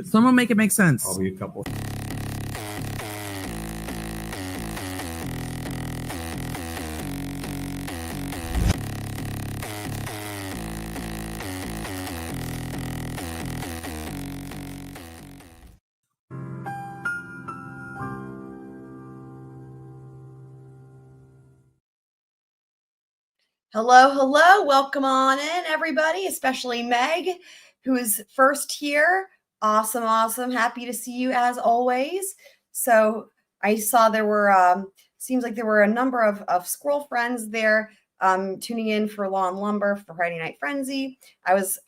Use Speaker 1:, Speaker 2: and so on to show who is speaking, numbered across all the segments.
Speaker 1: Someone make it make sense.
Speaker 2: I'll be a couple.
Speaker 3: Hello. Welcome on in, everybody, especially Meg, who is first here. Awesome. Happy to see you as always. So I saw there were, seems like there were a number of Squirrel friends there tuning in for Law and Lumber for Friday Night Frenzy. I was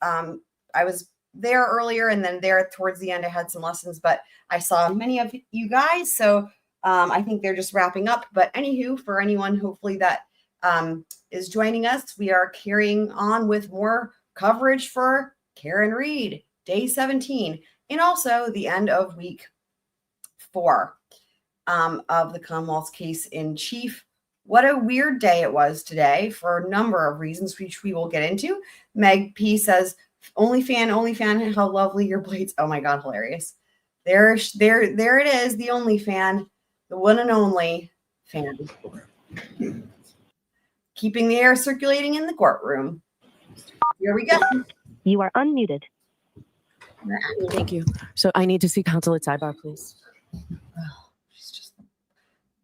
Speaker 3: there earlier, and then there towards the end I had some lessons, but I saw many of you guys. So I think they're just wrapping up. But anywho, for anyone hopefully that is joining us, we are carrying on with more coverage for Karen Read, day 17, and also the end of week 4 of the Commonwealth's case in chief. What a weird day it was today for a number of reasons, which we will get into. Meg P says, only fan, how lovely your blades. Oh my God, hilarious. There it is, the only fan, the one and only fan. Keeping the air circulating in the courtroom. Here we go.
Speaker 4: You are unmuted.
Speaker 5: Thank you. So I need to see counsel at sidebar, please.
Speaker 3: Oh, she's just,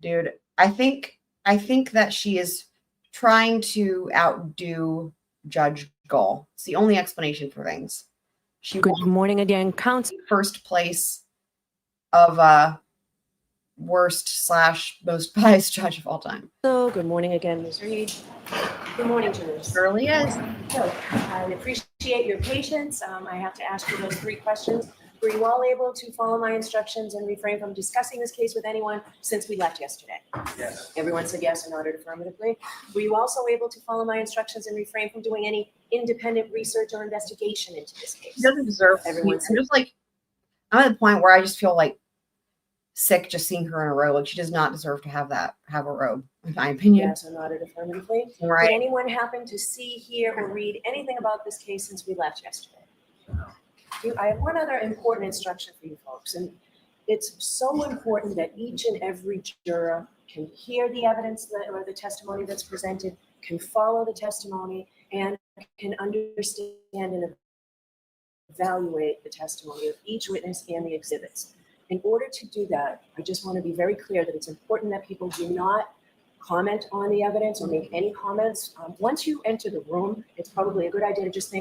Speaker 3: dude. I think that she is trying to outdo Judge Gull. It's the only explanation for things.
Speaker 5: Good morning again, counsel.
Speaker 3: First place of worst/most biased judge of all time.
Speaker 5: So good morning again, Ms. Reed.
Speaker 6: Good morning, jurors.
Speaker 3: Surely is.
Speaker 6: So I appreciate your patience. I have to ask you those 3 questions. Were you all able to follow my instructions and refrain from discussing this case with anyone since we left yesterday?
Speaker 2: Yes.
Speaker 6: Everyone said yes or nodded affirmatively. Were you also able to follow my instructions and refrain from doing any independent research or investigation into this case?
Speaker 3: She doesn't deserve
Speaker 6: Everyone
Speaker 3: I'm just like, I'm at the point where I just feel like sick just seeing her in a robe. Like, she does not deserve to have a robe, in my opinion.
Speaker 6: Yes or nodded affirmatively.
Speaker 3: Right.
Speaker 6: Did anyone happen to see, hear, or read anything about this case since we left yesterday? I have one other important instruction for you folks, and it's so important that each and every juror can hear the evidence or the testimony that's presented, can follow the testimony, and can understand and evaluate the testimony of each witness and the exhibits. In order to do that, I just want to be very clear that it's important that people do not comment on the evidence or make any comments. Once you enter the room, it's probably a good idea to just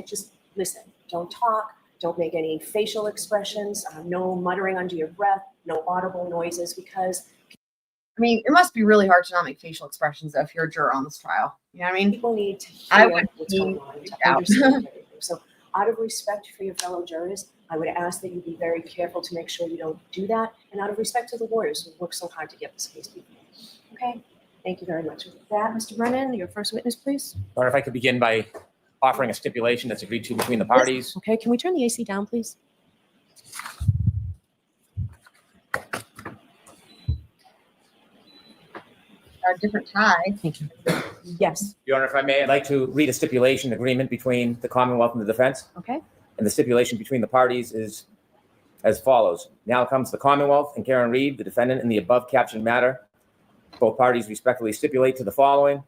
Speaker 6: listen. Don't talk. Don't make any facial expressions. No muttering under your breath. No audible noises, because
Speaker 3: I mean, it must be really hard to not make facial expressions if you're a juror on this trial. You know what I mean?
Speaker 6: people need to
Speaker 3: I
Speaker 6: hear
Speaker 3: would
Speaker 6: what's
Speaker 3: be
Speaker 6: going on, to
Speaker 3: out.
Speaker 6: understand everything. So out of respect for your fellow jurors, I would ask that you be very careful to make sure you don't do that. And out of respect to the lawyers who worked so hard to get this case before. Okay? Thank you very much. With that, Mr. Brennan, your first witness, please.
Speaker 7: Or if I could begin by offering a stipulation that's agreed to between the parties.
Speaker 5: Okay, can we turn the AC down, please?
Speaker 3: A different tie.
Speaker 5: Thank you. Yes.
Speaker 7: Your Honor, if I may, I'd like to read a stipulation agreement between the Commonwealth and the defense.
Speaker 5: Okay.
Speaker 7: And the stipulation between the parties is as follows. Now comes the Commonwealth and Karen Read, the defendant in the above captioned matter. Both parties respectfully stipulate to the following.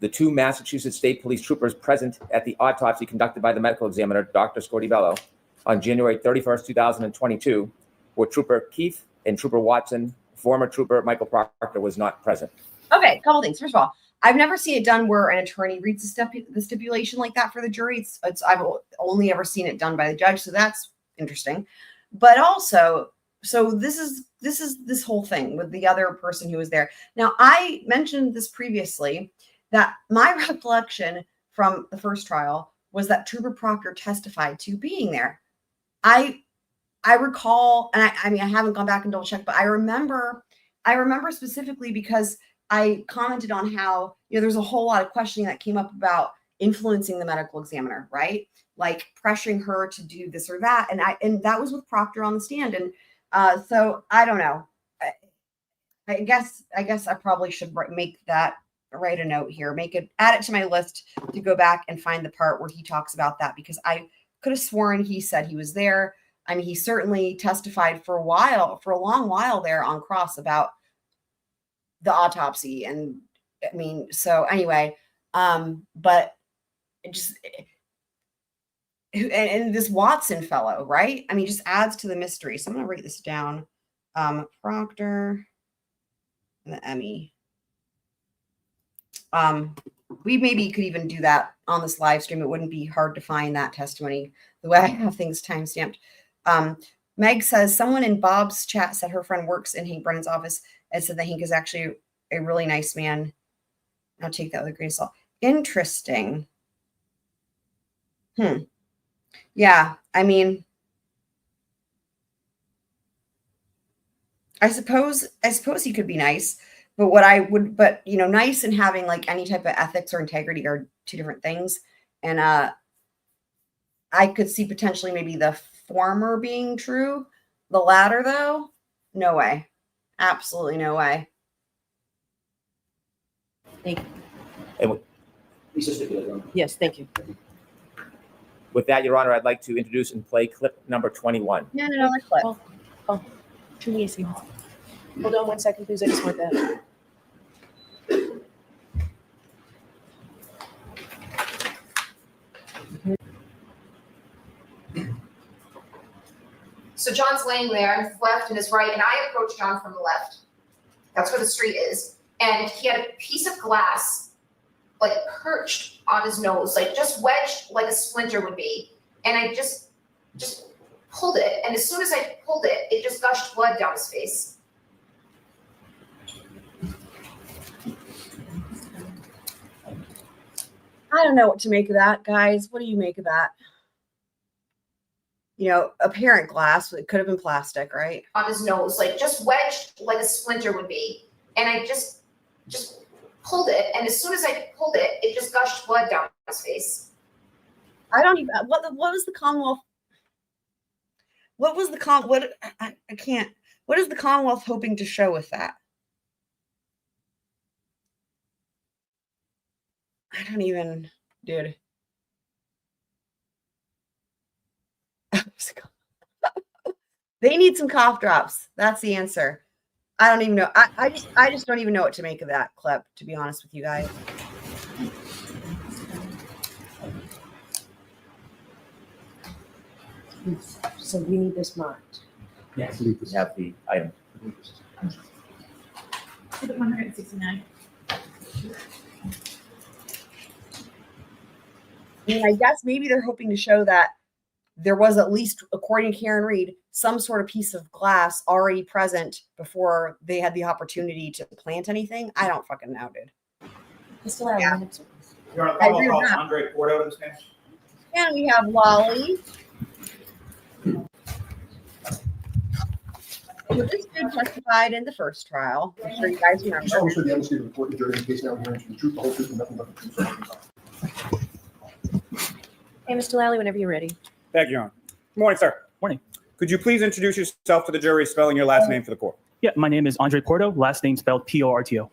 Speaker 7: The 2 Massachusetts State Police troopers present at the autopsy conducted by the medical examiner, Dr. Scortibello, on January 31st, 2022, were Trooper Keefe and Trooper Watson. Former Trooper Michael Proctor was not present.
Speaker 3: Okay, a couple things. First of all, I've never seen it done where an attorney reads the stipulation like that for the jury. I've only ever seen it done by the judge, so that's interesting. But also, so this is this whole thing with the other person who was there. Now, I mentioned this previously, that my recollection from the first trial was that Trooper Proctor testified to being there. I recall, and I mean, I haven't gone back and double checked, but I remember specifically because I commented on how, there's a whole lot of questioning that came up about influencing the medical examiner, right? Like pressuring her to do this or that. And that was with Proctor on the stand. And so I don't know. I guess I probably should write a note here, add it to my list to go back and find the part where he talks about that, because I could have sworn he said he was there. I mean, he certainly testified for a long while there on cross about the autopsy. And I mean, so anyway, but it just, and this Watson fellow, right? I mean, just adds to the mystery. So I'm going to write this down. Proctor and the Emmy. We maybe could even do that on this live stream. It wouldn't be hard to find that testimony the way I have things timestamped. Meg says someone in Bob's chat said her friend works in Hank Brennan's office and said that Hank is actually a really nice man. I'll take that with a grain of salt. Interesting. Yeah, I mean, I suppose he could be nice, but nice and having like any type of ethics or integrity are two different things. And I could see potentially maybe the former being true. The latter, though, no way. Absolutely no way.
Speaker 5: Thank
Speaker 7: And
Speaker 5: you. Yes, thank you.
Speaker 7: with that, Your Honor, I'd like to introduce and play clip number 21.
Speaker 3: No, let's clip.
Speaker 5: Turn the AC on. Hold on 1 second, please. I just want that.
Speaker 1: So John's laying there, his left and his right, and I approach John from the left. That's where the street is. And he had a piece of glass, like perched on his nose, like just wedged like a splinter would be. And I just pulled it. And as soon as I pulled it, it just gushed blood down his face.
Speaker 3: I don't know what to make of that, guys. What do you make of that? You know, apparent glass, it could have been plastic, right?
Speaker 1: On his nose, like just wedged like a splinter would be. And I just pulled it. And as soon as I pulled it, it just gushed blood down his face.
Speaker 3: I don't even, what was the Commonwealth? What was the I can't, what is the Commonwealth hoping to show with that? I don't even, dude. They need some cough drops. That's the answer. I don't even know. I just don't even know what to make of that clip, to be honest with you guys.
Speaker 6: So we need this marked.
Speaker 7: Yes, we have the item.
Speaker 2: 169.
Speaker 3: I mean, I guess maybe they're hoping to show that there was at least, according to Karen Reed, some sort of piece of glass already present before they had the opportunity to plant anything. I don't fucking know, dude.
Speaker 2: Yeah.
Speaker 4: You're on the call, call Andre Porto to this case.
Speaker 3: And we have Lolly. So this dude testified in the first trial. I'm sure you guys remember.
Speaker 8: Just always the honesty of the court, the jury, in the case now hearing the truth, the whole truth, and nothing but the truth.
Speaker 5: Hey, Mr. Lally, whenever you're ready.
Speaker 4: Thank you, Your Honor. Good morning, sir.
Speaker 9: Morning.
Speaker 4: Could you please introduce yourself to the jury, spelling your last name for the court?
Speaker 9: Yeah, my name is Andre Porto, last name spelled Porto.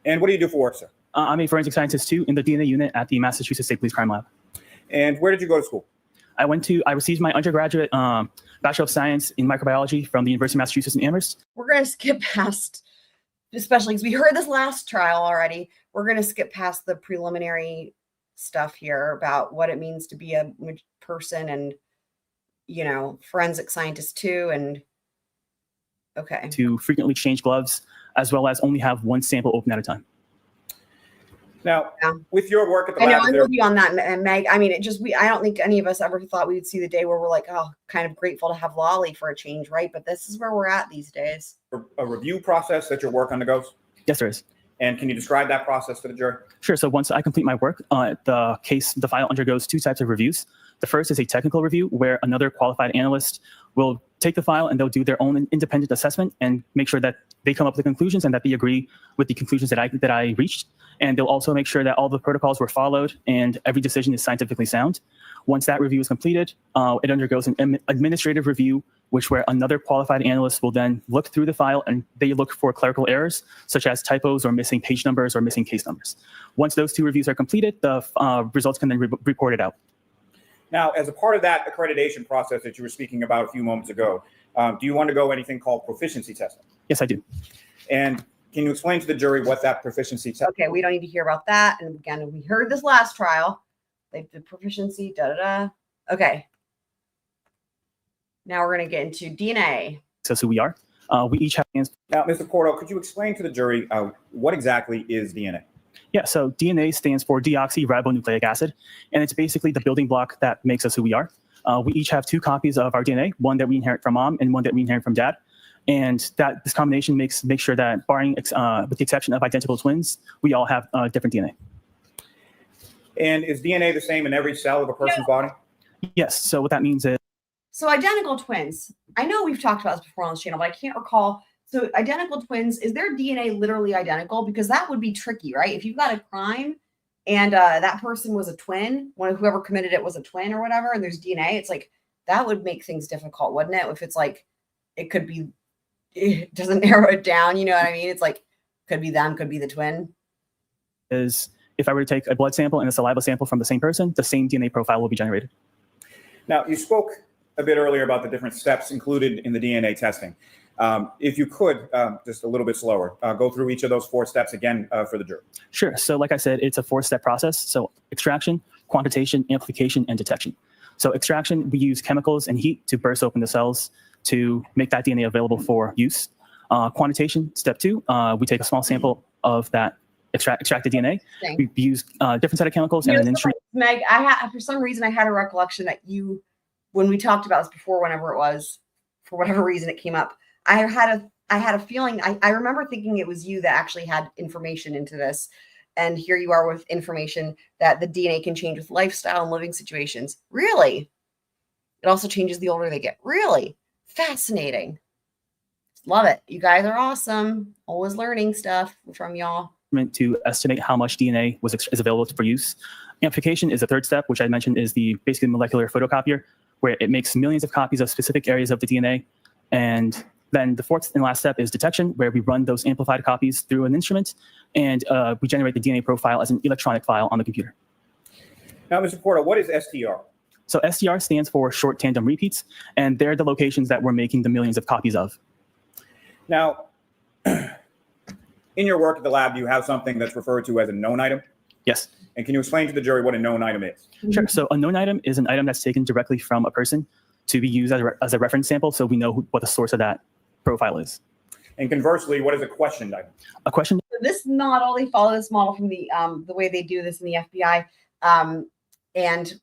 Speaker 4: And what do you do for work, sir?
Speaker 9: I'm a forensic scientist too in the DNA unit at the Massachusetts State Police Crime Lab.
Speaker 4: And where did you go to school?
Speaker 9: I received my undergraduate Bachelor of Science in Microbiology from the University of Massachusetts in Amherst.
Speaker 3: We're going to skip past, especially because we heard this last trial already. We're going to skip past the preliminary stuff here about what it means to be a person and, you know, forensic scientist too. And okay.
Speaker 9: To frequently change gloves, as well as only have one sample open at a time.
Speaker 4: Now,
Speaker 3: Yeah.
Speaker 4: with your work at the
Speaker 3: I know,
Speaker 4: lab,
Speaker 3: I'm
Speaker 4: there,
Speaker 3: with you on that, Meg. I mean, I don't think any of us ever thought we would see the day where we're like, oh, kind of grateful to have Lolly for a change, right? But this is where we're at these days.
Speaker 4: a review process that your work undergoes?
Speaker 9: Yes, there is.
Speaker 4: And can you describe that process to the jury?
Speaker 9: Sure. So once I complete my work, the file undergoes two types of reviews. The first is a technical review where another qualified analyst will take the file and they'll do their own independent assessment and make sure that they come up with conclusions and that they agree with the conclusions that I reached. And they'll also make sure that all the protocols were followed and every decision is scientifically sound. Once that review is completed, it undergoes an administrative review, where another qualified analyst will then look through the file and they look for clerical errors, such as typos or missing page numbers or missing case numbers. Once those two reviews are completed, the results can then be reported out.
Speaker 4: Now, as a part of that accreditation process that you were speaking about a few moments ago, do you undergo anything called proficiency testing?
Speaker 9: Yes, I do.
Speaker 4: And can you explain to the jury what that proficiency test?
Speaker 3: Okay, we don't need to hear about that. And again, we heard this last trial. They did proficiency, Okay. Now we're going to get into DNA.
Speaker 9: Says who we are. We each have
Speaker 4: Now, Mr. Porto, could you explain to the jury what exactly is DNA?
Speaker 9: Yeah, so DNA stands for deoxyribonucleic acid, and it's basically the building block that makes us who we are. We each have 2 copies of our DNA, one that we inherit from mom and one that we inherit from dad. And that this combination makes sure that, barring with the exception of identical twins, we all have different DNA.
Speaker 3: And
Speaker 4: is DNA the same in every cell of a person's body?
Speaker 9: Yes. So what that means is,
Speaker 3: so identical twins. I know we've talked about this before on this channel, but I can't recall. So identical twins, is their DNA literally identical? Because that would be tricky, right? If you've got a crime and that person was a twin, whoever committed it was a twin or whatever, and there's DNA, it's like, that would make things difficult, wouldn't it? If it's like, it doesn't narrow it down, you know what I mean? It's like, could be them, could be the twin.
Speaker 9: Is if I were to take a blood sample and a saliva sample from the same person, the same DNA profile will be generated.
Speaker 4: Now, you spoke a bit earlier about the different steps included in the DNA testing. If you could, just a little bit slower, go through each of those 4 steps again for the jury.
Speaker 9: Sure. So like I said, it's a 4-step process. So extraction, quantitation, amplification, and detection. So extraction, we use chemicals and heat to burst open the cells to make that DNA available for use. Quantitation, step 2, we take a small sample of that extracted DNA. We use a different set of chemicals and an instrument.
Speaker 3: Meg, for some reason, I had a recollection that when we talked about this before, whenever it was, for whatever reason it came up, I had a feeling, I remember thinking it was you that actually had information into this. And here you are with information that the DNA can change with lifestyle and living situations. Really? It also changes the older they get. Really? Fascinating. Love it. You guys are awesome. Always learning stuff from y'all.
Speaker 9: To estimate how much DNA is available for use. Amplification is the 3rd step, which I mentioned is the basically molecular photocopier, where it makes millions of copies of specific areas of the DNA. And then the 4th and last step is detection, where we run those amplified copies through an instrument, and we generate the DNA profile as an electronic file on the computer.
Speaker 4: Now, Mr. Porto, what is STR?
Speaker 9: So STR stands for short tandem repeats, and they're the locations that we're making the millions of copies of.
Speaker 4: Now, in your work at the lab, you have something that's referred to as a known item?
Speaker 9: Yes.
Speaker 4: And can you explain to the jury what a known item is?
Speaker 9: Sure. So a known item is an item that's taken directly from a person to be used as a reference sample, so we know what the source of that profile is.
Speaker 4: And conversely, what is a questioned item?
Speaker 9: A question.
Speaker 3: This model, they follow this model from the way they do this in the FBI. And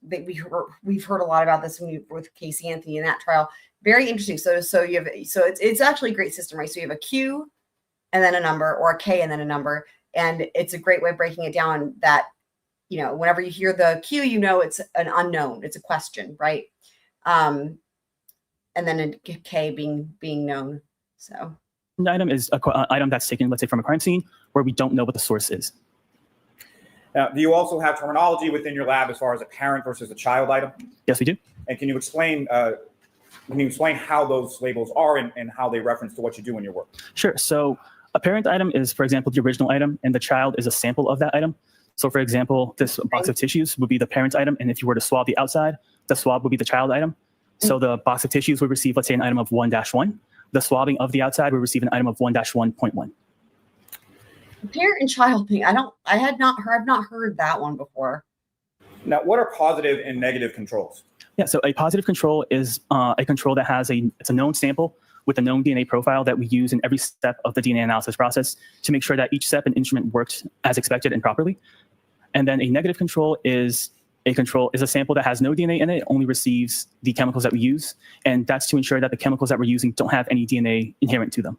Speaker 3: we've heard a lot about this with Casey Anthony in that trial. Very interesting. So it's actually a great system, right? So you have a Q and then a number, or a K and then a number. And it's a great way of breaking it down that, whenever you hear the Q, it's an unknown, it's a question, right? And then a K being known. So
Speaker 9: an item is an item that's taken, let's say, from a crime scene where we don't know what the source is.
Speaker 4: Now, do you also have terminology within your lab as far as a parent versus a child item?
Speaker 9: Yes, we do.
Speaker 4: And can you explain how those labels are and how they reference to what you do in your work?
Speaker 9: Sure. So a parent item is, for example, the original item, and the child is a sample of that item. So, for example, this box of tissues would be the parent item, and if you were to swab the outside, the swab would be the child item. So the box of tissues would receive, let's say, an item of 1-1. The swabbing of the outside would receive an item of 1-1.1.
Speaker 3: The parent and child thing, I've not heard that one before.
Speaker 4: Now, what are positive and negative controls?
Speaker 9: Yeah, so a positive control is a control that has it's a known sample with a known DNA profile that we use in every step of the DNA analysis process to make sure that each step and instrument worked as expected and properly. And then a negative control is a sample that has no DNA in it, only receives the chemicals that we use. And that's to ensure that the chemicals that we're using don't have any DNA inherent to them.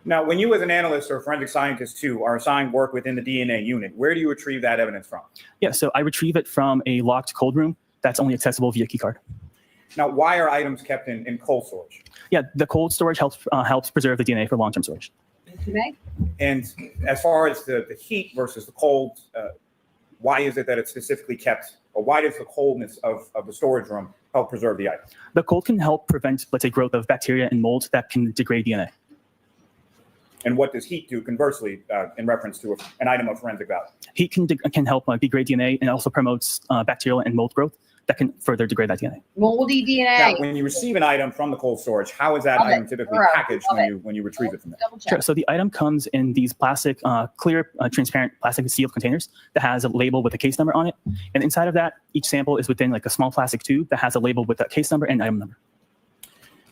Speaker 4: Now, when you as an analyst or forensic scientist too are assigned work within the DNA unit, where do you retrieve that evidence from? Yeah,
Speaker 9: so I retrieve it from a locked cold room that's only accessible via keycard.
Speaker 4: Now, why are items kept in cold storage?
Speaker 9: Yeah, the cold storage helps preserve the DNA for long-term storage.
Speaker 4: And as far as the heat versus the cold, why is it that it's specifically kept, or why does the coldness of the storage room help preserve the item?
Speaker 9: The cold can help prevent, let's say, growth of bacteria and mold that can degrade DNA.
Speaker 4: And what does heat do, conversely, in reference to an item of forensic value?
Speaker 9: Heat can help degrade DNA and also promotes bacterial and mold growth. that can further degrade that DNA.
Speaker 3: Moldy DNA.
Speaker 4: Now, when you receive an item from the cold storage, how is that
Speaker 3: Love it.
Speaker 4: item typically
Speaker 3: Thorough.
Speaker 4: packaged
Speaker 3: Love
Speaker 4: when you retrieve it from there?
Speaker 3: Double check.
Speaker 9: Sure. So the item comes in these plastic, clear, transparent plastic sealed containers that has a label with a case number on it. And inside of that, each sample is within like a small plastic tube that has a label with a case number and item number.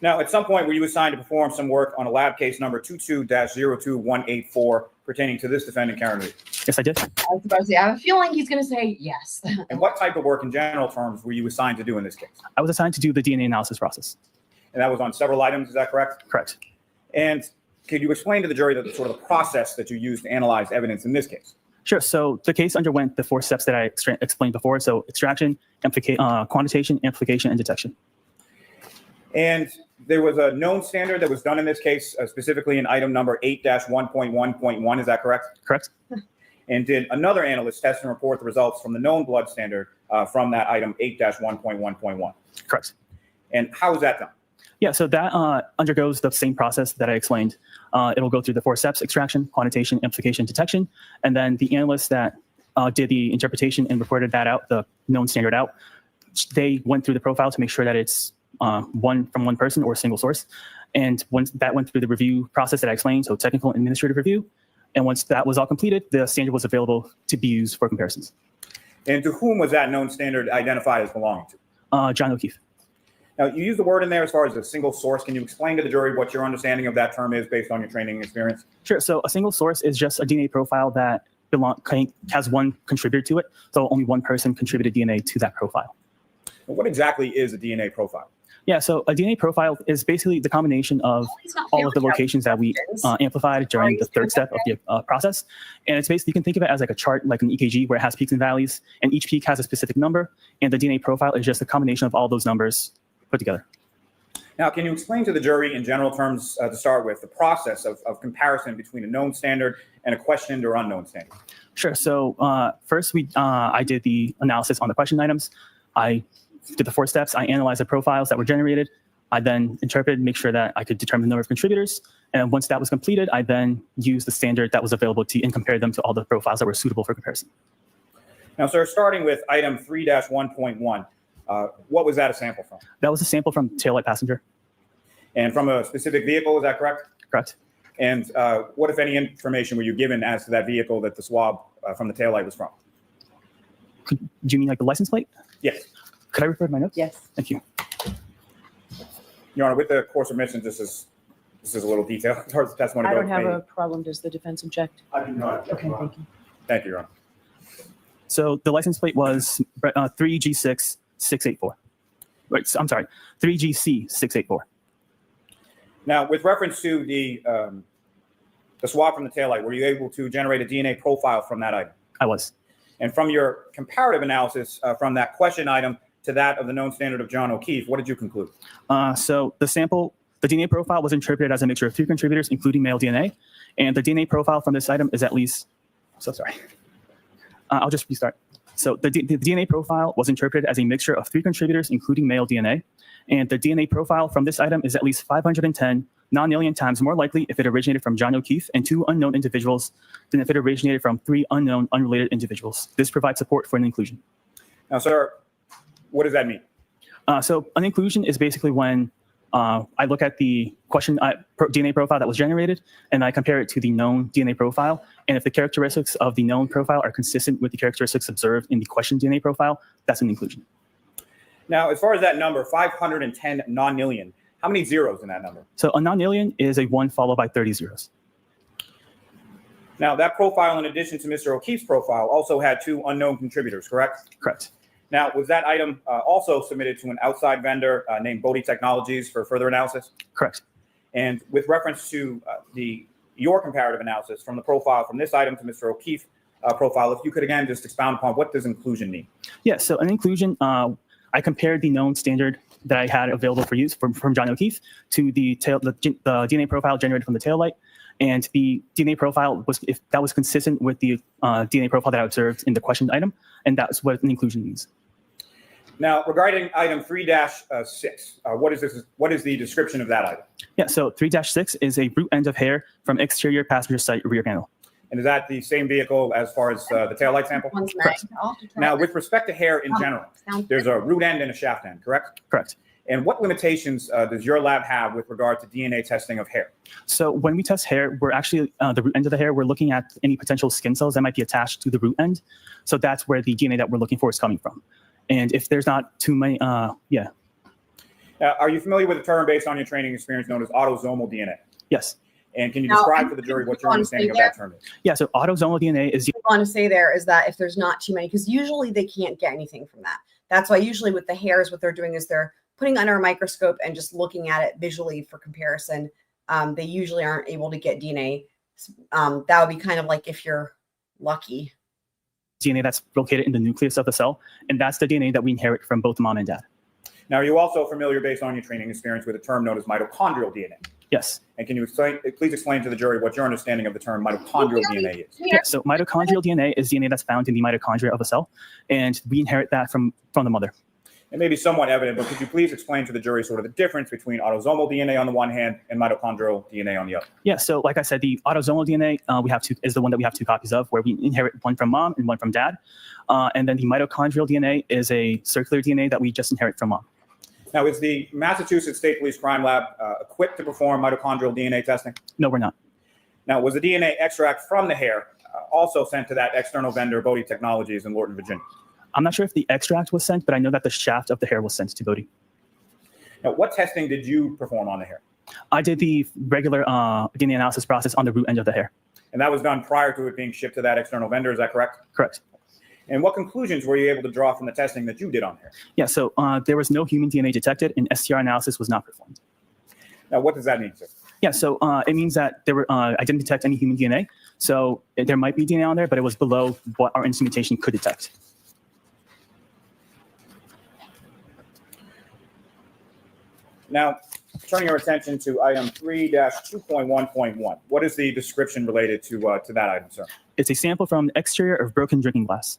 Speaker 4: Now, at some point, were you assigned to perform some work on a lab case number 22-02184 pertaining to this defendant, Karen Reed?
Speaker 9: Yes, I did.
Speaker 3: I was about to say, I have a feeling he's going to say yes.
Speaker 4: And what type of work in general terms were you assigned to do in this case?
Speaker 9: I was assigned to do the DNA analysis process.
Speaker 4: And that was on several items, is that correct?
Speaker 9: Correct.
Speaker 4: And could you explain to the jury the sort of the process that you used to analyze evidence in this case?
Speaker 9: Sure. So the case underwent the 4 steps that I explained before. So extraction, quantitation, amplification, and detection.
Speaker 4: And there was a known standard that was done in this case, specifically in item number 8-1.1.1. Is that correct?
Speaker 9: Correct.
Speaker 4: And did another analyst test and report the results from the known blood standard from that item 8-1.1.1?
Speaker 9: Correct.
Speaker 4: And how is that done?
Speaker 9: Yeah, so that undergoes the same process that I explained. It'll go through the 4 steps: extraction, quantitation, amplification, detection. And then the analyst that did the interpretation and reported that out, the known standard out, they went through the profile to make sure that it's one from one person or a single source. And once that went through the review process that I explained, so technical and administrative review, and once that was all completed, the standard was available to be used for comparisons.
Speaker 4: And to whom was that known standard identified as belonging to?
Speaker 9: John O'Keefe.
Speaker 4: Now, you use the word in there as far as a single source. Can you explain to the jury what your understanding of that term is based on your training and experience?
Speaker 9: Sure. So a single source is just a DNA profile that has one contributor to it. So only one person contributed DNA to that profile.
Speaker 4: What exactly is a DNA profile?
Speaker 9: Yeah, so a DNA profile is basically the combination of all of the locations that we amplified during the 3rd step of the process. And it's basically, you can think of it as like a chart, like an EKG, where it has peaks and valleys, and each peak has a specific number. And the DNA profile is just a combination of all those numbers put together.
Speaker 4: Now, can you explain to the jury in general terms, to start with, the process of comparison between a known standard and a questioned or unknown standard?
Speaker 9: Sure. So first, I did the analysis on the question items. I did the 4 steps. I analyzed the profiles that were generated. I then interpreted, make sure that I could determine the number of contributors. And once that was completed, I then used the standard that was available to and compared them to all the profiles that were suitable for comparison.
Speaker 4: Now, sir, starting with item 3-1.1, what was that a sample from?
Speaker 9: That was a sample from Taillight passenger.
Speaker 4: And from a specific vehicle, is that correct?
Speaker 9: Correct.
Speaker 4: And what, if any, information were you given as to that vehicle that the swab from the Taillight was from?
Speaker 9: Do you mean like the license plate?
Speaker 4: Yes.
Speaker 9: Could I refer to my notes?
Speaker 6: Yes.
Speaker 9: Thank you.
Speaker 4: Your Honor, with the course of admissions, this is a little detailed. As far as the testimony
Speaker 6: I
Speaker 4: goes,
Speaker 6: don't have
Speaker 4: maybe.
Speaker 6: a problem. Does the defense object?
Speaker 8: I do not.
Speaker 6: Okay, thank you.
Speaker 4: Thank you, Your Honor.
Speaker 9: So the license plate was 3G6684. Wait, I'm sorry, 3GC684.
Speaker 4: Now, with reference to the swab from the Taillight, were you able to generate a DNA profile from that item?
Speaker 9: I was.
Speaker 4: And from your comparative analysis from that question item to that of the known standard of John O'Keefe, what did you conclude?
Speaker 9: So the DNA profile was interpreted as a mixture of 3 contributors, including male DNA. And the DNA profile from this item is at least, so sorry. I'll just restart. So the DNA profile was interpreted as a mixture of 3 contributors, including male DNA. And the DNA profile from this item is at least 510 non-alien times more likely if it originated from John O'Keefe and 2 unknown individuals than if it originated from 3 unknown, unrelated individuals. This provides support for an inclusion.
Speaker 4: Now, sir, what does that mean?
Speaker 9: So an inclusion is basically when I look at the question DNA profile that was generated and I compare it to the known DNA profile. And if the characteristics of the known profile are consistent with the characteristics observed in the question DNA profile, that's an inclusion.
Speaker 4: Now, as far as that number, 510 non-alien, how many zeros in that number?
Speaker 9: So a non-alien is a 1 followed by 30 zeros.
Speaker 4: Now, that profile, in addition to Mr. O'Keefe's profile, also had 2 unknown contributors, correct?
Speaker 9: Correct.
Speaker 4: Now, was that item also submitted to an outside vendor named Brie Technologies for further analysis?
Speaker 9: Correct.
Speaker 4: And with reference to your comparative analysis from the profile from this item to Mr. O'Keefe's profile, if you could again just expound upon what does inclusion mean?
Speaker 9: Yeah, so an inclusion, I compared the known standard that I had available for use from John O'Keefe to the DNA profile generated from the Taillight. And the DNA profile was consistent with the DNA profile that I observed in the questioned item. And that's what an inclusion means.
Speaker 4: Now, regarding item 3-6, what is the description of that item?
Speaker 9: Yeah, so 3-6 is a root end of hair from exterior passenger side rear panel.
Speaker 4: And is that the same vehicle as far as the taillight sample?
Speaker 3: One's
Speaker 9: Correct.
Speaker 3: Meg. I'll have to try
Speaker 4: Now,
Speaker 3: that.
Speaker 4: with respect to hair in general,
Speaker 3: Sounds
Speaker 4: there's a root end and a shaft end, correct?
Speaker 9: Correct.
Speaker 4: And what limitations does your lab have with regard to DNA testing of hair?
Speaker 9: So when we test hair, we're actually, the root end of the hair, we're looking at any potential skin cells that might be attached to the root end. So that's where the DNA that we're looking for is coming from. And if there's not too many,
Speaker 4: Are you familiar with the term based on your training experience known as autosomal DNA?
Speaker 9: yes.
Speaker 4: And can you
Speaker 3: Now,
Speaker 4: describe
Speaker 3: I
Speaker 4: for the jury what
Speaker 3: just
Speaker 4: your
Speaker 3: want to say
Speaker 4: understanding of that term is?
Speaker 9: Yeah, so autosomal DNA is
Speaker 3: I want to say there is that if there's not too many, because usually they can't get anything from that. That's why usually with the hairs, what they're doing is they're putting under a microscope and just looking at it visually for comparison. They usually aren't able to get DNA. That would be kind of like if you're lucky.
Speaker 9: DNA that's located in the nucleus of the cell, and that's the DNA that we inherit from both mom and dad.
Speaker 4: Now, are you also familiar based on your training experience with a term known as mitochondrial DNA?
Speaker 9: Yes.
Speaker 4: And can you please explain to the jury what your understanding of the term mitochondrial DNA is?
Speaker 9: Yeah, so mitochondrial DNA is DNA that's found in the mitochondria of a cell, and we inherit that from the mother.
Speaker 4: It may be somewhat evident, but could you please explain to the jury sort of the difference between autosomal DNA on the one hand and mitochondrial DNA on the other?
Speaker 9: Yeah, so like I said, the autosomal DNA is the one that we have 2 copies of, where we inherit one from mom and one from dad. And then the mitochondrial DNA is a circular DNA that we just inherit from mom.
Speaker 4: Now, is the Massachusetts State Police Crime Lab equipped to perform mitochondrial DNA testing?
Speaker 9: No, we're not.
Speaker 4: Now, was the DNA extract from the hair also sent to that external vendor, Bodie Technologies in Lorton, Virginia?
Speaker 9: I'm not sure if the extract was sent, but I know that the shaft of the hair was sent to Bodie.
Speaker 4: Now, what testing did you perform on the hair?
Speaker 9: I did the regular DNA analysis process on the root end of the hair.
Speaker 4: And that was done prior to it being shipped to that external vendor, is that correct?
Speaker 9: Correct.
Speaker 4: And what conclusions were you able to draw from the testing that you did on hair?
Speaker 9: Yeah, so there was no human DNA detected, and STR analysis was not performed.
Speaker 4: Now, what does that mean, sir?
Speaker 9: Yeah, so it means that I didn't detect any human DNA. So there might be DNA on there, but it was below what our instrumentation could detect.
Speaker 4: Now, turning our attention to item 3-2.1.1, what is the description related to that item, sir?
Speaker 9: It's a sample from the exterior of broken drinking glass.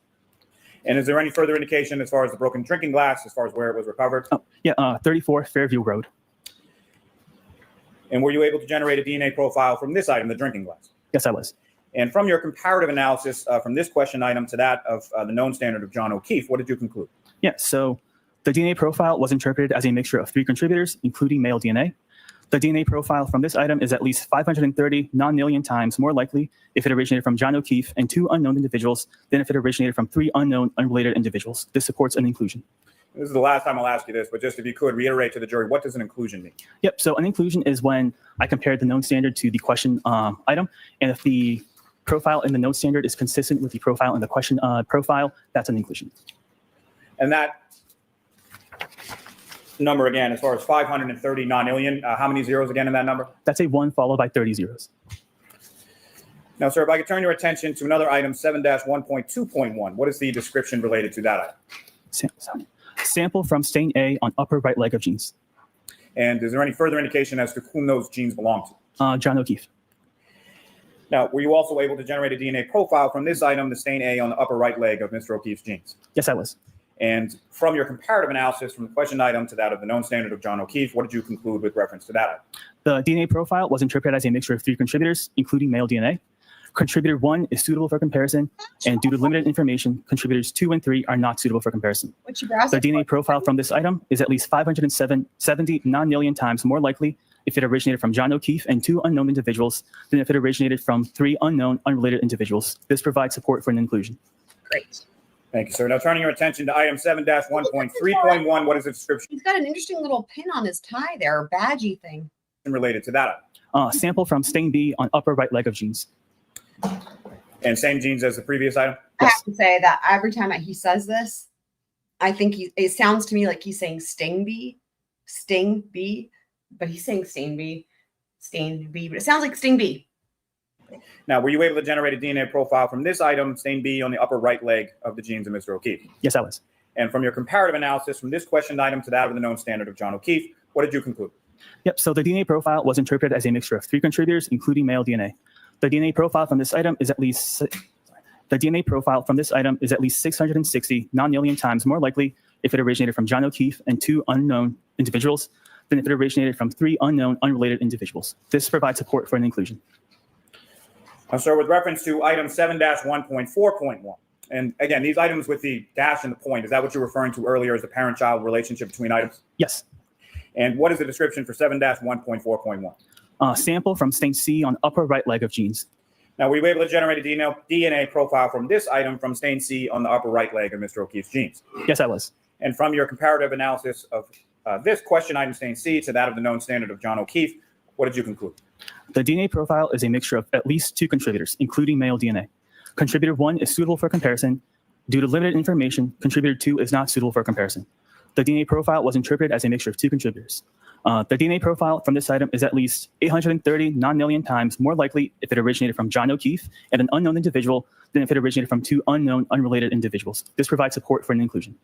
Speaker 4: And is there any further indication as far as the broken drinking glass, as far as where it was recovered?
Speaker 9: Oh, yeah, 34 Fairview Road.
Speaker 4: And were you able to generate a DNA profile from this item, the drinking glass?
Speaker 9: Yes, I was.
Speaker 4: And from your comparative analysis from this question item to that of the known standard of John O'Keefe, what did you conclude?
Speaker 9: Yeah, so the DNA profile was interpreted as a mixture of 3 contributors, including male DNA. The DNA profile from this item is at least 530 non-million times more likely if it originated from John O'Keefe and 2 unknown individuals than if it originated from 3 unknown, unrelated individuals. This supports an inclusion.
Speaker 4: This is the last time I'll ask you this, but just if you could reiterate to the jury, what does an inclusion mean?
Speaker 9: Yep, so an inclusion is when I compared the known standard to the question item, and if the profile in the known standard is consistent with the profile in the question profile, that's an inclusion.
Speaker 4: And that number again, as far as 530 non-million, how many zeros again in that number?
Speaker 9: That's a 1 followed by 30 zeros.
Speaker 4: Now, sir, if I could turn your attention to another item, 7-1.2.1, what is the description related to that item?
Speaker 9: Sample from stain A on upper right leg of jeans.
Speaker 4: And is there any further indication as to whom those genes belong to?
Speaker 9: John O'Keefe.
Speaker 4: Now, were you also able to generate a DNA profile from this item, the stain A on the upper right leg of Mr. O'Keefe's genes?
Speaker 9: Yes, I was.
Speaker 4: And from your comparative analysis from the question item to that of the known standard of John O'Keefe, what did you conclude with reference to that item?
Speaker 9: The DNA profile was interpreted as a mixture of 3 contributors, including male DNA. Contributor 1 is suitable for comparison, and due to limited information, contributors 2 and 3 are not suitable for comparison.
Speaker 3: What's your browser?
Speaker 9: The DNA profile from this item is at least 570 non-million times more likely if it originated from John O'Keefe and 2 unknown individuals than if it originated from 3 unknown, unrelated individuals. This provides support for an inclusion.
Speaker 3: Great.
Speaker 4: Thank you, sir. Now, turning your attention to item 7-1.3.1, what is the description
Speaker 3: He's got an interesting little pin on his tie there, a badgy thing.
Speaker 4: related to that item?
Speaker 9: Sample from stain B on upper right leg of jeans.
Speaker 4: And same genes as the previous item?
Speaker 3: I have to say that every time that he says this, I think it sounds to me like he's saying sting bee, but he's saying stain bee, but it sounds like sting bee.
Speaker 4: Now, were you able to generate a DNA profile from this item, stain B, on the upper right leg of the genes of Mr. O'Keefe?
Speaker 9: Yes, I was.
Speaker 4: And from your comparative analysis from this question item to that of the known standard of John O'Keefe, what did you conclude?
Speaker 9: Yep, so the DNA profile was interpreted as a mixture of 3 contributors, including male DNA. The DNA profile from this item is at least 660 non-million times more likely if it originated from John O'Keefe and 2 unknown individuals than if it originated from 3 unknown, unrelated individuals. This provides support for an inclusion.
Speaker 4: Sir, with reference to item 7-1.4.1, and again, these items with the dash and the point, is that what you're referring to earlier as the parent-child relationship between items?
Speaker 9: Yes.
Speaker 4: And what is the description for 7-1.4.1?
Speaker 9: Sample from stain C on upper right leg of jeans.
Speaker 4: Now, were you able to generate a DNA profile from this item from stain C on the upper right leg of Mr. O'Keefe's jeans?
Speaker 9: Yes, I was.
Speaker 4: And from your comparative analysis of this question item stain C to that of the known standard of John O'Keefe, what did you conclude?
Speaker 9: The DNA profile is a mixture of at least 2 contributors, including male DNA. Contributor 1 is suitable for comparison. Due to limited information, contributor 2 is not suitable for comparison. The DNA profile was interpreted as a mixture of 2 contributors. The DNA profile from this item is at least 830 non-million times more likely if it originated from John O'Keefe and an unknown individual than if it originated from 2 unknown, unrelated individuals. This provides support for an inclusion.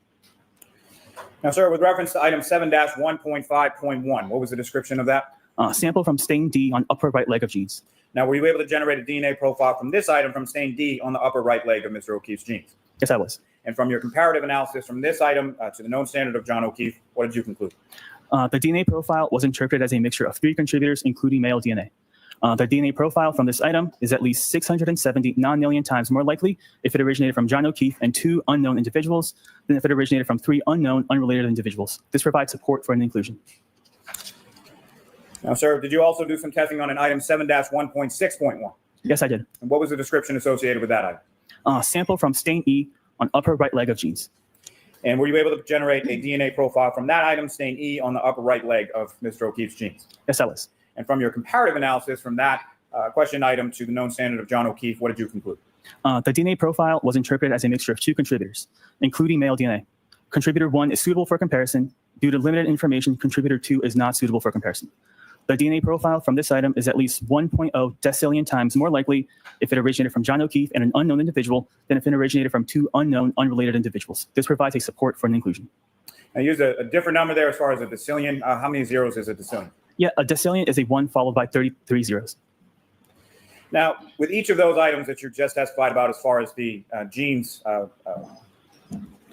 Speaker 4: Now, sir, with reference to item 7-1.5.1, what was the description of that?
Speaker 9: Sample from stain D on upper right leg of jeans.
Speaker 4: Now, were you able to generate a DNA profile from this item from stain D on the upper right leg of Mr. O'Keefe's jeans?
Speaker 9: Yes, I was.
Speaker 4: And from your comparative analysis from this item to the known standard of John O'Keefe, what did you conclude?
Speaker 9: The DNA profile was interpreted as a mixture of 3 contributors, including male DNA. The DNA profile from this item is at least 670 non-million times more likely if it originated from John O'Keefe and 2 unknown individuals than if it originated from 3 unknown, unrelated individuals. This provides support for an inclusion.
Speaker 4: Now, sir, did you also do some testing on an item 7-1.6.1?
Speaker 9: Yes, I did.
Speaker 4: And what was the description associated with that item?
Speaker 9: Sample from stain E on upper right leg of jeans.
Speaker 4: And were you able to generate a DNA profile from that item, stain E, on the upper right leg of Mr. O'Keefe's jeans?
Speaker 9: Yes, I was.
Speaker 4: And from your comparative analysis from that question item to the known standard of John O'Keefe, what did you conclude?
Speaker 9: The DNA profile was interpreted as a mixture of 2 contributors, including male DNA. Contributor 1 is suitable for comparison. Due to limited information, contributor 2 is not suitable for comparison. The DNA profile from this item is at least 1.0 decillion times more likely if it originated from John O'Keefe and an unknown individual than if it originated from 2 unknown, unrelated individuals. This provides a support for an inclusion.
Speaker 4: I used a different number there as far as a decillion. How many zeros is a decillion?
Speaker 9: Yeah, a decillion is a 1 followed by 33 zeros.
Speaker 4: Now, with each of those items that you just testified about as far as the jeans, the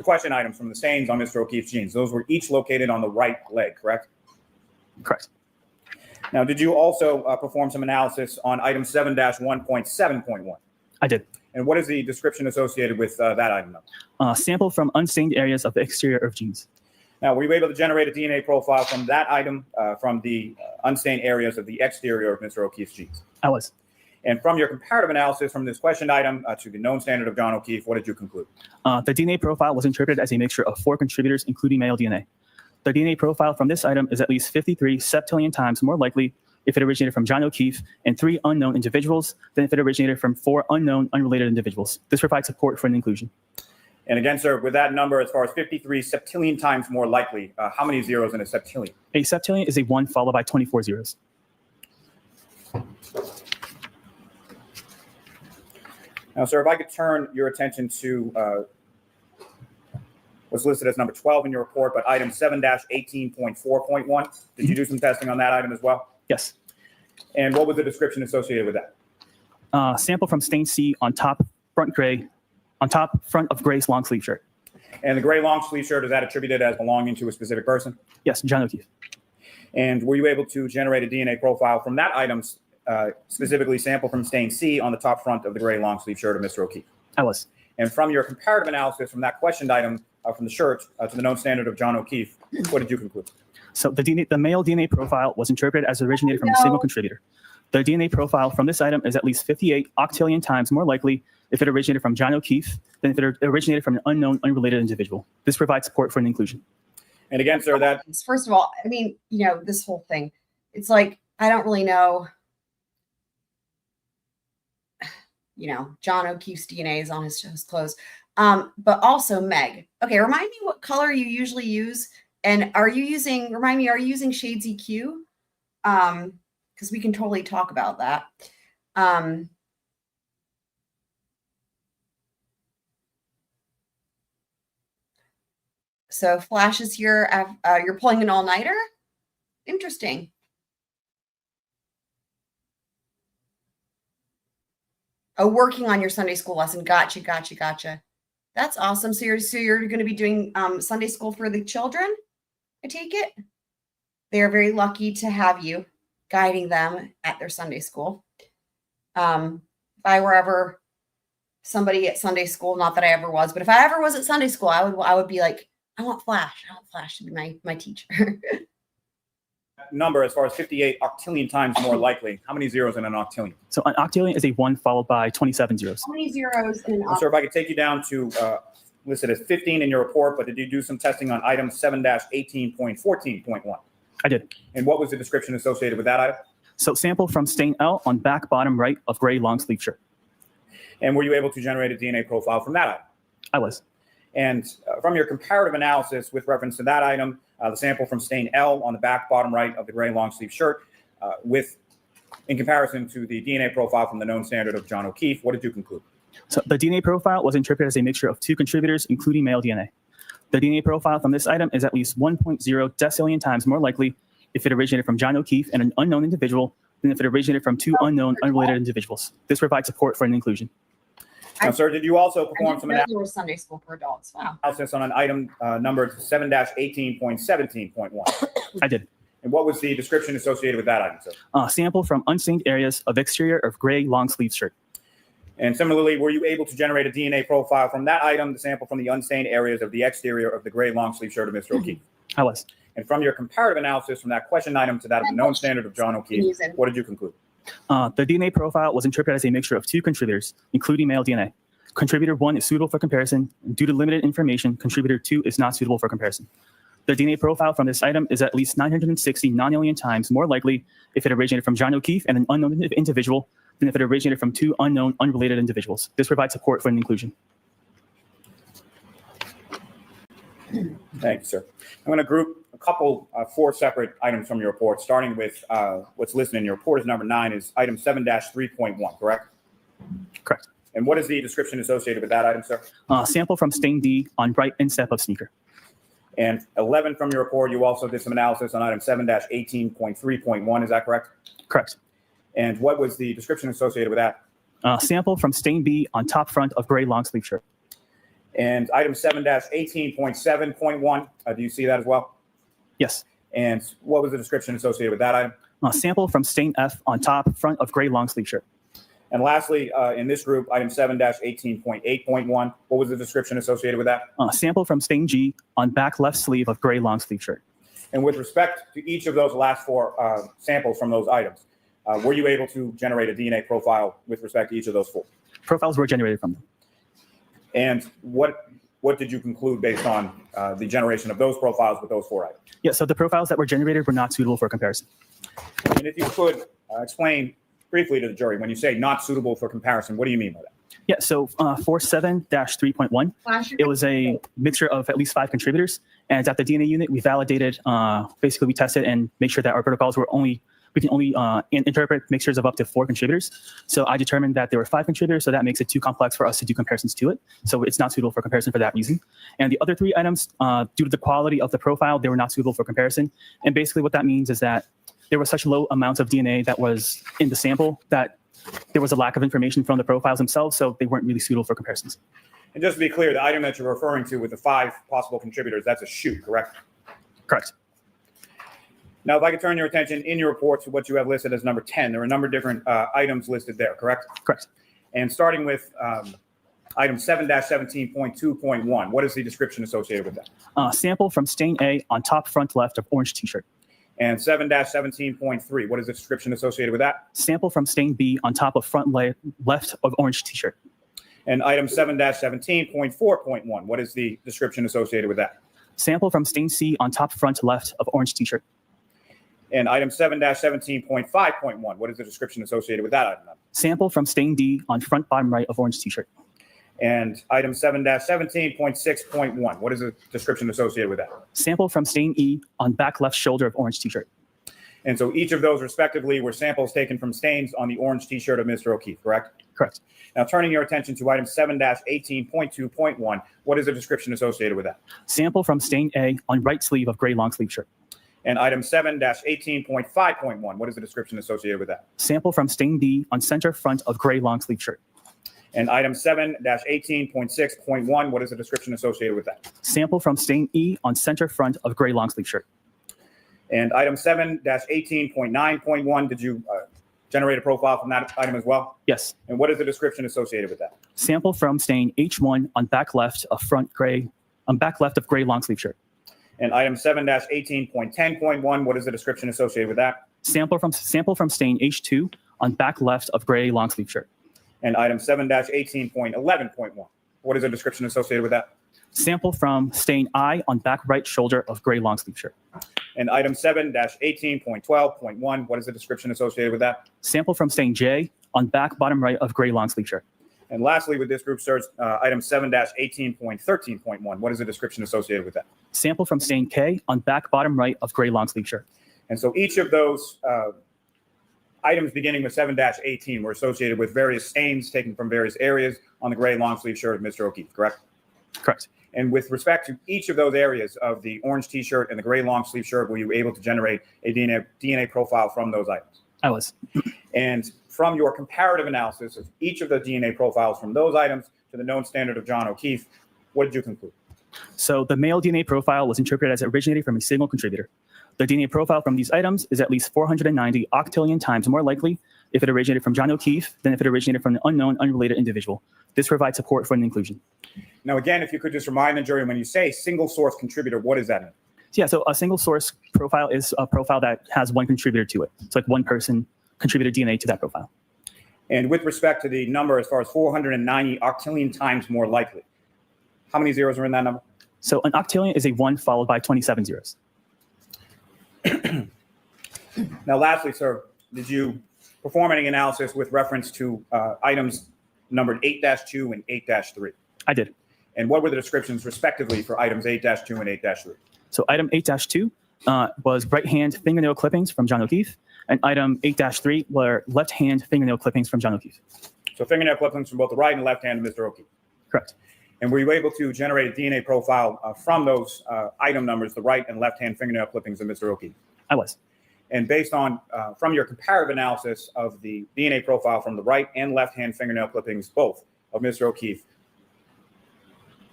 Speaker 4: question items from the stains on Mr. O'Keefe's jeans, those were each located on the right leg, correct?
Speaker 9: Correct.
Speaker 4: Now, did you also perform some analysis on item 7-1.7.1?
Speaker 9: I did.
Speaker 4: And what is the description associated with that item?
Speaker 9: Sample from unstained areas of the exterior of jeans.
Speaker 4: Now, were you able to generate a DNA profile from that item from the unstained areas of the exterior of Mr. O'Keefe's jeans?
Speaker 9: I was.
Speaker 4: And from your comparative analysis from this questioned item to the known standard of John O'Keefe, what did you conclude?
Speaker 9: The DNA profile was interpreted as a mixture of 4 contributors, including male DNA. The DNA profile from this item is at least 53 septillion times more likely if it originated from John O'Keefe and 3 unknown individuals than if it originated from 4 unknown, unrelated individuals. This provides support for an inclusion.
Speaker 4: And again, sir, with that number, as far as 53 septillion times more likely, how many zeros in a septillion?
Speaker 9: A septillion is a 1 followed by 24 zeros.
Speaker 4: Now, sir, if I could turn your attention to what's listed as number 12 in your report, but item 7-18.4.1. Did you do some testing on that item as well?
Speaker 9: Yes.
Speaker 4: And what was the description associated with that?
Speaker 9: Sample from stain C on top front of Gray's long sleeve shirt.
Speaker 4: And the gray long sleeve shirt, is that attributed as belonging to a specific person?
Speaker 9: Yes, John O'Keefe.
Speaker 4: And were you able to generate a DNA profile from that item, specifically sample from stain C on the top front of the gray long sleeve shirt of Mr. O'Keefe?
Speaker 9: I was.
Speaker 4: And from your comparative analysis from that questioned item from the shirt to the known standard of John O'Keefe, what did you conclude?
Speaker 9: So the male DNA profile was interpreted as originated from a single contributor. The DNA profile from this item is at least 58 octillion times more likely if it originated from John O'Keefe than if it originated from an unknown, unrelated individual. This provides support for an inclusion.
Speaker 4: And again, sir, that...
Speaker 3: First of all, I mean, this whole thing, it's like, I don't really know, John O'Keefe's DNA is on his clothes. But also Meg. Okay, remind me what color you usually use. And are you using Shades EQ? Because we can totally talk about that. So flashes here, you're pulling an all-nighter? Interesting. Oh, working on your Sunday school lesson. Gotcha. That's awesome. So you're going to be doing Sunday school for the children, I take it? They are very lucky to have you guiding them at their Sunday school. I were ever somebody at Sunday school, not that I ever was, but if I ever was at Sunday school, I would be like, I want Flash to be my teacher.
Speaker 4: Number as far as 58 octillion times more likely. How many zeros in an octillion?
Speaker 9: So an octillion is a 1 followed by 27 zeros.
Speaker 3: How many zeros in an
Speaker 4: I'm sure if I could take you down to listed as 15 in your report, but did you do some testing on item 7-18.14.1?
Speaker 9: I did.
Speaker 4: And what was the description associated with that item?
Speaker 9: So sample from stain L on back bottom right of gray long sleeve shirt.
Speaker 4: And were you able to generate a DNA profile from that item?
Speaker 9: I was.
Speaker 4: And from your comparative analysis with reference to that item, the sample from stain L on the back bottom right of the gray long sleeve shirt, in comparison to the DNA profile from the known standard of John O'Keefe, what did you conclude?
Speaker 9: So the DNA profile was interpreted as a mixture of 2 contributors, including male DNA. The DNA profile from this item is at least 1.0 decillion times more likely if it originated from John O'Keefe and an unknown individual than if it originated from 2 unknown, unrelated individuals. This provides support for an inclusion.
Speaker 4: Now, sir, did you also
Speaker 3: I
Speaker 4: perform some
Speaker 3: didn't know there was Sunday school for adults. Wow.
Speaker 4: analysis on an item numbered 7-18.17.1?
Speaker 9: I did.
Speaker 4: And what was the description associated with that item, sir?
Speaker 9: Sample from unstained areas of exterior of gray long sleeve shirt.
Speaker 4: And similarly, were you able to generate a DNA profile from that item, the sample from the unstained areas of the exterior of the gray long sleeve shirt of Mr. O'Keefe?
Speaker 9: I was.
Speaker 4: And from your comparative analysis from that question item to that of the known standard of John O'Keefe, what did you conclude?
Speaker 9: The DNA profile was interpreted as a mixture of 2 contributors, including male DNA. Contributor 1 is suitable for comparison. Due to limited information, contributor 2 is not suitable for comparison. The DNA profile from this item is at least 960 nonalien times more likely if it originated from John O'Keefe and an unknown individual than if it originated from 2 unknown, unrelated individuals. This provides support for an inclusion.
Speaker 4: Thank you, sir. I'm going to group a couple, 4 separate items from your report, starting with what's listed in your report as number 9 is item 7-3.1, correct?
Speaker 9: Correct.
Speaker 4: And what is the description associated with that item, sir?
Speaker 9: Sample from stain D on right instep of sneaker.
Speaker 4: And 11 from your report, you also did some analysis on item 7-18.3.1, is that correct?
Speaker 9: Correct.
Speaker 4: And what was the description associated with that?
Speaker 9: Sample from stain B on top front of gray long sleeve shirt.
Speaker 4: And item 7-18.7.1, do you see that as well?
Speaker 9: Yes.
Speaker 4: And what was the description associated with that item?
Speaker 9: Sample from stain F on top front of gray long sleeve shirt.
Speaker 4: And lastly, in this group, item 7-18.8.1, what was the description associated with that?
Speaker 9: Sample from stain G on back left sleeve of gray long sleeve shirt.
Speaker 4: And with respect to each of those last 4 samples from those items, were you able to generate a DNA profile with respect to each of those 4?
Speaker 9: Profiles were generated from them.
Speaker 4: And what did you conclude based on the generation of those profiles with those 4 items?
Speaker 9: Yeah, so the profiles that were generated were not suitable for comparison.
Speaker 4: And if you could explain briefly to the jury, when you say not suitable for comparison, what do you mean by that?
Speaker 9: Yeah, so for 7-3.1, it was a mixture of at least 5 contributors. And at the DNA unit, we validated, basically we tested and made sure that our protocols were we can only interpret mixtures of up to 4 contributors. So I determined that there were 5 contributors, so that makes it too complex for us to do comparisons to it. So it's not suitable for comparison for that reason. And the other 3 items, due to the quality of the profile, they were not suitable for comparison. And basically what that means is that there was such low amounts of DNA that was in the sample that there was a lack of information from the profiles themselves, so they weren't really suitable for comparisons.
Speaker 4: And just to be clear, the item that you're referring to with the 5 possible contributors, that's a shoot, correct?
Speaker 9: Correct.
Speaker 4: Now, if I could turn your attention in your report to what you have listed as number 10, there are a number of different items listed there, correct?
Speaker 9: Correct.
Speaker 4: And starting with item 7-17.2.1, what is the description associated with that?
Speaker 9: Sample from stain A on top front left of orange t-shirt.
Speaker 4: And 7-17.3, what is the description associated with that?
Speaker 9: Sample from stain B on top of front left of orange t-shirt.
Speaker 4: And item 7-17.4.1, what is the description associated with that?
Speaker 9: Sample from stain C on top front left of orange t-shirt.
Speaker 4: And item 7-17.5.1, what is the description associated with that item?
Speaker 9: Sample from stain D on front bottom right of orange t-shirt.
Speaker 4: And item 7-17.6.1, what is the description associated with that?
Speaker 9: Sample from stain E on back left shoulder of orange t-shirt.
Speaker 4: And so each of those respectively were samples taken from stains on the orange t-shirt of Mr. O'Keefe, correct?
Speaker 9: Correct.
Speaker 4: Now turning your attention to item 7-18.2.1, what is the description associated with that?
Speaker 9: Sample from stain A on right sleeve of gray long sleeve shirt.
Speaker 4: And item 7-18.5.1, what is the description associated with that?
Speaker 9: Sample from stain D on center front of gray long sleeve shirt.
Speaker 4: And item 7-18.6.1, what is the description associated with that?
Speaker 9: Sample from stain E on center front of gray long sleeve shirt.
Speaker 4: And item 7-18.9.1, did you generate a profile from that item as well?
Speaker 9: Yes.
Speaker 4: And what is the description associated with that?
Speaker 9: Sample from stain H1 on back left of gray long sleeve shirt.
Speaker 4: And item 7-18.10.1, what is the description associated with that?
Speaker 9: Sample from stain H2 on back left of gray long sleeve shirt.
Speaker 4: And item 7-18.11.1, what is the description associated with that?
Speaker 9: Sample from stain I on back right shoulder of gray long sleeve shirt.
Speaker 4: And item 7-18.12.1, what is the description associated with that?
Speaker 9: Sample from stain J on back bottom right of gray long sleeve shirt.
Speaker 4: And lastly, with this group search, item 7-18.13.1, what is the description associated with that?
Speaker 9: Sample from stain K on back bottom right of gray long sleeve shirt.
Speaker 4: And so each of those items beginning with 7-18 were associated with various stains taken from various areas on the gray long sleeve shirt of Mr. O'Keefe, correct?
Speaker 9: Correct.
Speaker 4: And with respect to each of those areas of the orange t-shirt and the gray long sleeve shirt, were you able to generate a DNA profile from those items?
Speaker 9: I was.
Speaker 4: And from your comparative analysis of each of the DNA profiles from those items to the known standard of John O'Keefe, what did you conclude?
Speaker 9: So the male DNA profile was interpreted as originating from a single contributor. The DNA profile from these items is at least 490 octillion times more likely if it originated from John O'Keefe than if it originated from an unknown, unrelated individual. This provides support for an inclusion.
Speaker 4: Now, again, if you could just remind the jury, when you say single source contributor, what does that mean?
Speaker 9: Yeah, so a single source profile is a profile that has one contributor to it. So like one person contributed DNA to that profile.
Speaker 4: And with respect to the number, as far as 490 octillion times more likely, how many zeros are in that number?
Speaker 9: So an octillion is a 1 followed by 27 zeros.
Speaker 4: Now, lastly, sir, did you perform any analysis with reference to items numbered 8-2 and 8-3?
Speaker 9: I did.
Speaker 4: And what were the descriptions respectively for items 8-2 and 8-3?
Speaker 9: So item 8-2 was right hand fingernail clippings from John O'Keefe, and item 8-3 were left hand fingernail clippings from John O'Keefe.
Speaker 4: So fingernail clippings from both the right and left hand of Mr. O'Keefe.
Speaker 9: Correct.
Speaker 4: And were you able to generate a DNA profile from those item numbers, the right and left hand fingernail clippings of Mr. O'Keefe?
Speaker 9: I was.
Speaker 4: And based on, from your comparative analysis of the DNA profile from the right and left hand fingernail clippings, both of Mr. O'Keefe,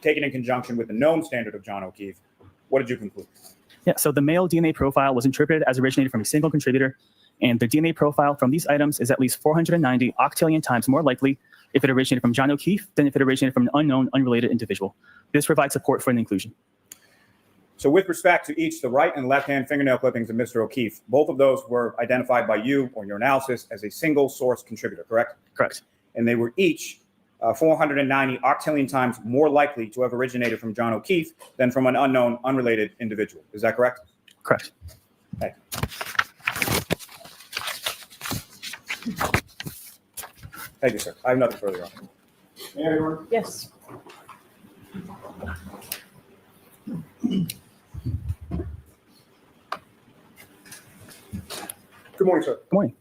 Speaker 4: taken in conjunction with the known standard of John O'Keefe, what did you conclude?
Speaker 9: Yeah, so the male DNA profile was interpreted as originating from a single contributor, and the DNA profile from these items is at least 490 octillion times more likely if it originated from John O'Keefe than if it originated from an unknown, unrelated individual. This provides support for an inclusion.
Speaker 4: So with respect to each the right and left hand fingernail clippings of Mr. O'Keefe, both of those were identified by you or your analysis as a single source contributor, correct?
Speaker 9: Correct.
Speaker 4: And they were each 490 octillion times more likely to have originated from John O'Keefe than from an unknown, unrelated individual. Is that correct?
Speaker 9: Correct.
Speaker 4: Thank you. Thank you, sir. I have nothing further on.
Speaker 8: Anyone?
Speaker 6: Yes.
Speaker 8: Good morning, sir.
Speaker 9: Good morning.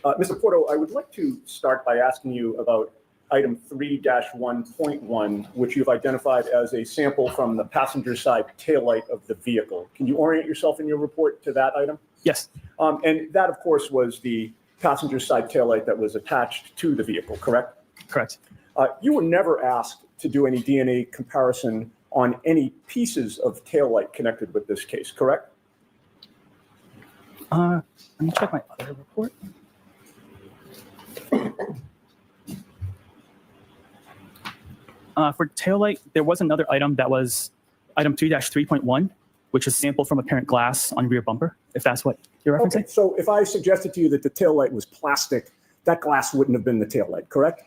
Speaker 8: Mr. Porto, I would like to start by asking you about item 3-1.1, which you've identified as a sample from the passenger side taillight of the vehicle. Can you orient yourself in your report to that item?
Speaker 9: Yes.
Speaker 8: And that, of course, was the passenger side taillight that was attached to the vehicle, correct?
Speaker 9: Correct.
Speaker 8: You were never asked to do any DNA comparison on any pieces of taillight connected with this case, correct?
Speaker 9: Let me check my other report. For taillight, there was another item that was item 3-3.1, which is sample from apparent glass on rear bumper, if that's what you're referencing.
Speaker 8: Okay, so if I suggested to you that the taillight was plastic, that glass wouldn't have been the taillight, correct?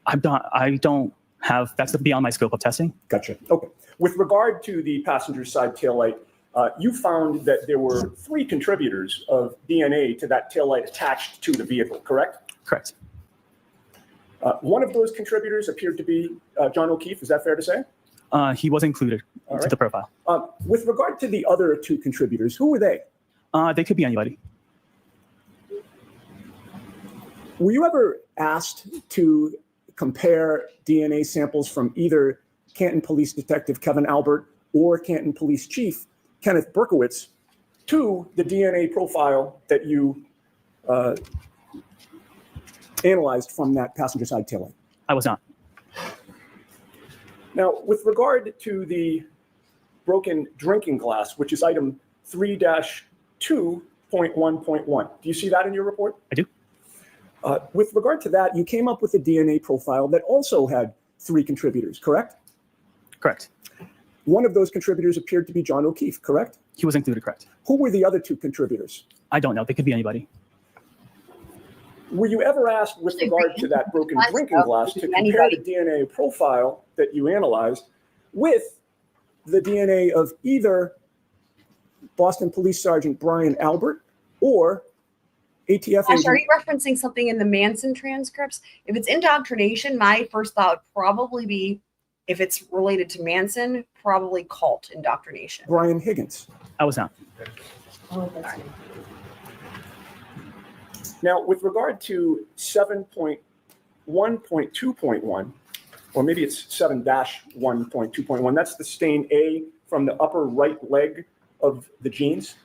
Speaker 9: I don't have, that's beyond my scope of testing.
Speaker 8: Gotcha. Okay. With regard to the passenger side taillight, you found that there were 3 contributors of DNA to that taillight attached to the vehicle, correct?
Speaker 9: Correct.
Speaker 8: One of those contributors appeared to be John O'Keefe. Is that fair to say?
Speaker 9: He was included into
Speaker 8: right.
Speaker 9: the profile.
Speaker 8: With regard to the other 2 contributors, who were they?
Speaker 9: They could be anybody.
Speaker 8: Were you ever asked to compare DNA samples from either Canton Police Detective Kevin Albert or Canton Police Chief Kenneth Berkowitz to the DNA profile that you analyzed from that passenger side taillight?
Speaker 9: I was not.
Speaker 8: Now, with regard to the broken drinking glass, which is item 3-1.2, 2.1.1. Do you see that in your report?
Speaker 9: I do.
Speaker 8: With regard to that, you came up with a DNA profile that also had 3 contributors, correct?
Speaker 9: Correct.
Speaker 8: One of those contributors appeared to be John O'Keefe, correct?
Speaker 9: He was included, correct.
Speaker 8: Who were the other 2 contributors?
Speaker 9: I don't know. They could be anybody.
Speaker 8: Were you ever asked with regard to that broken drinking glass to compare the DNA profile that you analyzed with the DNA of either Boston Police Sergeant Brian Albert or ATF
Speaker 3: Gosh, are
Speaker 8: agent?
Speaker 3: you referencing something in the Manson transcripts? If it's indoctrination, my first thought would probably be, if it's related to Manson, probably cult indoctrination.
Speaker 8: Brian Higgins.
Speaker 9: I was not.
Speaker 8: Now, with regard to 7.1.2.1, or maybe it's 7-1.2.1, that's the stain A from the upper right leg of the jeans.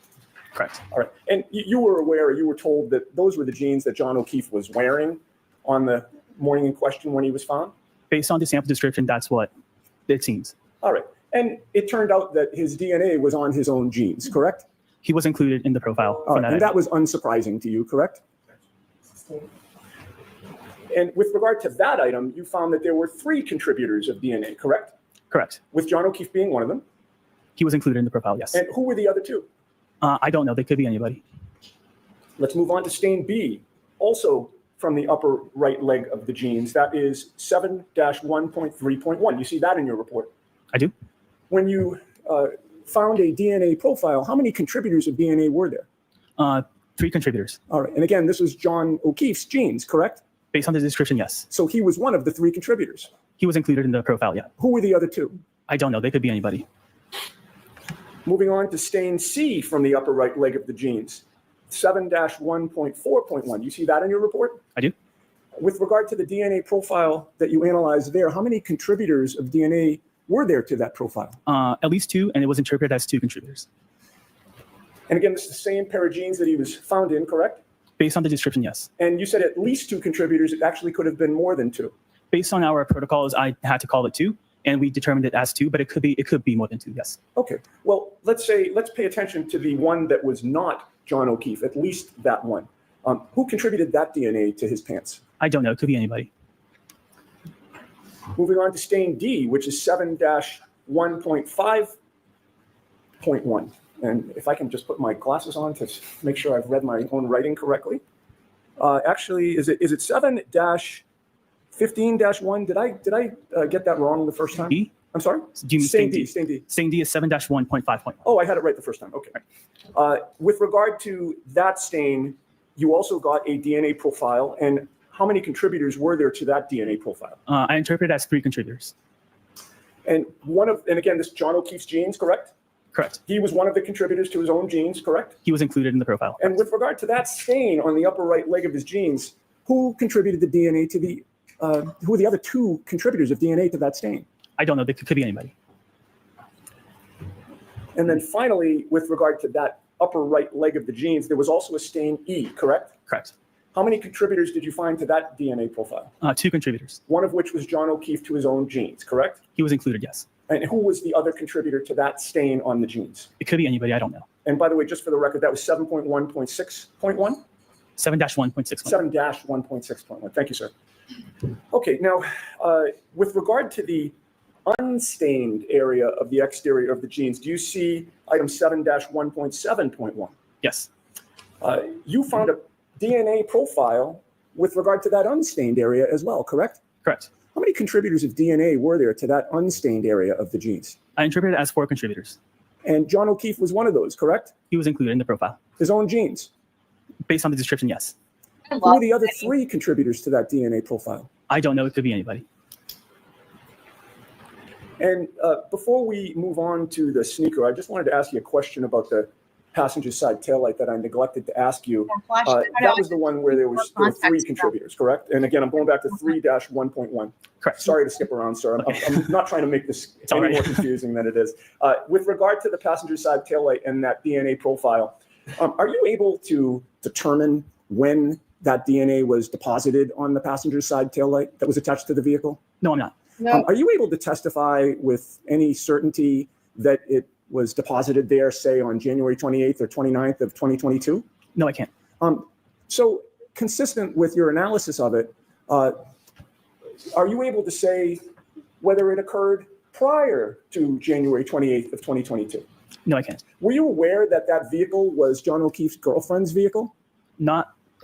Speaker 9: Correct.
Speaker 8: All right. And you were aware, you were told that those were the jeans that John O'Keefe was wearing on the morning in question when he was found?
Speaker 9: Based on the sample description, that's what it seems.
Speaker 8: All right. And it turned out that his DNA was on his own jeans, correct?
Speaker 9: He was included in the profile.
Speaker 8: All
Speaker 9: For
Speaker 8: right. And that was unsurprising to you, correct? And with regard to that item, you found that there were 3 contributors of DNA, correct?
Speaker 9: Correct.
Speaker 8: With John O'Keefe being one of them.
Speaker 9: He was included in the profile, yes.
Speaker 8: And who were the other 2?
Speaker 9: I don't know. They could be anybody.
Speaker 8: Let's move on to stain B, also from the upper right leg of the jeans. That is 7-1.3.1. You see that in your report?
Speaker 9: I do.
Speaker 8: When you found a DNA profile, how many contributors of DNA were there?
Speaker 9: 3 contributors.
Speaker 8: All right. And again, this was John O'Keefe's jeans, correct?
Speaker 9: Based on the description, yes.
Speaker 8: So he was one of the 3 contributors.
Speaker 9: He was included in the profile, yeah.
Speaker 8: Who were the other 2?
Speaker 9: I don't know. They could be anybody.
Speaker 8: Moving on to stain C from the upper right leg of the jeans, 7-1.4.1. You see that in your report?
Speaker 9: I do.
Speaker 8: With regard to the DNA profile that you analyzed there, how many contributors of DNA were there to that profile?
Speaker 9: At least 2, and it was interpreted as 2 contributors.
Speaker 8: And again, this is the same pair of jeans that he was found in, correct?
Speaker 9: Based on the description, yes.
Speaker 8: And you said at least 2 contributors. It actually could have been more than 2.
Speaker 9: Based on our protocols, I had to call it 2, and we determined it as 2, but it could be more than 2, yes.
Speaker 8: Okay. Well, let's pay attention to the one that was not John O'Keefe, at least that one. Who contributed that DNA to his pants?
Speaker 9: I don't know. It could be anybody.
Speaker 8: Moving on to stain D, which is 7-1.5.1. And if I can just put my glasses on to make sure I've read my own writing correctly. Actually, is it 7-15-1? Did I get that wrong the first time?
Speaker 9: D?
Speaker 8: I'm sorry?
Speaker 9: Do you mean
Speaker 8: Stain
Speaker 9: stain
Speaker 8: D. Stain D.
Speaker 9: Stain D is 7-1.5.1.
Speaker 8: Oh, I had it right the first time. Okay. With regard to that stain, you also got a DNA profile. And how many contributors were there to that DNA profile?
Speaker 9: I interpret it as 3 contributors.
Speaker 8: And again, this John O'Keefe's genes, correct?
Speaker 9: Correct.
Speaker 8: He was one of the contributors to his own genes, correct?
Speaker 9: He was included in the profile.
Speaker 8: And with regard to that stain on the upper right leg of his jeans, who contributed the DNA to the, who were the other 2 contributors of DNA to that stain?
Speaker 9: I don't know. They could be anybody.
Speaker 8: And then finally, with regard to that upper right leg of the jeans, there was also a stain E, correct?
Speaker 9: Correct.
Speaker 8: How many contributors did you find to that DNA profile?
Speaker 9: 2 contributors.
Speaker 8: One of which was John O'Keefe to his own genes, correct?
Speaker 9: He was included, yes.
Speaker 8: And who was the other contributor to that stain on the jeans?
Speaker 9: It could be anybody. I don't know.
Speaker 8: And by the way, just for the record, that was 7.1.6.1?
Speaker 9: 7-1.6.
Speaker 8: 7-1.6.1. Thank you, sir. Okay, now, with regard to the unstained area of the exterior of the jeans, do you see item 7-1.7.1?
Speaker 9: Yes.
Speaker 8: You found a DNA profile with regard to that unstained area as well, correct?
Speaker 9: Correct.
Speaker 8: How many contributors of DNA were there to that unstained area of the jeans?
Speaker 9: I interpret it as 4 contributors.
Speaker 8: And John O'Keefe was one of those, correct?
Speaker 9: He was included in the profile.
Speaker 8: His own genes.
Speaker 9: Based on the description, yes.
Speaker 8: Who were the other 3 contributors to that DNA profile?
Speaker 9: I don't know. It could be anybody.
Speaker 8: And before we move on to the sneaker, I just wanted to ask you a question about the passenger side taillight that I neglected to ask you. That was the one where there were 3 contributors, correct? And again, I'm going back to 3-1.1.
Speaker 9: Correct.
Speaker 8: Sorry to skip around, sir. I'm not trying to make this any more confusing than it is. With regard to the passenger side taillight and that DNA profile, are you able to determine when that DNA was deposited on the passenger side taillight that was attached to the vehicle?
Speaker 9: No, I'm not.
Speaker 3: No.
Speaker 8: Are you able to testify with any certainty that it was deposited there, say on January 28th or 29th of 2022?
Speaker 9: No, I can't.
Speaker 8: So consistent with your analysis of it, are you able to say whether it occurred prior to January 28th of 2022?
Speaker 9: No, I can't.
Speaker 8: Were you aware that that vehicle was John O'Keefe's girlfriend's vehicle?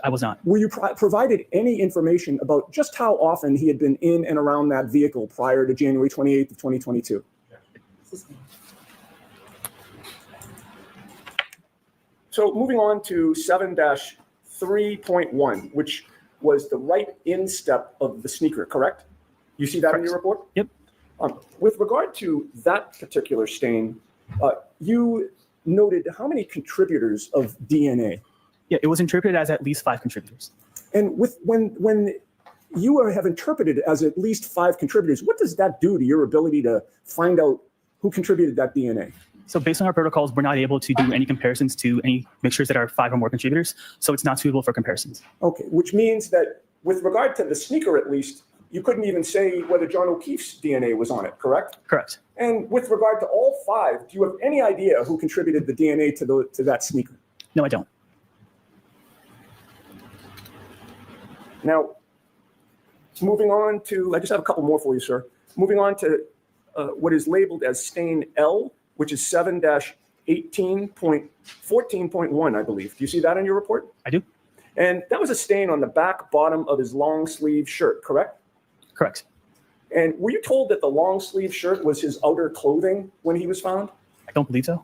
Speaker 9: I was not.
Speaker 8: Were you provided any information about just how often he had been in and around that vehicle prior to January 28th of 2022? So moving on to 7-3.1, which was the right instep of the sneaker, correct? You see that in your report?
Speaker 9: Yep.
Speaker 8: With regard to that particular stain, you noted how many contributors of DNA?
Speaker 9: Yeah, it was interpreted as at least 5 contributors.
Speaker 8: And when you have interpreted it as at least 5 contributors, what does that do to your ability to find out who contributed that DNA?
Speaker 9: So based on our protocols, we're not able to do any comparisons to any mixtures that are 5 or more contributors. So it's not suitable for comparisons.
Speaker 8: Okay, which means that with regard to the sneaker, at least, you couldn't even say whether John O'Keefe's DNA was on it, correct?
Speaker 9: Correct.
Speaker 8: And with regard to all 5, do you have any idea who contributed the DNA to that sneaker?
Speaker 9: No, I don't.
Speaker 8: Now, moving on to, I just have a couple more for you, sir. Moving on to what is labeled as stain L, which is 7-18.14.1, I believe. Do you see that in your report?
Speaker 9: I do.
Speaker 8: And that was a stain on the back bottom of his long sleeve shirt, correct?
Speaker 9: Correct.
Speaker 8: And were you told that the long sleeve shirt was his outer clothing when he was found?
Speaker 9: I don't believe so.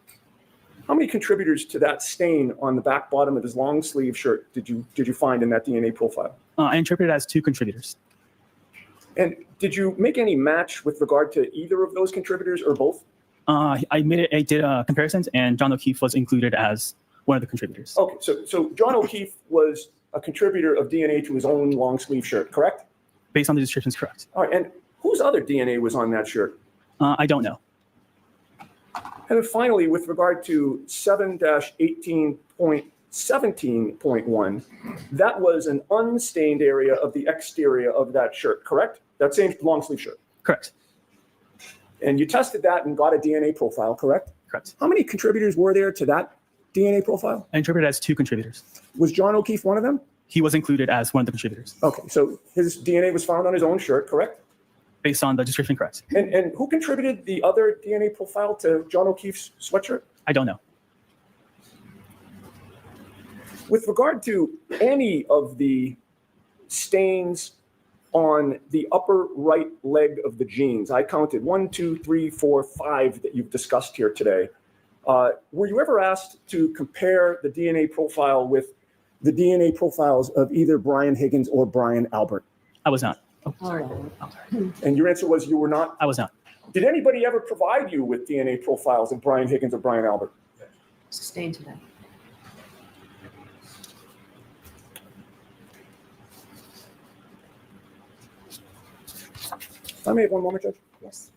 Speaker 8: How many contributors to that stain on the back bottom of his long sleeve shirt did you find in that DNA profile?
Speaker 9: I interpreted it as 2 contributors.
Speaker 8: And did you make any match with regard to either of those contributors or both?
Speaker 9: I did comparisons, and John O'Keefe was included as one of the contributors.
Speaker 8: Okay, so John O'Keefe was a contributor of DNA to his own long sleeve shirt, correct?
Speaker 9: Based on the descriptions, correct.
Speaker 8: All right, and whose other DNA was on that shirt?
Speaker 9: I don't know.
Speaker 8: And then finally, with regard to 7-18.17.1, that was an unstained area of the exterior of that shirt, correct? That same long sleeve shirt.
Speaker 9: Correct.
Speaker 8: And you tested that and got a DNA profile, correct?
Speaker 9: Correct.
Speaker 8: How many contributors were there to that DNA profile?
Speaker 9: I interpreted it as 2 contributors.
Speaker 8: Was John O'Keefe one of them?
Speaker 9: He was included as one of the contributors.
Speaker 8: Okay, so his DNA was found on his own shirt, correct?
Speaker 9: Based on the description, correct.
Speaker 8: And who contributed the other DNA profile to John O'Keefe's sweatshirt?
Speaker 9: I don't know.
Speaker 8: With regard to any of the stains on the upper right leg of the jeans, I counted 1, 2, 3, 4, 5 that you've discussed here today. Were you ever asked to compare the DNA profile with the DNA profiles of either Brian Higgins or Brian Albert?
Speaker 9: I was not.
Speaker 6: All right.
Speaker 8: And your answer was you were not?
Speaker 9: I was not.
Speaker 8: Did anybody ever provide you with DNA profiles of Brian Higgins or Brian Albert?
Speaker 6: Sustained today.
Speaker 8: I may have one moment, Judge.
Speaker 6: Yes.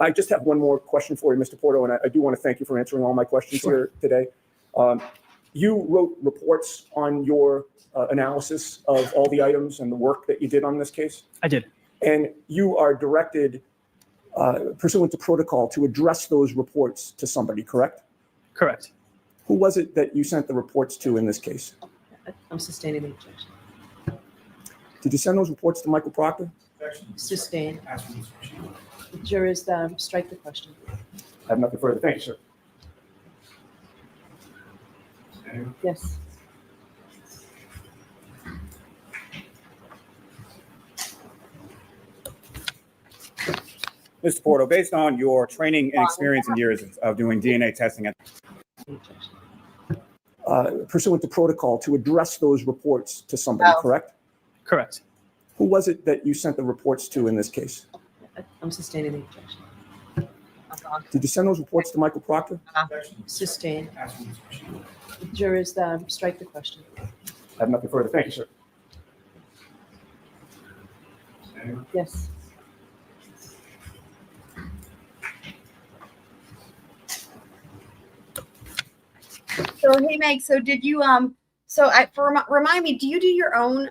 Speaker 8: I just have one more question for you, Mr. Porto, and I do want to thank you for answering all my questions here today. You wrote reports on your analysis of all the items and the work that you did on this case,
Speaker 9: I did.
Speaker 8: and you are directed pursuant to protocol to address those reports to somebody, correct?
Speaker 9: Correct.
Speaker 8: Who was it that you sent the reports to in this case?
Speaker 6: I'm sustaining the objection.
Speaker 8: Did you send those reports to Michael Proctor?
Speaker 6: Sustained. Jurors, strike the question.
Speaker 8: I have nothing further. Thank you, sir.
Speaker 6: Yes.
Speaker 8: Mr. Porto, based on your training and experience in the years of doing DNA testing,
Speaker 6: Yes.
Speaker 8: have you ever asked to pursuant to protocol to address those reports to somebody, correct?
Speaker 9: Correct.
Speaker 8: Who was it that you sent the reports to in this case?
Speaker 6: I'm sustaining the objection.
Speaker 8: Did you send those reports to Michael Proctor?
Speaker 6: Sustained. Jurors, strike the question.
Speaker 8: I have nothing further. Thank you, sir.
Speaker 6: Yes.
Speaker 3: So hey Meg, so did you remind me, do you do your own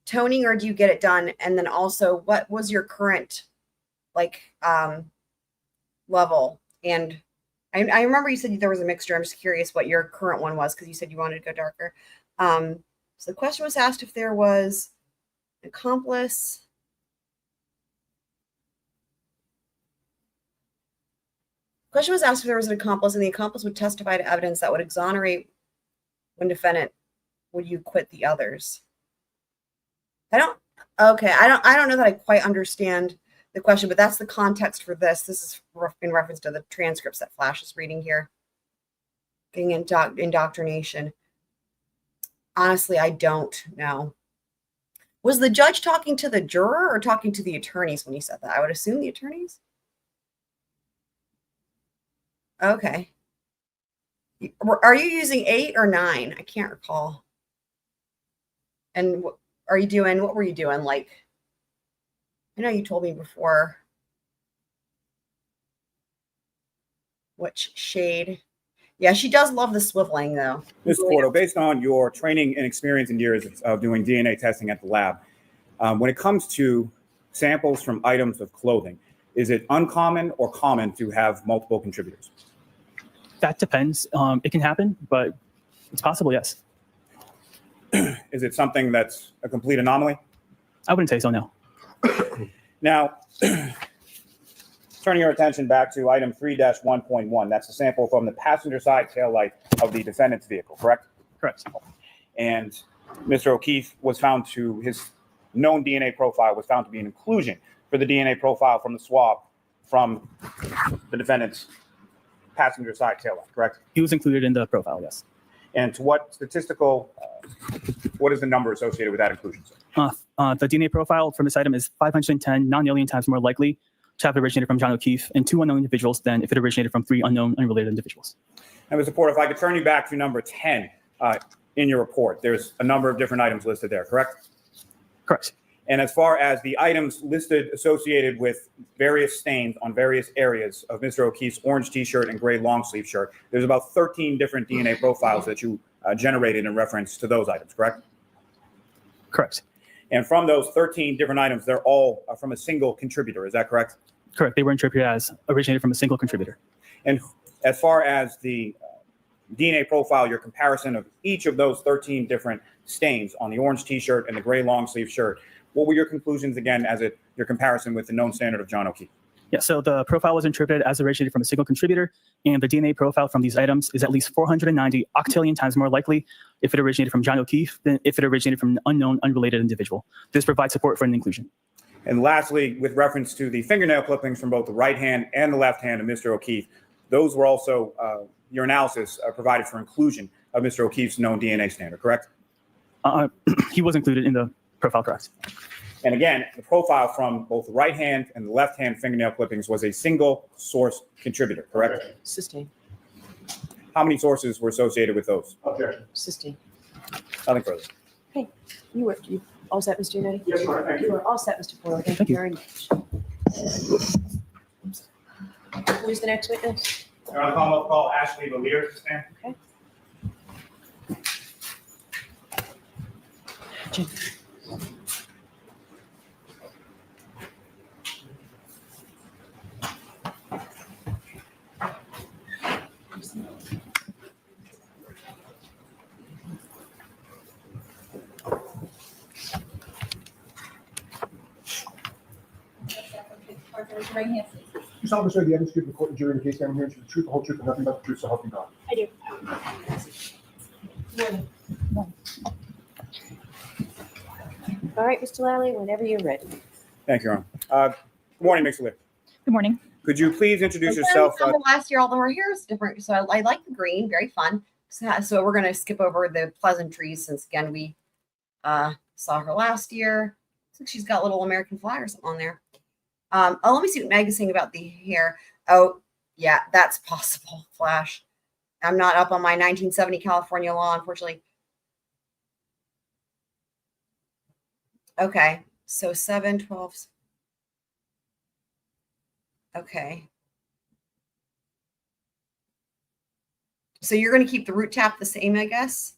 Speaker 3: toning or do you get it done? And then also what was your current level? And I remember you said there was a mixture. I'm just curious what your current one was because you said you wanted to go darker. So the question was asked if there was an accomplice. Question was asked if there was an accomplice, and the accomplice would testify to evidence that would exonerate one defendant. Would you quit the others? I don't know that I quite understand the question, but that's the context for this. This is in reference to the transcripts that Flash is reading here. Getting indoctrination. Honestly, I don't know. Was the judge talking to the juror or talking to the attorneys when he said that? I would assume the attorneys. Okay. Are you using 8 or 9? I can't recall. And what were you doing? Like, I know you told me before. Which shade? Yeah, she does love the swiveling, though.
Speaker 4: Ms. Porto, based on your training and experience in years of doing DNA testing at the lab, when it comes to samples from items of clothing, is it uncommon or common to have multiple contributors?
Speaker 9: That depends. It can happen, but it's possible, yes.
Speaker 4: Is it something that's a complete anomaly?
Speaker 9: I wouldn't say so, no.
Speaker 4: Now, turning your attention back to item 3-1.1, that's a sample from the passenger side taillight of the defendant's vehicle, correct?
Speaker 9: Correct.
Speaker 4: And Mr. O'Keefe was found to, his known DNA profile was found to be an inclusion for the DNA profile from the swab from the defendant's passenger side taillight, correct?
Speaker 9: He was included in the profile, yes.
Speaker 4: And to what statistical, what is the number associated with that inclusion?
Speaker 9: The DNA profile from this item is 510 non-alien times more likely to have originated from John O'Keefe and 2 unknown individuals than if it originated from 3 unknown unrelated individuals.
Speaker 4: And Mr. Porter, if I could turn you back to number 10 in your report, there's a number of different items listed there, correct?
Speaker 9: Correct.
Speaker 4: And as far as the items listed associated with various stains on various areas of Mr. O'Keefe's orange t-shirt and gray long sleeve shirt, there's about 13 different DNA profiles that you generated in reference to those items, correct?
Speaker 9: Correct.
Speaker 4: And from those 13 different items, they're all from a single contributor, is that correct?
Speaker 9: Correct. They were interpreted as originated from a single contributor.
Speaker 4: And as far as the DNA profile, your comparison of each of those 13 different stains on the orange t-shirt and the gray long sleeve shirt, what were your conclusions again as your comparison with the known standard of John O'Keefe?
Speaker 9: Yeah, so the profile was interpreted as originated from a single contributor, and the DNA profile from these items is at least 490 octillion times more likely if it originated from John O'Keefe than if it originated from an unknown, unrelated individual. This provides support for an inclusion.
Speaker 4: And lastly, with reference to the fingernail clippings from both the right hand and the left hand of Mr. O'Keefe, those were also, your analysis provided for inclusion of Mr. O'Keefe's known DNA standard, correct?
Speaker 9: He was included in the profile, correct.
Speaker 4: And again, the profile from both the right hand and the left hand fingernail clippings was a single source contributor, correct?
Speaker 6: Sustain.
Speaker 4: How many sources were associated with those?
Speaker 8: Objection.
Speaker 6: Sustain.
Speaker 4: Nothing further.
Speaker 6: You all set, Mr. Unetti?
Speaker 8: Yes, Your Honor, thank you.
Speaker 6: You are all set, Mr. Porto. Thank you very much. Who's the next witness?
Speaker 4: Your Honor, Commonwealth call Ashley Vaillier to stand.
Speaker 6: Okay. Jim.
Speaker 2: Right hand, please.
Speaker 10: You solemnly swear the evidence given to the court and jury in the case I'm hearing is the truth, the whole truth, and nothing but the truth, so help you God.
Speaker 6: I do. All right, Mr. Lally, whenever you're ready.
Speaker 4: Thank you, Your Honor. Good morning, Mr. Lear.
Speaker 2: Good morning.
Speaker 4: Could you please introduce
Speaker 3: And
Speaker 4: yourself?
Speaker 3: then last year, although her hair is different, so I like the green, very fun. So we're going to skip over the pleasantries since again we saw her last year. Looks like she's got little American flags on there. Let me see what Meg is saying about the hair. Oh, yeah, that's possible. Flash. I'm not up on my 1970 California law, unfortunately. Okay, so 7, 12. Okay. So you're going to keep the root tap the same, I guess.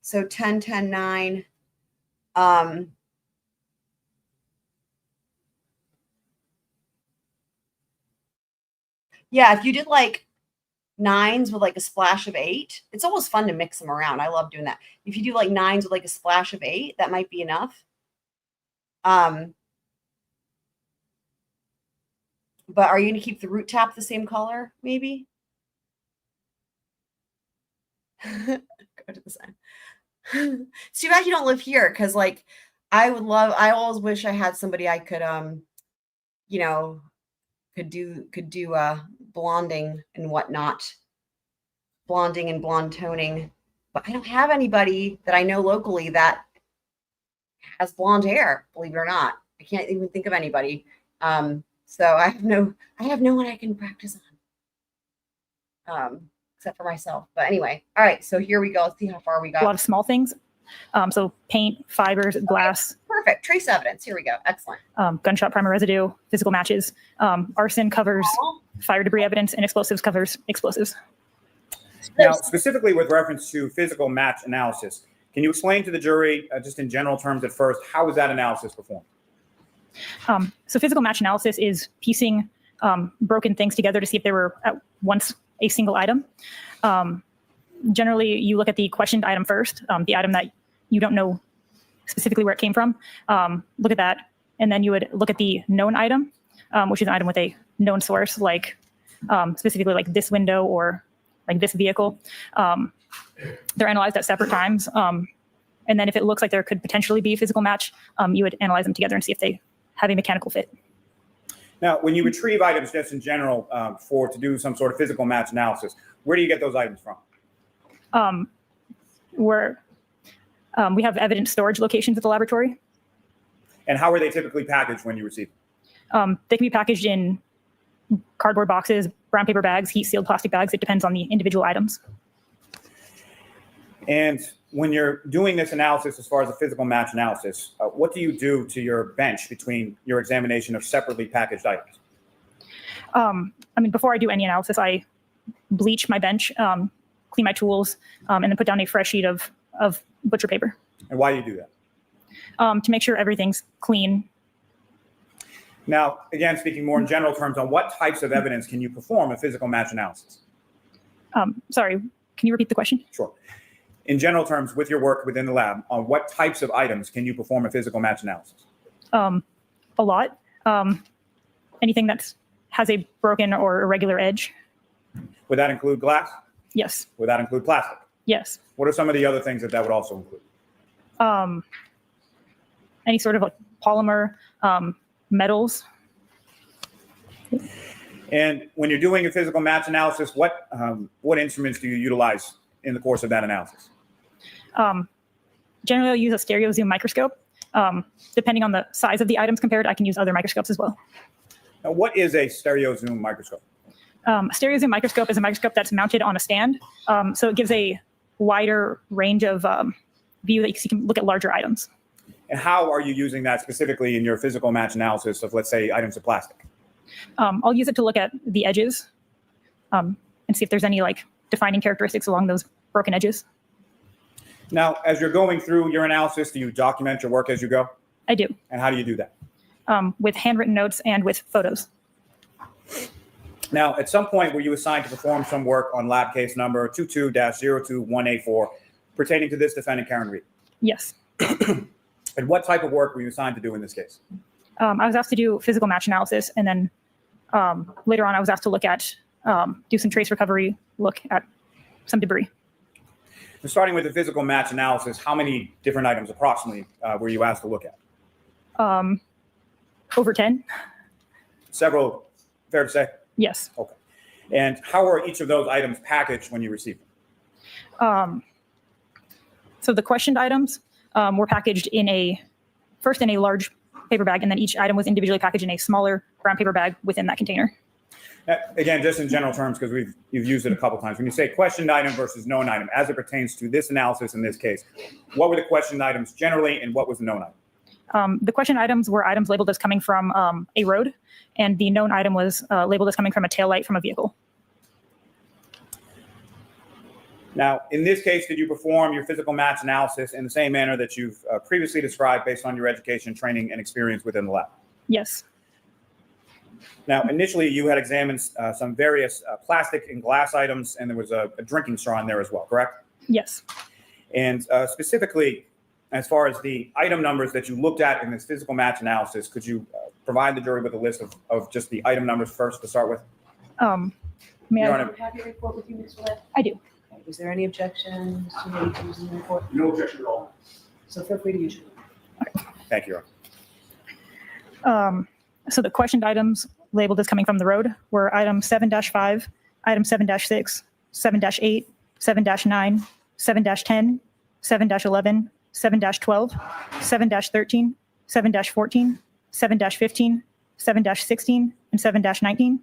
Speaker 3: So 10, 10, 9. Yeah, if you did like 9s with like a splash of 8, it's almost fun to mix them around. I love doing that. If you do like 9s with like a splash of 8, that might be enough. But are you going to keep the root tap the same color, maybe? Go to the side. It's too bad you don't live here, because like I always wish I had somebody I could you know, could do blonding and whatnot. Blonding and blonde toning. But I don't have anybody that I know locally that has blonde hair, believe it or not. I can't even think of anybody. So I have no one I can practice on. Except for myself. But anyway, all right, so here we go. Let's see how far we got.
Speaker 2: A lot of small things. So paint, fibers, glass.
Speaker 3: Okay, perfect. Trace evidence. Here we go. Excellent.
Speaker 2: Gunshot primer residue, physical matches. Arson covers fire debris evidence, and explosives covers explosives.
Speaker 4: Now, specifically with reference to physical match analysis, can you explain to the jury, just in general terms at first, how was that analysis performed?
Speaker 2: So physical match analysis is piecing broken things together to see if they were at once a single item. Generally, you look at the questioned item first, the item that you don't know specifically where it came from. Look at that, and then you would look at the known item, which is an item with a known source, like specifically like this window or like this vehicle. They're analyzed at separate times. And then if it looks like there could potentially be a physical match, you would analyze them together and see if they have a mechanical fit.
Speaker 4: Now, when you retrieve items just in general to do some sort of physical match analysis, where do you get those items from?
Speaker 2: We have evidence storage locations at the laboratory.
Speaker 4: And how are they typically packaged when you receive them?
Speaker 2: They can be packaged in cardboard boxes, brown paper bags, heat-sealed plastic bags. It depends on the individual items.
Speaker 4: And when you're doing this analysis, as far as the physical match analysis, what do you do to your bench between your examination of separately packaged items?
Speaker 2: Before I do any analysis, I bleach my bench, clean my tools, and then put down a fresh sheet of butcher paper.
Speaker 4: And why do you do that?
Speaker 2: To make sure everything's clean.
Speaker 4: Now, again, speaking more in general terms, on what types of evidence can you perform a physical match analysis?
Speaker 2: Sorry, can you repeat the question?
Speaker 4: Sure. In general terms, with your work within the lab, on what types of items can you perform a physical match analysis?
Speaker 2: A lot. Anything that has a broken or irregular edge.
Speaker 4: Would that include glass?
Speaker 2: Yes.
Speaker 4: Would that include plastic?
Speaker 2: Yes.
Speaker 4: What are some of the other things that would also include?
Speaker 2: Any sort of like polymer, metals.
Speaker 4: And when you're doing a physical match analysis, what instruments do you utilize in the course of that analysis?
Speaker 2: Generally, I'll use a stereo zoom microscope. Depending on the size of the items compared, I can use other microscopes as well.
Speaker 4: Now, what is a stereo zoom microscope?
Speaker 2: A stereo zoom microscope is a microscope that's mounted on a stand. So it gives a wider range of view that you can look at larger items.
Speaker 4: And how are you using that specifically in your physical match analysis of, let's say, items of plastic?
Speaker 2: I'll use it to look at the edges and see if there's any like defining characteristics along those broken edges.
Speaker 4: Now, as you're going through your analysis, do you document your work as you go?
Speaker 2: I do.
Speaker 4: And how do you do that?
Speaker 2: With handwritten notes and with photos.
Speaker 4: Now, at some point, were you assigned to perform some work on lab case number 22-02184 pertaining to this defendant, Karen Reed?
Speaker 2: Yes.
Speaker 4: And what type of work were you assigned to do in this case?
Speaker 2: I was asked to do physical match analysis, and then later on, I was asked to look at, do some trace recovery, look at some debris.
Speaker 4: So starting with the physical match analysis, how many different items approximately were you asked to look at?
Speaker 2: Over 10.
Speaker 4: Several, fair to say?
Speaker 2: Yes.
Speaker 4: Okay. And how are each of those items packaged when you receive them?
Speaker 2: So the questioned items were packaged first in a large paper bag, and then each item was individually packaged in a smaller brown paper bag within that container.
Speaker 4: Again, just in general terms, because you've used it a couple times. When you say questioned item versus known item, as it pertains to this analysis in this case, what were the questioned items generally, and what was the known
Speaker 2: The question items were items labeled as coming from a road, and the known item was labeled as coming from a taillight from a vehicle.
Speaker 4: Now, in this case, did you perform your physical match analysis in the same manner that you've previously described based on your education, training, and experience within the lab?
Speaker 2: Yes.
Speaker 4: Now, initially, you had examined some various plastic and glass items, and there was a drinking straw in there as well, correct?
Speaker 2: Yes.
Speaker 4: And specifically, as far as the item numbers that you looked at in this physical match analysis, could you provide the jury with a list of just the item numbers first to start with?
Speaker 2: May
Speaker 4: Your
Speaker 2: I?
Speaker 4: Honor.
Speaker 6: Do you have your report with you, Ms. Willett?
Speaker 2: I do.
Speaker 6: Okay, is there any objection to me using the report?
Speaker 10: No objection at all.
Speaker 6: So feel free to use it.
Speaker 4: Thank you, Your Honor.
Speaker 2: So the questioned items labeled as coming from the road were item 7-5, item 7-6, 7-8, 7-9, 7-10, 7-11, 7-12, 7-13, 7-14, 7-15, 7-16, and 7-19.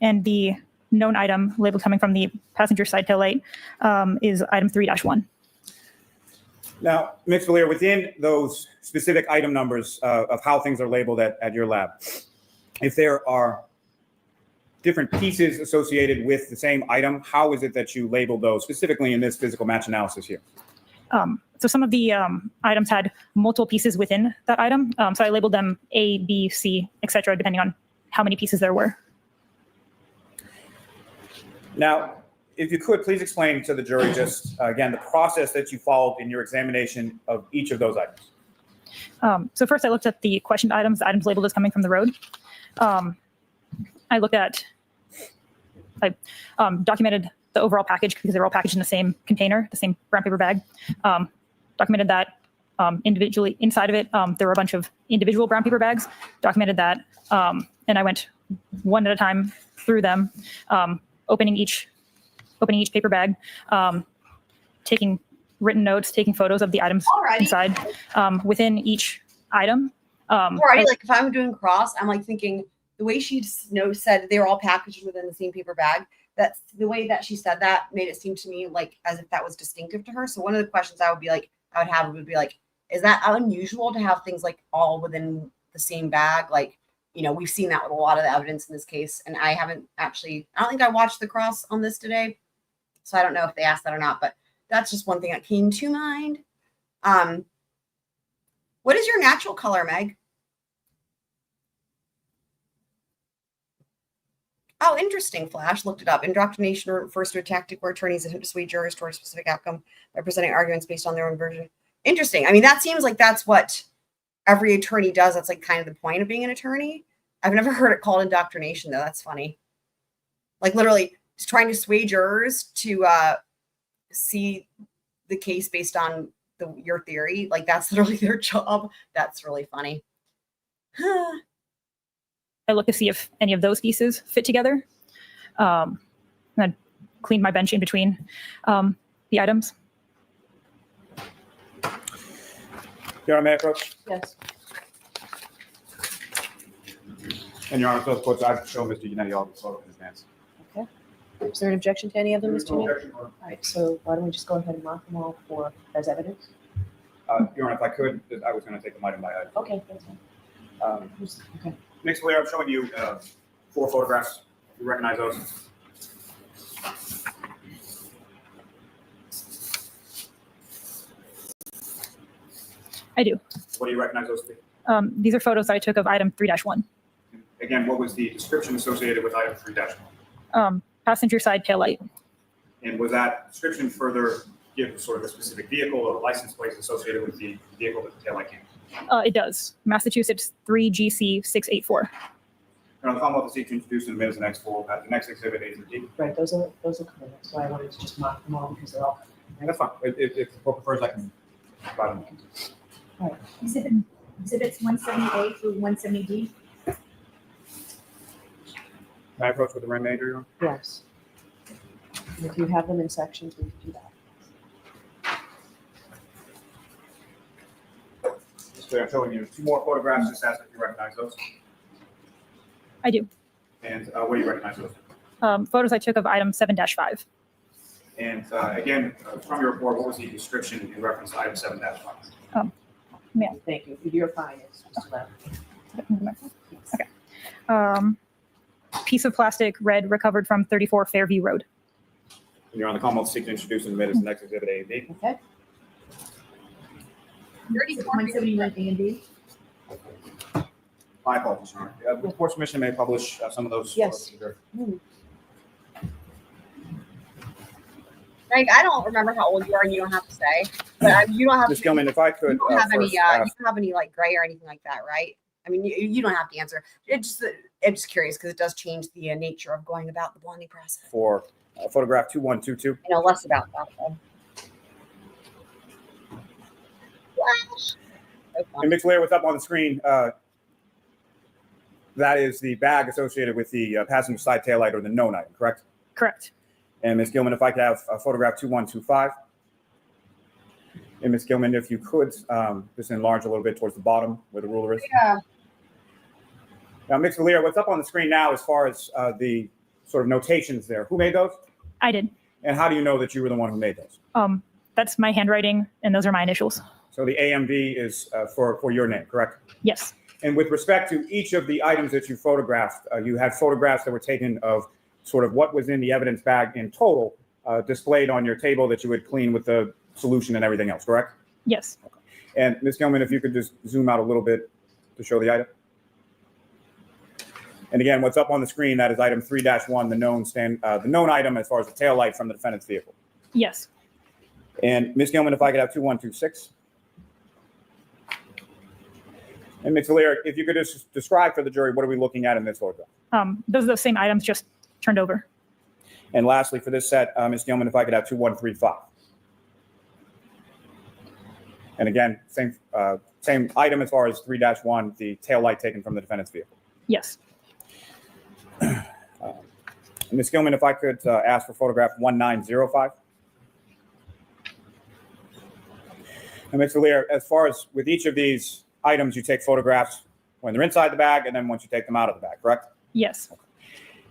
Speaker 2: And the known item labeled coming from the passenger side taillight is item 3-1.
Speaker 4: Now, Ms. Vaillier, within those specific item numbers of how things are labeled at your lab, if there are different pieces associated with the same item, how is it that you label those specifically in this physical match analysis here?
Speaker 2: So some of the items had multiple pieces within that item. So I labeled them A, B, C, etc., depending on how many pieces there were.
Speaker 4: Now, if you could, please explain to the jury just, again, the process that you followed in your examination of each of those items.
Speaker 2: So first I looked at the questioned items, the items labeled as coming from the road. I looked at, I documented the overall package because they're all packaged in the same container, the same brown paper bag. Documented that individually inside of it, there were a bunch of individual brown paper bags, documented that, and I went one at a time through them, opening each paper bag, taking written notes, taking photos of the items
Speaker 3: Alrighty.
Speaker 2: inside. Within each item.
Speaker 3: Alrighty, like if I'm doing cross, I'm like thinking the way she said they were all packaged within the same paper bag. That's the way that she said that made it seem to me like as if that was distinctive to her. So one of the questions I would be like, is that unusual to have things like all within the same bag? Like, you know, we've seen that with a lot of the evidence in this case, and I don't think I watched the cross on this today, so I don't know if they asked that or not. But that's just one thing that came to mind. What is your natural color, Meg? Oh, interesting, Flash. Looked it up. Indoctrination refers to a tactic where attorneys attempt to sway jurors toward a specific outcome by presenting arguments based on their own version. Interesting. I mean, that seems like that's what every attorney does. That's like kind of the point of being an attorney. I've never heard it called indoctrination, though. That's funny. Like literally just trying to sway jurors to see the case based on your theory. Like that's literally their job. That's really funny.
Speaker 2: I looked to see if any of those pieces fit together. And I cleaned my bench in between the items.
Speaker 4: Your Honor, may I approach?
Speaker 6: Yes.
Speaker 4: And Your Honor, those quotes I've shown Mr. Yannetti all the photos in advance.
Speaker 6: Okay. Is there an objection to any of them, Mr.
Speaker 10: No
Speaker 6: Mayor?
Speaker 10: objection, Your Honor.
Speaker 6: All right, so why don't we just go ahead and mark them all as evidence?
Speaker 4: Your Honor, if I could, I was going to take them item by item.
Speaker 6: Okay, that's fine. Okay.
Speaker 4: Next, Vaillier, I'm showing you 4 photographs. You recognize those?
Speaker 2: I do.
Speaker 4: What do you recognize those to be?
Speaker 2: These are photos I took of item 3-1.
Speaker 4: Again, what was the description associated with item 3-1?
Speaker 2: Passenger side taillight.
Speaker 4: And was that description further give sort of a specific vehicle or license plates associated with the vehicle that the taillight came?
Speaker 2: It does. Massachusetts 3GC684.
Speaker 4: And the Commonwealth is seeking to introduce in the minutes the next exhibit A through D.
Speaker 6: Right, those are covered. That's why I wanted to just mark them all because they're all.
Speaker 4: And that's fine. If the court prefers, I can provide them.
Speaker 11: Exhibits 170A through 170D.
Speaker 4: May I approach with the remainder, Your Honor?
Speaker 6: Yes. And if you have them in sections, we can do that.
Speaker 4: So I'm showing you 2 more photographs. Just ask if you recognize those.
Speaker 2: I do.
Speaker 4: And what do you recognize those?
Speaker 2: Photos I took of item 7-5.
Speaker 4: And again, from your report, what was the description in reference to item 7-5?
Speaker 2: Yeah.
Speaker 6: Thank you. Your findings, Mr. Levin.
Speaker 2: Okay. Piece of plastic, red, recovered from 34 Fairview Road.
Speaker 4: And you're on the Commonwealth seeking to introduce and admit as the next exhibit A and B.
Speaker 6: Okay.
Speaker 11: Exhibit 171 A and B.
Speaker 4: My apologies, Your Honor. With the court's permission, may I publish some of those?
Speaker 6: Yes.
Speaker 3: Like, I don't remember how old you are, and you don't have to say. But you don't have.
Speaker 4: Ms. Gilman, if I could.
Speaker 3: You don't have any.
Speaker 4: first
Speaker 3: You
Speaker 4: ask-
Speaker 3: don't have any like gray or anything like that, right? I mean, you don't have to answer. I'm just curious because it does change the nature of going about the bonding process.
Speaker 4: For photograph 2122.
Speaker 3: I know less about that though. Flash.
Speaker 4: And Ms. Vaillier, what's up on the screen? That is the bag associated with the passenger side taillight or the known item, correct?
Speaker 2: Correct.
Speaker 4: And Ms. Gilman, if I could have photograph 2125. And Ms. Gilman, if you could just enlarge a little bit towards the bottom where the ruler is.
Speaker 3: Yeah.
Speaker 4: Now, Ms. Vaillier, what's up on the screen now as far as the sort of notations there? Who made those?
Speaker 2: I did.
Speaker 4: And how do you know that you were the one who made those?
Speaker 2: That's my handwriting, and those are my initials.
Speaker 4: So the AMV is for your name, correct?
Speaker 2: Yes.
Speaker 4: And with respect to each of the items that you photographed, you had photographs that were taken of sort of what was in the evidence bag in total, displayed on your table that you would clean with the solution and everything else, correct?
Speaker 2: Yes.
Speaker 4: Okay. And Ms. Gilman, if you could just zoom out a little bit to show the item. And again, what's up on the screen, that is item 3-1, the known item as far as the tail light from the defendant's vehicle.
Speaker 2: Yes.
Speaker 4: And Ms. Gilman, if I could have 2126. And Ms. Vaillier, if you could just describe for the jury, what are we looking at in this photograph?
Speaker 2: Those are the same items, just turned over.
Speaker 4: And lastly, for this set, Ms. Gilman, if I could have 2135. And again, same item as far as 3-1, the tail light taken from the defendant's vehicle.
Speaker 2: Yes.
Speaker 4: Ms. Gilman, if I could ask for photograph 1905. And Ms. Vaillier, as far as with each of these items, you take photographs when they're inside the bag and then once you take them out of the bag, correct?
Speaker 2: Yes.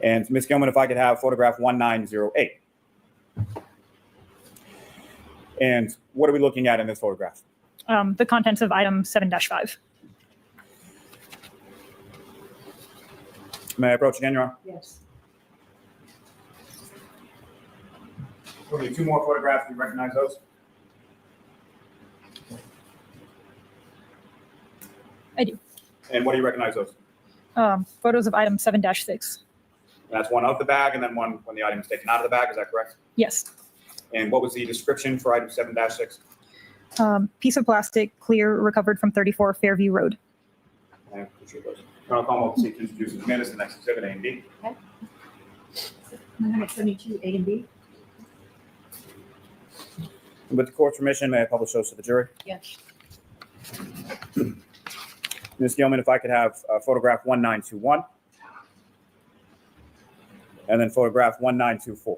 Speaker 4: And Ms. Gilman, if I could have photograph 1908. And what are we looking at in this photograph?
Speaker 2: The contents of item 7-5.
Speaker 4: May I approach again, Your Honor?
Speaker 6: Yes.
Speaker 4: We'll need two more photographs. Do you recognize those?
Speaker 2: I do.
Speaker 4: And what do you recognize those?
Speaker 2: Photos of item 7-6.
Speaker 4: That's one of the bag and then one when the item is taken out of the bag. Is that correct?
Speaker 2: Yes.
Speaker 4: And what was the description for item 7-6?
Speaker 2: Piece of plastic, clear, recovered from 34 Fairview Road.
Speaker 4: I appreciate those. Colonel Commonwealth, seek to introduce the minutes, the next exhibit A and B.
Speaker 11: 172 A and B.
Speaker 4: With the court's permission, may I publish those to the jury?
Speaker 6: Yes.
Speaker 4: Ms. Gilman, if I could have photograph 1921. And then photograph 1924.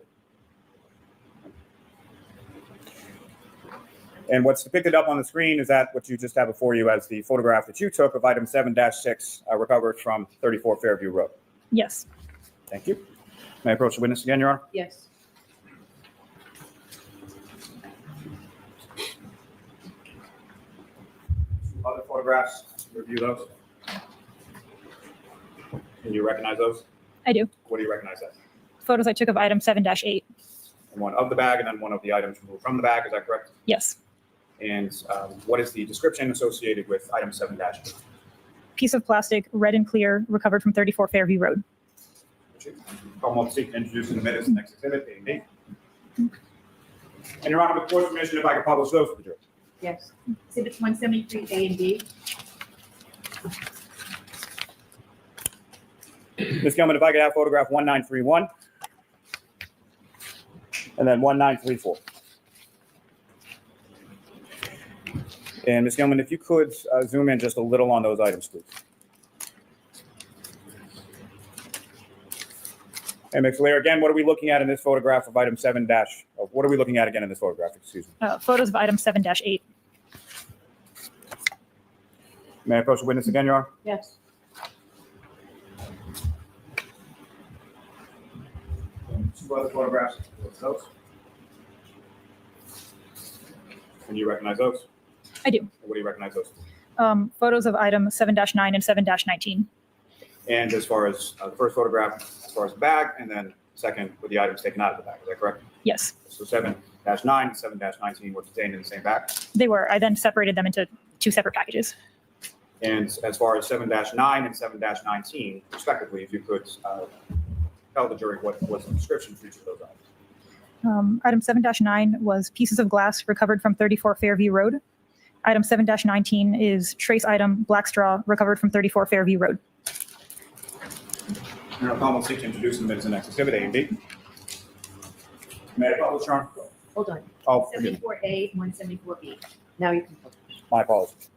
Speaker 4: And what's depicted up on the screen is that what you just have before you as the photograph that you took of item 7-6 recovered from 34 Fairview Road.
Speaker 2: Yes.
Speaker 4: Thank you. May I approach the witness again, Your Honor?
Speaker 6: Yes.
Speaker 4: Other photographs, review those. Can you recognize those?
Speaker 2: I do.
Speaker 4: What do you recognize as?
Speaker 2: Photos I took of item 7-8.
Speaker 4: And one of the bag and then one of the items removed from the bag, is that correct?
Speaker 2: Yes.
Speaker 4: And what is the description associated with item 7-8?
Speaker 2: Piece of plastic, red and clear, recovered from 34 Fairview Road.
Speaker 4: Commonwealth seek to introduce in the minutes the next exhibit, A and B. And Your Honor, with court's permission, if I could publish those for the jury.
Speaker 6: Yes.
Speaker 11: Exhibits 173 A and B.
Speaker 4: Ms. Gilman, if I could have photograph 1931 and then 1934. And Ms. Gilman, if you could zoom in just a little on those items, please. And Ms. Vaillier, again, what are we looking at in this photograph of item 7-? What are we looking at again in this photograph? Excuse me.
Speaker 2: Photos of item 7-8.
Speaker 4: May I approach the witness again, Your Honor?
Speaker 6: Yes.
Speaker 4: Two other photographs. What's those? Can you recognize those?
Speaker 2: I do.
Speaker 4: What do you recognize those?
Speaker 2: Photos of item 7-9 and 7-19.
Speaker 4: And as far as the first photograph, as far as the bag, and then second with the items taken out of the bag. Is that correct?
Speaker 2: Yes,
Speaker 4: So 7-9 and 7-19 were contained in the same bag.
Speaker 2: they were. I then separated them into 2 separate packages.
Speaker 4: And as far as 7-9 and 7-19, respectively, if you could tell the jury what was the description for each of those items.
Speaker 2: Item 7-9 was pieces of glass recovered from 34 Fairview Road. Item 7-19 is trace item black straw recovered from 34 Fairview Road.
Speaker 4: Your Honor, will seek to introduce them as the next exhibit A and B. May I publish, Your Honor?
Speaker 6: Hold on.
Speaker 4: Oh, forgive me.
Speaker 11: 74A, 174B.
Speaker 6: Now you can publish.
Speaker 4: My apologies.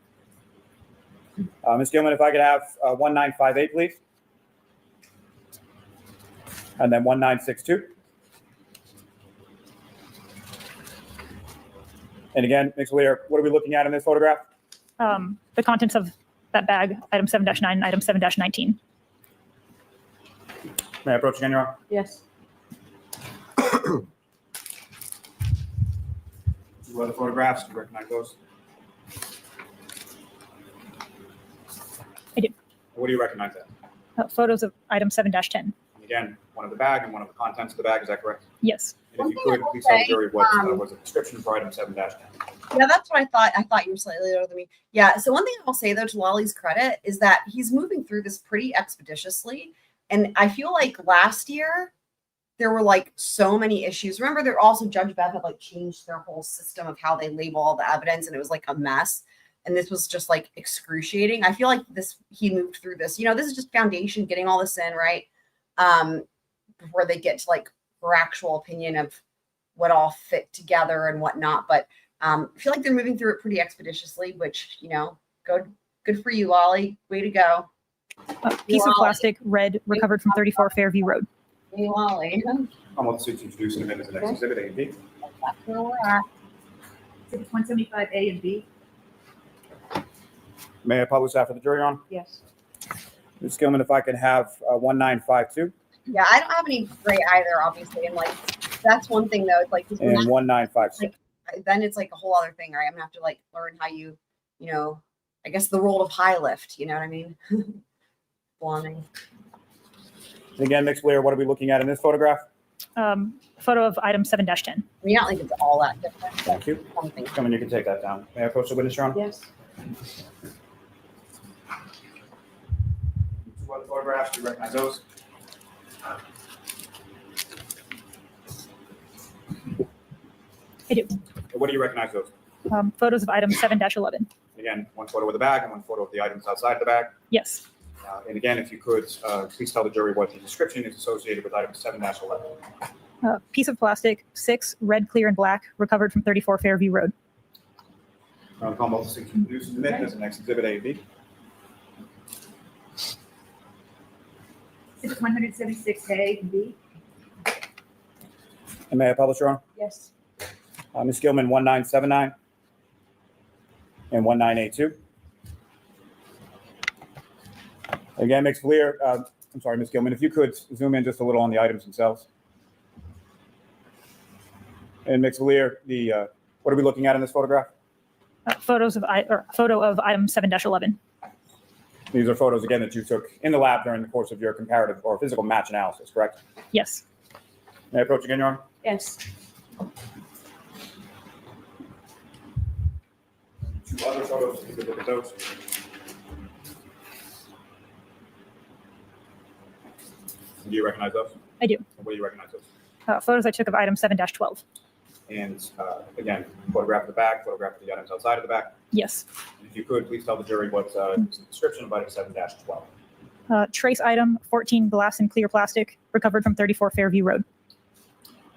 Speaker 4: Ms. Gilman, if I could have 1958, please. And then 1962. And again, Ms. Lear, what are we looking at in this photograph?
Speaker 2: The contents of that bag, item 7-9 and item 7-19.
Speaker 4: May I approach again, Your Honor?
Speaker 6: Yes.
Speaker 4: Two other photographs, do you recognize those?
Speaker 2: I do.
Speaker 4: What do you recognize that?
Speaker 2: Photos of item 7-10.
Speaker 4: And again, one of the bag and one of the contents of the bag, is that correct?
Speaker 2: Yes.
Speaker 4: And if you
Speaker 3: One thing
Speaker 4: could,
Speaker 3: I will
Speaker 4: please tell the
Speaker 3: say,
Speaker 4: jury what was the description for item 7-10.
Speaker 3: Yeah, that's what I thought. I thought you were slightly older than me. Yeah. So one thing I'll say though, to Lolly's credit, is that he's moving through this pretty expeditiously. And I feel like last year there were like so many issues. Remember, there also Judge Bev had like changed their whole system of how they label all the evidence, and it was like a mess. And this was just like excruciating. I feel like he moved through this. You know, this is just foundation, getting all this in, right? Before they get to like her actual opinion of what all fit together and whatnot. But I feel like they're moving through it pretty expeditiously, which, you know, good for you, Lolly. Way to go.
Speaker 2: Piece of plastic, red, recovered from 34 Fairview Road.
Speaker 3: Hey, Lolly.
Speaker 4: I'm going to introduce them as the next exhibit A and B.
Speaker 3: That's where we're at.
Speaker 11: Exhibit 175A and B.
Speaker 4: May I publish that for the jury, Your Honor?
Speaker 6: Yes.
Speaker 4: Ms. Gilman, if I could have 1952
Speaker 3: Yeah, I don't have any gray either, obviously. And like, that's one thing though. It's like,
Speaker 4: and 1956.
Speaker 3: then it's like a whole other thing, right? I'm gonna have to like learn how you know, I guess the role of high lift, you know what I mean? Blonding.
Speaker 4: And again, Ms. Lear, what are we looking at in this photograph?
Speaker 2: Photo of item 7-10.
Speaker 3: I mean, not like it's all that different. but
Speaker 4: Thank you.
Speaker 3: something.
Speaker 4: Ms. Gilman, you can take that down. May I approach the witness, Your Honor?
Speaker 6: Yes.
Speaker 4: Two other photographs, do you recognize those?
Speaker 2: I do.
Speaker 4: What do you recognize those?
Speaker 2: Photos of item 7-11.
Speaker 4: Again, one photo of the bag and one photo of the items outside the bag.
Speaker 2: Yes.
Speaker 4: And again, if you could, please tell the jury what the description is associated with item 7-11.
Speaker 2: Piece of plastic, 6, red, clear, and black, recovered from 34 Fairview Road.
Speaker 4: Your Honor, Commonwealth seeks to introduce and admit as the next exhibit A and B.
Speaker 11: Exhibit 176A and B.
Speaker 4: And may I publish, Your Honor?
Speaker 6: Yes.
Speaker 4: Ms. Gilman, 1979 and 1982. Again, Ms. Lear, I'm sorry, Ms. Gilman, if you could zoom in just a little on the items themselves. And Ms. Lear, what are we looking at in this photograph?
Speaker 2: Photo of item 7-11.
Speaker 4: These are photos, again, that you took in the lab during the course of your comparative or physical match analysis, correct?
Speaker 2: Yes.
Speaker 4: May I approach again, Your Honor?
Speaker 6: Yes.
Speaker 4: Two other photos, if you could look at those. Do you recognize those?
Speaker 2: I do.
Speaker 4: What do you recognize those?
Speaker 2: Photos I took of item 7-12.
Speaker 4: And again, photograph of the bag, photograph of the items outside of the bag.
Speaker 2: Yes.
Speaker 4: If you could, please tell the jury what's the description of item 7-12.
Speaker 2: Trace item, 14 glass and clear plastic, recovered from 34 Fairview Road.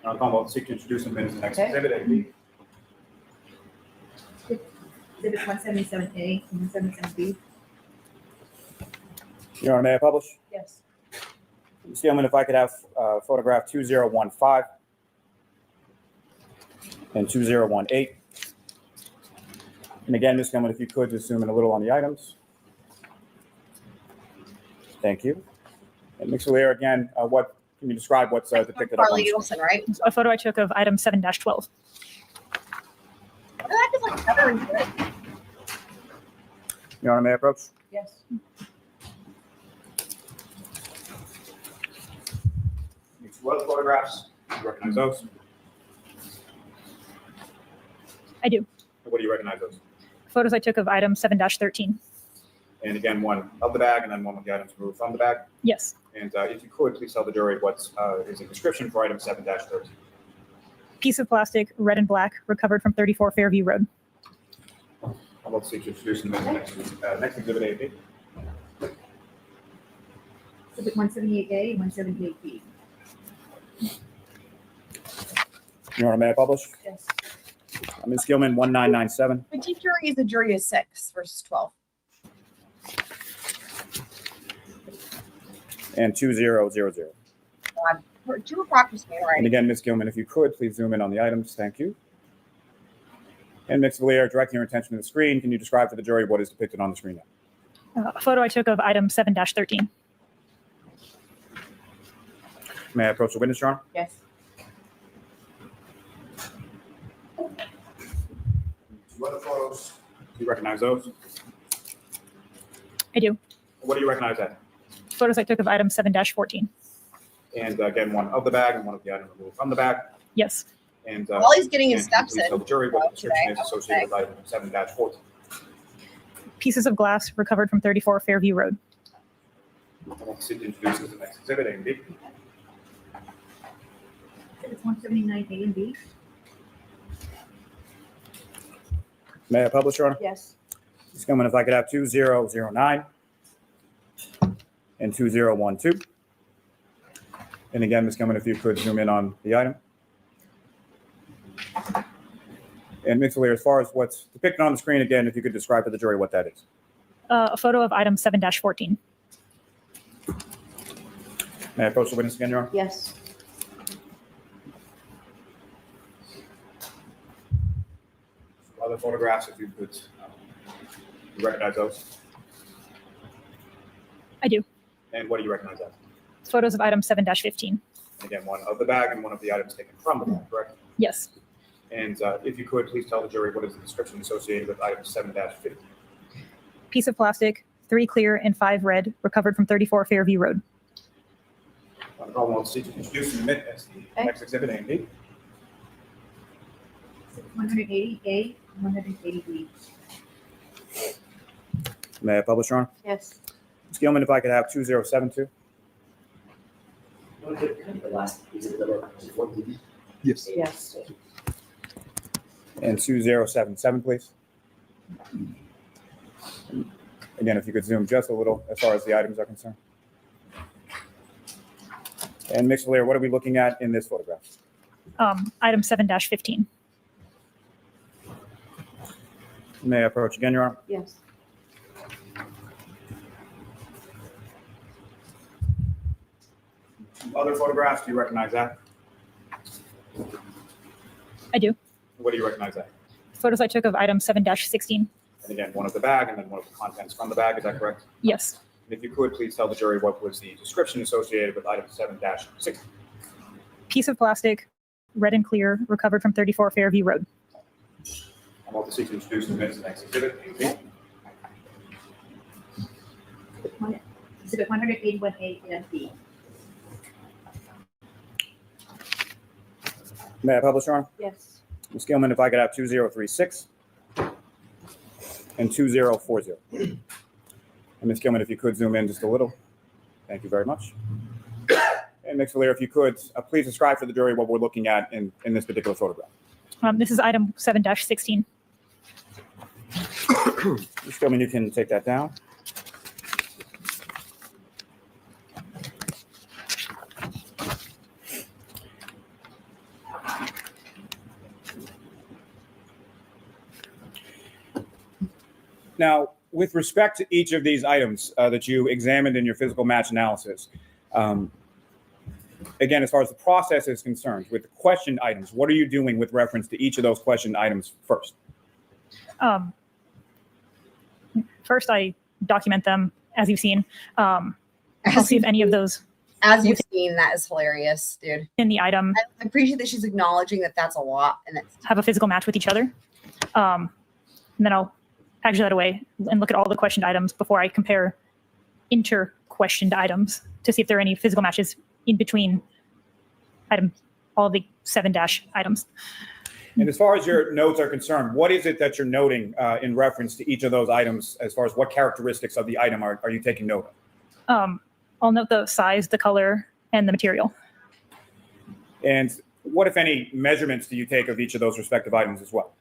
Speaker 4: Your Honor, Commonwealth seek to introduce them as the next
Speaker 6: Okay.
Speaker 4: exhibit A and B.
Speaker 11: Exhibit 177A and 177B.
Speaker 4: Your Honor, may I publish?
Speaker 6: Yes.
Speaker 4: Ms. Gilman, if I could have photograph 2015 and 2018. And again, Ms. Gilman, if you could just zoom in a little on the items. Thank you. And Ms. Lear, again, what can you describe what's depicted up on
Speaker 3: Carly
Speaker 4: the
Speaker 3: Eagleson, right?
Speaker 2: A photo I took of item 7-12.
Speaker 3: That is like better and good.
Speaker 4: Your Honor, may I approach?
Speaker 6: Yes.
Speaker 4: Two other photographs. Do you recognize those?
Speaker 2: I do.
Speaker 4: What do you recognize those?
Speaker 2: Photos I took of item 7-13.
Speaker 4: And again, one of the bag and then one with the items removed from the bag.
Speaker 2: Yes.
Speaker 4: And if you could, please tell the jury what is a description for item 7-13.
Speaker 2: Piece of plastic, red and black, recovered from 34 Fairview Road.
Speaker 4: I'll let Steve introduce the next exhibit A and B.
Speaker 11: Exhibit 178A and 178B.
Speaker 4: Your Honor, may I publish?
Speaker 6: Yes.
Speaker 4: Ms. Gilman, 1997.
Speaker 3: The chief jury is a jury of 6 versus 12.
Speaker 4: And 2000.
Speaker 3: Two Proctor's
Speaker 4: And
Speaker 3: right.
Speaker 4: again, Ms. Gilman, if you could, please zoom in on the items. Thank you. And Ms. Vaillier, directing your attention to the screen, can you describe to the jury what is depicted on the screen now?
Speaker 2: A photo I took of item 7-13.
Speaker 4: May I approach the witness, Your Honor?
Speaker 6: Yes.
Speaker 4: Two other photos. Do you recognize those?
Speaker 2: I do.
Speaker 4: What do you recognize that?
Speaker 2: Photos I took of item 7-14.
Speaker 4: And again, one of the bag and one of the items removed from the bag.
Speaker 2: Yes.
Speaker 4: And
Speaker 3: While he's getting his
Speaker 4: and
Speaker 3: steps
Speaker 4: please tell
Speaker 3: in.
Speaker 4: the jury what the description
Speaker 3: today,
Speaker 4: is associated with item 7-14.
Speaker 2: Pieces of glass recovered from 34 Fairview Road.
Speaker 4: I want to see introduces the next exhibit A and B.
Speaker 11: Exhibits 179A and B.
Speaker 4: May I publish, Your Honor?
Speaker 6: Yes.
Speaker 4: Ms. Gilman, if I could have 2009 and 2012. And again, Ms. Gilman, if you could zoom in on the item. And Ms. Vaillier, as far as what's depicted on the screen, again, if you could describe to the jury what that is.
Speaker 2: A photo of item 7-14.
Speaker 4: May I approach the witness again, Your Honor?
Speaker 6: Yes.
Speaker 4: Other photographs, if you could you recognize those.
Speaker 2: I do.
Speaker 4: And what do you recognize as?
Speaker 2: Photos of item 7-15.
Speaker 4: And again, one of the bag and one of the items taken from the bag, correct?
Speaker 2: Yes.
Speaker 4: And if you could, please tell the jury what is the description associated with item 7-15.
Speaker 2: Piece of plastic, 3 clear and 5 red, recovered from 34 Fairview Road.
Speaker 4: On the Commonwealth, seek to introduce and admit as the next exhibit A and B.
Speaker 11: Exhibit 180A and 180B.
Speaker 4: May I publish, Your Honor?
Speaker 6: Yes.
Speaker 4: Ms. Gilman, if I could have 2072.
Speaker 10: Yes.
Speaker 6: Yes.
Speaker 4: And 2077, please. Again, if you could zoom just a little as far as the items are concerned. And Ms. Vaillier, what are we looking at in this photograph?
Speaker 2: Item 7-15.
Speaker 4: May I approach again, Your Honor?
Speaker 6: Yes.
Speaker 4: Other photographs, do you recognize that?
Speaker 2: I do.
Speaker 4: What do you recognize that?
Speaker 2: Photos I took of item 7-16.
Speaker 4: And again, one of the bag and then one of the contents from the bag, is that correct?
Speaker 2: Yes.
Speaker 4: And if you could, please tell the jury what was the description associated with item 7-16.
Speaker 2: Piece of plastic, red and clear, recovered from 34 Fairview Road.
Speaker 4: I'm about to seek to introduce the minutes of the next exhibit.
Speaker 11: Exhibit 181A and B.
Speaker 4: May I publish, Your Honor?
Speaker 6: Yes.
Speaker 4: Ms. Gilman, if I could have 2036 and 2040. And Ms. Gilman, if you could zoom in just a little. Thank you very much. And Ms. Vaillier, if you could, please describe for the jury what we're looking at in this particular photograph.
Speaker 2: This is item 7-16.
Speaker 4: Ms. Gilman, you can take that down. Now, with respect to each of these items that you examined in your physical match analysis, again, as far as the process is concerned, with the question items, what are you doing with reference to each of those question items first?
Speaker 2: First, I document them, as you've seen. I'll see if any of those
Speaker 3: As you've seen, that is hilarious, dude.
Speaker 2: in the item
Speaker 3: I appreciate that she's acknowledging that that's a lot, and that's
Speaker 2: have a physical match with each other. And then I'll aggregate that away and look at all the questioned items before I compare inter-questioned items to see if there are any physical matches in between all the 7 dash items.
Speaker 4: And as far as your notes are concerned, what is it that you're noting in reference to each of those items as far as what characteristics of the item are you taking note of?
Speaker 2: I'll note the size, the color, and the material.
Speaker 4: And what, if any, measurements do you take of each of those respective items as well?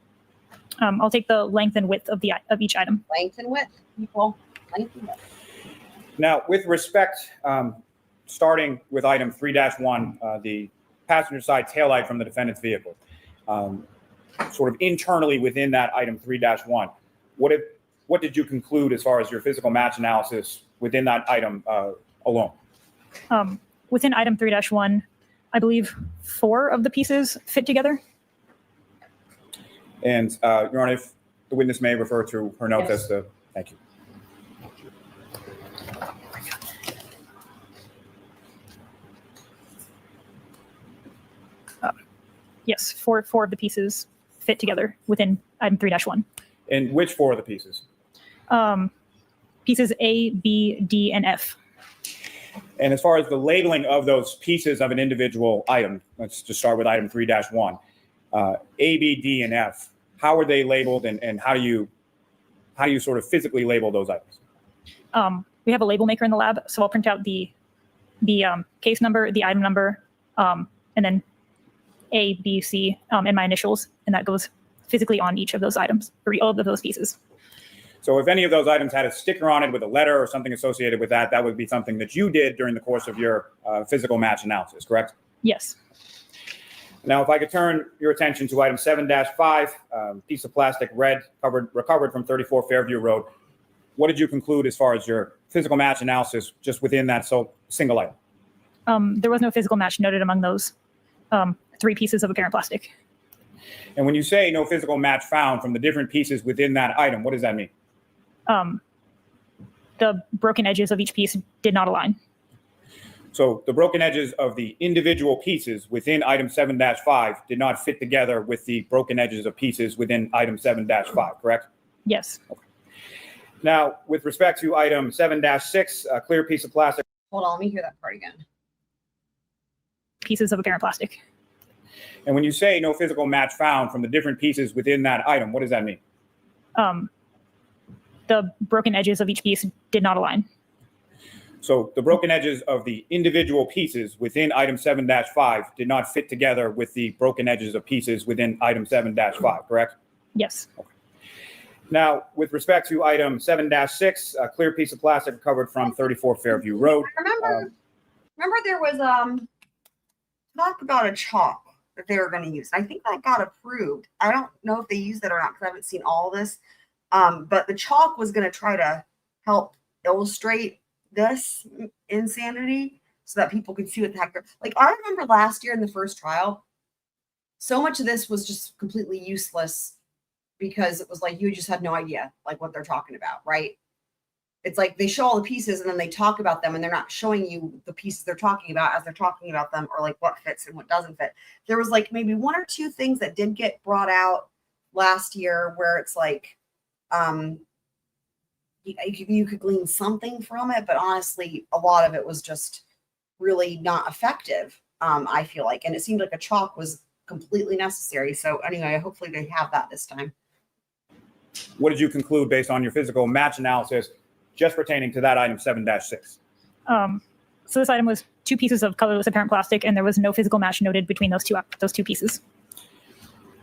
Speaker 2: I'll take the length and width of each item.
Speaker 3: Length and width, people. Length and width.
Speaker 4: Now, with respect, starting with item 3-1, the passenger side taillight from the defendant's vehicle, sort of internally within that item 3-1, what did you conclude as far as your physical match analysis within that item alone?
Speaker 2: Within item 3-1, I believe 4 of the pieces fit together.
Speaker 4: And Your Honor, if the witness may refer to her notes as to, thank you.
Speaker 2: Yes, four of the pieces fit together within item 3-1.
Speaker 4: And which 4 of the pieces?
Speaker 2: Pieces A, B, D, and F.
Speaker 4: And as far as the labeling of those pieces of an individual item, let's just start with item 3-1. A, B, D, and F. How are they labeled, and how do you sort of physically label those items?
Speaker 2: We have a label maker in the lab, so I'll print out the case number, the item number, and then A, B, C, and my initials, and that goes physically on each of those items, or all of those pieces.
Speaker 4: So if any of those items had a sticker on it with a letter or something associated with that, that would be something that you did during the course of your physical match analysis, correct?
Speaker 2: Yes.
Speaker 4: Now, if I could turn your attention to item 7-5, piece of plastic red recovered from 34 Fairview Road. What did you conclude as far as your physical match analysis just within that single item?
Speaker 2: There was no physical match noted among those 3 pieces of apparent plastic.
Speaker 4: And when you say no physical match found from the different pieces within that item, what does that mean?
Speaker 2: The broken edges of each piece did not align.
Speaker 4: So the broken edges of the individual pieces within item 7-5 did not fit together with the broken edges of pieces within item 7-5, correct?
Speaker 2: Yes.
Speaker 4: Okay. Now, with respect to item 7-6, a clear piece of plastic.
Speaker 3: Hold on, let me hear that part again.
Speaker 2: Pieces of apparent plastic.
Speaker 4: And when you say no physical match found from the different pieces within that item, what does that mean?
Speaker 2: The broken edges of each piece did not align.
Speaker 4: So the broken edges of the individual pieces within item 7-5 did not fit together with the broken edges of pieces within item 7-5, correct?
Speaker 2: Yes.
Speaker 4: Okay. Now, with respect to item 7-6, a clear piece of plastic recovered from 34 Fairview Road.
Speaker 3: Remember there was talk about a chalk that they were going to use. I think that got approved. I don't know if they used it or not because I haven't seen all this. But the chalk was going to try to help illustrate this insanity so that people could see what the heck. Like, I remember last year in the first trial, so much of this was just completely useless because it was like you just had no idea like what they're talking about, right? It's like they show all the pieces and then they talk about them and they're not showing you the pieces they're talking about as they're talking about them, or like what fits and what doesn't fit. There was like maybe 1 or 2 things that did get brought out last year where it's like you could glean something from it, but honestly, a lot of it was just really not effective, I feel like. And it seemed like a chalk was completely necessary. So anyway, hopefully they have that this time.
Speaker 4: What did you conclude based on your physical match analysis just pertaining to that item 7-6?
Speaker 2: So this item was 2 pieces of colorless apparent plastic, and there was no physical match noted between those two pieces.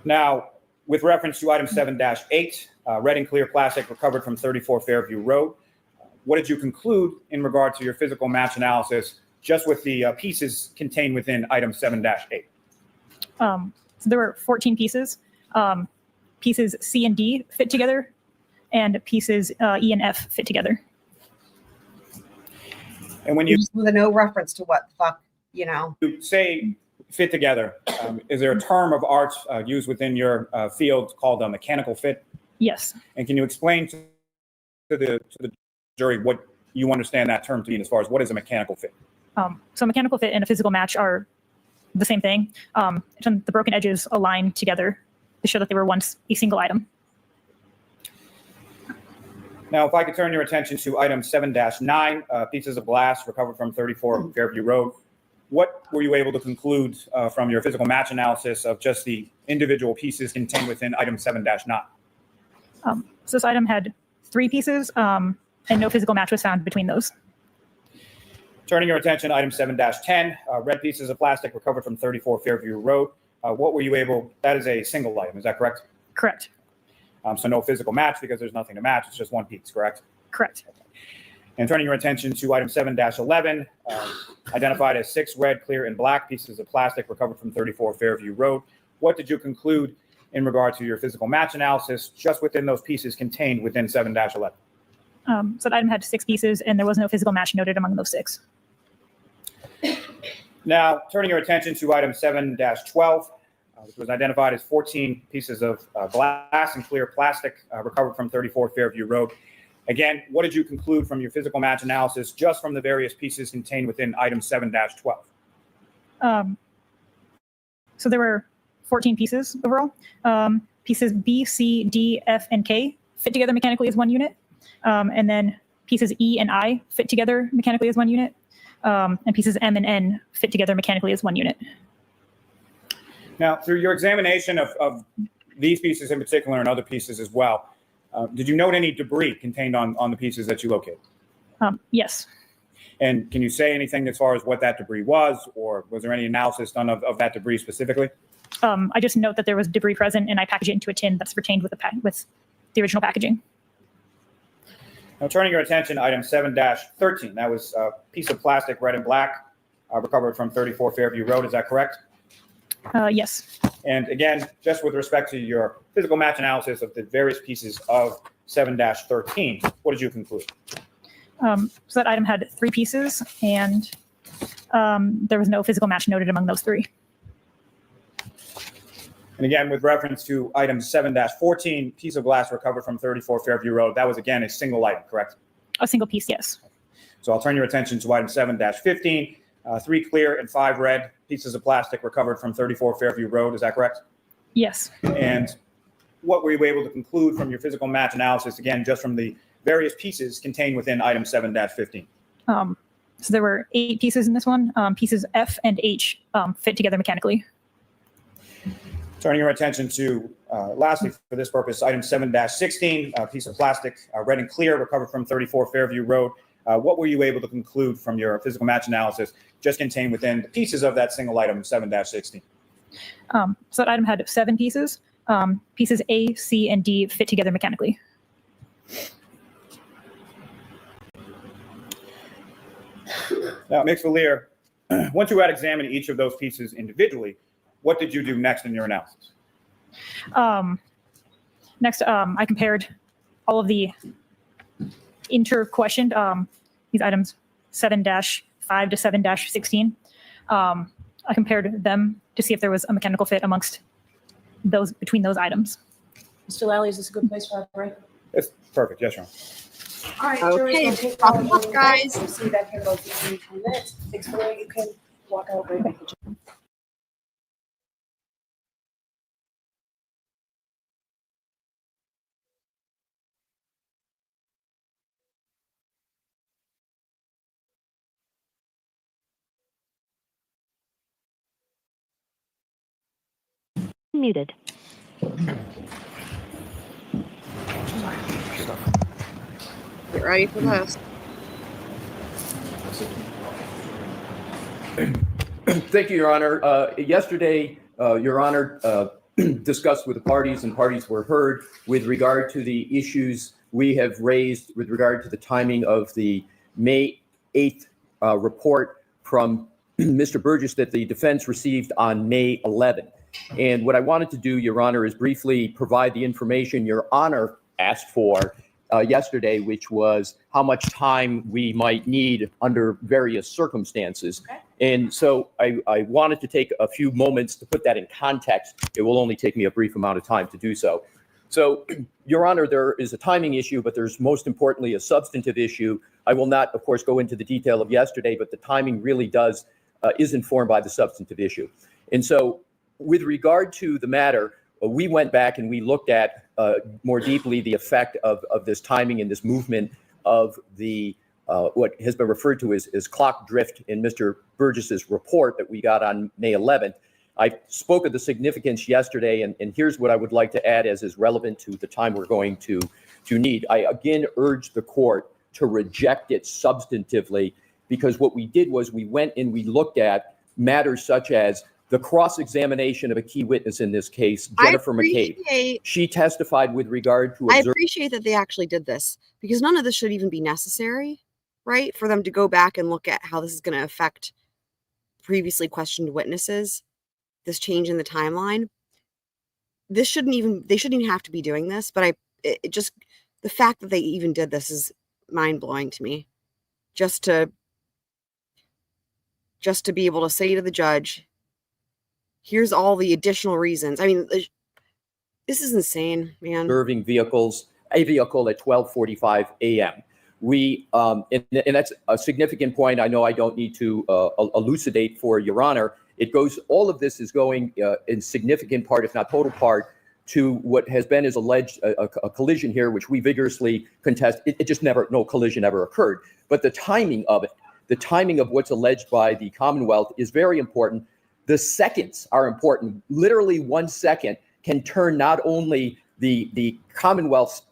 Speaker 4: Now, with reference to item 7-8, red and clear plastic recovered from 34 Fairview Road, what did you conclude in regard to your physical match analysis just with the pieces contained within item 7-8?
Speaker 2: So there were 14 pieces. Pieces C and D fit together, and pieces E and F fit together.
Speaker 4: And when you
Speaker 3: with no reference to what the fuck, you know,
Speaker 4: say fit together, is there a term of art used within your field called a mechanical fit?
Speaker 2: Yes.
Speaker 4: And can you explain to the jury what you understand that term to mean as far as what is a mechanical fit?
Speaker 2: So mechanical fit and a physical match are the same thing. The broken edges align together to show that they were once a single item.
Speaker 4: Now, if I could turn your attention to item 7-9, pieces of glass recovered from 34 Fairview Road. What were you able to conclude from your physical match analysis of just the individual pieces contained within item 7-9?
Speaker 2: So this item had 3 pieces, and no physical match was found between those.
Speaker 4: Turning your attention to item 7-10, red pieces of plastic recovered from 34 Fairview Road. What were you able, that is a single item, is that correct?
Speaker 2: Correct.
Speaker 4: So no physical match because there's nothing to match, it's just one piece, correct?
Speaker 2: Correct.
Speaker 4: And turning your attention to item 7-11, identified as 6 red, clear, and black pieces of plastic recovered from 34 Fairview Road. What did you conclude in regard to your physical match analysis just within those pieces contained within 7-11?
Speaker 2: So the item had 6 pieces, and there was no physical match noted among those 6.
Speaker 4: Now, turning your attention to item 7-12, which was identified as 14 pieces of glass and clear plastic recovered from 34 Fairview Road. Again, what did you conclude from your physical match analysis just from the various pieces contained within item 7-12?
Speaker 2: So there were 14 pieces overall. Pieces B, C, D, F, and K fit together mechanically as one unit. And then pieces E and I fit together mechanically as one unit. And pieces M and N fit together mechanically as one unit.
Speaker 4: Now, through your examination of these pieces in particular and other pieces as well, did you note any debris contained on the pieces that you located?
Speaker 2: Yes.
Speaker 4: And can you say anything as far as what that debris was, or was there any analysis done of that debris specifically?
Speaker 2: I just note that there was debris present, and I package it into a tin that's retained with the original packaging.
Speaker 4: Now, turning your attention to item 7-13, that was a piece of plastic, red and black, recovered from 34 Fairview Road. Is that correct?
Speaker 2: Yes.
Speaker 4: And again, just with respect to your physical match analysis of the various pieces of 7-13, what did you conclude?
Speaker 2: So that item had 3 pieces, and there was no physical match noted among those 3.
Speaker 4: And again, with reference to item 7-14, piece of glass recovered from 34 Fairview Road, that was again a single item, correct?
Speaker 2: A single piece, yes.
Speaker 4: So I'll turn your attention to item 7-15, 3 clear and 5 red pieces of plastic recovered from 34 Fairview Road. Is that correct?
Speaker 2: Yes.
Speaker 4: And what were you able to conclude from your physical match analysis, again, just from the various pieces contained within item 7-15?
Speaker 2: So there were 8 pieces in this one. Pieces F and H fit together mechanically.
Speaker 4: Turning your attention to, lastly, for this purpose, item 7-16, a piece of plastic, red and clear, recovered from 34 Fairview Road. What were you able to conclude from your physical match analysis just contained within the pieces of that single item, 7-16?
Speaker 2: So that item had 7 pieces. Pieces A, C, and D fit together mechanically.
Speaker 4: Now, Ms. Vaillier, once you had examined each of those pieces individually, what did you do next in your analysis?
Speaker 2: Next, I compared all of the inter-questioned, these items 7-5 to 7-16. I compared them to see if there was a mechanical fit amongst those, between those items.
Speaker 6: Mr. Lally, is this a good place for our break?
Speaker 4: It's perfect. Yes, Your Honor.
Speaker 6: All right,
Speaker 3: Okay,
Speaker 6: jurors, we'll take
Speaker 3: welcome
Speaker 6: another
Speaker 3: up, guys.
Speaker 6: break. We'll see you back here in about 15 minutes. Thanks, Brie. You can walk out right back.
Speaker 5: Muted.
Speaker 3: Get ready for this.
Speaker 12: Thank you, Your Honor. Yesterday, Your Honor discussed with the parties, and parties were heard with regard to the issues we have raised with regard to the timing of the May 8th report from Mr. Burgess that the defense received on May 11th. And what I wanted to do, Your Honor, is briefly provide the information Your Honor asked for yesterday, which was how much time we might need under various circumstances.
Speaker 6: Okay.
Speaker 12: And so I wanted to take a few moments to put that in context. It will only take me a brief amount of time to do so. So, Your Honor, there is a timing issue, but there's most importantly a substantive issue. I will not, of course, go into the detail of yesterday, but the timing really is informed by the substantive issue. And so, with regard to the matter, we went back and we looked at more deeply the effect of this timing and this movement of the what has been referred to as clock drift in Mr. Burgess's report that we got on May 11th. I spoke of the significance yesterday, and here's what I would like to add as is relevant to the time we're going to need. I again urge the court to reject it substantively, because what we did was we went and we looked at matters such as the cross-examination of a key witness in this case, Jennifer McCabe. She testified with regard to
Speaker 3: I appreciate that they actually did this, because none of this should even be necessary, right? For them to go back and look at how this is going to affect previously questioned witnesses, this change in the timeline. They shouldn't even have to be doing this, but it just, the fact that they even did this is mind-blowing to me. Just to be able to say to the judge, here's all the additional reasons. I mean, this is insane, man.
Speaker 12: Observing a vehicle at 12:45 a.m. We, and that's a significant point. I know I don't need to elucidate for Your Honor. All of this is going in significant part, if not total part, to what has been as alleged a collision here, which we vigorously contest. It just no collision ever occurred. But the timing of it, the timing of what's alleged by the Commonwealth is very important. The seconds are important. Literally 1 second can turn not only the Commonwealth's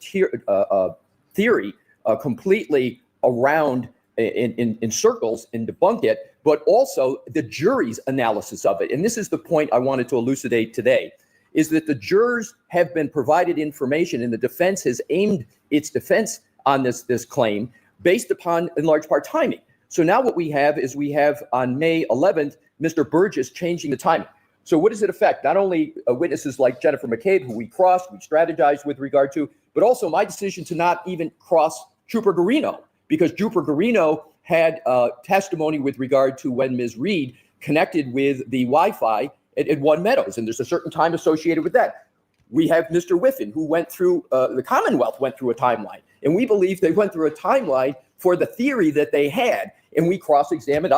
Speaker 12: theory completely around in circles and debunk it, but also the jury's analysis of it. And this is the point I wanted to elucidate today, is that the jurors have been provided information and the defense has aimed its defense on this claim based upon, in large part, timing. So now what we have is on May 11th, Mr. Burgess changing the timing. So what does it affect? Not only witnesses like Jennifer McCabe, who we strategized with regard to, but also my decision to not even cross Trooper Garino, because Trooper Garino had testimony with regard to when Ms. Reed connected with the Wi-Fi at One Meadows, and there's a certain time associated with that. We have Mr. Whiffen, who went through, the Commonwealth went through a timeline, and we believe they went through a timeline for the theory that they had, and I cross-examined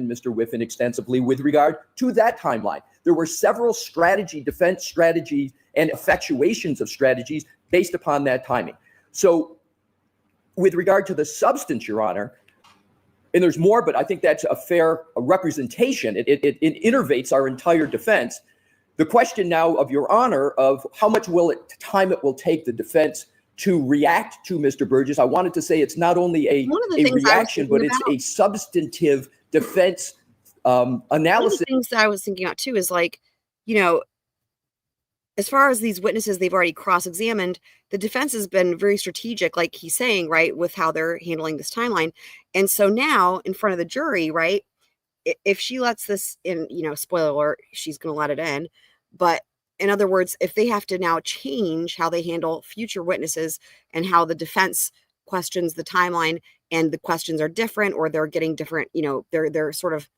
Speaker 12: Mr. Whiffen extensively with regard to that timeline. There were several defense strategies, and effectuations of strategies based upon that timing. So with regard to the substance, Your Honor, and there's more, but I think that's a fair representation. It innervates our entire defense. The question now of Your Honor of how much time it will take the defense to react to Mr. Burgess, I wanted to say it's not only a reaction, but it's a substantive defense analysis. One of the
Speaker 3: things that I was thinking about too is, like, as far as these witnesses they've already cross-examined, the defense has been very strategic, like he's saying, right, with how they're handling this timeline. And so now in front of the jury, right, if she lets this in, spoiler alert, she's going to let it in. But in other words, if they have to now change how they handle future witnesses and how the defense questions the timeline, and the questions are different, or they're getting different, they're sort of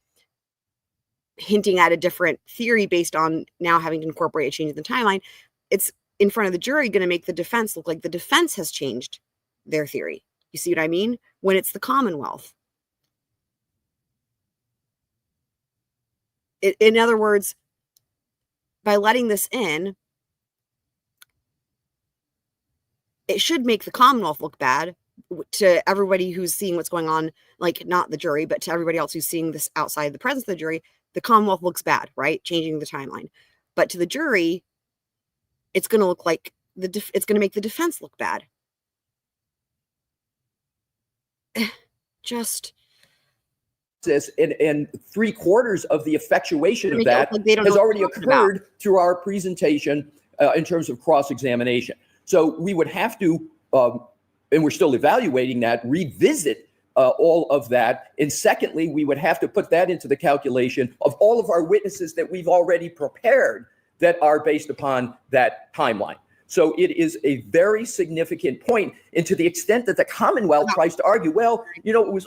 Speaker 3: hinting at a different theory based on now having to incorporate a change in the timeline, it's in front of the jury going to make the defense look like the defense has changed their theory. You see what I mean? When it's the Commonwealth. In other words, by letting this in, it should make the Commonwealth look bad to everybody who's seeing what's going on, like not the jury, but to everybody else who's seeing this outside the presence of the jury. The Commonwealth looks bad, right? Changing the timeline. But to the jury, it's going to look like it's going to make the defense look bad. Just
Speaker 12: and 3/4 of the effectuation of that has already occurred through our presentation in terms of cross-examination. So we would have to, and we're still evaluating that, revisit all of that. And secondly, we would have to put that into the calculation of all of our witnesses that we've already prepared that are based upon that timeline. So it is a very significant point. And to the extent that the Commonwealth tries to argue, well,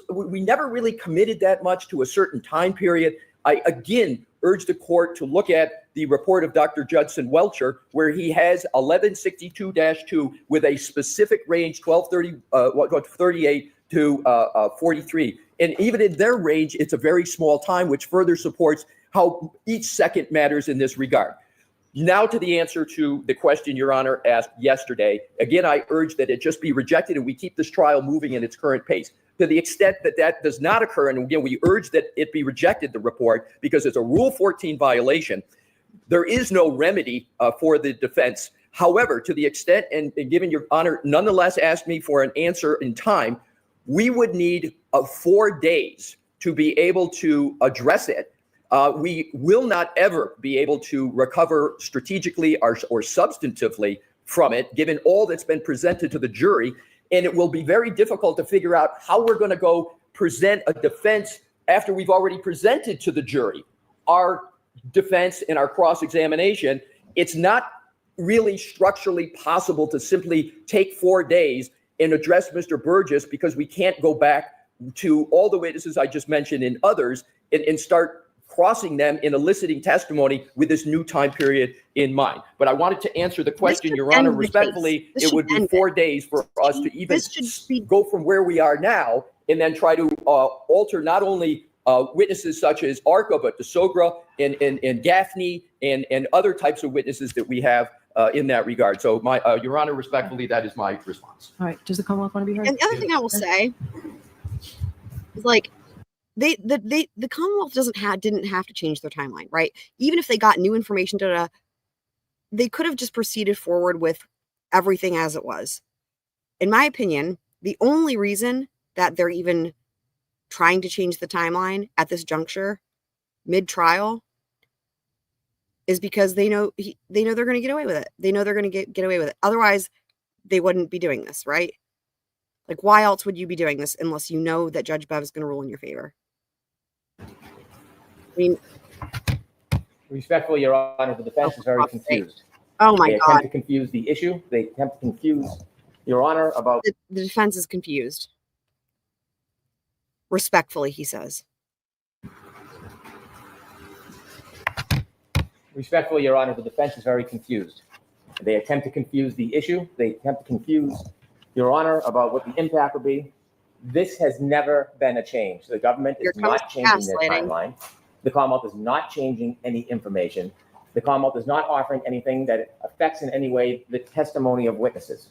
Speaker 12: we never really committed that much to a certain time period. I again urge the court to look at the report of Dr. Judson Welcher, where he has 1162-2 with a specific range, 1238 to 43. And even in their range, it's a very small time, which further supports how each second matters in this regard. Now to the answer to the question Your Honor asked yesterday. Again, I urge that it just be rejected and we keep this trial moving in its current pace. To the extent that that does not occur, and again, we urge that it be rejected, the report, because it's a Rule 14 violation, there is no remedy for the defense. However, to the extent, and given Your Honor nonetheless asked me for an answer in time, we would need 4 days to be able to address it. We will not ever be able to recover strategically or substantively from it, given all that's been presented to the jury. And it will be very difficult to figure out how we're going to go present a defense after we've already presented to the jury our defense and our cross-examination. It's not really structurally possible to simply take 4 days and address Mr. Burgess, because we can't go back to all the witnesses I just mentioned and others and start crossing them in eliciting testimony with this new time period in mind. But I wanted to answer the question, Your Honor, respectfully. It would be 4 days for us to even go from where we are now and then try to alter not only witnesses such as Arca, but DeSogra and Gaffney and other types of witnesses that we have in that regard. So, Your Honor, respectfully, that is my response.
Speaker 5: All right. Does the Commonwealth want to be heard?
Speaker 3: And the other thing I will say is, like, the Commonwealth didn't have to change their timeline, right? Even if they got new information, they could have just proceeded forward with everything as it was. In my opinion, the only reason that they're even trying to change the timeline at this juncture, mid-trial, is because they know they're going to get away with it. They know they're going to get away with it. Otherwise, they wouldn't be doing this, right? Like, why else would you be doing this unless you know that Judge Bev is going to rule in your favor? I mean,
Speaker 7: Respectfully, Your Honor, the defense is very confused.
Speaker 3: Oh my
Speaker 7: They
Speaker 3: God.
Speaker 7: attempt to confuse the issue. They attempt to confuse Your Honor about.
Speaker 3: The defense is confused. Respectfully, he says.
Speaker 7: Respectfully, Your Honor, the defense is very confused. They attempt to confuse the issue. They attempt to confuse Your Honor about what the impact would be. This has never been a change. The government is not changing their timeline. The Commonwealth is not changing any information. The Commonwealth is not offering anything that affects in any way the testimony of witnesses.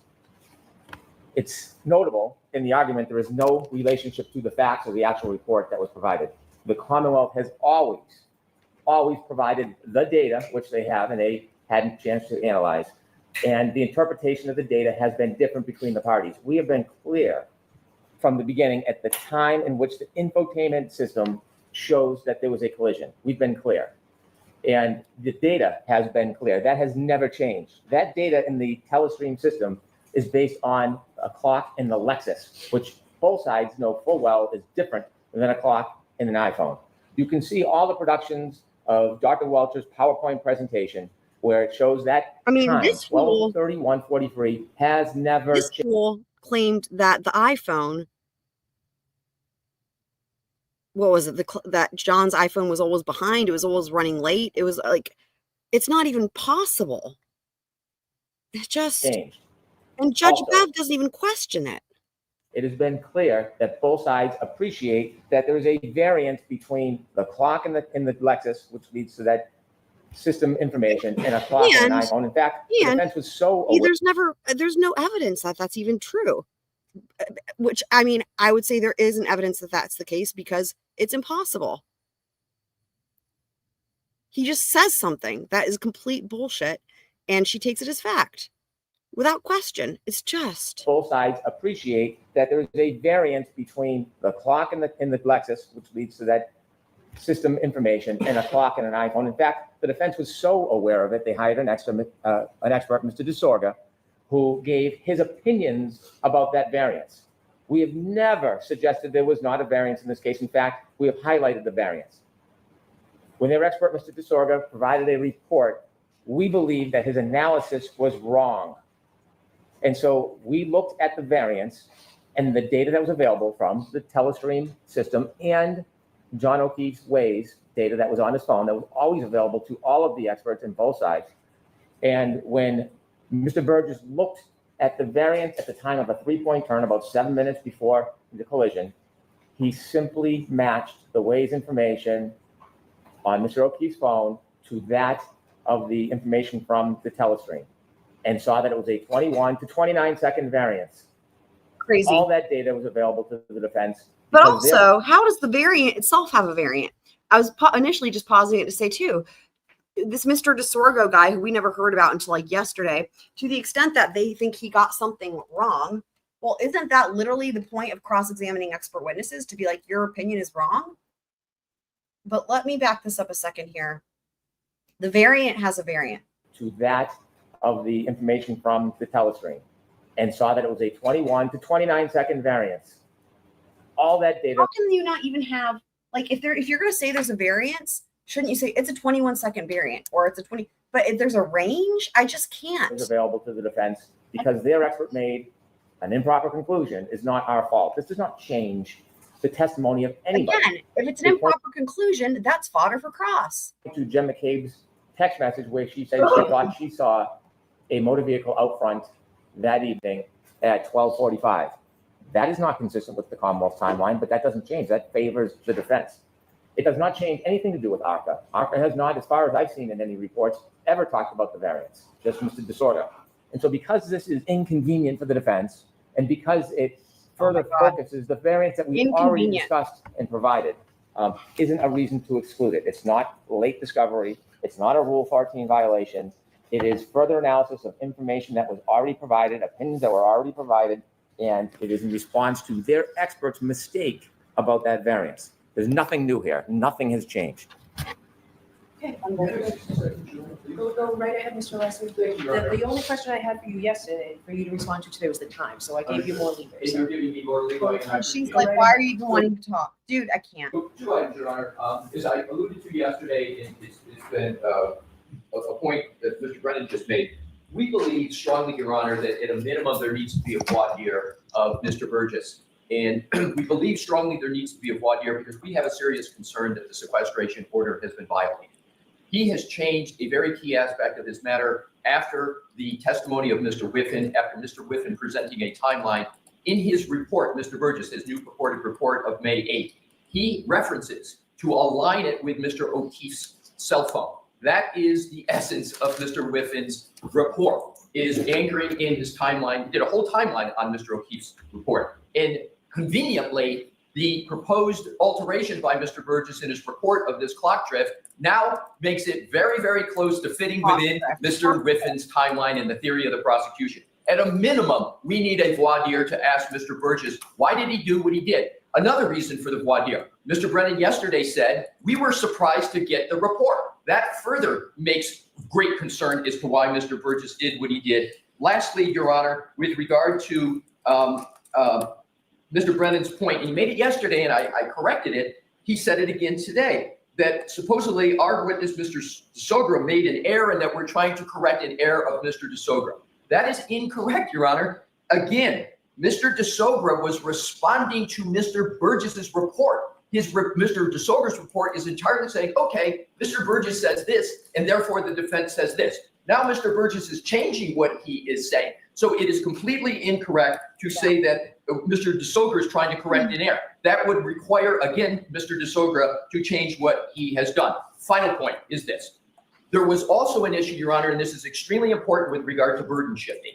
Speaker 7: It's notable in the argument there is no relationship to the facts of the actual report that was provided. The Commonwealth has always provided the data, which they have, and they hadn't a chance to analyze. And the interpretation of the data has been different between the parties. We have been clear from the beginning at the time in which the infotainment system shows that there was a collision. We've been clear. And the data has been clear. That has never changed. That data in the telestream system is based on a clock in the Lexus, which both sides know full well is different than a clock in an iPhone. You can see all the productions of Dr. Welcher's PowerPoint presentation where it shows that time,
Speaker 3: this fool,
Speaker 7: 12:31:43, has never
Speaker 3: this
Speaker 7: changed.
Speaker 3: fool claimed that the iPhone, what was it? That John's iPhone was always behind. It was always running late. It was like, it's not even possible. It just
Speaker 7: changed.
Speaker 3: And Judge
Speaker 7: Also,
Speaker 3: Bev doesn't even question it.
Speaker 7: It has been clear that both sides appreciate that there is a variance between the clock in the Lexus, which leads to that system information, and a clock in an iPhone. In fact, the defense was so aware.
Speaker 3: There's no evidence that that's even true. Which, I mean, I would say there isn't evidence that that's the case because it's impossible. He just says something that is complete bullshit, and she takes it as fact. Without question, it's just.
Speaker 7: Both sides appreciate that there is a variance between the clock in the Lexus, which leads to that system information, and a clock in an iPhone. In fact, the defense was so aware of it, they hired an expert, Mr. DeSorga, who gave his opinions about that variance. We have never suggested there was not a variance in this case. In fact, we have highlighted the variance. When their expert, Mr. DeSorga, provided a report, we believe that his analysis was wrong. And so we looked at the variance and the data that was available from the telestream system and John O'Keefe's Waze data that was on his phone that was always available to all of the experts in both sides. And when Mr. Burgess looked at the variance at the time of a three-point turn about 7 minutes before the collision, he simply matched the Waze information on Mr. O'Keefe's phone to that of the information from the telestream and saw that it was a 21 to 29 second variance.
Speaker 3: Crazy.
Speaker 7: All that data was available to the defense.
Speaker 3: But
Speaker 7: because they're-
Speaker 3: also, how does the variant itself have a variant? I was initially just pausing it to say too, this Mr. DeSorgo guy who we never heard about until like yesterday, to the extent that they think he got something wrong, well, isn't that literally the point of cross-examining expert witnesses, to be like, your opinion is wrong? But let me back this up a second here. The variant has a variant.
Speaker 7: to that of the information from the telestream and saw that it was a 21 to 29 second variance. All that data.
Speaker 3: How can you not even have, like, if you're going to say there's a variance, shouldn't you say it's a 21 second variant or it's a 20, but if there's a range, I just can't.
Speaker 7: Was available to the defense because their expert made an improper conclusion is not our fault. This does not change the testimony of anybody.
Speaker 3: Again, if it's an improper conclusion, that's fodder for cross.
Speaker 7: To Jen McCabe's text message where she said she thought she saw a motor vehicle out front that evening at 12:45. That is not consistent with the Commonwealth timeline, but that doesn't change. That favors the defense. It does not change anything to do with ARCA. ARCA has not, as far as I've seen in any reports, ever talked about the variance, just Mr. DeSorgo. And so because this is inconvenient for the defense, and because it further focuses the variance that we've already discussed and provided, isn't a reason to exclude it. It's not late discovery. It's not a Rule 14 violation. It is further analysis of information that was already provided, opinions that were already provided, and it is in response to their experts' mistake about that variance. There's nothing new here. Nothing has changed.
Speaker 6: Okay, go right ahead, Mr. Leslie. The only question I had for you yesterday, for you to respond to today, was the time, so I gave you more leeway.
Speaker 12: And you're giving me more leeway.
Speaker 3: She's like, why are you even wanting to talk? Dude, I can't.
Speaker 12: Two items, Your Honor. As I alluded to yesterday, and it's been a point that Mr. Brennan just made. We believe strongly, Your Honor, that at a minimum there needs to be a voir dire of Mr. Burgess. And we believe strongly there needs to be a voir dire because we have a serious concern that the sequestration order has been violated. He has changed a very key aspect of this matter after the testimony of Mr. Whiffen, after Mr. Whiffen presenting a timeline in his report, Mr. Burgess, his new purported report of May 8th. He references to align it with Mr. O'Keefe's cell phone. That is the essence of Mr. Whiffen's report, is anchoring in his timeline, did a whole timeline on Mr. O'Keefe's report. And conveniently, the proposed alteration by Mr. Burgess in his report of this clock drift now makes it very, very close to fitting within Mr. Whiffen's timeline and the theory of the prosecution. At a minimum, we need a voir dire to ask Mr. Burgess, why did he do what he did? Another reason for the voir dire. Mr. Brennan yesterday said, we were surprised to get the report. That further makes great concern as to why Mr. Burgess did what he did. Lastly, Your Honor, with regard to Mr. Brennan's point, and he made it yesterday and I corrected it, he said it again today, that supposedly our witness, Mr. DeSogra, made an error and that we're trying to correct an error of Mr. DeSogra. That is incorrect, Your Honor. Again, Mr. DeSogra was responding to Mr. Burgess's report. Mr. DeSogra's report is entirely saying, okay, Mr. Burgess says this, and therefore the defense says this. Now Mr. Burgess is changing what he is saying. So it is completely incorrect to say that Mr. DeSogra is trying to correct an error. That would require, again, Mr. DeSogra to change what he has done. Final point is this. There was also an issue, Your Honor, and this is extremely important with regard to burden shifting.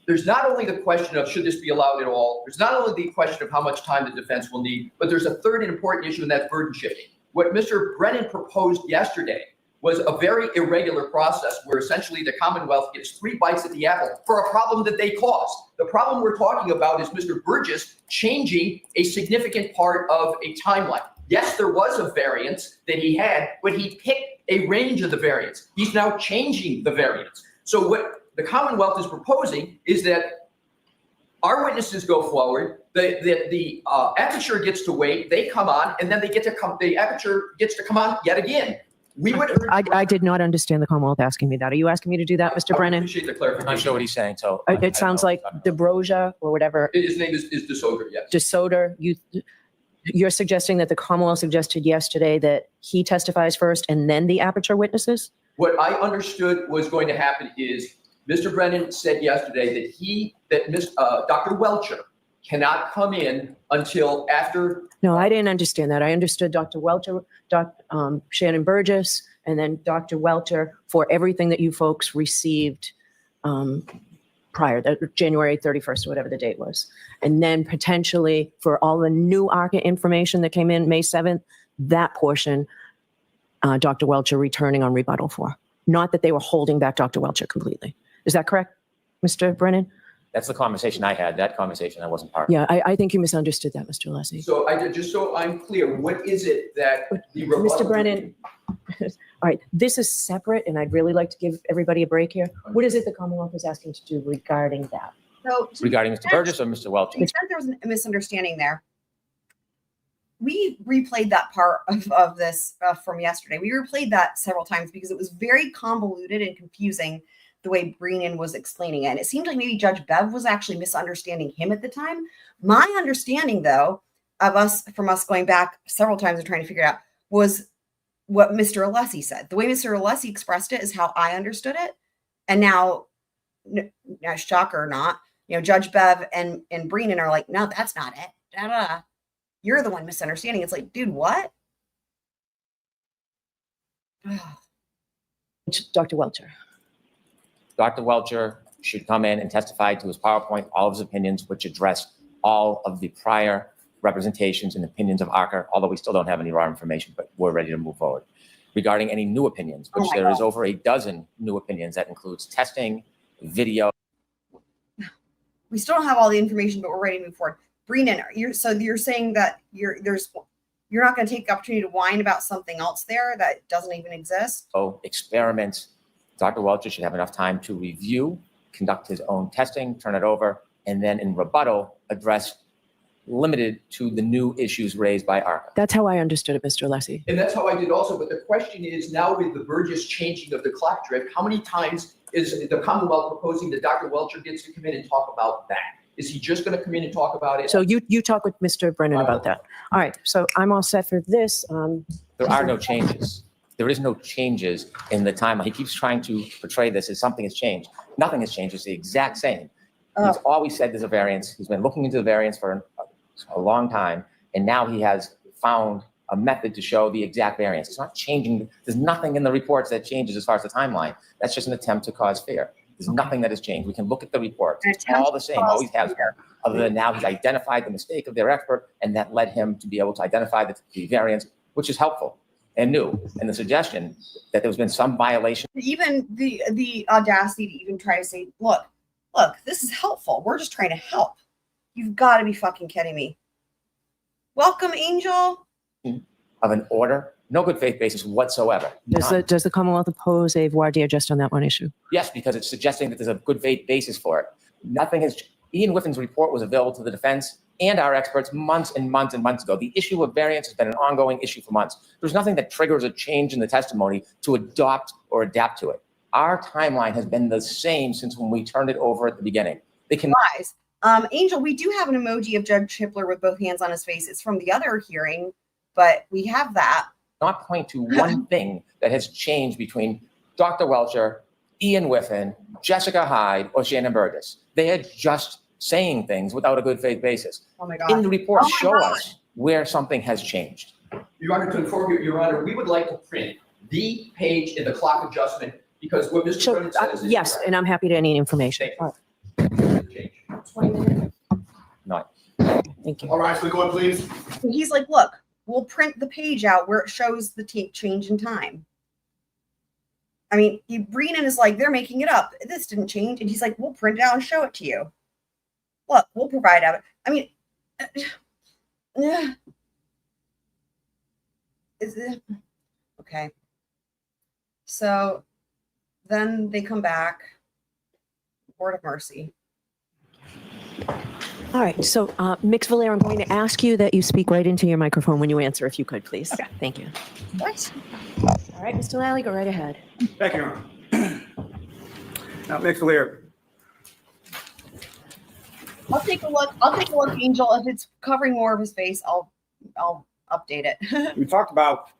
Speaker 12: There's not only the question of should this be allowed at all, there's not only the question of how much time the defense will need, but there's a third and important issue, and that's burden shifting. What Mr. Brennan proposed yesterday was a very irregular process where essentially the Commonwealth gets 3 bites at the apple for a problem that they caused. The problem we're talking about is Mr. Burgess changing a significant part of a timeline. Yes, there was a variance that he had, but he picked a range of the variance. He's now changing the variance. So what the Commonwealth is proposing is that our witnesses go forward, the aperture gets to wait, they come on, and then the aperture gets to come on yet again.
Speaker 5: I did not understand the Commonwealth asking me that. Are you asking me to do that, Mr. Brennan?
Speaker 12: I appreciate the clarification.
Speaker 7: I'm not sure what he's saying, so.
Speaker 5: It sounds like DeBroja or whatever.
Speaker 12: His name is DeSogra, yes.
Speaker 5: DeSoder, you're suggesting that the Commonwealth suggested yesterday that he testifies first and then the aperture witnesses?
Speaker 12: What I understood was going to happen is Mr. Brennan said yesterday that Dr. Welcher cannot come in until after.
Speaker 5: No, I didn't understand that. I understood Dr. Welcher, Shannon Burgess, and then Dr. Welcher for everything that you folks received prior, that January 31st, or whatever the date was. And then potentially for all the new ARCA information that came in May 7th, that portion, Dr. Welcher returning on rebuttal for. Not that they were holding back Dr. Welcher completely. Is that correct, Mr. Brennan?
Speaker 7: That's the conversation I had. That conversation I wasn't part of.
Speaker 5: Yeah, I think you misunderstood that, Mr. Alessi.
Speaker 12: So just so I'm clear, what is it that the
Speaker 5: Mr. Brennan, all right, this is separate, and I'd really like to give everybody a break here. What is it the Commonwealth is asking to do regarding that?
Speaker 3: So
Speaker 7: Regarding Mr. Burgess or Mr. Welcher?
Speaker 3: to the extent there was a misunderstanding there, we replayed that part of this from yesterday. We replayed that several times because it was very convoluted and confusing the way Brennan was explaining it. And it seemed like maybe Judge Bev was actually misunderstanding him at the time. My understanding, though, of us going back several times and trying to figure it out was what Mr. Alessi said. The way Mr. Alessi expressed it is how I understood it. And now, shocker or not, Judge Bev and Brennan are like, no, that's not it. Da-da. You're the one misunderstanding. It's like, dude, what?
Speaker 5: Dr. Welcher.
Speaker 7: Dr. Welcher should come in and testify to his PowerPoint, all of his opinions, which address all of the prior representations and opinions of ARCA, although we still don't have any raw information, but we're ready to move forward. Regarding any new opinions, which there is over a dozen new opinions that includes testing, video.
Speaker 3: We still don't have all the information, but we're ready to move forward. Brennan, you're saying that you're not going to take the opportunity to whine about something else there that doesn't even exist?
Speaker 7: Oh, experiments. Dr. Welcher should have enough time to review, conduct his own testing, turn it over, and then in rebuttal, address limited to the new issues raised by ARCA.
Speaker 5: That's how I understood it, Mr. Alessi.
Speaker 12: And that's how I did also. But the question is now with the Burgess changing of the clock drift, how many times is the Commonwealth proposing that Dr. Welcher gets to come in and talk about that? Is he just going to come in and talk about it?
Speaker 5: So you talk with Mr. Brennan about that. All right, so I'm all set for this.
Speaker 7: There are no changes. There is no changes in the timeline. He keeps trying to portray this as something has changed. Nothing has changed. It's the exact same. He's always said there's a variance. He's been looking into the variance for a long time, and now he has found a method to show the exact variance. It's not changing. There's nothing in the reports that changes as far as the timeline. That's just an attempt to cause fear. There's nothing that has changed. We can look at the reports. It's all the same, always has been. Other than now he's identified the mistake of their expert, and that led him to be able to identify the variance, which is helpful and new. And the suggestion that there's been some violation.
Speaker 3: Even the audacity to even try to say, look, this is helpful. We're just trying to help. You've got to be fucking kidding me. Welcome, Angel.
Speaker 7: Of an order, no good faith basis whatsoever.
Speaker 5: Does the Commonwealth oppose a voir dire just on that one issue?
Speaker 7: Yes, because it's suggesting that there's a good faith basis for it. Nothing has. Ian Whiffin's report was available to the defense and our experts months and months and months ago. The issue of variance has been an ongoing issue for months. There's nothing that triggers a change in the testimony to adopt or adapt to it. Our timeline has been the same since when we turned it over at the beginning. They can.
Speaker 3: Angel, we do have an emoji of Judge Hippler with both hands on his face. It's from the other hearing, but we have that.
Speaker 7: Not point to one thing that has changed between Dr. Welcher, Ian Whiffin, Jessica Hyde, or Shannon Burgess. They are just saying things without a good faith basis.
Speaker 3: Oh my God.
Speaker 7: In the report, show us where something has changed.
Speaker 12: Your Honor, to inform you, Your Honor, we would like to print the page in the clock adjustment because what Mr. Brennan says is
Speaker 5: yes, and I'm happy to any information.
Speaker 12: Thank you.
Speaker 3: 20 minutes.
Speaker 7: Not.
Speaker 5: Thank you.
Speaker 10: All right, so go on, please.
Speaker 3: And he's like, look, we'll print the page out where it shows the change in time. I mean, Brennan is like, they're making it up. This didn't change. And he's like, we'll print it out and show it to you. Look, we'll provide it. I mean, is it okay? So then they come back. Board of Mercy.
Speaker 5: All right, so Mix Vaillier, I'm going to ask you that you speak right into your microphone when you answer, if you could, please. Okay. Thank you.
Speaker 3: What?
Speaker 5: All right, Mr. Lally, go right ahead.
Speaker 4: Thank you, Your Honor. Now, Mix Vaillier,
Speaker 3: I'll take a look, Angel. If it's covering more of his face, I'll update it.
Speaker 4: we talked about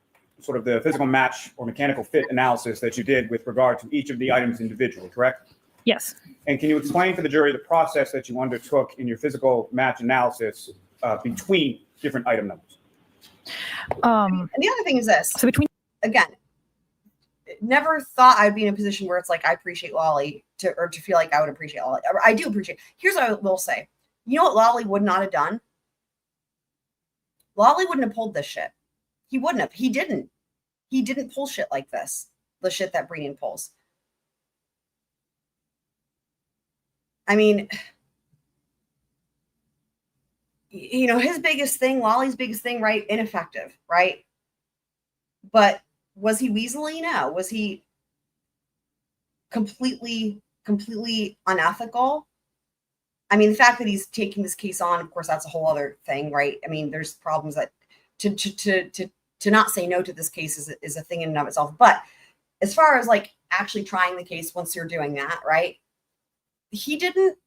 Speaker 4: sort of the physical match or mechanical fit analysis that you did with regard to each of the items individually, correct?
Speaker 2: Yes.
Speaker 4: And can you explain for the jury the process that you undertook in your physical match analysis between different item numbers?
Speaker 3: And the other thing is this.
Speaker 2: So between
Speaker 3: again, never thought I'd be in a position where it's like I appreciate Lolly to feel like I would appreciate Lolly. I do appreciate. Here's what I will say. You know what Lolly would not have done? Lolly wouldn't have pulled this shit. He wouldn't have. He didn't. He didn't pull shit like this. The shit that Brennan pulls. I mean, you know, his biggest thing, Lolly's biggest thing, right? Ineffective, right? But was he weaselly? No. Was he completely unethical? I mean, the fact that he's taking this case on, of course, that's a whole other thing, right? I mean, there's problems that to not say no to this case is a thing in and of itself. But as far as like actually trying the case once you're doing that, right? He didn't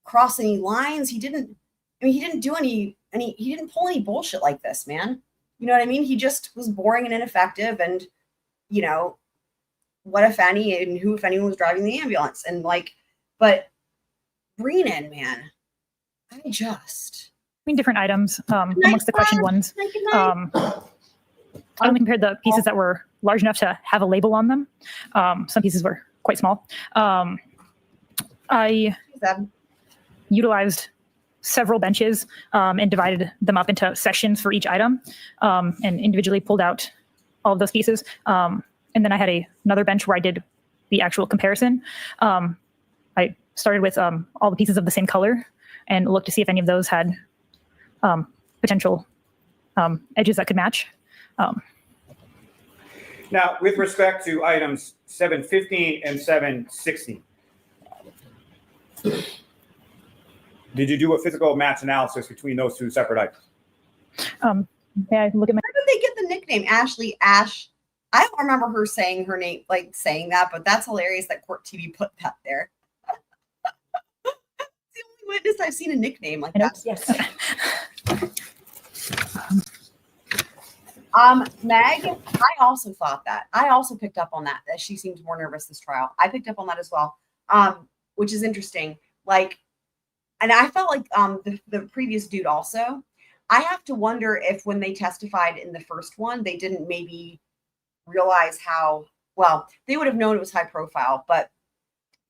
Speaker 3: cross any lines. He didn't do he didn't pull any bullshit like this, man. You know what I mean? He just was boring and ineffective, and you know, what if any, and who if anyone was driving the ambulance, and like, but Brennan, man, I mean,
Speaker 2: different items amongst the questioned ones. I only compared the pieces that were large enough to have a label on them. Some pieces were quite small. I utilized several benches and divided them up into sections for each item, and individually pulled out all of those pieces. And then I had another bench where I did the actual comparison. I started with all the pieces of the same color and looked to see if any of those had potential edges that could match.
Speaker 4: Now, with respect to items 715 and 716, did you do a physical match analysis between those two separate items?
Speaker 2: May I look at my...
Speaker 3: Where did they get the nickname Ashley Ash? I don't remember her saying her name, like saying that, but that's hilarious that CourtTV put that there. It's the only witness I've seen a nickname like that.
Speaker 6: Yes.
Speaker 3: Meg, I also thought that. I also picked up on that she seemed more nervous this trial. I picked up on that as well, which is interesting. Like, and I felt like the previous dude also. I have to wonder if when they testified in the first one, they didn't maybe realize how well they would have known it was high profile. But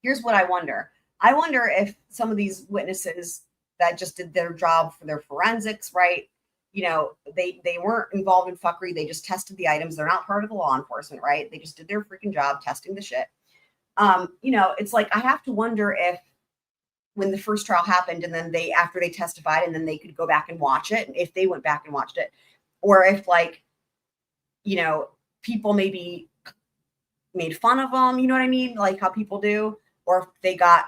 Speaker 3: here's what I wonder. I wonder if some of these witnesses that just did their job for their forensics, right? You know, they weren't involved in fuckery. They just tested the items. They're not part of the law enforcement, right? They just did their freaking job testing the shit. You know, it's like, I have to wonder if when the first trial happened and then after they testified and then they could go back and watch it, and if they went back and watched it, or if like, you know, people maybe made fun of them, you know what I mean? Like how people do, or if they got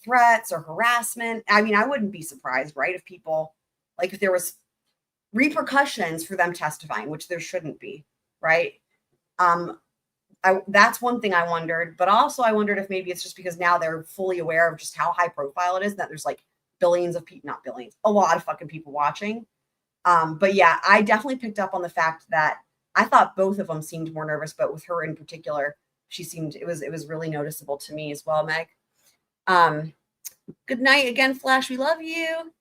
Speaker 3: threats or harassment. I mean, I wouldn't be surprised, right? If people, like if there was repercussions for them testifying, which there shouldn't be, right? That's one thing I wondered, but also I wondered if maybe it's just because now they're fully aware of just how high profile it is, that there's like billions of people, not billions, a lot of fucking people watching. But yeah, I definitely picked up on the fact that I thought both of them seemed more nervous, but with her in particular, she seemed, it was really noticeable to me as well, Meg. Good night again, Flash. We love you.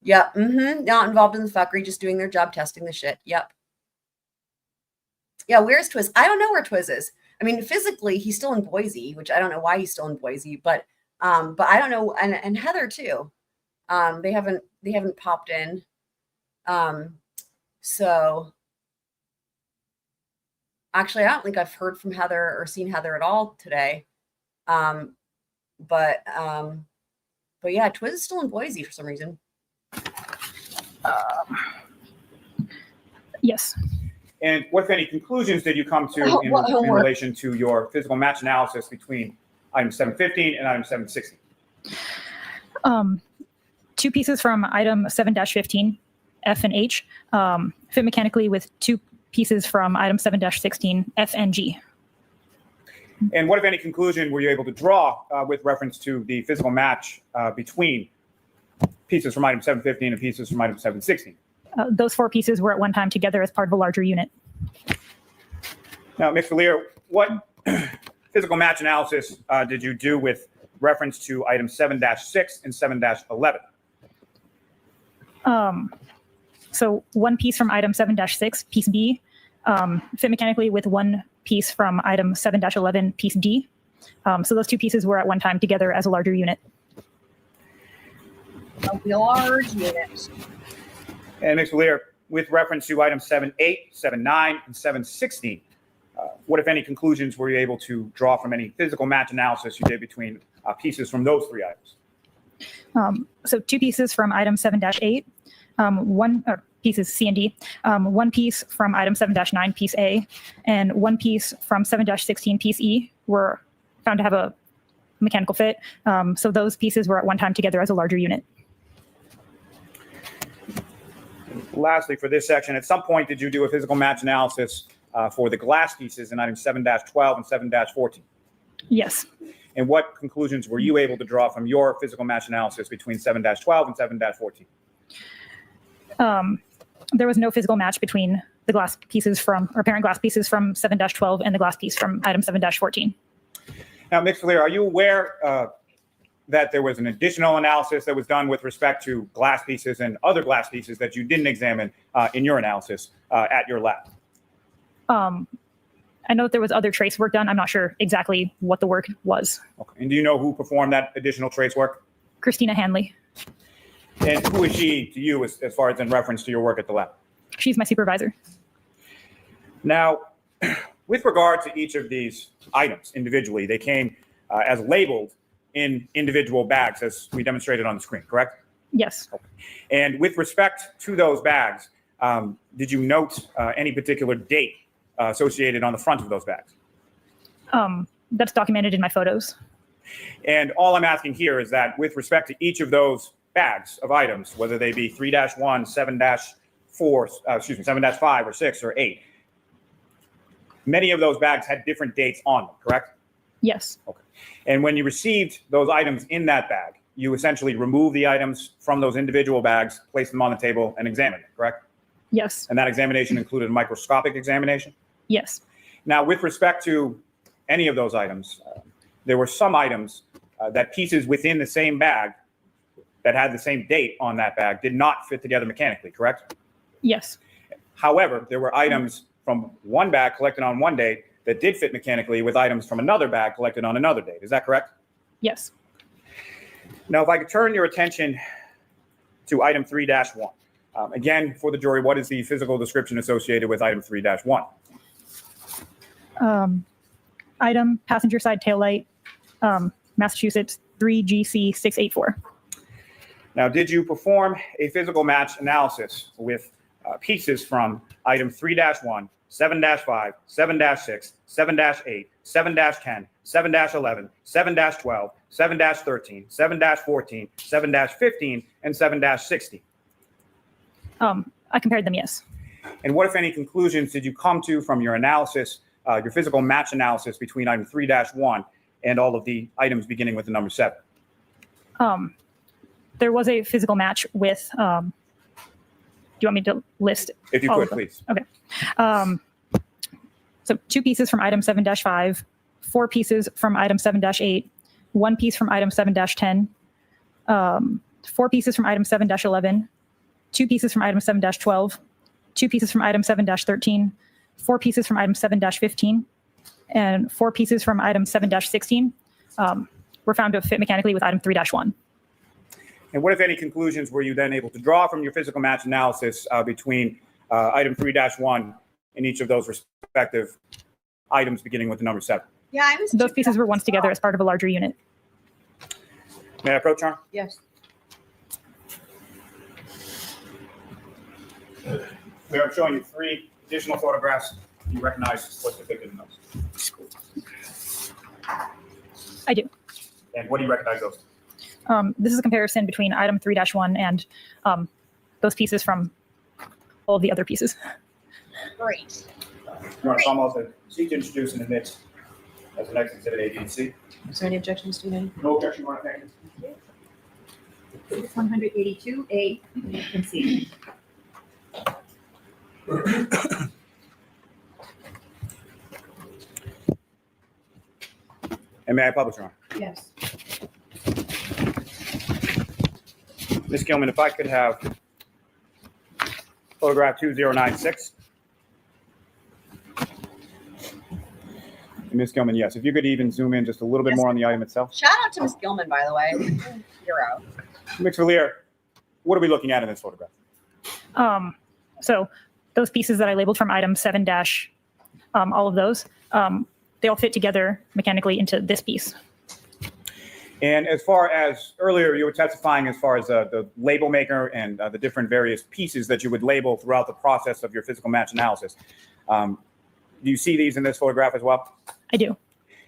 Speaker 3: Yep. Not involved in the fuckery, just doing their job, testing the shit. Yep. Yeah, where's Twiz? I don't know where Twiz is. I mean, physically, he's still in Boise, which I don't know why he's still in Boise, but I don't know. And Heather too. They haven't popped in. So actually, I don't think I've heard from Heather or seen Heather at all today. But yeah, Twiz is still in Boise for some reason.
Speaker 2: Yes.
Speaker 4: And what, if any, conclusions did you come to in relation to your physical match analysis between item 715 and item 716?
Speaker 2: Two pieces from item 7-15, F and H, fit mechanically with two pieces from item 7-16, F and G.
Speaker 4: And what, if any, conclusion were you able to draw with reference to the physical match between pieces from item 715 and pieces from item 716?
Speaker 2: Those four pieces were at one time together as part of a larger unit.
Speaker 4: Now, Ms. Vaillier, what physical match analysis did you do with reference to item 7-6 and 7-11?
Speaker 2: So one piece from item 7-6, piece B, fit mechanically with one piece from item 7-11, piece D. So those two pieces were at one time together as a larger unit.
Speaker 6: A large unit.
Speaker 4: And Ms. Vaillier, with reference to items 7-8, 7-9, and 7-16, what, if any, conclusions were you able to draw from any physical match analysis you did between pieces from those three items?
Speaker 2: So two pieces from item 7-8, pieces C and D, one piece from item 7-9, piece A, and one piece from 7-16, piece E were found to have a mechanical fit. So those pieces were at one time together as a larger unit.
Speaker 4: Lastly, for this section, at some point did you do a physical match analysis for the glass pieces in items 7-12 and 7-14?
Speaker 2: Yes.
Speaker 4: And what conclusions were you able to draw from your physical match analysis between 7-12 and 7-14?
Speaker 2: There was no physical match between the glass pieces from, or parent glass pieces from 7-12 and the glass piece from item 7-14.
Speaker 4: Now, Ms. Vaillier, are you aware that there was an additional analysis that was done with respect to glass pieces and other glass pieces that you didn't examine in your analysis at your lab?
Speaker 2: I know that there was other trace work done. I'm not sure exactly what the work was.
Speaker 4: Okay. And do you know who performed that additional trace work?
Speaker 2: Christina Hanley.
Speaker 4: And who is she to you as far as in reference to your work at the lab?
Speaker 2: She's my supervisor.
Speaker 4: Now, with regard to each of these items individually, they came as labeled in individual bags, as we demonstrated on the screen, correct?
Speaker 2: Yes.
Speaker 4: Okay. And with respect to those bags, did you note any particular date associated on the front of those bags?
Speaker 2: That's documented in my photos.
Speaker 4: And all I'm asking here is that with respect to each of those bags of items, whether they be 3-1, 7-4, 7-5 or 6 or 8, many of those bags had different dates on them, correct?
Speaker 2: Yes.
Speaker 4: Okay. And when you received those items in that bag, you essentially removed the items from those individual bags, placed them on the table, and examined them, correct?
Speaker 2: Yes.
Speaker 4: And that examination included a microscopic examination?
Speaker 2: Yes.
Speaker 4: Now, with respect to any of those items, there were some items that pieces within the same bag that had the same date on that bag did not fit together mechanically, correct?
Speaker 2: Yes.
Speaker 4: However, there were items from one bag collected on one date that did fit mechanically with items from another bag collected on another date. Is that correct?
Speaker 2: Yes.
Speaker 4: Now, if I could turn your attention to item 3-1. Again, for the jury, what is the physical description associated with item 3-1?
Speaker 2: Item, passenger side taillight, Massachusetts 3GC684.
Speaker 4: Now, did you perform a physical match analysis with pieces from item 3-1, 7-5, 7-6, 7-8, 7-10, 7-11, 7-12, 7-13, 7-14, 7-15, and 7-16?
Speaker 2: I compared them, yes.
Speaker 4: And what, if any, conclusions did you come to from your analysis, your physical match analysis between item 3-1 and all of the items beginning with the number 7?
Speaker 2: There was a physical match with, do you want me to list?
Speaker 4: If you could, please.
Speaker 2: Okay. So 2 pieces from item 7-5, 4 pieces from item 7-8, 1 piece from item 7-10, 4 pieces from item 7-11, 2 pieces from item 7-12, 2 pieces from item 7-13, 4 pieces from item 7-15, and 4 pieces from item 7-16 were found to fit mechanically with item 3-1.
Speaker 4: And what, if any, conclusions were you then able to draw from your physical match analysis between item 3-1 and each of those respective items beginning with the number 7?
Speaker 3: Yeah,
Speaker 2: Those pieces were once together as part of a larger unit.
Speaker 4: May I approach, Your Honor?
Speaker 6: Yes.
Speaker 4: We are showing you 3 additional photographs. Do you recognize what's depicted in those?
Speaker 2: I do.
Speaker 4: And what do you recognize those?
Speaker 2: This is a comparison between item 3-1 and those pieces from all of the other pieces.
Speaker 3: Great.
Speaker 4: Your Honor, so I'm also seek to introduce and admit as the next exhibit A, B, and C.
Speaker 6: Is there any objections to any?
Speaker 4: No objection, Your Honor. Thank you.
Speaker 11: It's 182A and C.
Speaker 4: And may I publish, Your Honor?
Speaker 11: Yes.
Speaker 4: Ms. Gilman, if I could have photograph 2096. Ms. Gilman, yes. If you could even zoom in just a little bit more on the item itself.
Speaker 3: Shout out to Miss Gilman, by the way. Hero.
Speaker 4: Ms. Vaillier, what are we looking at in this photograph?
Speaker 2: So those pieces that I labeled from item 7 dash, all of those, they all fit together mechanically into this piece.
Speaker 4: And as far as earlier, you were testifying as far as the label maker and the different various pieces that you would label throughout the process of your physical match analysis. Do you see these in this photograph as well?
Speaker 2: I do.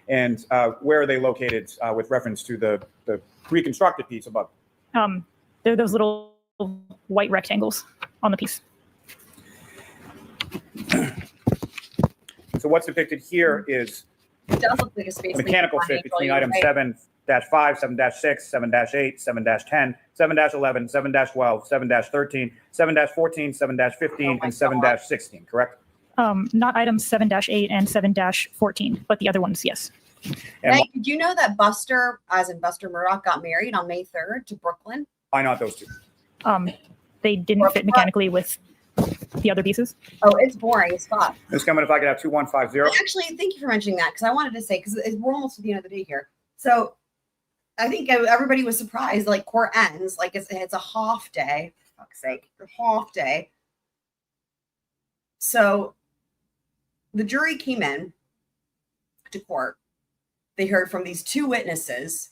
Speaker 4: And where are they located with reference to the reconstructed piece above?
Speaker 2: They're those little white rectangles on the piece.
Speaker 4: So what's depicted here is
Speaker 3: It does look like a space.
Speaker 4: a mechanical fit between items 7-5, 7-6, 7-8, 7-10, 7-11, 7-12, 7-13, 7-14, 7-15, and 7-16, correct?
Speaker 2: Not items 7-8 and 7-14, but the other ones, yes.
Speaker 4: And
Speaker 3: Hey, did you know that Buster, as in Buster Murdoch, got married on May 3rd to Brooklyn?
Speaker 4: why not those two?
Speaker 2: They didn't fit mechanically with the other pieces.
Speaker 3: Oh, it's boring as fuck.
Speaker 4: Ms. Gilman, if I could have 2150.
Speaker 3: Actually, thank you for mentioning that because I wanted to say, because we're almost at the end of the day here. So I think everybody was surprised, like court ends, like it's a half day, for fuck's sake, a half day. So the jury came in to court. They heard from these two witnesses.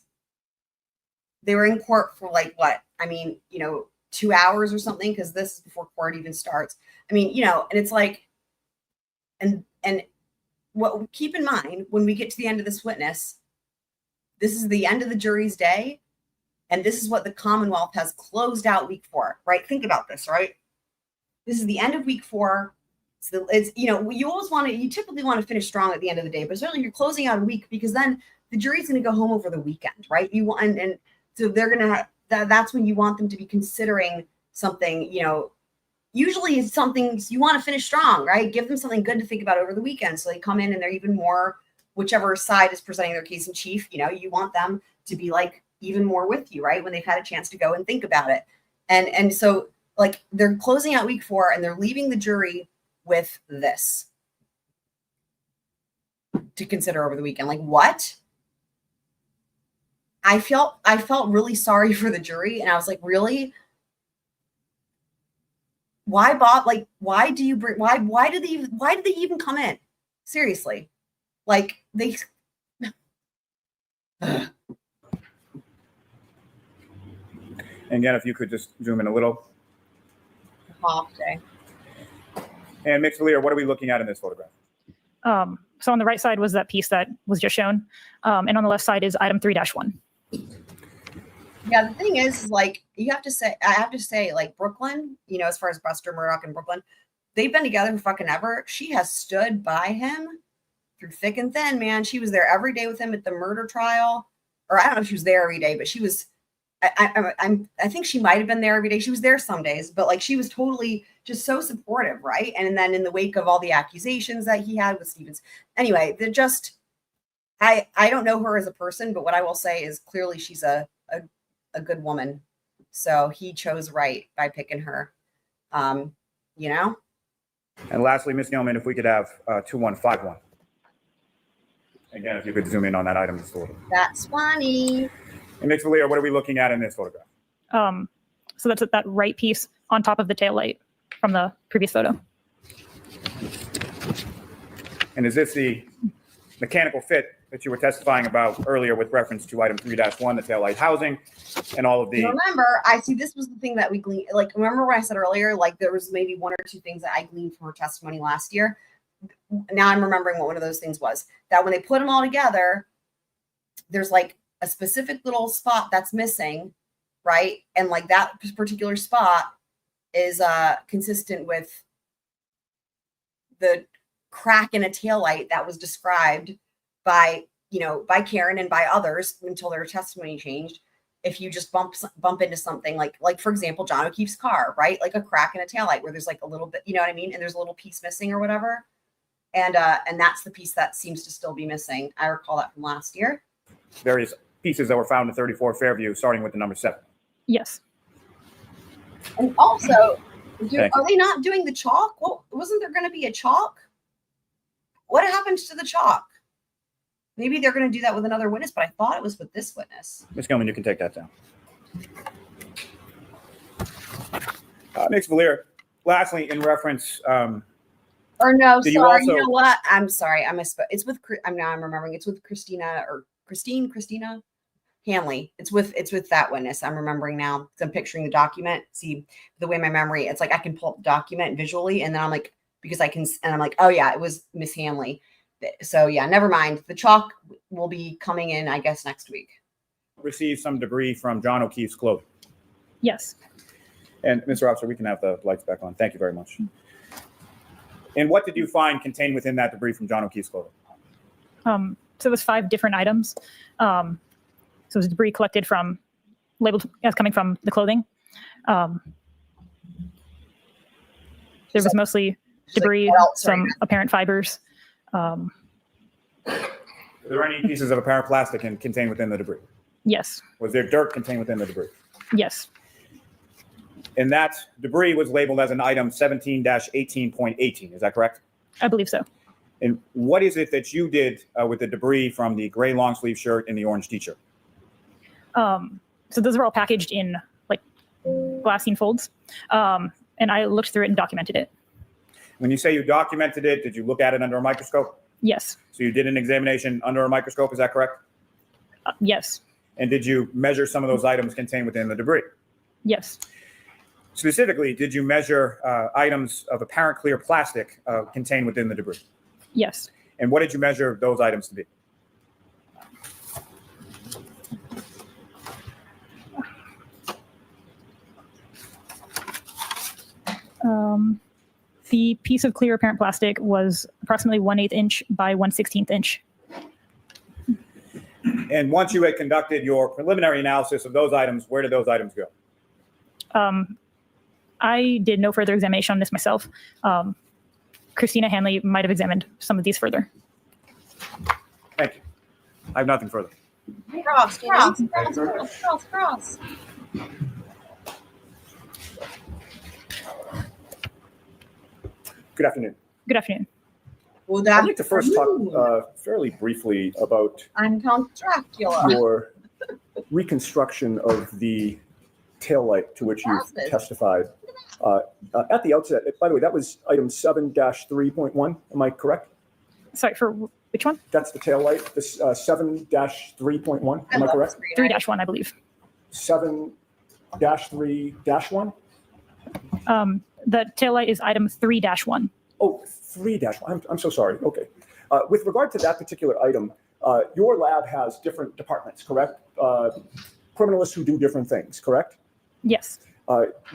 Speaker 3: They were in court for like what? I mean, 2 hours or something, because this is before court even starts. I mean, and it's like, and what, keep in mind, when we get to the end of this witness, this is the end of the jury's day, and this is what the Commonwealth has closed out week 4, right? Think about this, right? This is the end of week 4. It's you always want to, you typically want to finish strong at the end of the day, but certainly you're closing out a week because then the jury's going to go home over the weekend, right? You want, and so they're going to that's when you want them to be considering something, usually it's something you want to finish strong, right? Give them something good to think about over the weekend. So they come in and they're even more, whichever side is presenting their case in chief, you want them to be like even more with you, right? When they've had a chance to go and think about it. And so like they're closing out week 4 and they're leaving the jury with this to consider over the weekend. Like what? I felt really sorry for the jury, and I was like, really? Why, Bob? Like, why do you bring? Why did they even come in? Seriously, like they.
Speaker 4: And again, if you could just zoom in a little.
Speaker 3: Half day.
Speaker 4: And Ms. Vaillier, what are we looking at in this photograph?
Speaker 2: So on the right side was that piece that was just shown, and on the left side is item 3-1.
Speaker 3: Yeah, the thing is like I have to say, like Brooklyn, as far as Buster Murdoch and Brooklyn, they've been together for fucking ever. She has stood by him through thick and thin, man. She was there every day with him at the murder trial, or I don't know if she was there every day, but she was. I think she might have been there every day. She was there some days, but like she was totally just so supportive, right? And then in the wake of all the accusations that he had with Stevens, anyway, they're just. I don't know her as a person, but what I will say is clearly she's a good woman. So he chose right by picking her.
Speaker 4: And lastly, Ms. Gilman, if we could have 2151. Again, if you could zoom in on that item.
Speaker 3: That's funny.
Speaker 4: And Ms. Vaillier, what are we looking at in this photograph?
Speaker 2: So that's that right piece on top of the tail light from the previous photo.
Speaker 4: And is this the mechanical fit that you were testifying about earlier with reference to item 3-1, the tail light housing, and all of the...
Speaker 3: Remember, I see this was the thing that we gleaned. Like, remember what I said earlier? Like, there was maybe 1 or 2 things that I gleaned from her testimony last year. Now I'm remembering what one of those things was. That when they put them all together, there's like a specific little spot that's missing, right? And like that particular spot is consistent with the crack in a taillight that was described by Karen and by others until their testimony changed. If you just bump into something like for example, John O'Keefe's car, right? Like a crack in a taillight where there's like a little bit, you know what I mean? And there's a little piece missing or whatever. And that's the piece that seems to still be missing. I recall that from last year.
Speaker 4: Various pieces that were found in 34 Fairview, starting with the number 7.
Speaker 2: Yes.
Speaker 3: And also,
Speaker 4: Thank you.
Speaker 3: Are they not doing the chalk? Well, wasn't there going to be a chalk? What happens to the chalk? Maybe they're going to do that with another witness, but I thought it was with this witness.
Speaker 4: Ms. Gilman, you can take that down. Ms. Vaillier, lastly, in reference,
Speaker 3: Or no,
Speaker 4: Did
Speaker 3: sorry.
Speaker 4: you
Speaker 3: You,
Speaker 4: also-
Speaker 3: know what? I'm sorry. I misspoke. It's with. I'm remembering. It's with Christina Hanley. It's with that witness. I'm remembering now. 'Cause I'm picturing the document. See the way my memory. It's like I can pull up the document visually, and then I'm like, because I can, and I'm like, oh yeah, it was Miss Hanley. So yeah, never mind. The chalk will be coming in, I guess, next week.
Speaker 4: received some debris from John O'Keefe's clothing.
Speaker 2: Yes.
Speaker 4: And Mr. Officer, we can have the lights back on. Thank you very much. And what did you find contained within that debris from John O'Keefe's clothing?
Speaker 2: So it was 5 different items. So it was debris collected from, labeled as coming from the clothing. There was mostly debris, some apparent fibers.
Speaker 4: Were there any pieces of apparent plastic contained within the debris?
Speaker 2: Yes.
Speaker 4: Was there dirt contained within the debris?
Speaker 2: Yes.
Speaker 4: And that debris was labeled as an item 17-18.18. Is that correct?
Speaker 2: I believe so.
Speaker 4: And what is it that you did with the debris from the gray long sleeve shirt and the orange t-shirt?
Speaker 2: So those were all packaged in like glassine folds. And I looked through it and documented it.
Speaker 4: When you say you documented it, did you look at it under a microscope?
Speaker 2: Yes.
Speaker 4: So you did an examination under a microscope, is that correct?
Speaker 2: Yes.
Speaker 4: And did you measure some of those items contained within the debris?
Speaker 2: Yes.
Speaker 4: Specifically, did you measure items of apparent clear plastic contained within the debris?
Speaker 2: Yes.
Speaker 4: And what did you measure those items to be?
Speaker 2: The piece of clear apparent plastic was approximately 1/8 inch by 1/16 inch.
Speaker 4: And once you had conducted your preliminary analysis of those items, where did those items go?
Speaker 2: I did no further examination on this myself. Christina Hanley might have examined some of these further.
Speaker 4: Thank you. I have nothing further.
Speaker 3: Cross.
Speaker 8: Good afternoon.
Speaker 2: Good afternoon.
Speaker 3: Well,
Speaker 8: I'd like to first talk fairly briefly about
Speaker 3: I'm Count Dracula.
Speaker 8: your reconstruction of the taillight to which you
Speaker 3: Glasses.
Speaker 8: testified. At the outset, by the way, that was item 7-3.1. Am I correct?
Speaker 2: Sorry, for which one?
Speaker 8: That's the taillight, this 7-3.1. Am I correct?
Speaker 2: 3-1, I believe.
Speaker 8: 7-3-1?
Speaker 2: The taillight is item 3-1.
Speaker 8: Oh, 3-1. I'm so sorry. Okay. With regard to that particular item, your lab has different departments, correct? Criminalists who do different things, correct?
Speaker 2: Yes.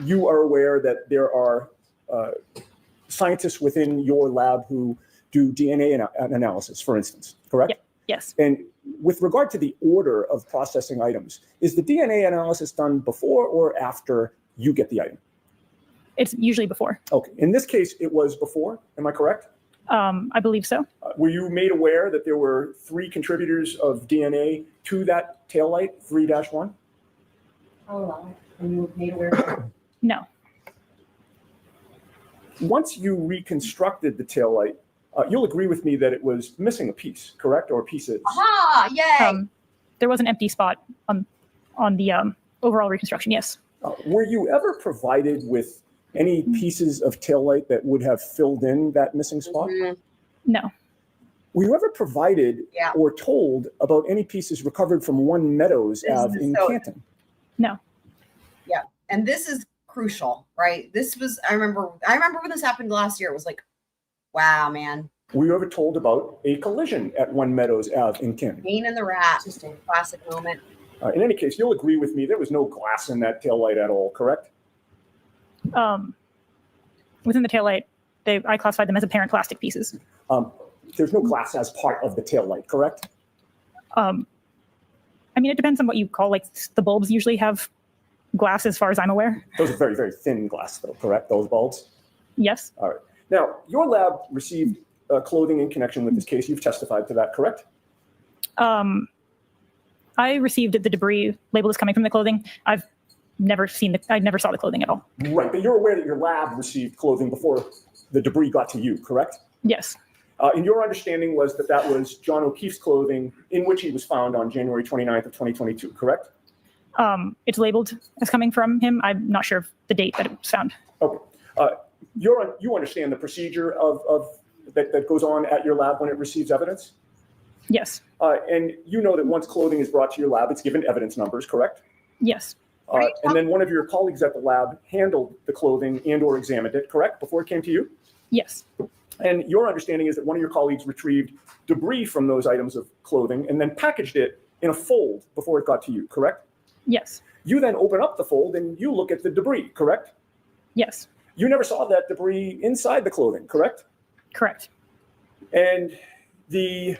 Speaker 8: You are aware that there are scientists within your lab who do DNA analysis, for instance, correct?
Speaker 2: Yep. Yes.
Speaker 8: And with regard to the order of processing items, is the DNA analysis done before or after you get the item?
Speaker 2: It's usually before.
Speaker 8: Okay. In this case, it was before. Am I correct?
Speaker 2: I believe so.
Speaker 8: Were you made aware that there were 3 contributors of DNA to that taillight, 3-1?
Speaker 11: Oh, and you were made aware of that?
Speaker 2: No.
Speaker 8: Once you reconstructed the taillight, you'll agree with me that it was missing a piece, correct? Or pieces?
Speaker 3: Aha! Yay!
Speaker 2: There was an empty spot on the overall reconstruction. Yes.
Speaker 8: Were you ever provided with any pieces of taillight that would have filled in that missing spot?
Speaker 2: No.
Speaker 8: Were you ever provided or told about any pieces recovered from One Meadows Ave in Canton?
Speaker 2: No.
Speaker 3: Yeah, and this is crucial, right? This was I remember when this happened last year. It was like, wow, man.
Speaker 8: Were you ever told about a collision at One Meadows Ave in Canton?
Speaker 3: Pain in the rat, just a classic moment.
Speaker 8: In any case, you'll agree with me, there was no glass in that taillight at all, correct?
Speaker 2: Within the taillight, I classified them as apparent plastic pieces.
Speaker 8: There's no glass as part of the taillight, correct?
Speaker 2: I mean, it depends on what you call, like the bulbs usually have glass as far as I'm aware.
Speaker 8: Those are very, very thin glass though, correct? Those bulbs?
Speaker 2: Yes.
Speaker 8: All right. Now, your lab received clothing in connection with this case. You've testified to that, correct?
Speaker 2: I received the debris labeled as coming from the clothing. I've never I never saw the clothing at all.
Speaker 8: Right, but you're aware that your lab received clothing before the debris got to you, correct?
Speaker 2: Yes.
Speaker 8: And your understanding was that that was John O'Keefe's clothing in which he was found on January 29th of 2022, correct?
Speaker 2: It's labeled as coming from him. I'm not sure of the date that it was found.
Speaker 8: Okay. You understand the procedure of that goes on at your lab when it receives evidence?
Speaker 2: Yes.
Speaker 8: And you know that once clothing is brought to your lab, it's given evidence numbers, correct?
Speaker 2: Yes.
Speaker 8: And then one of your colleagues at the lab handled the clothing and or examined it, correct, before it came to you?
Speaker 2: Yes.
Speaker 8: And your understanding is that one of your colleagues retrieved debris from those items of clothing and then packaged it in a fold before it got to you, correct?
Speaker 2: Yes.
Speaker 8: You then open up the fold and you look at the debris, correct?
Speaker 2: Yes.
Speaker 8: You never saw that debris inside the clothing, correct?
Speaker 2: Correct.
Speaker 8: And the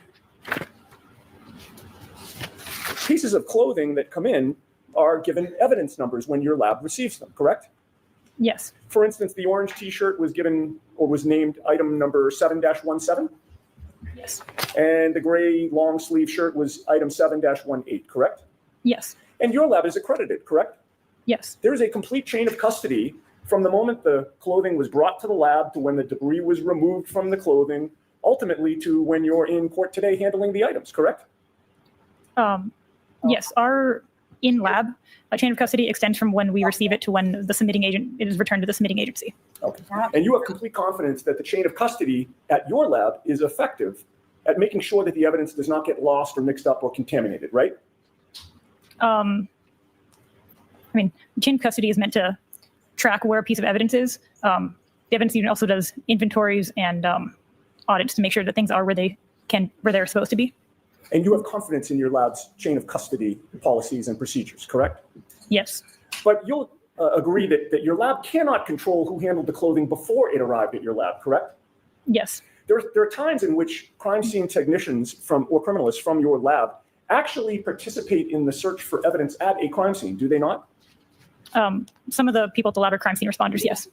Speaker 8: pieces of clothing that come in are given evidence numbers when your lab receives them, correct?
Speaker 2: Yes.
Speaker 8: For instance, the orange t-shirt was given or was named item number 7-17,
Speaker 2: Yes.
Speaker 8: and the gray long sleeve shirt was item 7-18, correct?
Speaker 2: Yes.
Speaker 8: And your lab is accredited, correct?
Speaker 2: Yes.
Speaker 8: There is a complete chain of custody from the moment the clothing was brought to the lab to when the debris was removed from the clothing, ultimately to when you're in court today handling the items, correct?
Speaker 2: Yes. Our in-lab chain of custody extends from when we receive it to when the submitting agent it is returned to the submitting agency.
Speaker 8: Okay. And you have complete confidence that the chain of custody at your lab is effective at making sure that the evidence does not get lost or mixed up or contaminated, right?
Speaker 2: I mean, the chain of custody is meant to track where a piece of evidence is. The evidence unit also does inventories and audits to make sure that things are where they're supposed to be.
Speaker 8: And you have confidence in your lab's chain of custody policies and procedures, correct?
Speaker 2: Yes.
Speaker 8: But you'll agree that your lab cannot control who handled the clothing before it arrived at your lab, correct?
Speaker 2: Yes.
Speaker 8: There are times in which crime scene technicians or criminalists from your lab actually participate in the search for evidence at a crime scene, do they not?
Speaker 2: Some of the people at the lab are crime scene responders, yes.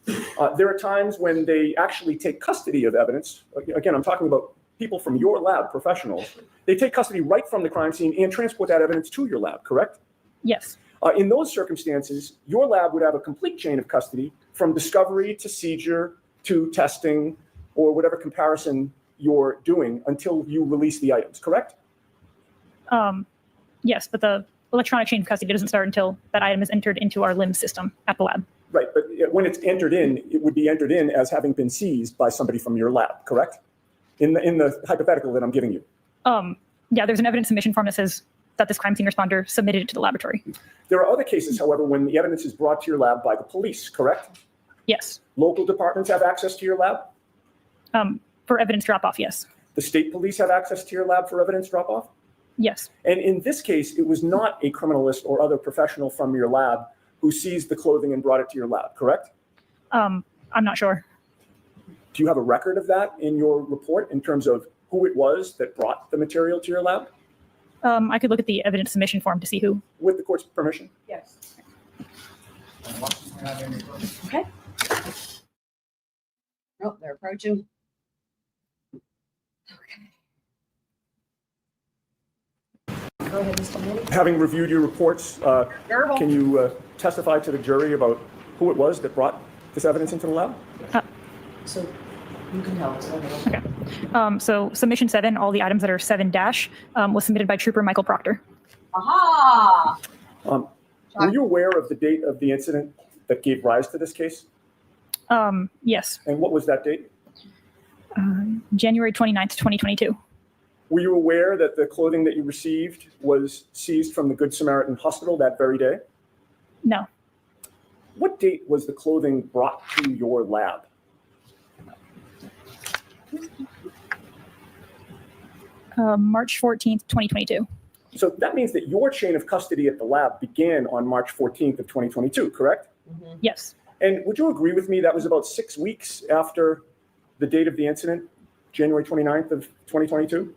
Speaker 8: There are times when they actually take custody of evidence. Again, I'm talking about people from your lab, professionals. They take custody right from the crime scene and transport that evidence to your lab, correct?
Speaker 2: Yes.
Speaker 8: In those circumstances, your lab would have a complete chain of custody from discovery to seizure to testing or whatever comparison you're doing until you release the items, correct?
Speaker 2: Yes, but the electronic chain of custody doesn't start until that item is entered into our LIMS system at the lab.
Speaker 8: Right, but when it's entered in, it would be entered in as having been seized by somebody from your lab, correct? In the hypothetical that I'm giving you.
Speaker 2: Yeah, there's an evidence submission form that says that this crime scene responder submitted it to the laboratory.
Speaker 8: There are other cases, however, when the evidence is brought to your lab by the police, correct?
Speaker 2: Yes.
Speaker 8: Local departments have access to your lab?
Speaker 2: For evidence drop-off, yes.
Speaker 8: The state police have access to your lab for evidence drop-off?
Speaker 2: Yes.
Speaker 8: And in this case, it was not a criminalist or other professional from your lab who seized the clothing and brought it to your lab, correct?
Speaker 2: I'm not sure.
Speaker 8: Do you have a record of that in your report in terms of who it was that brought the material to your lab?
Speaker 2: I could look at the evidence submission form to see who.
Speaker 8: With the court's permission?
Speaker 11: Yes.
Speaker 3: Okay. Oh, they're approaching. Okay. Go ahead, Mr. Moody.
Speaker 8: Having reviewed your reports,
Speaker 3: Verbal.
Speaker 8: can you testify to the jury about who it was that brought this evidence into the lab?
Speaker 6: So you can tell us.
Speaker 2: Okay. So submission 7, all the items that are 7- was submitted by Trooper Michael Proctor.
Speaker 3: Aha!
Speaker 8: Were you aware of the date of the incident that gave rise to this case?
Speaker 2: Yes.
Speaker 8: And what was that date?
Speaker 2: January 29th, 2022.
Speaker 8: Were you aware that the clothing that you received was seized from the Good Samaritan Hospital that very day?
Speaker 2: No.
Speaker 8: What date was the clothing brought to your lab?
Speaker 2: March 14th, 2022.
Speaker 8: So that means that your chain of custody at the lab began on March 14th of 2022, correct?
Speaker 3: Mm-hmm.
Speaker 2: Yes.
Speaker 8: And would you agree with me that was about 6 weeks after the date of the incident, January 29th of 2022?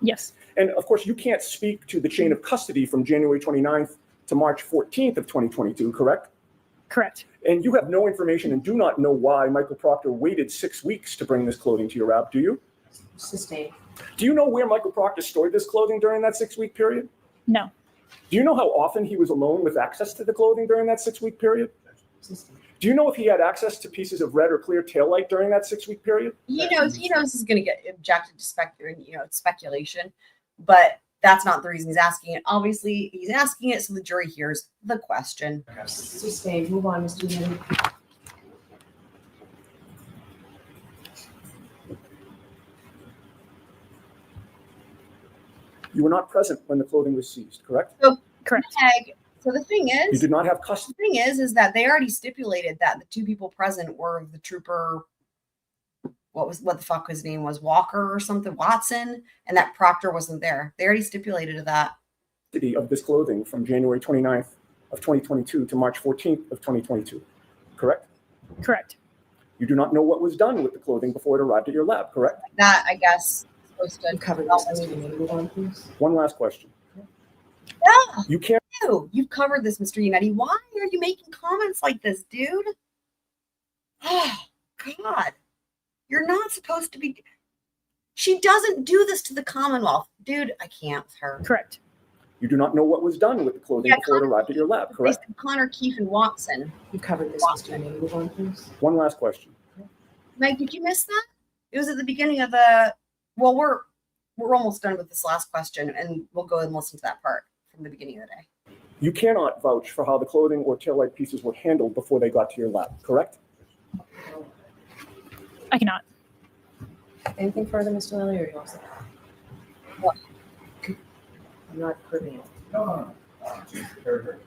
Speaker 2: Yes.
Speaker 8: And of course, you can't speak to the chain of custody from January 29th to March 14th of 2022, correct?
Speaker 2: Correct.
Speaker 8: And you have no information and do not know why Michael Proctor waited 6 weeks to bring this clothing to your lab, do you?
Speaker 6: Sustained.
Speaker 8: Do you know where Michael Proctor stored this clothing during that 6 week period?
Speaker 2: No.
Speaker 8: Do you know how often he was alone with access to the clothing during that 6-week period? Do you know if he had access to pieces of red or clear taillight during that 6-week period?
Speaker 3: He knows he's going to get objected to it's speculation, but that's not the reason he's asking it. Obviously, he's asking it so the jury hears the question.
Speaker 6: Sustained. Move on, Mr. Brennan.
Speaker 8: You were not present when the clothing was seized, correct?
Speaker 2: Correct.
Speaker 3: Meg, so the thing
Speaker 8: You
Speaker 3: is,
Speaker 8: did not have custody.
Speaker 3: the thing is that they already stipulated that the two people present were the trooper. What the fuck his name was, Walker or something, Watson, and that Proctor wasn't there. They already stipulated that.
Speaker 8: Of this clothing from January 29th of 2022 to March 14th of 2022, correct?
Speaker 2: Correct.
Speaker 8: You do not know what was done with the clothing before it arrived at your lab, correct?
Speaker 3: That, I guess, is supposed to
Speaker 6: Cover this, Mr. Brennan. Move on, please.
Speaker 8: One last question.
Speaker 3: Yeah.
Speaker 8: You can't.
Speaker 3: You've covered this, Mr. Unetti. Why are you making comments like this, dude? Oh, God. You're not supposed to be. She doesn't do this to the Commonwealth. Dude, I can't with her.
Speaker 2: Correct.
Speaker 8: You do not know what was done with the clothing before it arrived at your lab,
Speaker 3: They
Speaker 8: correct?
Speaker 3: said Connor, Keefe, and Watson.
Speaker 6: You covered this, Mr. Brennan. Move on, please.
Speaker 8: One last question.
Speaker 3: Meg, did you miss that? It was at the beginning of the. Well, we're almost done with this last question, and we'll go and listen to that part from the beginning of the day.
Speaker 8: You cannot vouch for how the clothing or taillight pieces were handled before they got to your lab, correct?
Speaker 2: I cannot.
Speaker 6: Anything further, Mr. Vaillier, or you all set? What? I'm not privy.
Speaker 4: No. Mr.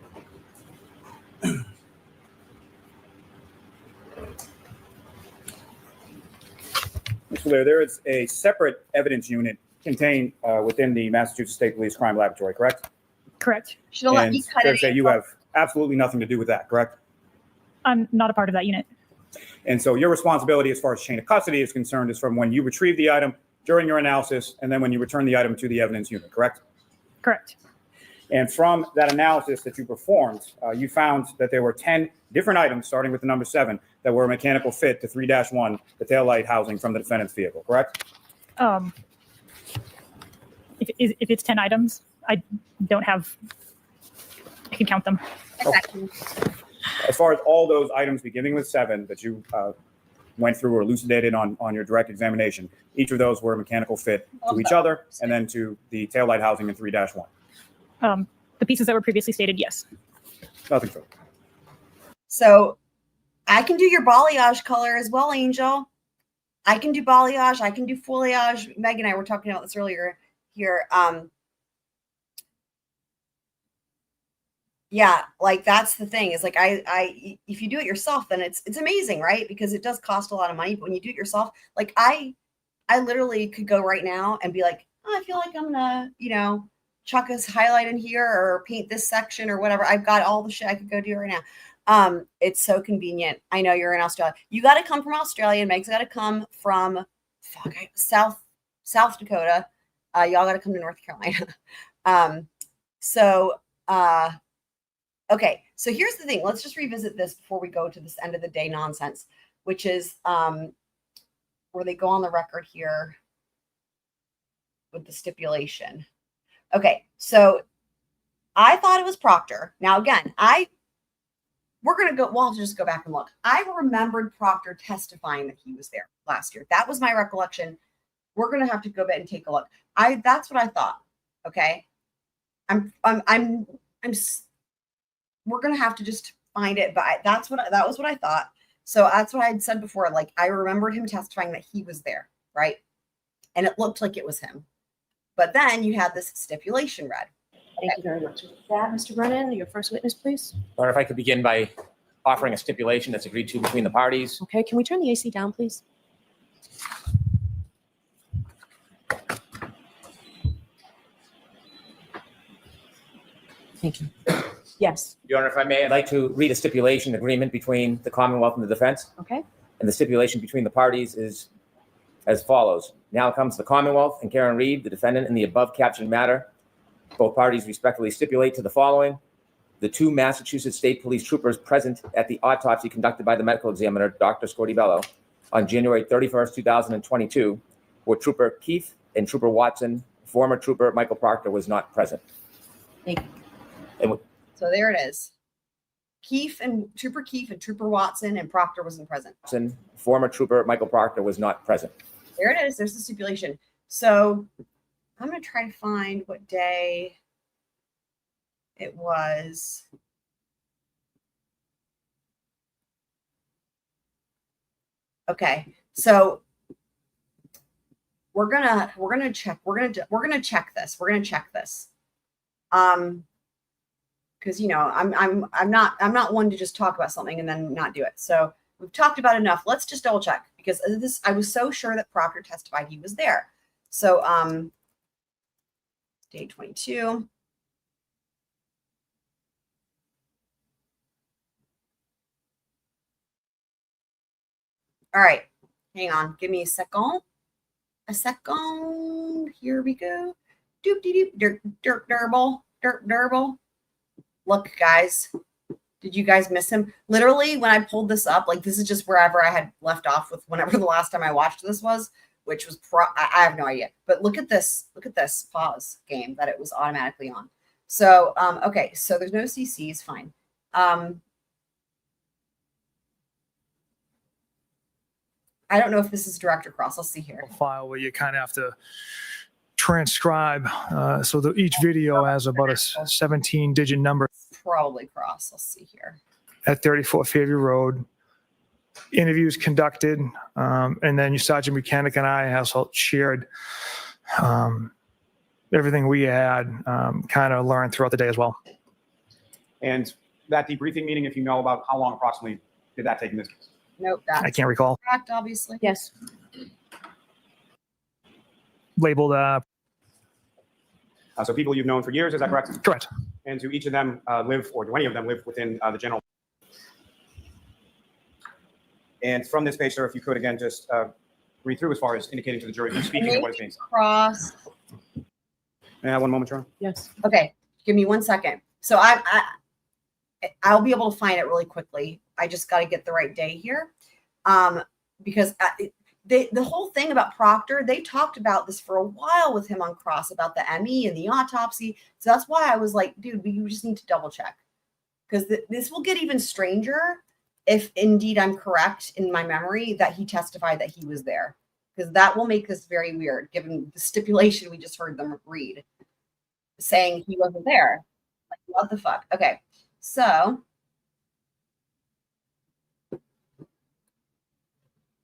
Speaker 4: Vaillier, there is a separate evidence unit contained within the Massachusetts State Police Crime Laboratory, correct?
Speaker 2: Correct.
Speaker 3: Should have let
Speaker 4: And
Speaker 3: me cut
Speaker 4: fair
Speaker 3: it
Speaker 4: to say
Speaker 3: in.
Speaker 4: you have absolutely nothing to do with that, correct?
Speaker 2: I'm not a part of that unit.
Speaker 4: And so your responsibility as far as chain of custody is concerned is from when you retrieve the item during your analysis and then when you return the item to the evidence unit, correct?
Speaker 2: Correct.
Speaker 4: And from that analysis that you performed, you found that there were 10 different items, starting with the number 7, that were a mechanical fit to 3-1, the taillight housing from the defendant's vehicle, correct?
Speaker 2: If it's 10 items, I can count them.
Speaker 3: Exactly.
Speaker 4: As far as all those items beginning with 7 that you went through or elucidated on your direct examination, each of those were a mechanical fit to each other and then to the taillight housing in 3-1.
Speaker 2: The pieces that were previously stated, yes.
Speaker 4: Nothing further.
Speaker 3: So I can do your balayage color as well, Angel. I can do balayage. I can do foliage. Meg and I were talking about this earlier here. Yeah, like that's the thing is like I if you do it yourself, then it's amazing, right? Because it does cost a lot of money. But when you do it yourself, like I literally could go right now and be like, oh, I feel like I'm gonna, chuck this highlight in here or paint this section or whatever. I've got all the shit I could go do right now. It's so convenient. I know you're in Australia. You got to come from Australia, and Meg's got to come from South Dakota. Y'all got to come to North Carolina. Okay. So here's the thing. Let's just revisit this before we go to this end of the day nonsense, which is where they go on the record here with the stipulation. Okay. So I thought it was Proctor. Now, again, we'll just go back and look. I remembered Proctor testifying that he was there last year. That was my recollection. We're going to have to go back and take a look. That's what I thought. Okay. We're going to have to just find it, but that was what I thought. So that's what I had said before. Like I remembered him testifying that he was there. Right. And it looked like it was him, but then you had this stipulation read.
Speaker 6: Thank you very much. With that, Mr. Brennan, your first witness, please.
Speaker 7: Or if I could begin by offering a stipulation that's agreed to between the parties.
Speaker 6: Okay, can we turn the AC down, please? Thank you. Yes.
Speaker 7: Your Honor, if I may, I'd like to read a stipulation agreement between the Commonwealth and the defense.
Speaker 6: Okay.
Speaker 7: And the stipulation between the parties is as follows. Now comes the Commonwealth and Karen Reed, the defendant in the above captioned matter. Both parties respectfully stipulate to the following. The 2 Massachusetts State Police troopers present at the autopsy conducted by the medical examiner, Dr. Scortibello, on January 31st, 2022, were Trooper Keefe and Trooper Watson. Former Trooper Michael Proctor was not present.
Speaker 6: Thank you.
Speaker 7: And
Speaker 3: So there it is. Trooper Keefe and Trooper Watson and Proctor wasn't present.
Speaker 7: former trooper Michael Proctor was not present.
Speaker 3: There it is. There's the stipulation. So I'm going to try to find what day it was. Okay. So we're going to check this. Because I'm not one to just talk about something and then not do it. So we've talked about enough. Let's just double check, because I was so sure that Proctor testified he was there. So day 22. All right, hang on, give me a second. Here we go. Doop de doop, dirt durble. Look, guys, did you guys miss him? Literally, when I pulled this up, like, this is just wherever I had left off with whenever the last time I watched this was, which was I have no idea. But look at this pause game that it was automatically on. So, okay, so there's no CCs, fine. I don't know if this is direct or cross. I'll see here.
Speaker 13: File where you kind of have to transcribe. So each video has about a 17-digit number.
Speaker 3: Probably cross. I'll see here.
Speaker 13: At 34 Fairview Road. Interviews conducted, and then Sergeant Mechanic and I have shared everything we had kind of learned throughout the day as well.
Speaker 4: And that debriefing meeting, if you know about how long approximately did that take in this case?
Speaker 3: Nope.
Speaker 13: I can't recall.
Speaker 3: Correct, obviously.
Speaker 5: Yes.
Speaker 13: Labeled.
Speaker 4: So people you've known for years, is that correct?
Speaker 13: Correct.
Speaker 4: And do each of them live, or do any of them live within the general? And from this page, sir, if you could again just read through as far as indicating to the jury who's speaking and what is being said.
Speaker 3: Cross.
Speaker 4: One moment, Sharon.
Speaker 5: Yes.
Speaker 3: Okay, give me 1 second. So I'll be able to find it really quickly. I just got to get the right day here, because the whole thing about Proctor, they talked about this for a while with him on cross about the ME and the autopsy. So that's why I was like, dude, you just need to double check, because this will get even stranger if indeed I'm correct in my memory that he testified that he was there, because that will make this very weird given the stipulation we just heard them read saying he wasn't there. Like, what the fuck? Okay, so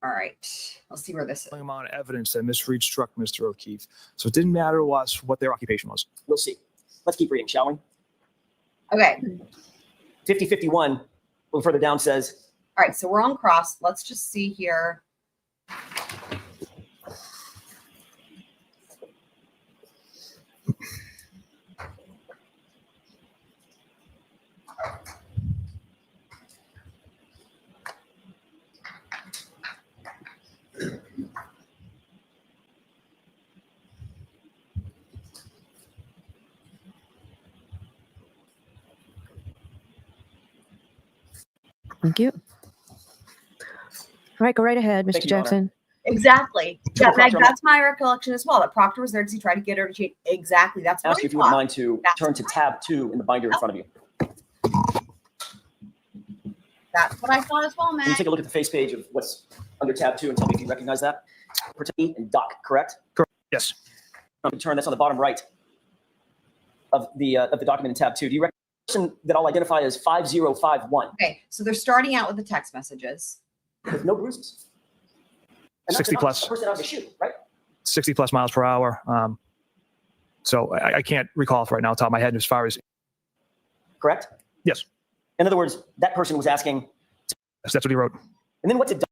Speaker 3: all right, let's see where this is.
Speaker 13: Amount of evidence that Miss Reed struck Mr. O'Keefe, so it didn't matter to us what their occupation was.
Speaker 14: We'll see. Let's keep reading, shall we?
Speaker 3: Okay.
Speaker 14: 5051, a little further down, says.
Speaker 3: All right, so we're on cross. Let's just see here.
Speaker 5: Thank you. All right, go right ahead, Mr.
Speaker 14: Thank you, Your Honor.
Speaker 5: Jackson.
Speaker 3: Exactly. Yeah,
Speaker 14: Proctor,
Speaker 3: that's my recollection as well. That Proctor was there because he tried to get her to change. Exactly. That's what
Speaker 14: Ask
Speaker 3: I
Speaker 14: you if you wouldn't
Speaker 3: thought.
Speaker 14: mind to
Speaker 3: That's
Speaker 14: turn to tab 2 in the binder in front of you.
Speaker 3: That's what I thought as well, man.
Speaker 14: Can you take a look at the face page of what's under tab 2 and tell me if you recognize that? Pertaining and Doc, correct?
Speaker 13: Correct. Yes.
Speaker 14: Turn, that's on the bottom right of the document in tab 2. Do you recognize the person that I'll identify as 5051
Speaker 3: Okay, so they're starting out with the text messages.
Speaker 14: with no bruises? And that's
Speaker 13: 60
Speaker 14: not
Speaker 13: plus.
Speaker 14: a person out of the shoe, right?
Speaker 13: 60 plus miles per hour. So I can't recall right now off the top of my head as far as.
Speaker 14: Correct?
Speaker 13: Yes.
Speaker 14: In other words, that person was asking.
Speaker 13: That's what he wrote.
Speaker 14: And then what's it?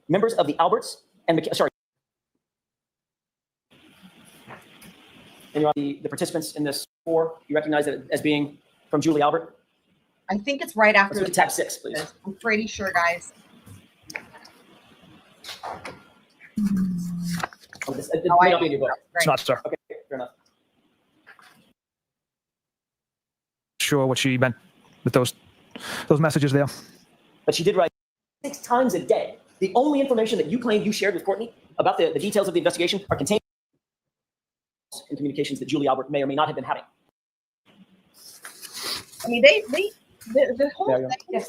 Speaker 14: Members of the Alberts and sorry. And you are the participants in this 4. You recognize it as being from Julie Albert?
Speaker 3: I think it's right after
Speaker 14: Let's look at tab 6, please.
Speaker 3: I'm pretty sure, guys.
Speaker 14: Oh, it
Speaker 3: Oh,
Speaker 14: may
Speaker 3: I-
Speaker 14: not be in your book.
Speaker 13: It's not, sir.
Speaker 14: Okay, fair enough.
Speaker 13: Sure what she meant with those messages there.
Speaker 14: But she did write 6 times a day. The only information that you claimed you shared with Courtney about the details of the investigation are contained in communications that Julie Albert may or may not have been having.
Speaker 3: I mean, the whole
Speaker 14: There you
Speaker 3: thing,
Speaker 14: go.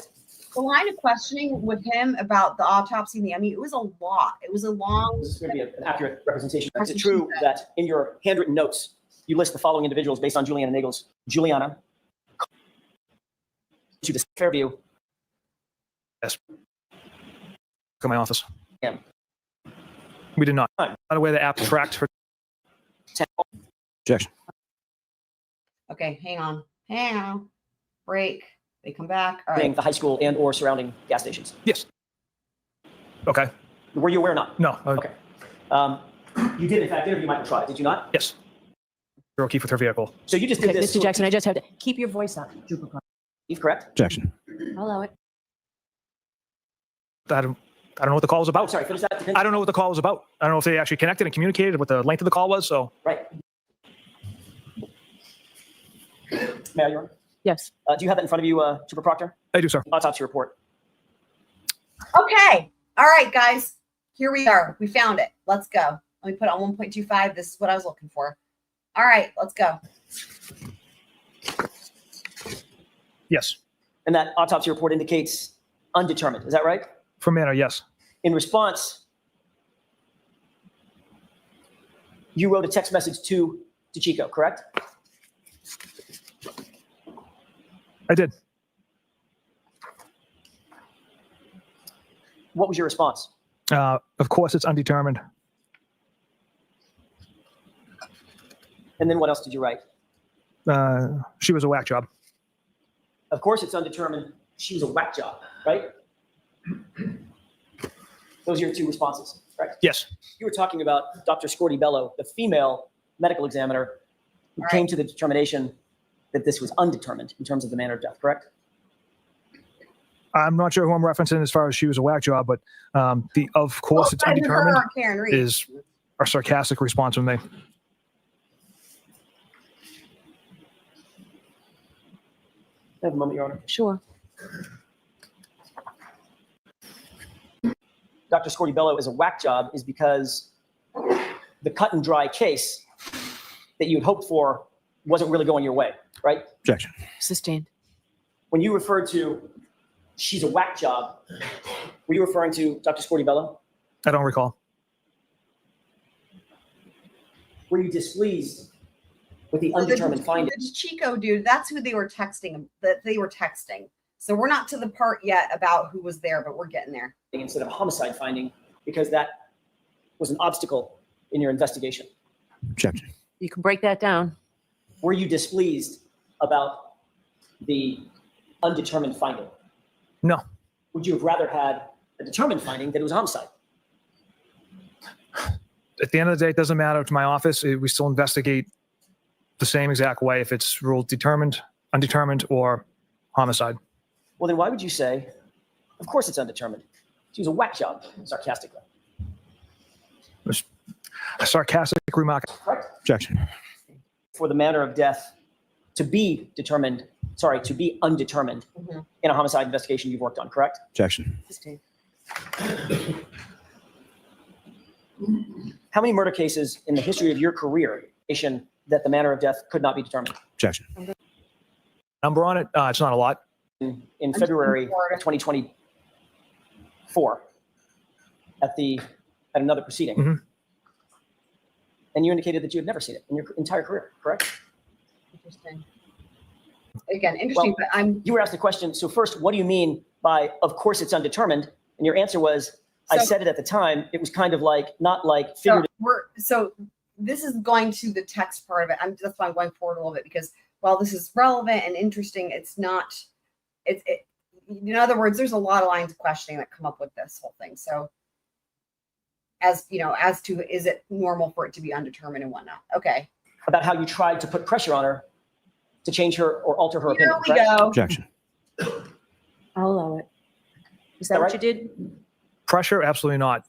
Speaker 3: the line of questioning with him about the autopsy and I mean, it was a lot. It was a long.
Speaker 14: This is going to be an accurate representation. Is it true that in your handwritten notes, you list the following individuals based on Juliana Nagel's Juliana to the Fairview?
Speaker 13: Yes. Go to my office.
Speaker 14: Yeah.
Speaker 13: We did not.
Speaker 14: Fine.
Speaker 13: By the way, the abstract for
Speaker 8: Objection.
Speaker 3: Okay, hang on. Break. They come back. All right.
Speaker 14: The high school and or surrounding gas stations.
Speaker 13: yes. Okay.
Speaker 14: Were you aware or not?
Speaker 13: No.
Speaker 14: Okay. You did in fact interview Michael Trott, did you not?
Speaker 13: Yes. You're O'Keefe with her vehicle.
Speaker 14: So you just did
Speaker 5: Okay,
Speaker 14: this.
Speaker 5: Mr. Jackson, I just have to keep your voice up. Trooper Proctor.
Speaker 14: Steve, correct?
Speaker 8: Objection.
Speaker 5: I'll allow it.
Speaker 13: I don't know what the call was
Speaker 14: Oh,
Speaker 13: about.
Speaker 14: sorry, finish that.
Speaker 13: I don't know what the call was about. I don't know if they actually connected and communicated what the length of the call was. So
Speaker 14: Right. Mayor, Your Honor?
Speaker 5: Yes.
Speaker 14: Do you have that in front of you, Trooper Proctor?
Speaker 13: I do, sir.
Speaker 14: Autopsy report.
Speaker 3: Okay. All right, guys. Here we are. We found it. Let's go. Let me put it on 1.25. This is what I was looking for. All right, let's go.
Speaker 13: Yes.
Speaker 14: And that autopsy report indicates undetermined. Is that right?
Speaker 13: For Manor, yes.
Speaker 14: In response, you wrote a text message to Chico, correct?
Speaker 13: I did.
Speaker 14: What was your response?
Speaker 13: Of course, it's undetermined.
Speaker 14: And then what else did you write?
Speaker 13: She was a whack job.
Speaker 14: Of course, it's undetermined. She was a whack job, right? Those are your two responses, correct?
Speaker 13: Yes.
Speaker 14: You were talking about Dr. Scorti-Bello, the female medical examiner who came to the determination that this was undetermined in terms of the manner of death, correct?
Speaker 13: I'm not sure who I'm referencing as far as she was a whack job, but of course it's undetermined
Speaker 3: Karen Reed.
Speaker 13: is a sarcastic response from me.
Speaker 14: Have a moment, Your Honor.
Speaker 5: Sure.
Speaker 14: Dr. Scorti-Bello is a whack job is because the cut and dry case that you had hoped for wasn't really going your way, right?
Speaker 8: Objection.
Speaker 5: Sustained.
Speaker 14: When you referred to she's a whack job, were you referring to Dr. Scorti-Bello?
Speaker 13: I don't recall.
Speaker 14: Were you displeased with the undetermined finding?
Speaker 3: The Chico dude, that's who they were texting. So we're not to the part yet about who was there, but we're getting there.
Speaker 14: Instead of a homicide finding, because that was an obstacle in your investigation.
Speaker 8: Objection.
Speaker 5: You can break that down.
Speaker 14: Were you displeased about the undetermined finding?
Speaker 13: No.
Speaker 14: Would you have rather had a determined finding that it was homicide?
Speaker 13: At the end of the day, it doesn't matter to my office. We still investigate the same exact way if it's ruled determined, undetermined, or homicide.
Speaker 14: Well, then why would you say, of course it's undetermined? She was a whack job, sarcastically.
Speaker 13: It was a sarcastic remark.
Speaker 14: Correct?
Speaker 8: Objection.
Speaker 14: For the manner of death to be undetermined in a homicide investigation you've worked on, correct?
Speaker 8: Objection.
Speaker 5: Sustained.
Speaker 14: How many murder cases in the history of your career that the manner of death could not be determined?
Speaker 8: Objection.
Speaker 13: Number on it, it's not a lot.
Speaker 14: In February of 2024 at another proceeding.
Speaker 13: Mhm.
Speaker 14: And you indicated that you had never seen it in your entire career, correct?
Speaker 3: Interesting. Again, interesting,
Speaker 14: Well,
Speaker 3: but
Speaker 14: You were asked the question, so first, what do you mean by, of course it's undetermined? And your answer was, I said it at the time. It was kind of like, not like figurative.
Speaker 3: So this is going to the text part of it. That's why I'm going forward a little bit, because while this is relevant and interesting, it's not, in other words, there's a lot of lines of questioning that come up with this whole thing. So as to, is it normal for it to be undetermined and whatnot? Okay.
Speaker 14: About how you tried to put pressure on her to change her or alter her
Speaker 3: Here
Speaker 14: opinion.
Speaker 3: we
Speaker 14: correct?
Speaker 3: go.
Speaker 8: Objection.
Speaker 5: I'll allow it. Is that what you did?
Speaker 13: Pressure? Absolutely not.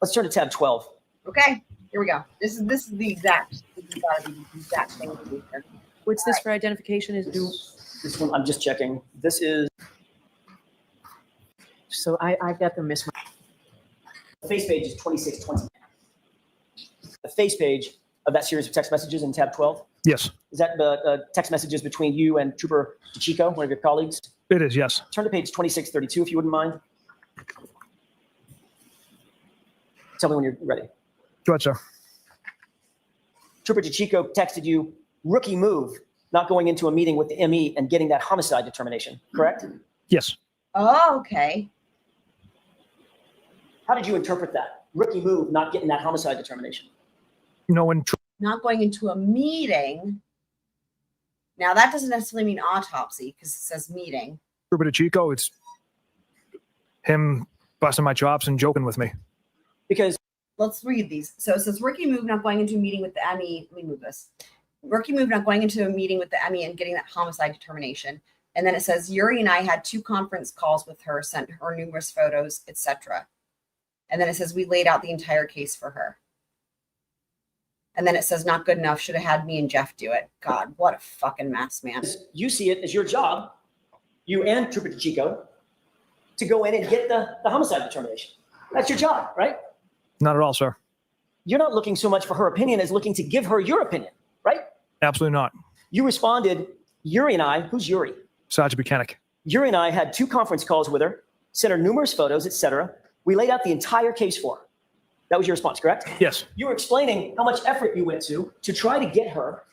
Speaker 14: Let's turn to tab 12.
Speaker 3: Okay. Here we go. This is the exact. This has got to be the exact thing to do here.
Speaker 5: What's this for identification?
Speaker 14: This one, I'm just checking. This is
Speaker 5: So I've got the mismatch.
Speaker 14: the face page is 2620. The face page of that series of text messages in tab 12?
Speaker 13: Yes,
Speaker 14: Is that the text messages between you and Trooper DeChico, one of your colleagues?
Speaker 13: it is. Yes.
Speaker 14: Turn to page 2632, if you wouldn't mind. Tell me when you're ready.
Speaker 13: Go ahead, sir.
Speaker 14: Trooper DeChico texted you, rookie move, not going into a meeting with the ME and getting that homicide determination, correct?
Speaker 13: Yes.
Speaker 3: Oh, okay.
Speaker 14: How did you interpret that? Rookie move, not getting that homicide determination.
Speaker 13: When
Speaker 3: Not going into a meeting. Now that doesn't necessarily mean autopsy because it says meeting.
Speaker 13: Trooper DeChico, it's him busting my chops and joking with me.
Speaker 14: Because
Speaker 3: Let's read these. So it says rookie move, not going into a meeting with the ME. Let me move this. Rookie move, not going into a meeting with the ME and getting that homicide determination. And then it says Yuri and I had 2 conference calls with her, sent her numerous photos, etc. And then it says we laid out the entire case for her. And then it says not good enough. Should have had me and Jeff do it. God, what a fucking mess, man.
Speaker 14: you see it as your job, you and Trooper DeChico, to go in and get the homicide determination. That's your job, right?
Speaker 13: Not at all, sir.
Speaker 14: You're not looking so much for her opinion as looking to give her your opinion, right?
Speaker 13: Absolutely not.
Speaker 14: You responded, Yuri and I, who's Yuri?
Speaker 13: Sergeant Buchanan.
Speaker 14: Yuri and I had 2 conference calls with her, sent her numerous photos, etc. We laid out the entire case for her. That was your response, correct?
Speaker 13: Yes.
Speaker 14: You were explaining how much effort you went to try to get her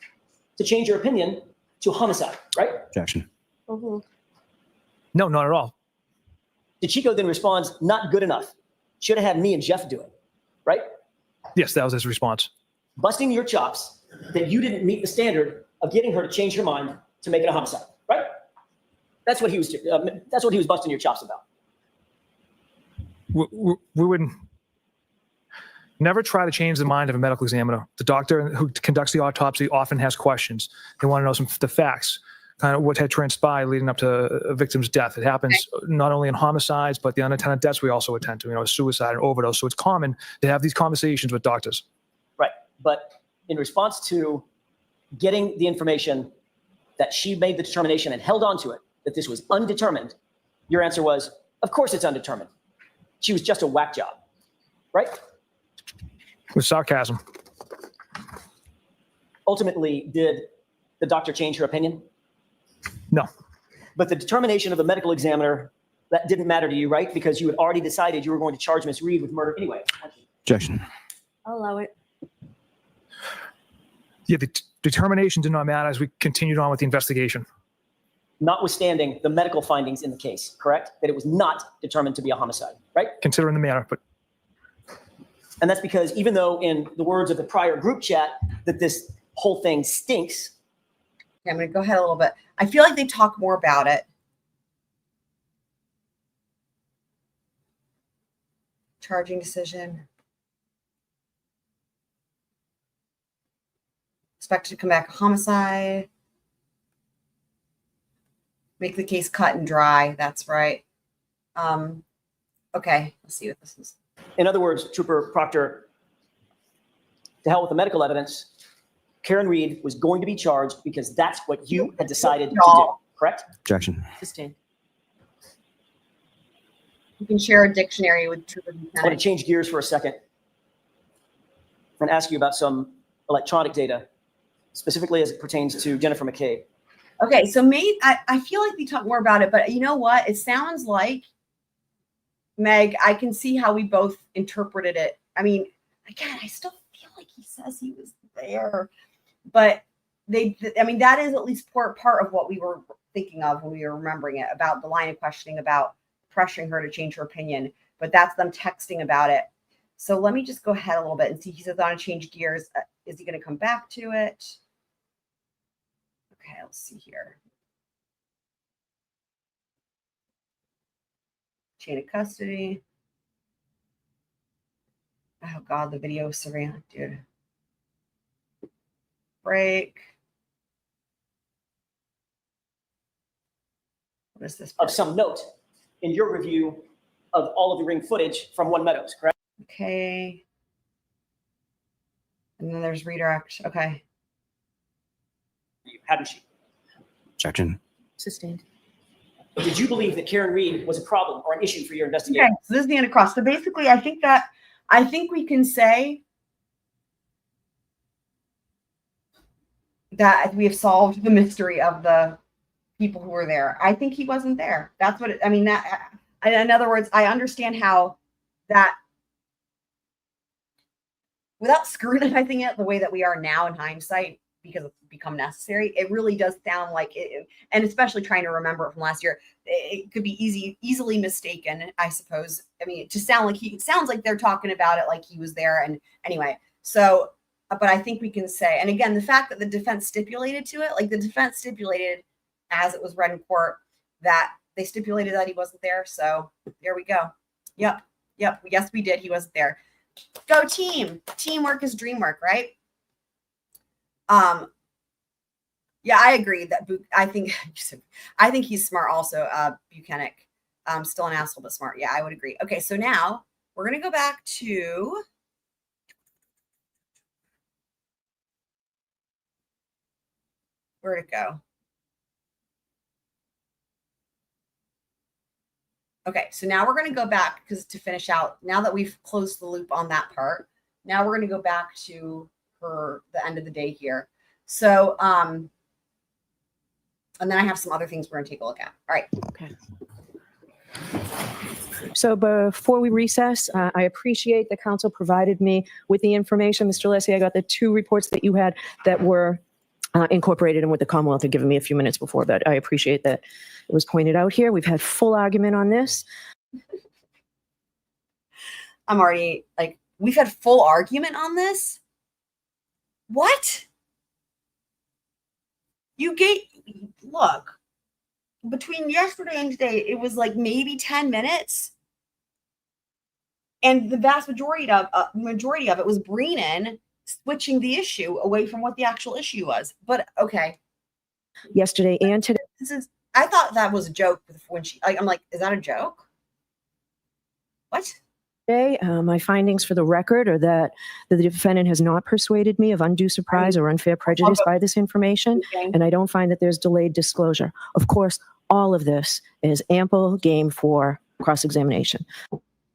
Speaker 14: to change her opinion to homicide, right?
Speaker 13: Objection.
Speaker 3: Mm-hmm.
Speaker 13: No, not at all.
Speaker 14: DeChico then responds, not good enough. Should have had me and Jeff do it, right?
Speaker 13: Yes, that was his response.
Speaker 14: Busting your chops that you didn't meet the standard of getting her to change her mind to make it a homicide, right? That's what he was. That's what he was busting your chops about.
Speaker 13: We would never try to change the mind of a medical examiner. The doctor who conducts the autopsy often has questions. They want to know the facts, kind of what had transpired leading up to a victim's death. It happens not only in homicides, but the unattended deaths we also attend to, suicide and overdose. So it's common to have these conversations with doctors.
Speaker 14: Right. But in response to getting the information that she made the determination and held on to it, that this was undetermined, your answer was, of course it's undetermined. She was just a whack job, right?
Speaker 13: With sarcasm.
Speaker 14: Ultimately, did the doctor change her opinion?
Speaker 13: No.
Speaker 14: But the determination of the medical examiner, that didn't matter to you, right? Because you had already decided you were going to charge Miss Reed with murder anyway.
Speaker 13: Objection.
Speaker 6: I'll allow it.
Speaker 13: Yeah, the determination did not matter as we continued on with the investigation.
Speaker 14: Notwithstanding the medical findings in the case, correct? That it was not determined to be a homicide, right?
Speaker 13: Considering the matter, but
Speaker 14: And that's because even though in the words of the prior group chat that this whole thing stinks.
Speaker 3: Okay, I'm going to go ahead a little bit. I feel like they talk more about it. Charging decision. Expected to come back a homicide. Make the case cut and dry. That's right. Okay, let's see what this is.
Speaker 14: In other words, Trooper Proctor, to hell with the medical evidence, Karen Reed was going to be charged because that's what you had decided to do, correct?
Speaker 13: objection.
Speaker 3: Sustained. You can share a dictionary with Trooper
Speaker 14: I want
Speaker 3: Buchanan.
Speaker 14: to change gears for a second and ask you about some electronic data, specifically as it pertains to Jennifer McCabe.
Speaker 3: Okay, so I feel like we talk more about it, but you know what? It sounds like, Meg, I can see how we both interpreted it. I mean, again, I still feel like he says he was there, but that is at least part of what we were thinking of when we were remembering it, about the line of questioning about pressuring her to change her opinion, but that's them texting about it. So let me just go ahead a little bit and see. He says, I want to change gears. Is he going to come back to it? Okay, let's see here. Chain of custody. Oh God, the video surveillance, dude. Break. What is this?
Speaker 14: Of some note in your review of all of the ring footage from One Meadows, correct?
Speaker 3: Okay. And then there's redirect. Okay.
Speaker 14: Hadn't she?
Speaker 13: Objection.
Speaker 3: Sustained.
Speaker 14: Did you believe that Karen Reed was a problem or an issue for your investigation?
Speaker 3: Okay, so this is the end of cross. So basically, I think we can say that we have solved the mystery of the people who were there. I think he wasn't there. That's what I mean. That, in other words, I understand how that, without scrutinizing it the way that we are now in hindsight, because it's become necessary, it really does sound like it, and especially trying to remember it from last year, it could be easily mistaken, I suppose. I mean, it sounds like they're talking about it like he was there. And anyway, so, but I think we can say, and again, the fact that the defense stipulated to it, like the defense stipulated as it was read in court, that they stipulated that he wasn't there. So there we go. Yep. Yes, we did. He wasn't there. Go team. Teamwork is dream work, right? Yeah, I agree that I think he's smart also, Buchanan. Still an asshole, but smart. Yeah, I would agree. Okay, so now we're going to go back to where'd it go? Okay, so now we're going to go back because to finish out, now that we've closed the loop on that part, now we're going to go back to the end of the day here. So, and then I have some other things we're going to take a look at. All right.
Speaker 5: Okay. So before we recess, I appreciate the council provided me with the information. Mr. Leslie, I got the 2 reports that you had that were incorporated and what the Commonwealth had given me a few minutes before, but I appreciate that it was pointed out here. We've had full argument on this.
Speaker 3: I'm already like, we've had full argument on this? What? Look, between yesterday and today, it was like maybe 10 minutes. And the vast majority of it was Brennan switching the issue away from what the actual issue was. But okay.
Speaker 5: Yesterday and today.
Speaker 3: I thought that was a joke when I'm like, is that a joke? What?
Speaker 5: My findings for the record are that the defendant has not persuaded me of undue surprise or unfair prejudice by this information, and I don't find that there's delayed disclosure. Of course, all of this is ample game for cross-examination.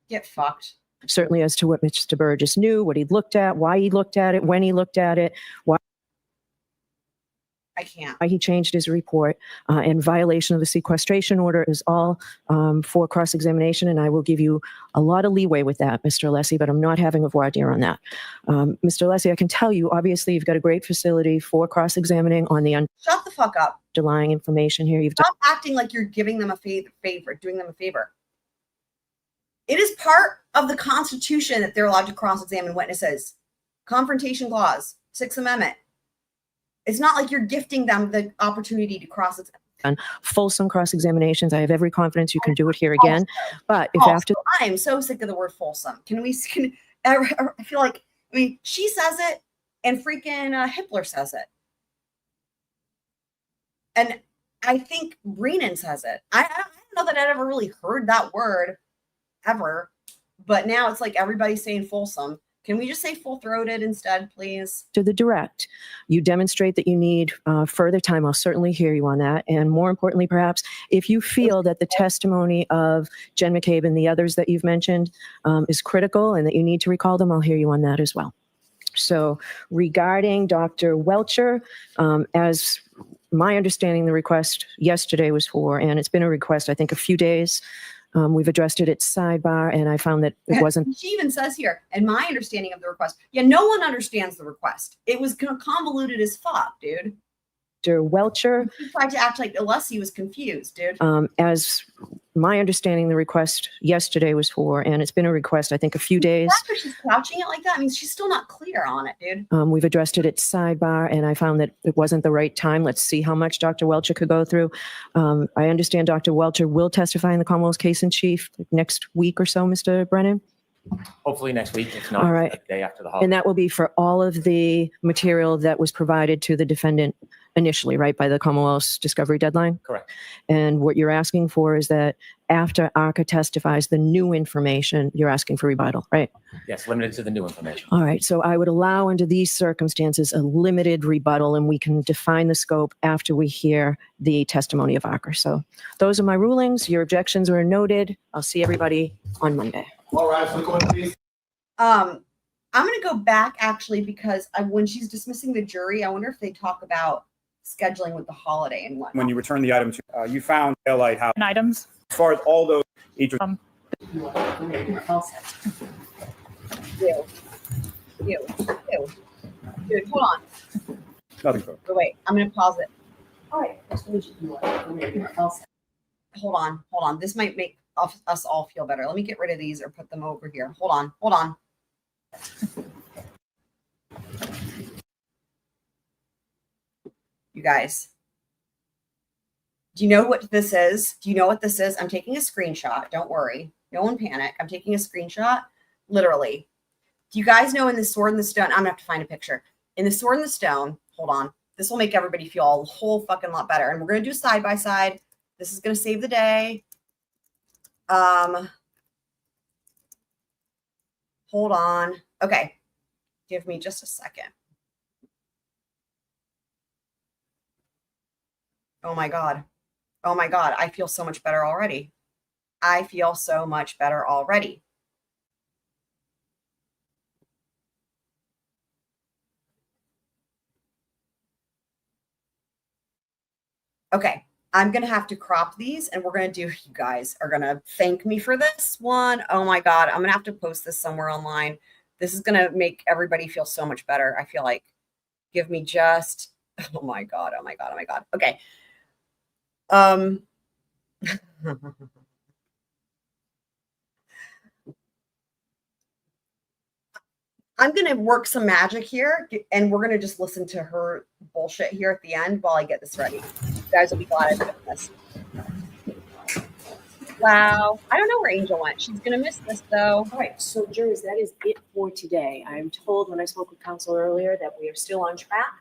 Speaker 3: Get fucked.
Speaker 5: Certainly as to what Mr. Burgess knew, what he'd looked at, why he looked at it, when he looked at it, why he changed his report, and violation of the sequestration order is all for cross-examination, and I will give you a lot of leeway with that, Mr. Leslie, but I'm not having a voir dire on that. Mr. Leslie, I can tell you, obviously, you've got a great facility for cross-examining on the
Speaker 3: shut the fuck up.
Speaker 5: Underlying information here.
Speaker 3: Stop acting like you're giving them a favor, doing them a favor. It is part of the Constitution that they're allowed to cross-examine witnesses. Confrontation clause, 6th Amendment. It's not like you're gifting them the opportunity to cross-examine.
Speaker 5: Fulsome cross-examinations. I have every confidence you can do it here again. But if after...
Speaker 3: I am so sick of the word fulsome. I feel like, I mean, she says it and freaking Hitler says it. And I think Brennan says it. I don't know that I'd ever really heard that word ever, but now it's like everybody's saying fulsome. Can we just say full-throated instead, please?
Speaker 5: To the direct, you demonstrate that you need further time. I'll certainly hear you on that. And more importantly, perhaps, if you feel that the testimony of Jen McCabe and the others that you've mentioned is critical and that you need to recall them, I'll hear you on that as well. So regarding Dr. Welcher, as my understanding, the request yesterday was for, and it's been a request, I think, a few days. We've addressed it at sidebar, and I found that it wasn't.
Speaker 3: She even says here, and my understanding of the request, yeah, no one understands the request. It was convoluted as fuck, dude.
Speaker 5: Dr. Welcher.
Speaker 3: He tried to act like Alessi was confused, dude.
Speaker 5: As my understanding, the request yesterday was for, and it's been a request, I think, a few days.
Speaker 3: After she's couching it like that, I mean, she's still not clear on it, dude.
Speaker 5: We've addressed it at sidebar, and I found that it wasn't the right time. Let's see how much Dr. Welcher could go through. I understand Dr. Welcher will testify in the Commonwealth's case in chief next week or so, Mr. Brennan.
Speaker 7: Hopefully next week, if not
Speaker 5: All right.
Speaker 7: the day after the holiday.
Speaker 5: And that will be for all of the material that was provided to the defendant initially, right, by the Commonwealth's discovery deadline?
Speaker 7: Correct.
Speaker 5: And what you're asking for is that after ARCA testifies, the new information, you're asking for rebuttal, right?
Speaker 7: Yes, limited to the new information.
Speaker 5: All right. So I would allow under these circumstances a limited rebuttal, and we can define the scope after we hear the testimony of ARCA. So those are my rulings. Your objections were noted. I'll see everybody on Monday.
Speaker 10: All right, so go ahead, please.
Speaker 3: I'm going to go back actually because when she's dismissing the jury, I wonder if they talk about scheduling with the holiday and whatnot.
Speaker 4: When you return the item to, you found Taillight House.
Speaker 2: And items.
Speaker 4: As far as all those, each of
Speaker 3: Dude, hold on.
Speaker 4: nothing further.
Speaker 3: Oh, wait, I'm going to pause it.
Speaker 11: All right, nice to meet you.
Speaker 3: Hold on. This might make us all feel better. Let me get rid of these or put them over here. Hold on. You guys, do you know what this is? I'm taking a screenshot. Don't worry. No one panic. I'm taking a screenshot. Literally. Do you guys know in the Sword in the Stone? I'm gonna have to find a picture. In the Sword in the Stone, hold on. This will make everybody feel a whole fucking lot better. And we're gonna do side by side. This is gonna save the day. Hold on. Okay. Give me just a second. Oh my God. I feel so much better already. Okay. I'm going to have to crop these and we're going to do, you guys are going to thank me for this one. Oh my God. I'm going to have to post this somewhere online. This is going to make everybody feel so much better. I feel like, give me just, oh my God. Okay. I'm going to work some magic here and we're going to just listen to her bullshit here at the end while I get this ready. You guys will be glad I did this. Wow. I don't know where Angel went. She's going to miss this though.
Speaker 6: All right, so jurors, that is it for today. I'm told when I spoke with counsel earlier that we are still on track.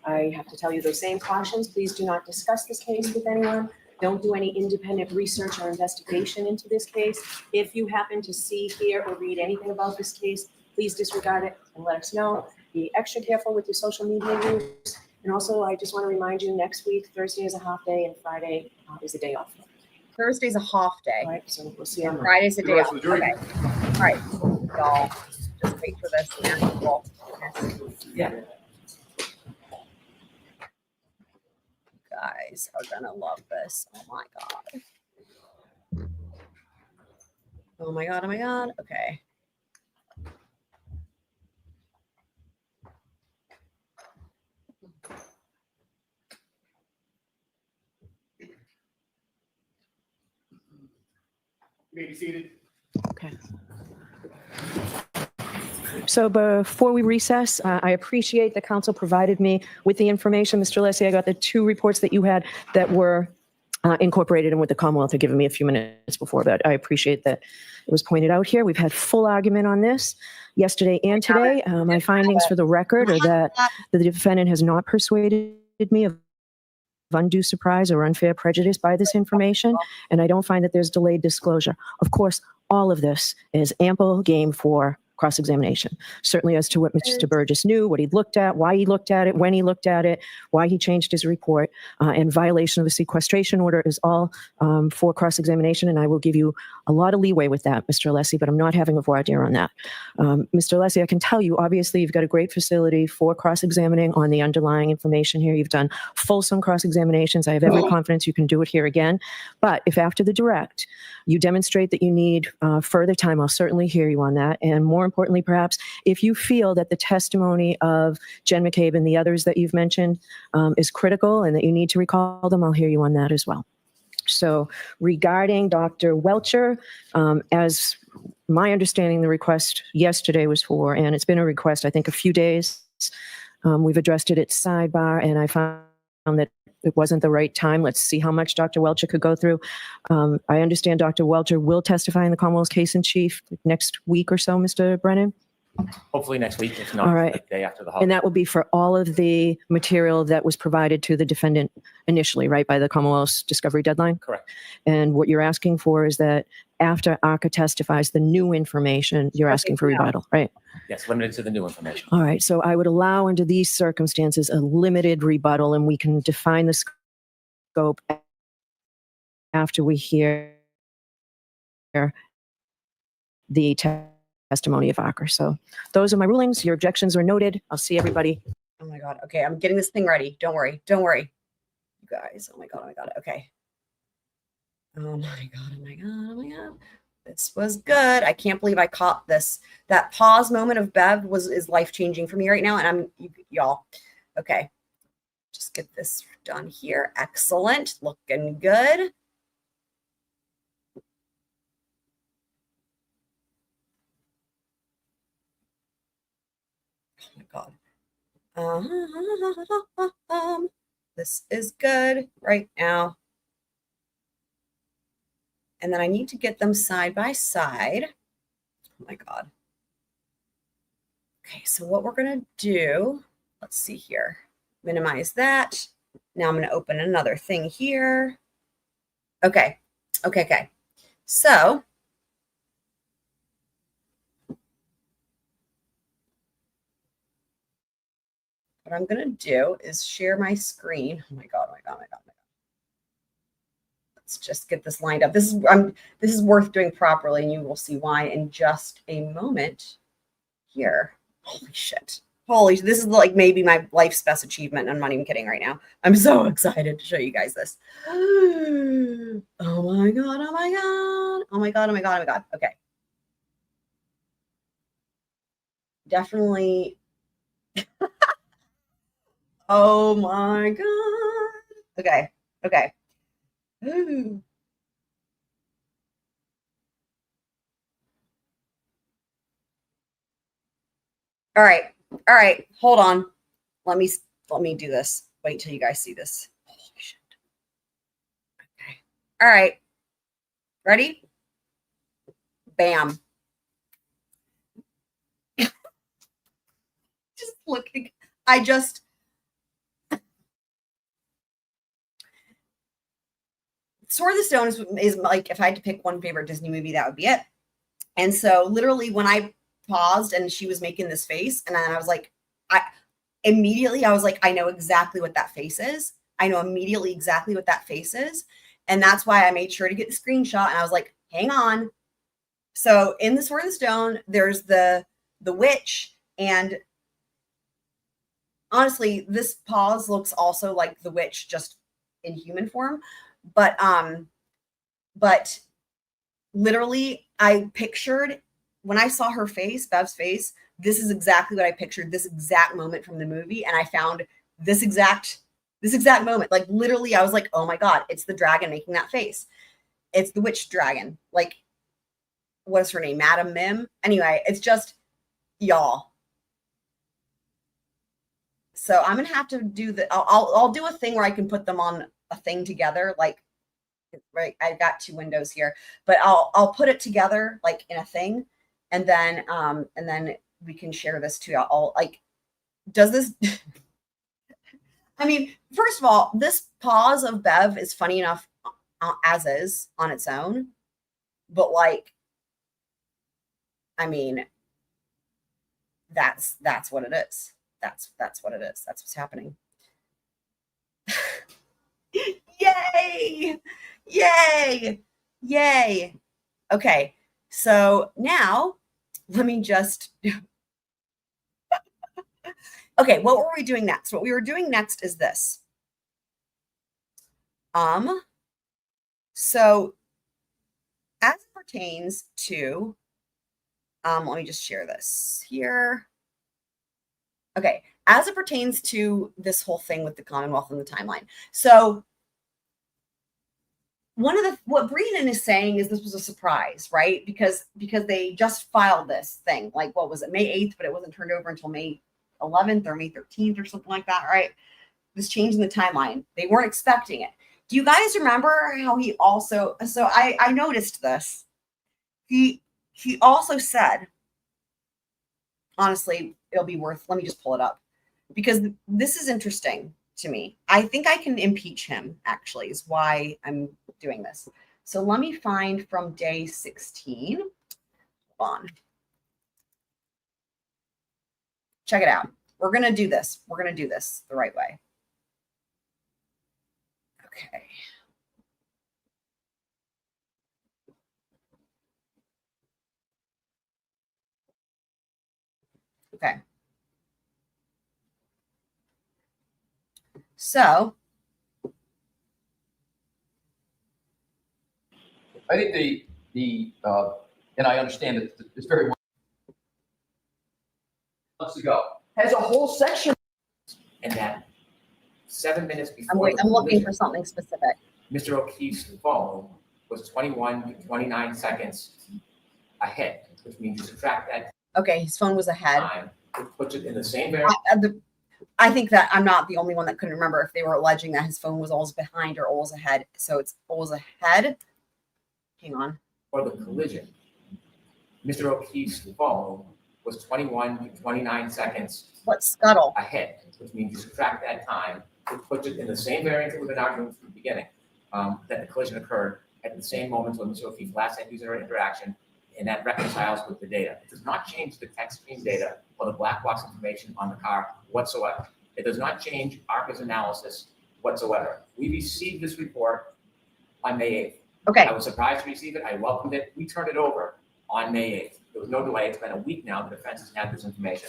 Speaker 6: I have to tell you those same cautions. Please do not discuss this case with anyone. Don't do any independent research or investigation into this case. If you happen to see, hear, or read anything about this case, please disregard it and let us know. Be extra careful with your social media use. And also, I just want to remind you, next week, Thursday is a half day and Friday is a day off.
Speaker 3: Thursday's a half day.
Speaker 6: All right, so we'll see you on Monday.
Speaker 3: Friday's a day off. Okay. All right. Y'all, just wait for this. Yeah. Guys are gonna love this. Oh my God. Okay.
Speaker 4: You may be seated.
Speaker 5: Okay. So before we recess, I appreciate the council provided me with the information. Mr. Leslie, I got the 2 reports that you had that were incorporated in what the Commonwealth had given me a few minutes before, but I appreciate that it was pointed out here. We've had full argument on this yesterday and today. My findings for the record are that the defendant has not persuaded me of undue surprise or unfair prejudice by this information, and I don't find that there's delayed disclosure. Of course, all of this is ample game for cross-examination, certainly as to what Mr. Burgess knew, what he looked at, why he looked at it, when he looked at it, why he changed his report, and violation of the sequestration order is all for cross-examination, and I will give you a lot of leeway with that, Mr. Alessi, but I'm not having a voir dire on that. Mr. Alessi, I can tell you, obviously, you've got a great facility for cross-examining on the underlying information here. You've done fulsome cross-examinations. I have every confidence you can do it here again, but if after the direct, you demonstrate that you need further time, I'll certainly hear you on that, and more importantly, perhaps, if you feel that the testimony of Jen McCabe and the others that you've mentioned is critical and that you need to recall them, I'll hear you on that as well. So regarding Dr. Welcher, as my understanding, the request yesterday was for, and it's been a request, I think, a few days. We've addressed it at sidebar, and I found that it wasn't the right time. Let's see how much Dr. Welcher could go through. I understand Dr. Welcher will testify in the Commonwealth's case in chief next week or so, Mr. Brennan.
Speaker 7: Hopefully next week, if not
Speaker 5: All right.
Speaker 7: the day after the holiday.
Speaker 5: And that will be for all of the material that was provided to the defendant initially, right, by the Commonwealth's discovery deadline?
Speaker 7: Correct.
Speaker 5: And what you're asking for is that after ARCA testifies the new information, you're asking for rebuttal, right?
Speaker 7: Yes, limited to the new information.
Speaker 5: All right. So I would allow under these circumstances a limited rebuttal, and we can define the scope after we hear the testimony of Acker. So those are my rulings. Your objections are noted. I'll see everybody.
Speaker 3: Oh my God. Okay. I'm getting this thing ready. Don't worry. Don't worry. You guys. Oh my God. Oh my God. Okay. Oh my God. Oh my God. Oh my God. This was good. I can't believe I caught this. That pause moment of Bev is life-changing for me right now. And y'all. Okay. Just get this done here. Excellent. Looking good. Oh my God. This is good right now. And then I need to get them side by side. Oh my God. Okay, so what we're going to do, let's see here. Minimize that. Now I'm going to open another thing here. Okay. Okay. So what I'm going to do is share my screen. Oh my God. Let's just get this lined up. This is worth doing properly, and you will see why in just a moment here. Holy shit. This is like maybe my life's best achievement. I'm not even kidding right now. I'm so excited to show you guys this. Oh my God. Oh my God. Oh my God. Oh my God. Oh my God. Okay. Definitely. Oh my God. Okay. Okay. Ooh. All right. All right. Hold on. Let me do this. Wait till you guys see this. Holy shit. Okay. All right. Ready? Bam. Just looking. Sword of the Stone is like, if I had to pick one favorite Disney movie, that would be it. And so literally when I paused and she was making this face, and then I was like, I was like, I know exactly what that face is. I know immediately exactly what that face is. And that's why I made sure to get the screenshot. And I was like, hang on. So in the Sword of the Stone, there's the witch. And honestly, this pause looks also like the witch, just in human form. But literally I pictured, when I saw her face, Bev's face, this is exactly what I pictured, this exact moment from the movie. And I found this exact moment. Like literally, I was like, oh my God, it's the dragon making that face. It's the witch dragon. Like, what's her name? Madam Mim. Anyway, it's just y'all. So I'm gonna have to do I'll do a thing where I can put them on a thing together. Like, right, I've got two windows here, but I'll put it together like in a thing, and then we can share this too. I'll like, does this? I mean, first of all, this pause of Bev is funny enough as is on its own, but like, I mean, that's what it is. That's what it is. That's what's happening. Yay! Yay! Yay! Okay, so now let me just. Okay, what were we doing next? What we were doing next is this. So as it pertains to, let me just share this here. Okay, as it pertains to this whole thing with the Commonwealth and the timeline. So what Brennan is saying is this was a surprise, right? Because they just filed this thing, like, what was it, May 8th, but it wasn't turned over until May 11th or May 13th or something like that, right? This change in the timeline. They weren't expecting it. Do you guys remember how he also, so I noticed this. He also said, honestly, it'll be worth, let me just pull it up, because this is interesting to me. I think I can impeach him, actually, is why I'm doing this. So let me find from day 16. Hold on. Check it out. We're going to do this. We're going to do this the right way. Okay. Okay. So,
Speaker 12: I think and I understand that it's very months ago, has a whole section.
Speaker 7: And that 7 minutes before
Speaker 3: I'm looking for something specific.
Speaker 7: Mr. O'Keefe's phone was 21 to 29 seconds ahead, which means you subtract that
Speaker 3: Okay, his phone was ahead.
Speaker 7: time, which puts it in the same variance.
Speaker 3: I think that I'm not the only one that couldn't remember if they were alleging that his phone was always behind or always ahead. So it's always ahead. Hang on.
Speaker 7: For the collision. Mr. O'Keefe's phone was 21 to 29 seconds
Speaker 3: What scuttle?
Speaker 7: ahead, which means you subtract that time, which puts it in the same variance that we've been arguing from the beginning, that the collision occurred at the same moment when Mr. O'Keefe last had user interaction, and that reconciles with the data. It does not change the text stream data or the black box information on the car whatsoever. It does not change ARPA's analysis whatsoever. We received this report on May 8th.
Speaker 3: Okay.
Speaker 7: I was surprised to receive it. I welcomed it. We turned it over on May 8th. There was no delay. It's been a week now. The defense has had this information.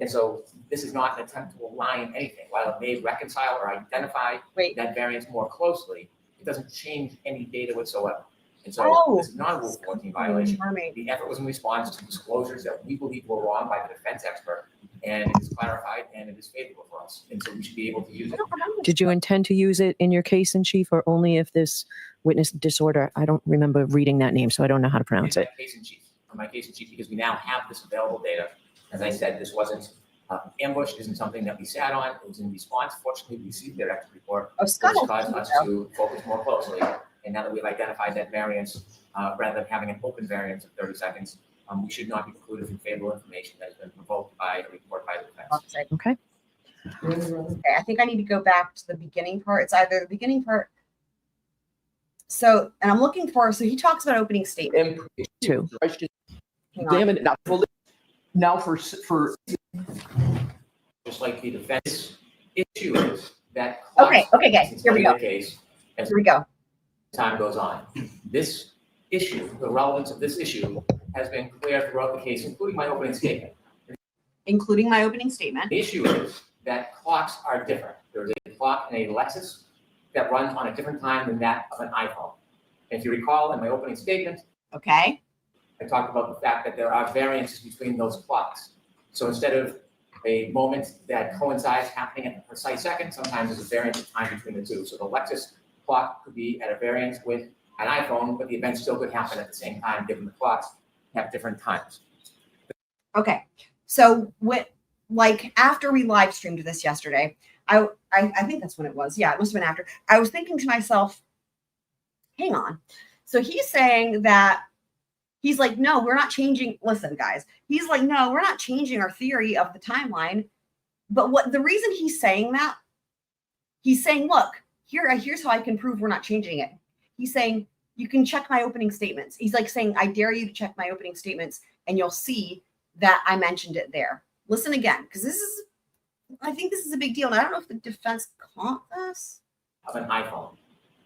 Speaker 7: And so this is not an attempt to align anything. While it may reconcile or identify that variance more closely, it doesn't change any data whatsoever. And so this is not a Rule 14 violation. The effort was in response to disclosures that we believe were wrong by the defense expert, and it is clarified and it is favorable for us. And so we should be able to use it.
Speaker 5: Did you intend to use it in your case in chief or only if this witness disorder? I don't remember reading that name, so I don't know how to pronounce it.
Speaker 7: Case in chief, for my case in chief, because we now have this available data. As I said, this wasn't ambush, isn't something that we sat on. It was in response. Fortunately, we received their expert report, which caused us to focus more closely. And now that we've identified that variance, rather than having an open variance of 30 seconds, we should not be precluded from favorable information that has been provoked by a report by the defense.
Speaker 5: Okay.
Speaker 3: Okay, I think I need to go back to the beginning part. It's either the beginning part. So, and I'm looking for, so he talks about opening statement.
Speaker 5: Two.
Speaker 12: Examine it now for
Speaker 7: Just like the defense issue is that.
Speaker 3: Okay, guys, here we go.
Speaker 7: Case as
Speaker 3: here we go.
Speaker 7: Time goes on. This issue, the relevance of this issue has been clear throughout the case, including my opening statement.
Speaker 3: Including my opening statement.
Speaker 7: The issue is that clocks are different. There's a clock in a Lexus that runs on a different time than that of an iPhone. And if you recall in my opening statement,
Speaker 3: okay,
Speaker 7: I talked about the fact that there are variances between those clocks. So instead of a moment that coincides happening at the precise second, sometimes there's a variance of time between the two. So the Lexus clock could be at a variance with an iPhone, but the event still could happen at the same time, given the clocks have different times.
Speaker 3: Okay, so like after we live streamed this yesterday, I think that's when it was. Yeah, it must have been after. I was thinking to myself, hang on. So he's saying that he's like, no, we're not changing. Listen, guys, he's like, no, we're not changing our theory of the timeline. But what the reason he's saying that, he's saying, look, here's how I can prove we're not changing it. He's saying, you can check my opening statements. He's like saying, I dare you to check my opening statements and you'll see that I mentioned it there. Listen again, because I think this is a big deal. And I don't know if the defense caught this.
Speaker 7: Of an iPhone.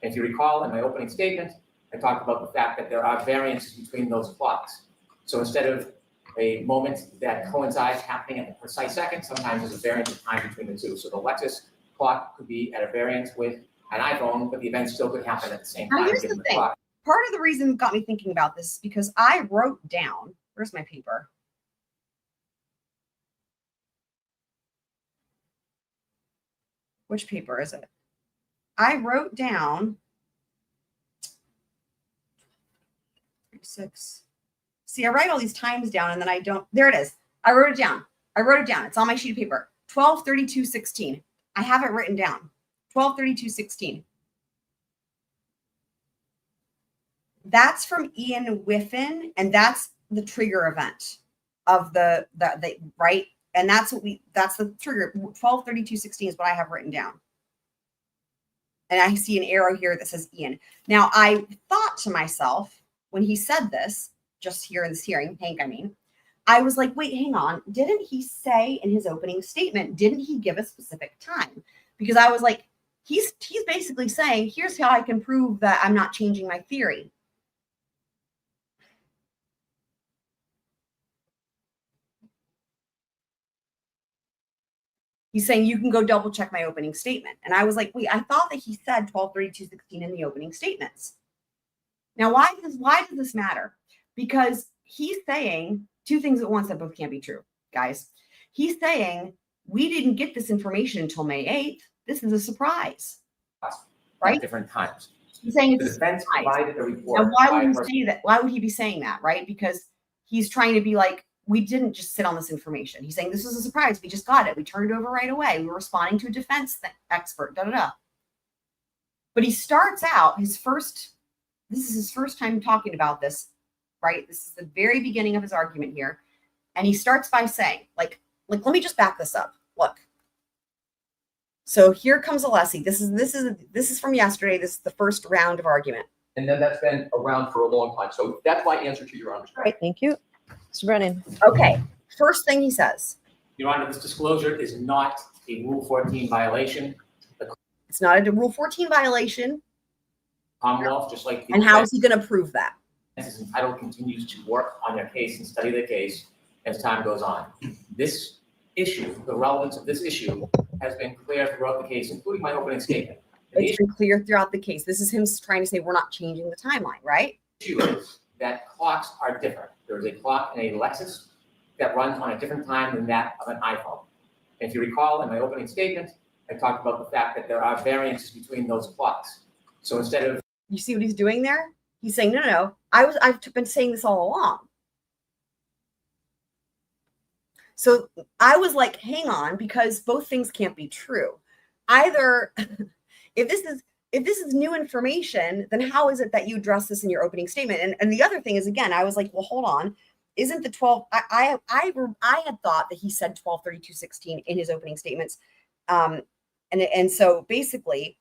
Speaker 7: If you recall in my opening statement, I talked about the fact that there are variances between those clocks. So instead of a moment that coincides happening at the precise second, sometimes there's a variance of time between the two. So the Lexus clock could be at a variance with an iPhone, but the event still could happen at the same time.
Speaker 3: Now, here's the thing. Part of the reason it got me thinking about this is because I wrote down, where's my paper? Which paper is it? I wrote down 36. See, I write all these times down and then I don't. There it is. I wrote it down. It's on my sheet of paper. 12/32/16. I have it written down. 12/32/16. That's from Ian Whiffen, and that's the trigger event of the right. And that's the trigger. 12/32/16 is what I have written down. And I see an arrow here that says Ian. Now, I thought to myself when he said this, just here in this hearing, Hank, I was like, wait, hang on. Didn't he say in his opening statement, didn't he give a specific time? Because I was like, he's basically saying, here's how I can prove that I'm not changing my theory. He's saying you can go double check my opening statement. And I was like, wait, I thought that he said 1232-16 in the opening statements. Now, why does this matter? Because he's saying two things at once that both can't be true, guys. He's saying we didn't get this information until May 8th. This is a surprise, right?
Speaker 7: Different times.
Speaker 3: He's saying it's
Speaker 7: The
Speaker 3: a
Speaker 7: defense
Speaker 3: surprise.
Speaker 7: provided a report.
Speaker 3: Now, why
Speaker 7: by
Speaker 3: would he
Speaker 7: person-
Speaker 3: say that? Why would he be saying that, right? Because he's trying to be like, we didn't just sit on this information. He's saying this was a surprise. We just got it. We turned it over right away. We were responding to a defense expert, da-da-da. But he starts out this is his first time talking about this, right? This is the very beginning of his argument here. And he starts by saying, like, let me just back this up. Look. So here comes Alessi. This is from yesterday. This is the first round of argument.
Speaker 12: And then that's been around for a long time. So that's my answer to your Honor's.
Speaker 3: All right.
Speaker 5: Thank you. Mr. Brennan.
Speaker 3: Okay. First thing he says.
Speaker 15: Your Honor, this disclosure is not a Rule 14 violation.
Speaker 3: It's not a Rule 14 violation.
Speaker 15: Commonwealth, just like.
Speaker 3: And how is he going to prove that?
Speaker 15: Is entitled continues to work on their case and study the case as time goes on. This issue, the relevance of this issue, has been clear throughout the case, including my opening statement.
Speaker 3: It's been clear throughout the case. This is him trying to say we're not changing the timeline, right?
Speaker 15: The issue is that clocks are different. There is a clock in a Lexus that runs on a different time than that of an iPhone. And if you recall, in my opening statement, I talked about the fact that there are variances between those clocks. So instead of
Speaker 3: You see what he's doing there? He's saying, no. I've been saying this all along. So I was like, hang on, because both things can't be true. Either if this is new information, then how is it that you address this in your opening statement? And the other thing is, again, I was like, well, hold on. Isn't the 12? I had thought that he said 1232-16 in his opening statements. And so basically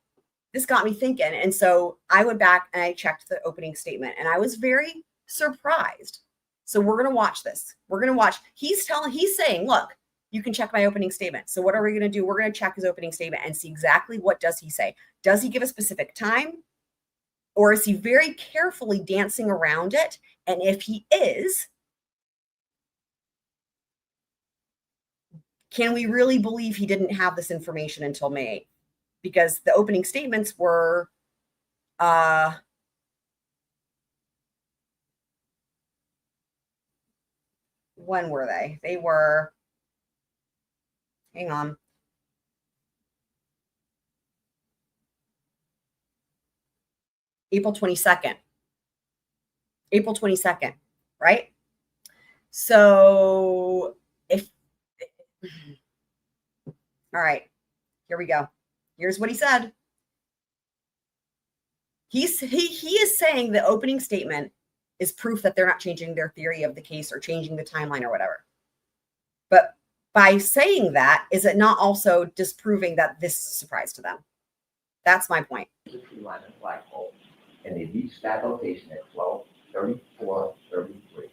Speaker 3: this got me thinking. And so I went back and I checked the opening statement and I was very surprised. So we're going to watch this. We're going to watch. He's saying, look, you can check my opening statement. So what are we going to do? We're going to check his opening statement and see exactly what does he say. Does he give a specific time? Or is he very carefully dancing around it? And if he is, can we really believe he didn't have this information until May 8th? Because the opening statements were, when were they? They were, hang on. April 22nd. April 22nd, right? So all right, here we go. Here's what he said. He is saying the opening statement is proof that they're not changing their theory of the case or changing the timeline or whatever. But by saying that, is it not also disproving that this is a surprise to them? That's my point.
Speaker 16: The tree line and flagpole, and they reached that location at 12:34:33,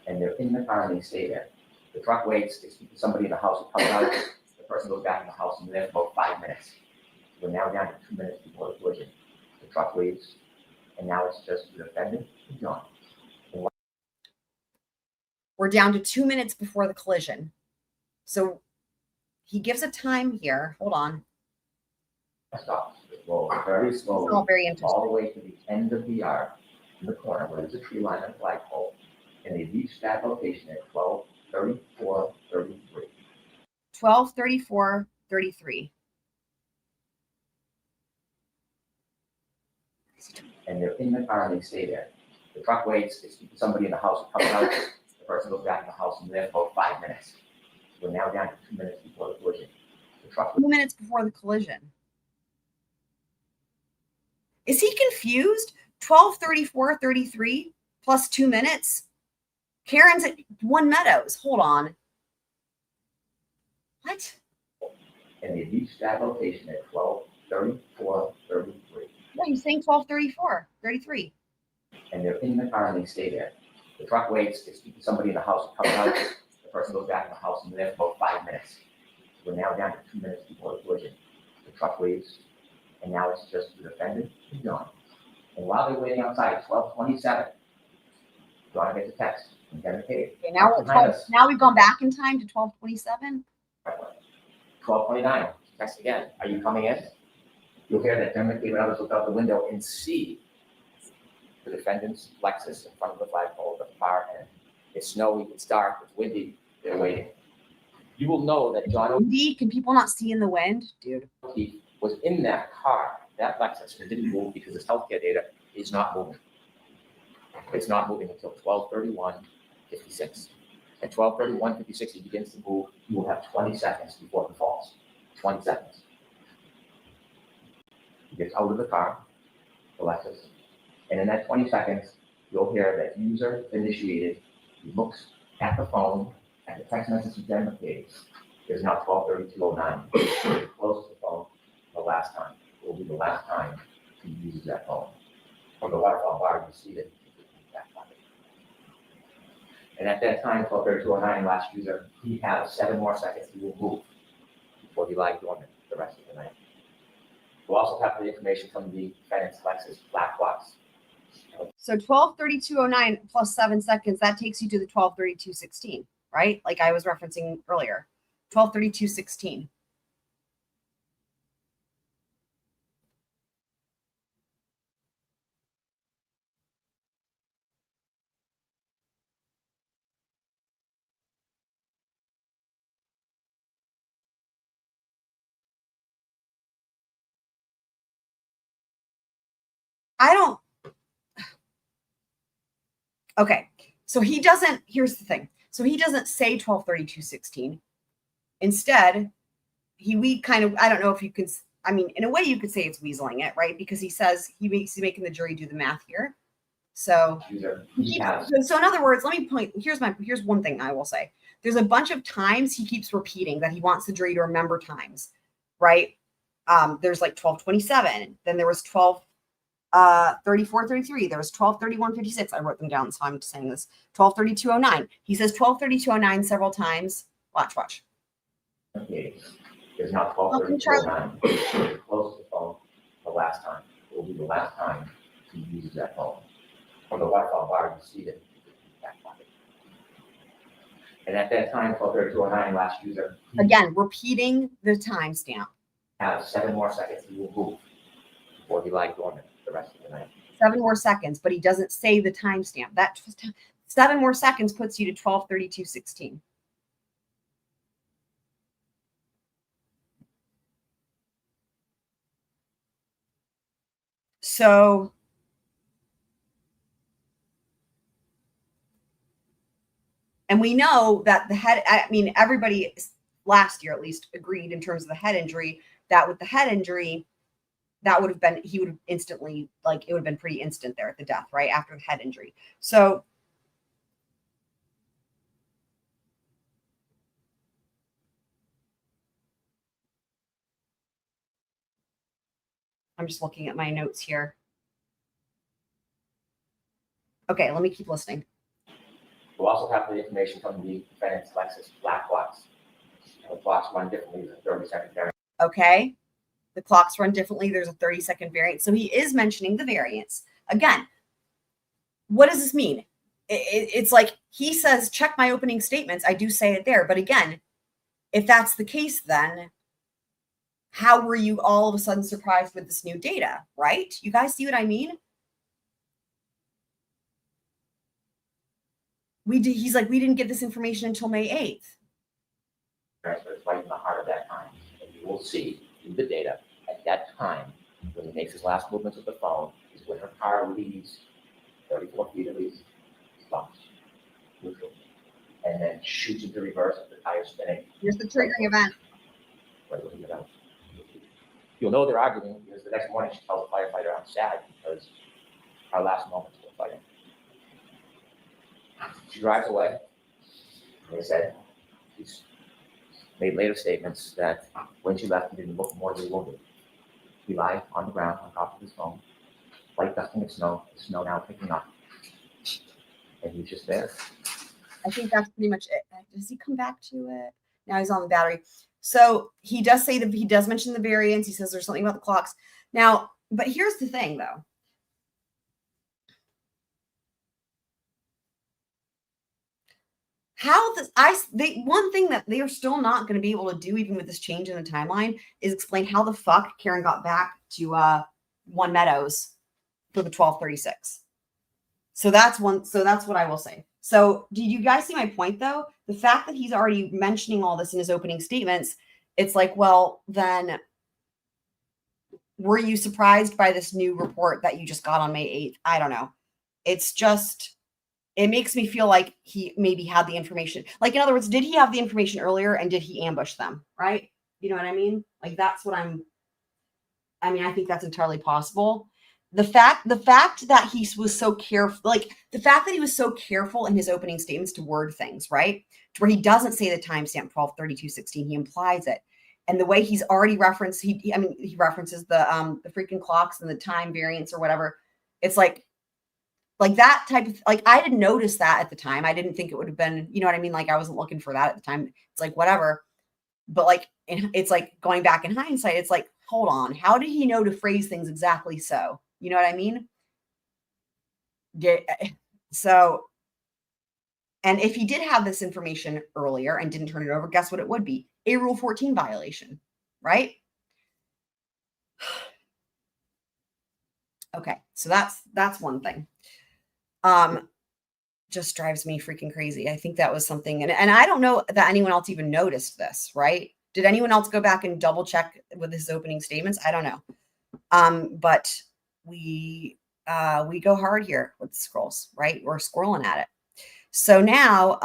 Speaker 16: and they're in the car and they stay there. The truck waits. They speak to somebody in the house who comes out. The person goes back in the house and they're there for about 5 minutes. We're now down to 2 minutes before the collision. The truck leaves, and now it's just the defendant and John.
Speaker 3: We're down to 2 minutes before the collision. So he gives a time here. Hold on.
Speaker 16: Stops. Roll very slowly.
Speaker 3: It's all very interesting.
Speaker 16: All the way to the end of the yard in the corner where there's a tree line and flagpole. And they reached that location at 12:34:33.
Speaker 3: 12:34:33.
Speaker 16: And they're in the car and they stay there. The truck waits. They speak to somebody in the house who comes out. The person goes back in the house and they're there for about 5 minutes. We're now down to 2 minutes before the collision. The truck
Speaker 3: 2 minutes before the collision. Is he confused? 12:34:33 plus 2 minutes. Karen's at One Meadows. Hold on. What?
Speaker 16: And they reached that location at 12:34:33.
Speaker 3: No, he's saying 12:34:33.
Speaker 16: And they're in the car and they stay there. The truck waits. They speak to somebody in the house who comes out. The person goes back in the house and they're there for about 5 minutes. We're now down to 2 minutes before the collision. The truck leaves, and now it's just the defendant and John. And while they're waiting outside at 12:27, John gets a text from Kevin Cave.
Speaker 3: Okay, now we've gone back in time to 12:27.
Speaker 16: 12:29, text again, are you coming in? You'll hear that Dermot and others look out the window and see the defendant's Lexus in front of the flagpole at the far end. It's snowy, it's dark, it's windy, they're waiting. You will know that John
Speaker 3: Windy? Can people not see in the wind? Dude.
Speaker 16: O'Keefe was in that car, that Lexus, and didn't move because his healthcare data is not moving. It's not moving until 12:31:56. At 12:31:56, he begins to move. You will have 20 seconds before he falls. 20 seconds. He gets out of the car, the Lexus, and in that 20 seconds, you'll hear that user initiated. He looks at the phone, at the text message he indicates. It's now 12:32:09. He closes the phone the last time. It will be the last time he uses that phone. From the waterfall bar, you see that. And at that time, 12:32:09, last user, he has 7 more seconds he will move before he lies dormant the rest of the night. We'll also have the information from the defendant's Lexus black box.
Speaker 3: So 12:32:09 plus 7 seconds, that takes you to the 12:32:16, right? Like I was referencing earlier. 12:32:16. I don't. Okay. So he doesn't, here's the thing. So he doesn't say 12:32:16. Instead, we kind of, I don't know if you can, I mean, in a way you could say it's weaseling it, right? Because he says he's making the jury do the math here. So, so in other words, let me point, here's one thing I will say. There's a bunch of times he keeps repeating that he wants the jury to remember times, right? There's like 12:27. Then there was 12:34:33. There was 12:31:56. I wrote them down, so I'm just saying this. 12:32:09. He says 12:32:09 several times. Watch.
Speaker 16: Okay. It's now 12:32:09. Close the phone the last time. It will be the last time he uses that phone. From the waterfall bar, you see that. And at that time, 12:32:09, last user.
Speaker 3: Again, repeating the timestamp.
Speaker 16: Has 7 more seconds he will move before he lies dormant the rest of the night.
Speaker 3: 7 more seconds, but he doesn't say the timestamp. That 7 more seconds puts you to 12:32:16. So and we know that the head, I mean, everybody last year at least agreed in terms of the head injury, that with the head injury, that would have been, he would have instantly, like, it would have been pretty instant there at the death, right? After the head injury. So I'm just looking at my notes here. Okay, let me keep listening.
Speaker 16: We'll also have the information from the defendant's Lexus black box. The clocks run differently than 30-second variant.
Speaker 3: Okay. The clocks run differently. There's a 30-second variance. So he is mentioning the variance. Again, what does this mean? It's like he says, check my opening statements. I do say it there. But again, if that's the case, then how were you all of a sudden surprised with this new data, right? You guys see what I mean? He's like, we didn't get this information until May 8th.
Speaker 16: It's right in the heart of that time. And you will see in the data at that time, when he makes his last movements with the phone, is when her car leaves 34 feet at least, stops, neutral, and then shoots into reverse with the tire spinning.
Speaker 3: Here's the triggering event.
Speaker 16: You'll know they're arguing because the next morning she tells the firefighter, I'm sad because our last moments were fighting. She drives away. They said she's made later statements that when she left, he didn't look mortally wounded. He lied on the ground on top of his phone, light dusting of snow, the snow now picking up. And he's just there.
Speaker 3: I think that's pretty much it. Does he come back to it? Now he's on the battery. So he does say that he does mention the variance. He says there's something about the clocks. Now, but here's the thing though. how this one thing that they are still not going to be able to do, even with this change in the timeline, is explain how the fuck Karen got back to One Meadows for the 12:36. So that's what I will say. So did you guys see my point though? The fact that he's already mentioning all this in his opening statements, it's like, well, then were you surprised by this new report that you just got on May 8th? I don't know. It's just, it makes me feel like he maybe had the information. Like, in other words, did he have the information earlier and did he ambush them? Right? You know what I mean? Like, that's what I think that's entirely possible. The fact that he was so careful, like the fact that he was so careful in his opening statements to word things, right? To where he doesn't say the timestamp 12:32:16, he implies it. And the way he's already referenced, he references the freaking clocks and the time variance or whatever. It's like that type of, like, I didn't notice that at the time. I didn't think it would have been, you know what I mean? Like, I wasn't looking for that at the time. It's like, whatever. But like, it's like going back in hindsight, it's like, hold on, how did he know to phrase things exactly so? You know what I mean? So, and if he did have this information earlier and didn't turn it over, guess what it would be? A Rule 14 violation, right? Okay, so that's one thing. Just drives me freaking crazy. I think that was something, and I don't know that anyone else even noticed this, right? Did anyone else go back and double check with his opening statements? I don't know. But we go hard here with the scrolls, right? We're scrolling at it. So now,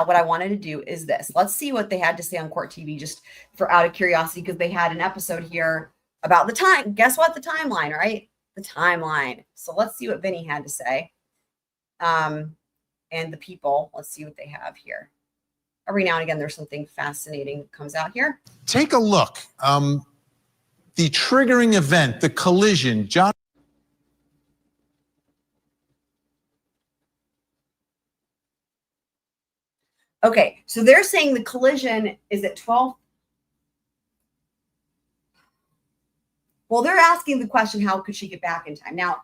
Speaker 3: what I wanted to do is this. Let's see what they had to say on CourtTV, just for out of curiosity, because they had an episode here about the time. Guess what? The timeline, right? The timeline. So let's see what Vinny had to say. And the people, let's see what they have here. Every now and again, there's something fascinating that comes out here.
Speaker 17: Take a look. The triggering event, the collision, John.
Speaker 3: Okay, so they're saying the collision is at 12. Well, they're asking the question, how could she get back in time? Now,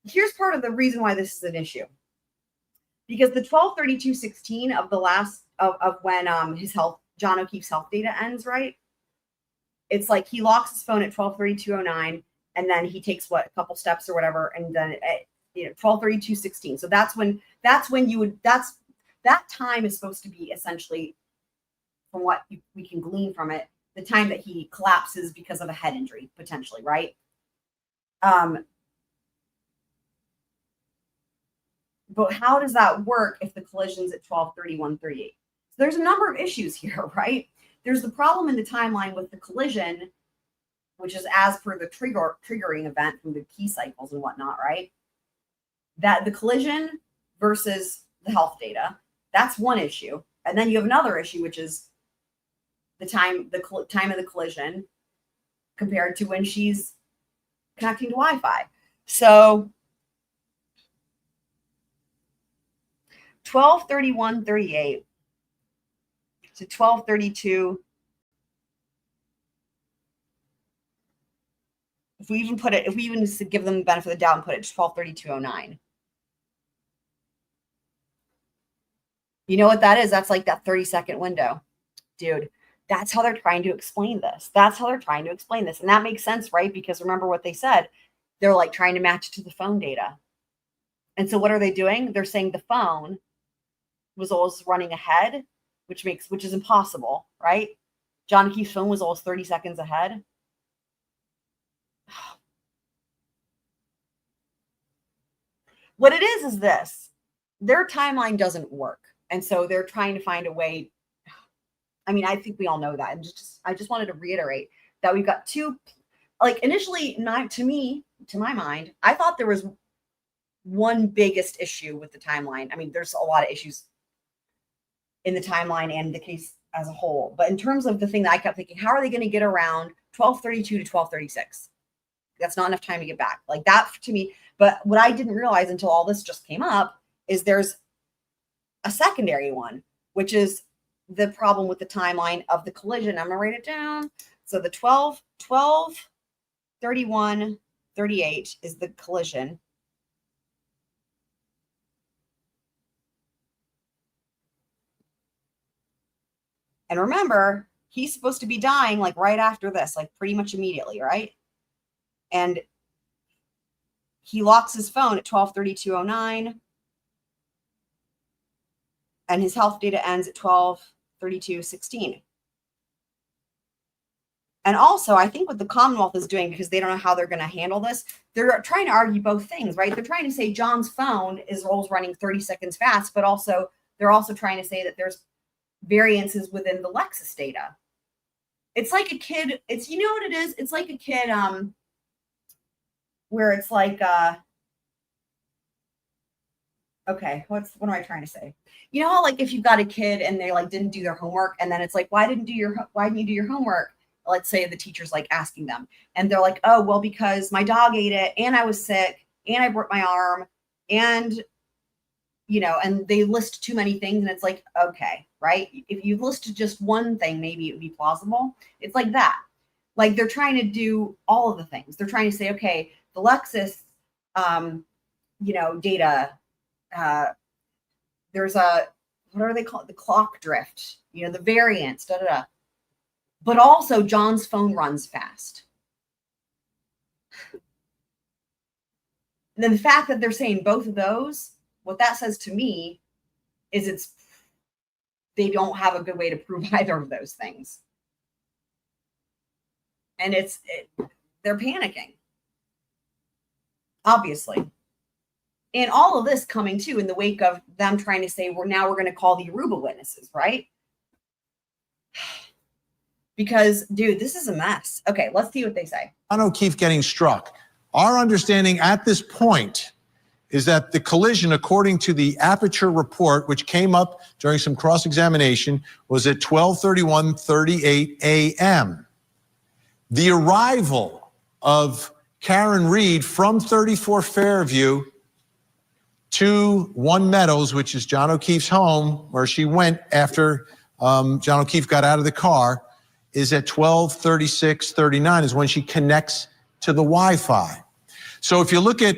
Speaker 3: here's part of the reason why this is an issue. Because the 12:32:16 of the last of when John O'Keefe's health data ends, right? It's like he locks his phone at 12:32:09, and then he takes a couple steps or whatever, and then 12:32:16. So that's when that time is supposed to be essentially, from what we can glean from it, the time that he collapses because of a head injury, potentially, right? But how does that work if the collision's at 12:31:38? So there's a number of issues here, right? There's the problem in the timeline with the collision, which is as per the triggering event from the key cycles and whatnot, right? That the collision versus the health data, that's one issue. And then you have another issue, which is the time of the collision compared to when she's connecting to Wi-Fi. So 12:31:38 to 12:32. If we even give them the benefit of the doubt and put it to 12:32:09. You know what that is? That's like that 30-second window. Dude, that's how they're trying to explain this. And that makes sense, right? Because remember what they said. They're like trying to match it to the phone data. And so what are they doing? They're saying the phone was always running ahead, which is impossible, right? John O'Keefe's phone was always 30 seconds ahead. What it is this. Their timeline doesn't work. And so they're trying to find a way. I mean, I think we all know that. And I just wanted to reiterate that we've got two, like initially, to my mind, I thought there was one biggest issue with the timeline. I mean, there's a lot of issues in the timeline and the case as a whole. But in terms of the thing that I kept thinking, how are they going to get around 12:32 to 12:36? That's not enough time to get back. Like that to me. But what I didn't realize until all this just came up is there's a secondary one, which is the problem with the timeline of the collision. I'm going to write it down. So the 12:31:38 is the collision. And remember, he's supposed to be dying like right after this, like pretty much immediately, right? And he locks his phone at 12:32:09. And his health data ends at 12:32:16. And also, I think what the Commonwealth is doing, because they don't know how they're going to handle this, they're trying to argue both things, right? They're trying to say John's phone is rolls running 30 seconds fast, but also they're also trying to say that there's variances within the Lexus data. It's like a kid. It's, you know what it is? It's like a kid where it's like, okay, what am I trying to say? You know how, like, if you've got a kid and they like didn't do their homework, and then it's like, why didn't you do your homework? Let's say the teacher's like asking them, and they're like, oh, well, because my dog ate it, and I was sick, and I broke my arm, and and they list too many things, and it's like, okay, right? If you listed just one thing, maybe it would be plausible. It's like that. Like, they're trying to do all of the things. They're trying to say, okay, the Lexus, data. There's what are they called? The clock drift, the variance, But also John's phone runs fast. And then the fact that they're saying both of those, what that says to me is they don't have a good way to prove either of those things. And they're panicking. Obviously. And all of this coming too in the wake of them trying to say, we're going to call the Aruba witnesses, right? Because, dude, this is a mess. Okay, let's see what they say.
Speaker 17: John O'Keefe getting struck. Our understanding at this point is that the collision, according to the Aperture report, which came up during some cross-examination, was at 12:31:38 a.m. The arrival of Karen Reed from 34 Fairview to One Meadows, which is John O'Keefe's home, where she went after John O'Keefe got out of the car, is at 12:36:39 is when she connects to the Wi-Fi. So if you look at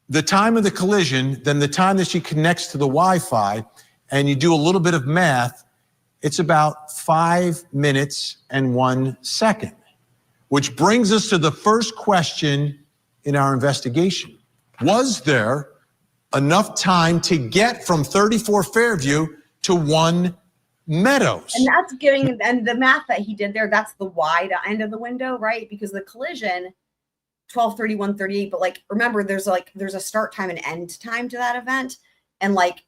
Speaker 17: the time of the collision, then the time that she connects to the Wi-Fi, and you do a little bit of math, it's about 5 minutes and 1 second, which brings us to the first question in our investigation. Was there enough time to get from 34 Fairview to One Meadows?
Speaker 3: And that's and the math that he did there, that's the wide end of the window, right? Because the collision, 12:31:38, but like, remember, there's a start time and end time to that event. And like,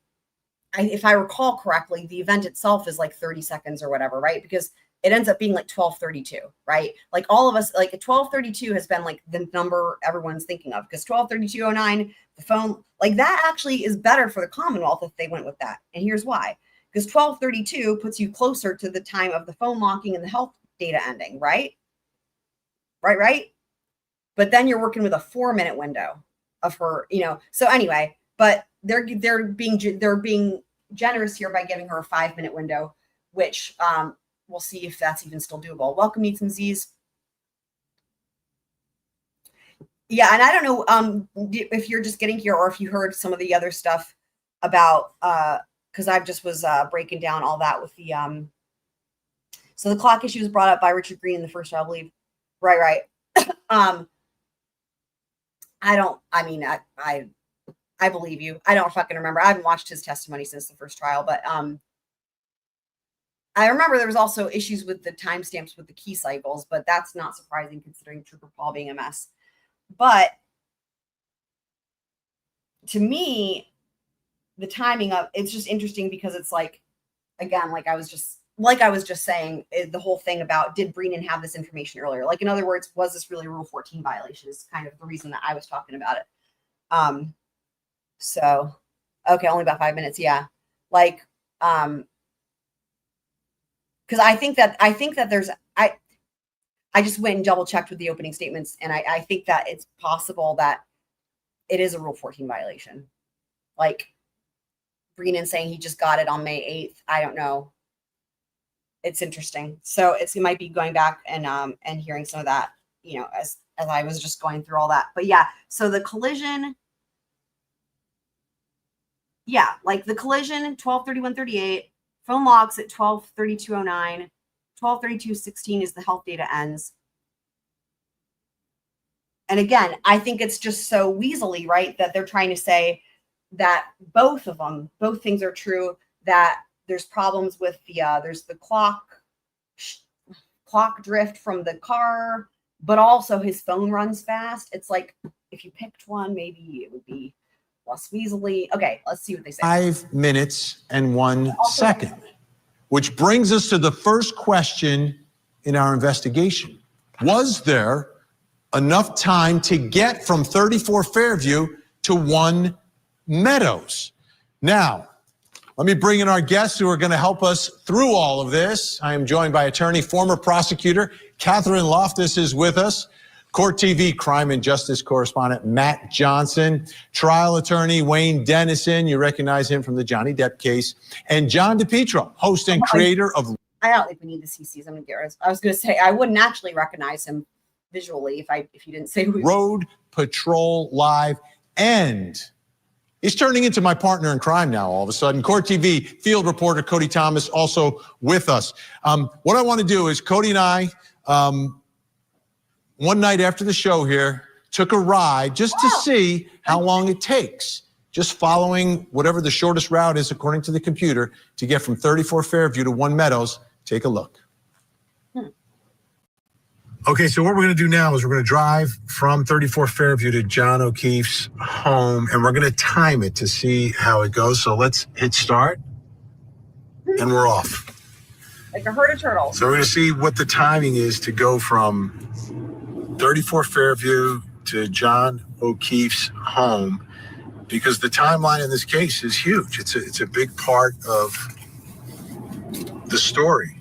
Speaker 3: if I recall correctly, the event itself is like 30 seconds or whatever, right? Because it ends up being like 12:32, right? Like, all of us, like 12:32 has been like the number everyone's thinking of, because 12:32:09, the phone, like, that actually is better for the Commonwealth if they went with that. And here's why. Because 12:32 puts you closer to the time of the phone locking and the health data ending, right? Right. But then you're working with a 4-minute window of her, So anyway, but they're being generous here by giving her a 5-minute window, which we'll see if that's even still doable. Welcome, Needs and Z's. Yeah, and I don't know if you're just getting here or if you heard some of the other stuff about because I just was breaking down all that with the so the clock issue was brought up by Richard Green in the first trial, I believe. Right. I believe you. I don't fucking remember. I haven't watched his testimony since the first trial, but I remember there was also issues with the timestamps with the key cycles, but that's not surprising considering Trooper Paul being a mess. But to me, the timing of it's just interesting because it's like, again, like I was just saying, the whole thing about, did Brennan have this information earlier? Like, in other words, was this really a Rule 14 violation is kind of the reason that I was talking about it. So, okay, only about 5 minutes. Yeah. Like, because I think that there's, I just went and double checked with the opening statements, and I think that it's possible that it is a Rule 14 violation. Like, Brennan saying he just got it on May 8th. I don't know. It's interesting. So it might be going back and hearing some of that, as I was just going through all that. But yeah, so the collision, like the collision 12:31:38, Phone logs at 12:32:09. 12:32:16 is the health data ends. And again, I think it's just so weaselly, right? That they're trying to say that both things are true, that there's problems with there's the clock drift from the car, but also his phone runs fast. It's like, if you picked one, maybe it would be less weaselly. Okay, let's see what they say.
Speaker 17: 5 minutes and 1 second, which brings us to the first question in our investigation. Was there enough time to get from 34 Fairview to 1 Meadows? Now, let me bring in our guests who are going to help us through all of this. I am joined by attorney, former prosecutor Catherine Loftus is with us. CourtTV crime and justice correspondent Matt Johnson, trial attorney Wayne Dennison, you recognize him from the Johnny Depp case, and John DePietro, host and creator of...
Speaker 3: I don't think we need to see Season of Garris. I was going to say, I wouldn't actually recognize him visually if you didn't say who he was.
Speaker 17: Road Patrol Live, and he's turning into my partner in crime now all of a sudden. CourtTV field reporter Cody Thomas also with us. What I want to do is Cody and I, one night after the show here, took a ride just to see how long it takes, just following whatever the shortest route is according to the computer to get from 34 Fairview to 1 Meadows. Take a look. Okay, so what we're going to do now is we're going to drive from 34 Fairview to John O'Keefe's home, and we're going to time it to see how it goes. So let's hit start, and we're off.
Speaker 3: Like a herd of turtles.
Speaker 17: So we're going to see what the timing is to go from 34 Fairview to John O'Keefe's home, because the timeline in this case is huge. It's a big part of the story.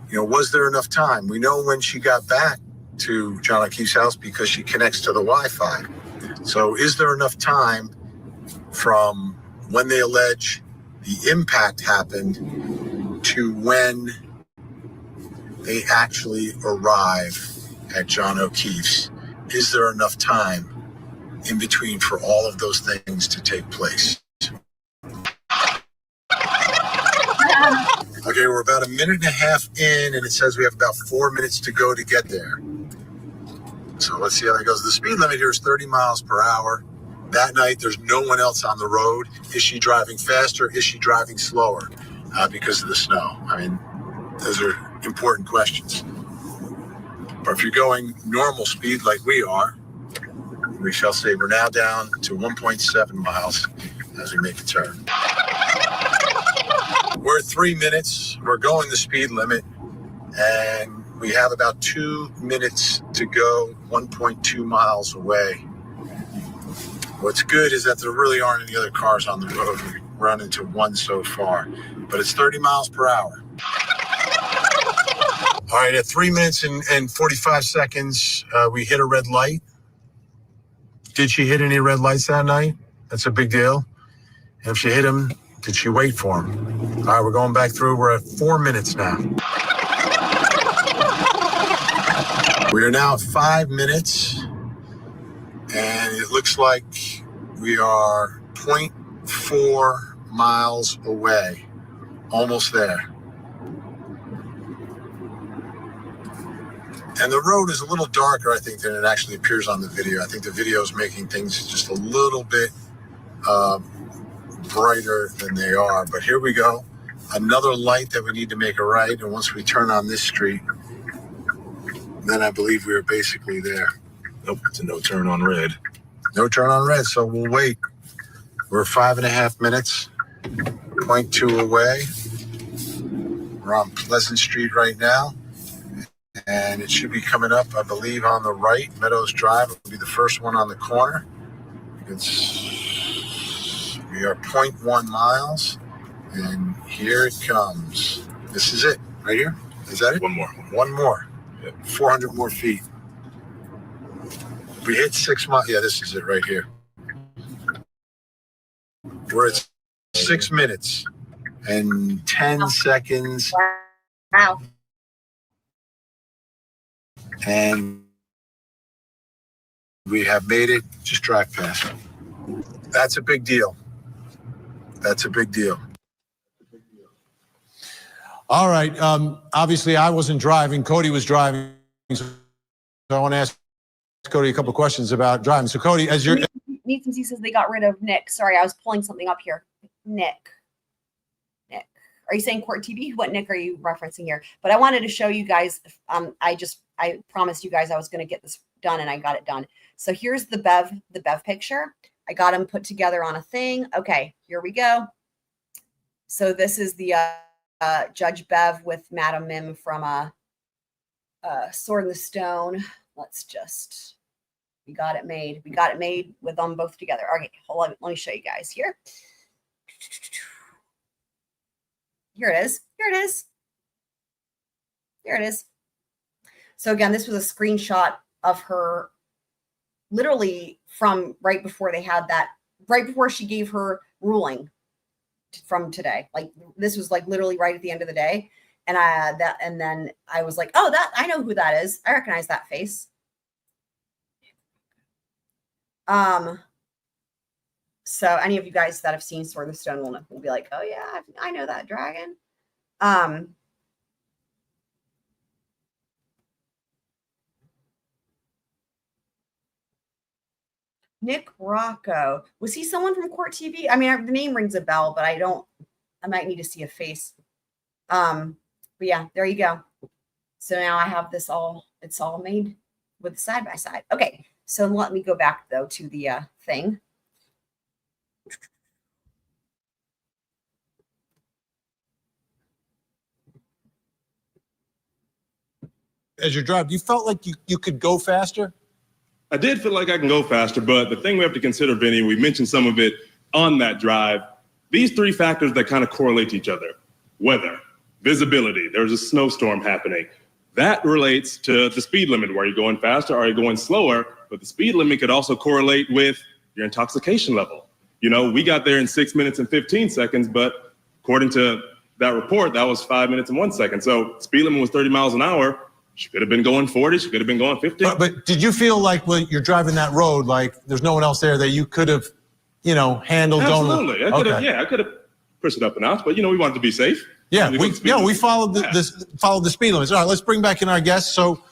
Speaker 17: You know, was there enough time? We know when she got back to John O'Keefe's house because she connects to the Wi-Fi. So is there enough time from when they allege the impact happened to when they actually arrive at John O'Keefe's? Is there enough time in between for all of those things to take place? Okay, we're about 1.5 minutes in, and it says we have about 4 minutes to go to get there. So let's see how that goes. The speed limit here is 30 miles per hour. That night, there's no one else on the road. Is she driving faster? Is she driving slower because of the snow? I mean, those are important questions. But if you're going normal speed like we are, we shall say we're now down to 1.7 miles as we make a turn. We're at 3 minutes. We're going the speed limit, and we have about 2 minutes to go, 1.2 miles away. What's good is that there really aren't any other cars on the road. We've run into one so far, but it's 30 miles per hour. All right, at 3 minutes and 45 seconds, we hit a red light. Did she hit any red lights that night? That's a big deal. And if she hit them, did she wait for him? All right, we're going back through. We're at 4 minutes now. We are now at 5 minutes, and it looks like we are 0.4 miles away, almost there. And the road is a little darker, I think, than it actually appears on the video. I think the video is making things just a little bit brighter than they are. But here we go. Another light that we need to make a right. And once we turn on this street, then I believe we are basically there. Nope, it's a no turn on red. No turn on red, so we'll wait. We're 5.5 minutes, 0.2 away. We're on Pleasant Street right now. And it should be coming up, I believe, on the right. Meadows Drive will be the first one on the corner. We are 0.1 miles, and here it comes. This is it, right here. Is that it? One more. One more. 400 more feet. We hit 6 miles. Yeah, this is it right here. We're at 6 minutes and 10 seconds.
Speaker 3: Wow.
Speaker 17: And we have made it. Just drive past. That's a big deal. That's a big deal. All right. Obviously, I wasn't driving. Cody was driving. So I want to ask Cody a couple of questions about driving. So Cody, as you're...
Speaker 3: Needs some says they got rid of Nick. Sorry, I was pulling something up here. Nick. Are you saying CourtTV? What Nick are you referencing here? But I wanted to show you guys. I promised you guys I was going to get this done, and I got it done. So here's the Bev picture. I got them put together on a thing. Okay, here we go. So this is the Judge Bev with Madam Mim from Sword in the Stone. Let's just, we got it made. We got it made with them both together. Okay, hold on. Let me show you guys here. Here it is. Here it is. Here it is. So again, this was a screenshot of her literally from right before they had that, right before she gave her ruling from today. Like this was like literally right at the end of the day. And and then I was like, oh, I know who that is. I recognize that face. So any of you guys that have seen Sword in the Stone will be like, oh yeah, I know that dragon. Nick Rocco. Was he someone from CourtTV? I mean, the name rings a bell, but I might need to see a face. But yeah, there you go. So now I have this it's all made with side by side. Okay. So let me go back though to the thing.
Speaker 17: As you're driving, you felt like you could go faster?
Speaker 18: I did feel like I can go faster, but the thing we have to consider, Vinny, we mentioned some of it on that drive, these three factors that kind of correlate to each other: weather, visibility, there's a snowstorm happening. That relates to the speed limit. Where you're going faster, are you going slower? But the speed limit could also correlate with your intoxication level. You know, we got there in 6 minutes and 15 seconds, but according to that report, that was 5 minutes and 1 second. So speed limit was 30 miles an hour. She could have been going 40. She could have been going 50.
Speaker 17: But did you feel like when you're driving that road, like there's no one else there that you could have, handled?
Speaker 18: Absolutely. I could have pushed it up a notch, but we wanted to be safe.
Speaker 17: Yeah, we followed the speed limits. All right, let's bring back in our guests. So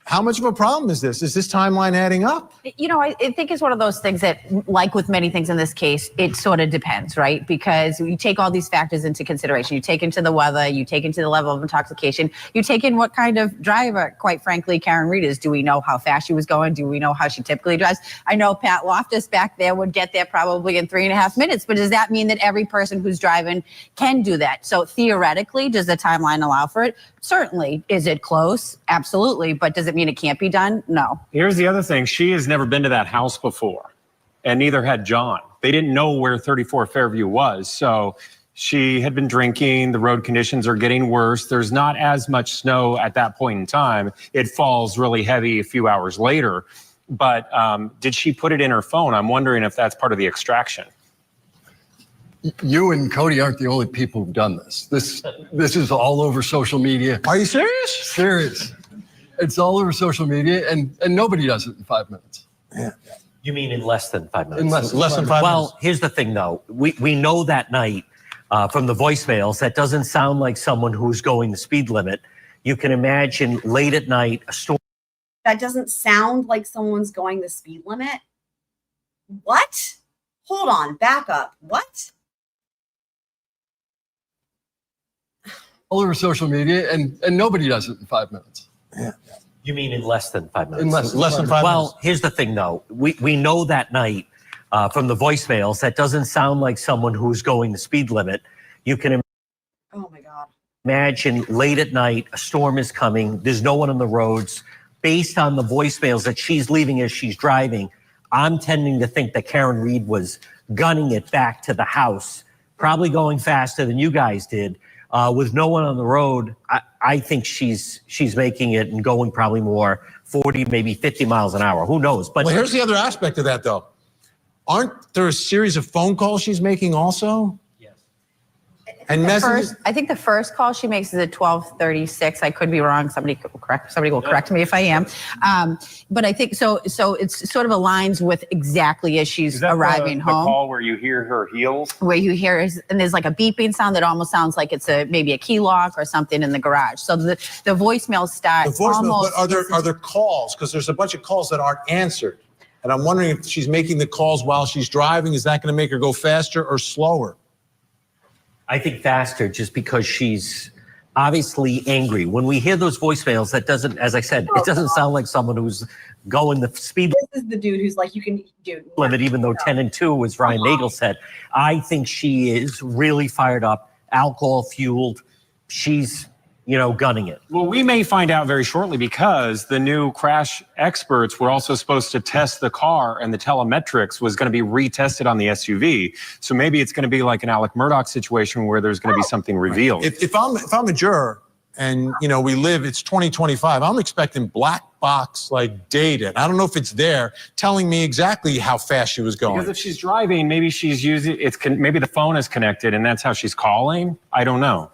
Speaker 17: how much of a problem is this? Is this timeline adding up?
Speaker 19: I think it's one of those things that, like with many things in this case, it sort of depends, right? Because you take all these factors into consideration. You take into the weather, you take into the level of intoxication, you take in what kind of driver, quite frankly, Karen Reed is. Do we know how fast she was going? Do we know how she typically drives? I know Pat Loftus back there would get there probably in 3.5 minutes, but does that mean that every person who's driving can do that? So theoretically, does the timeline allow for it? Certainly. Is it close? Absolutely. But does it mean it can't be done? No.
Speaker 20: Here's the other thing. She has never been to that house before, and neither had John. They didn't know where 34 Fairview was. So she had been drinking. The road conditions are getting worse. There's not as much snow at that point in time. It falls really heavy a few hours later. But did she put it in her phone? I'm wondering if that's part of the extraction.
Speaker 21: You and Cody aren't the only people who've done this. This is all over social media.
Speaker 17: Are you serious?
Speaker 21: Serious. It's all over social media, and nobody does it in 5 minutes.
Speaker 17: Yeah.
Speaker 22: You mean in less than 5 minutes?
Speaker 21: In less than 5 minutes.
Speaker 22: Well, here's the thing, though. We know that night from the voicemails that doesn't sound like someone who's going the speed limit. You can imagine late at night a storm.
Speaker 3: That doesn't sound like someone's going the speed limit. What? Hold on, back up. What?
Speaker 21: All over social media, and nobody does it in 5 minutes.
Speaker 17: Yeah.
Speaker 22: You mean in less than 5 minutes?
Speaker 21: In less than 5 minutes.
Speaker 22: Well, here's the thing, though. We know that night from the voicemails that doesn't sound like someone who's going the speed limit. You can
Speaker 3: Oh my God.
Speaker 22: imagine late at night, a storm is coming. There's no one on the roads. Based on the voicemails that she's leaving as she's driving, I'm tending to think that Karen Reed was gunning it back to the house, probably going faster than you guys did. With no one on the road, I think she's making it and going probably more 40, maybe 50 miles an hour. Who knows? But
Speaker 17: well, here's the other aspect of that, though. Aren't there a series of phone calls she's making also?
Speaker 22: Yes.
Speaker 17: And messages.
Speaker 19: I think the first call she makes is at 12:36. I could be wrong. Somebody will correct me if I am. But I think so. So it's sort of aligns with exactly as she's arriving home.
Speaker 20: The call where you hear her heels?
Speaker 19: Where you hear and there's like a beeping sound that almost sounds like it's maybe a key lock or something in the garage. So the voicemail starts almost.
Speaker 17: But are there calls? Because there's a bunch of calls that aren't answered. And I'm wondering if she's making the calls while she's driving. Is that going to make her go faster or slower?
Speaker 22: I think faster, just because she's obviously angry. When we hear those voicemails, that doesn't, as I said, it doesn't sound like someone who's going the speed
Speaker 3: This is the dude who's like, you can do
Speaker 22: limit, even though 10 and 2, as Ryan Nagel said. I think she is really fired up, alcohol fueled. She's, gunning it.
Speaker 20: Well, we may find out very shortly, because the new crash experts were also supposed to test the car, and the telemetrics was going to be retested on the SUV. So maybe it's going to be like an Alec Murdoch situation where there's going to be something revealed.
Speaker 17: If I'm a juror and, it's 2025, I'm expecting black box like data. I don't know if it's there telling me exactly how fast she was going.
Speaker 20: Because if she's driving, maybe she's using, maybe the phone is connected and that's how she's calling. I don't know.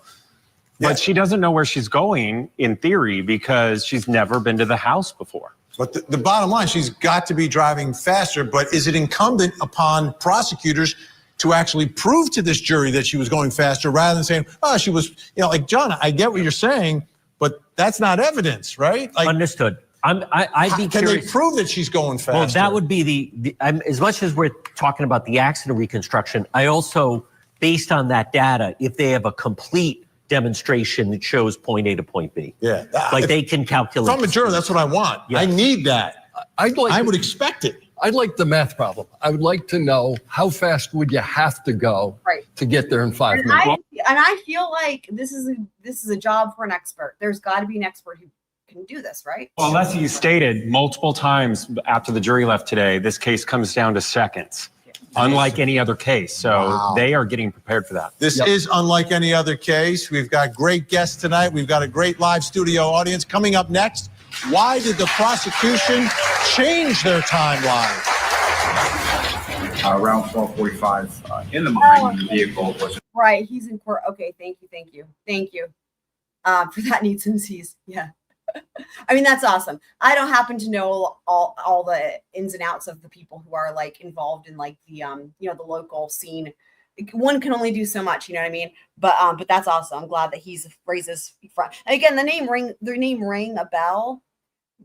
Speaker 20: But she doesn't know where she's going, in theory, because she's never been to the house before.
Speaker 17: But the bottom line, she's got to be driving faster. But is it incumbent upon prosecutors to actually prove to this jury that she was going faster, rather than saying, oh, she was, like, John, I get what you're saying, but that's not evidence, right? Like,
Speaker 22: understood. I'd be curious.
Speaker 17: Can they prove that she's going faster?
Speaker 22: Well, that would be as much as we're talking about the accident reconstruction, I also, based on that data, if they have a complete demonstration that shows point A to point B.
Speaker 17: Yeah.
Speaker 22: Like they can calculate.
Speaker 17: If I'm a juror, that's what I want. Yeah. I need that. I would expect it.
Speaker 21: I'd like the math problem. I would like to know how fast would you have to go to get there in 5 minutes.
Speaker 3: And I feel like this is a job for an expert. There's got to be an expert who can do this, right?
Speaker 20: Well, as you stated multiple times after the jury left today, this case comes down to seconds. Unlike any other case. So they are getting prepared for that.
Speaker 17: This is unlike any other case. We've got great guests tonight. We've got a great live studio audience. Coming up next, why did the prosecution change their timeline?
Speaker 4: Around 12:45 in the morning, when the vehicle was...
Speaker 3: Right, he's in court. Okay, thank you. For that needs and sees. Yeah. I mean, that's awesome. I don't happen to know all the ins and outs of the people who are like involved in like the the local scene. One can only do so much, you know what I mean? But that's awesome. I'm glad that he's raises front. And again, the name rang a bell,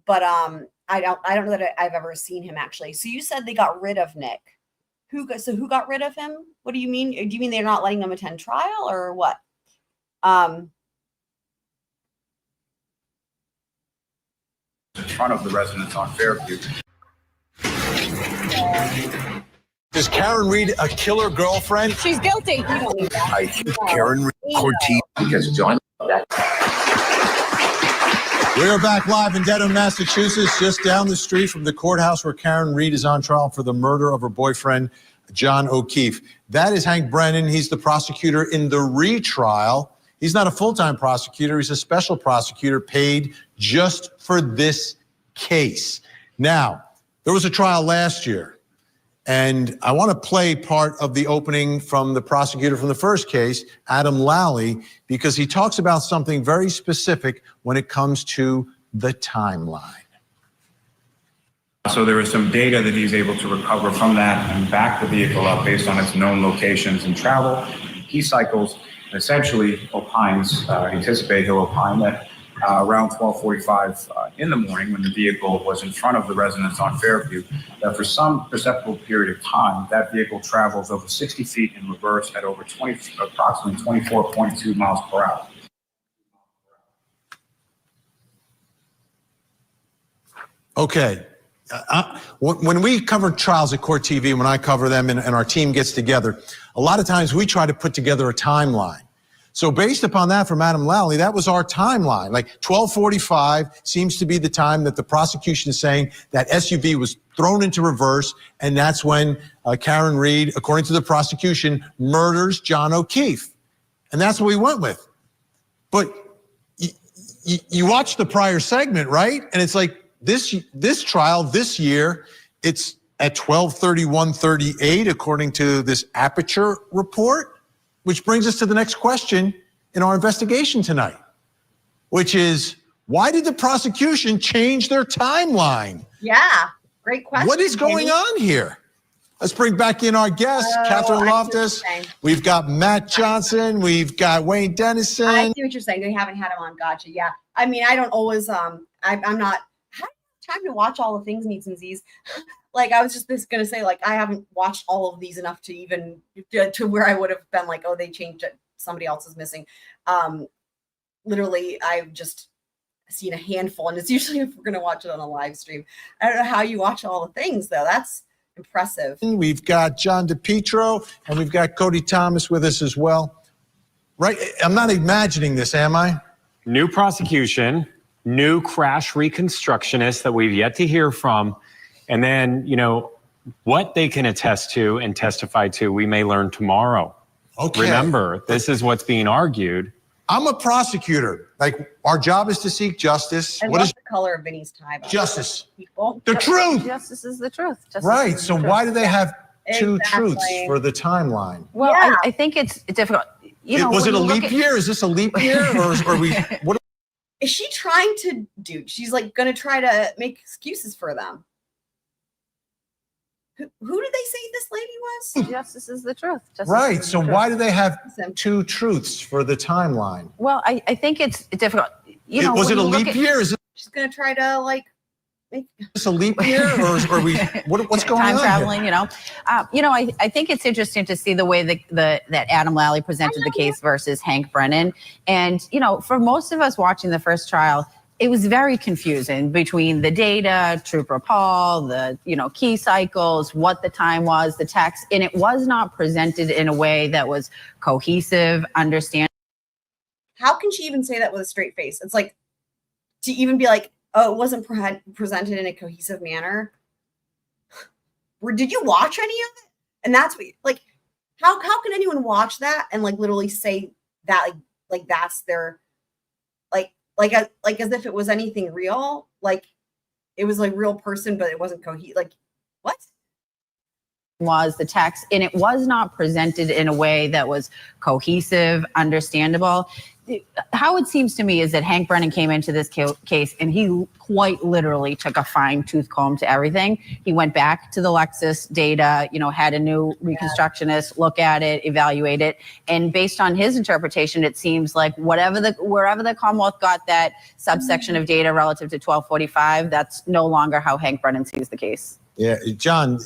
Speaker 3: but I don't know that I've ever seen him actually. So you said they got rid of Nick. Who got rid of him? What do you mean? Do you mean they're not letting him attend trial or what?
Speaker 4: In front of the residence on Fairview.
Speaker 17: Is Karen Reed a killer girlfriend?
Speaker 19: She's guilty.
Speaker 17: I think Karen Reed, CourtTV.
Speaker 16: Because John,
Speaker 17: We're back live in Dedham, Massachusetts, just down the street from the courthouse where Karen Reed is on trial for the murder of her boyfriend, John O'Keefe. That is Hank Brennan. He's the prosecutor in the retrial. He's not a full-time prosecutor. He's a special prosecutor paid just for this case. Now, there was a trial last year, and I want to play part of the opening from the prosecutor from the first case, Adam Lally, because he talks about something very specific when it comes to the timeline.
Speaker 4: So there is some data that he's able to recover from that and back the vehicle up based on its known locations and travel. He cycles. Essentially opines, anticipate he'll opine that around 12:45 in the morning, when the vehicle was in front of the residence on Fairview, that for some perceptible period of time, that vehicle travels over 60 feet in reverse at over approximately 24.2 miles per hour.
Speaker 17: Okay. When we cover trials at CourtTV, when I cover them and our team gets together, a lot of times we try to put together a timeline. So based upon that from Adam Lally, that was our timeline. Like 12:45 seems to be the time that the prosecution is saying that SUV was thrown into reverse, and that's when Karen Reed, according to the prosecution, murders John O'Keefe. And that's what we went with. But you watch the prior segment, right? And it's like, this trial this year, it's at 12:31:38, according to this Aperture report. which brings us to the next question in our investigation tonight, which is, why did the prosecution change their timeline?
Speaker 3: Yeah, great question.
Speaker 17: What is going on here? Let's bring back in our guests, Catherine Loftus. We've got Matt Johnson. We've got Wayne Dennison.
Speaker 3: I see what you're saying. They haven't had him on. Gotcha. Yeah. I mean, I don't always, I'm not, how do you have time to watch all the things, Needs and Z's? Like, I was just going to say, like, I haven't watched all of these enough to even, to where I would have been like, oh, they changed it. Somebody else is missing. Literally, I've just seen a handful, and it's usually if we're going to watch it on a live stream. I don't know how you watch all the things, though. That's impressive.
Speaker 17: We've got John DePietro, and we've got Cody Thomas with us as well. Right? I'm not imagining this, am I?
Speaker 20: New prosecution, new crash reconstructionist that we've yet to hear from. And then, you know, what they can attest to and testify to, we may learn tomorrow.
Speaker 17: Okay.
Speaker 20: Remember, this is what's being argued.
Speaker 17: I'm a prosecutor. Like, our job is to seek justice.
Speaker 3: I love the color of Vinny's tie.
Speaker 17: Justice?
Speaker 3: People.
Speaker 17: The truth.
Speaker 19: Justice is the truth. Justice
Speaker 17: Right.
Speaker 19: is
Speaker 17: So
Speaker 19: the
Speaker 17: why
Speaker 19: truth.
Speaker 17: do they have two
Speaker 3: Exactly.
Speaker 17: truths for the timeline?
Speaker 19: Well, I think it's difficult. You know,
Speaker 17: Was
Speaker 19: when
Speaker 17: it a
Speaker 19: you look
Speaker 17: leap
Speaker 19: at-
Speaker 17: year? Is this a leap year? Or are we, what?
Speaker 3: Is she trying to do? She's like going to try to make excuses for them. Who did they say this lady was?
Speaker 19: Justice is the truth. Justice
Speaker 17: Right.
Speaker 19: is
Speaker 17: So
Speaker 19: the truth.
Speaker 17: why do they have two truths for the timeline?
Speaker 19: Well, I think it's difficult. You know,
Speaker 17: Was
Speaker 19: when
Speaker 17: it a
Speaker 19: you look
Speaker 17: leap
Speaker 19: at-
Speaker 17: year? Is
Speaker 3: She's going to try to like make
Speaker 17: this a leap year? Or are we, what's going
Speaker 19: time
Speaker 17: on
Speaker 19: traveling,
Speaker 17: here?
Speaker 19: I think it's interesting to see the way that Adam Lally presented the case versus Hank Brennan. And, you know, for most of us watching the first trial, it was very confusing between the data, Trooper Paul, the, you know, key cycles, what the time was, the text, and it was not presented in a way that was cohesive, understandable.
Speaker 3: How can she even say that with a straight face? It's like to even be like, oh, it wasn't presented in a cohesive manner. Or did you watch any of it? And that's what, like, how can anyone watch that and like literally say that like that's their like as if it was anything real, like it was like real person, but it wasn't cohesive. Like what?
Speaker 19: Was the text, and it was not presented in a way that was cohesive, understandable. How it seems to me is that Hank Brennan came into this case and he quite literally took a fine-tooth comb to everything. He went back to the Lexus data, you know, had a new reconstructionist look at it, evaluate it, and based on his interpretation, it seems like wherever the Commonwealth got that subsection of data relative to 1245, that's no longer how Hank Brennan sees the case.
Speaker 17: Yeah, John,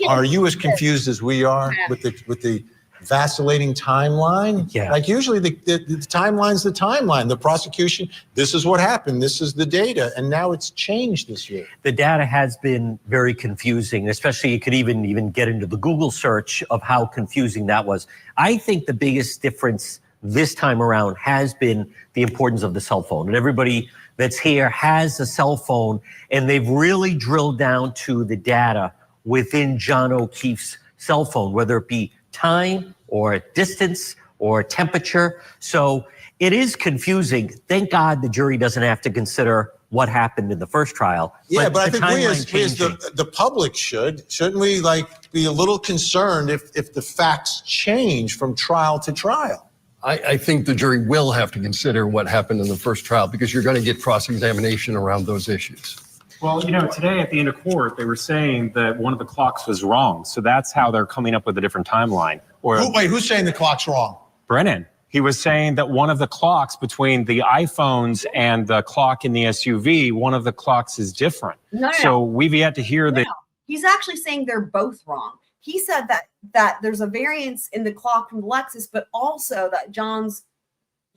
Speaker 17: are you as confused as we are with the vacillating timeline?
Speaker 22: Yeah.
Speaker 17: Like usually the timeline's the timeline. The prosecution, this is what happened. This is the data. And now it's changed this year.
Speaker 22: The data has been very confusing, especially you could even get into the Google search of how confusing that was. I think the biggest difference this time around has been the importance of the cell phone. And everybody that's here has a cell phone, and they've really drilled down to the data within John O'Keefe's cell phone, whether it be time or distance or temperature. So it is confusing. Thank God the jury doesn't have to consider what happened in the first trial.
Speaker 17: Yeah, but I
Speaker 22: the
Speaker 17: think we as
Speaker 22: timeline
Speaker 17: the public shouldn't we like be a little concerned if the facts change from trial to trial?
Speaker 21: I think the jury will have to consider what happened in the first trial because you're going to get cross-examination around those issues.
Speaker 20: Well, you know, today at the end of court, they were saying that one of the clocks was wrong. So that's how they're coming up with a different timeline. Or
Speaker 17: Wait, who's saying the clock's wrong?
Speaker 20: Brennan. He was saying that one of the clocks between the iPhones and the clock in the SUV, one of the clocks is different.
Speaker 3: No.
Speaker 20: So we've yet to hear that.
Speaker 3: He's actually saying they're both wrong. He said that there's a variance in the clock from the Lexus, but also that John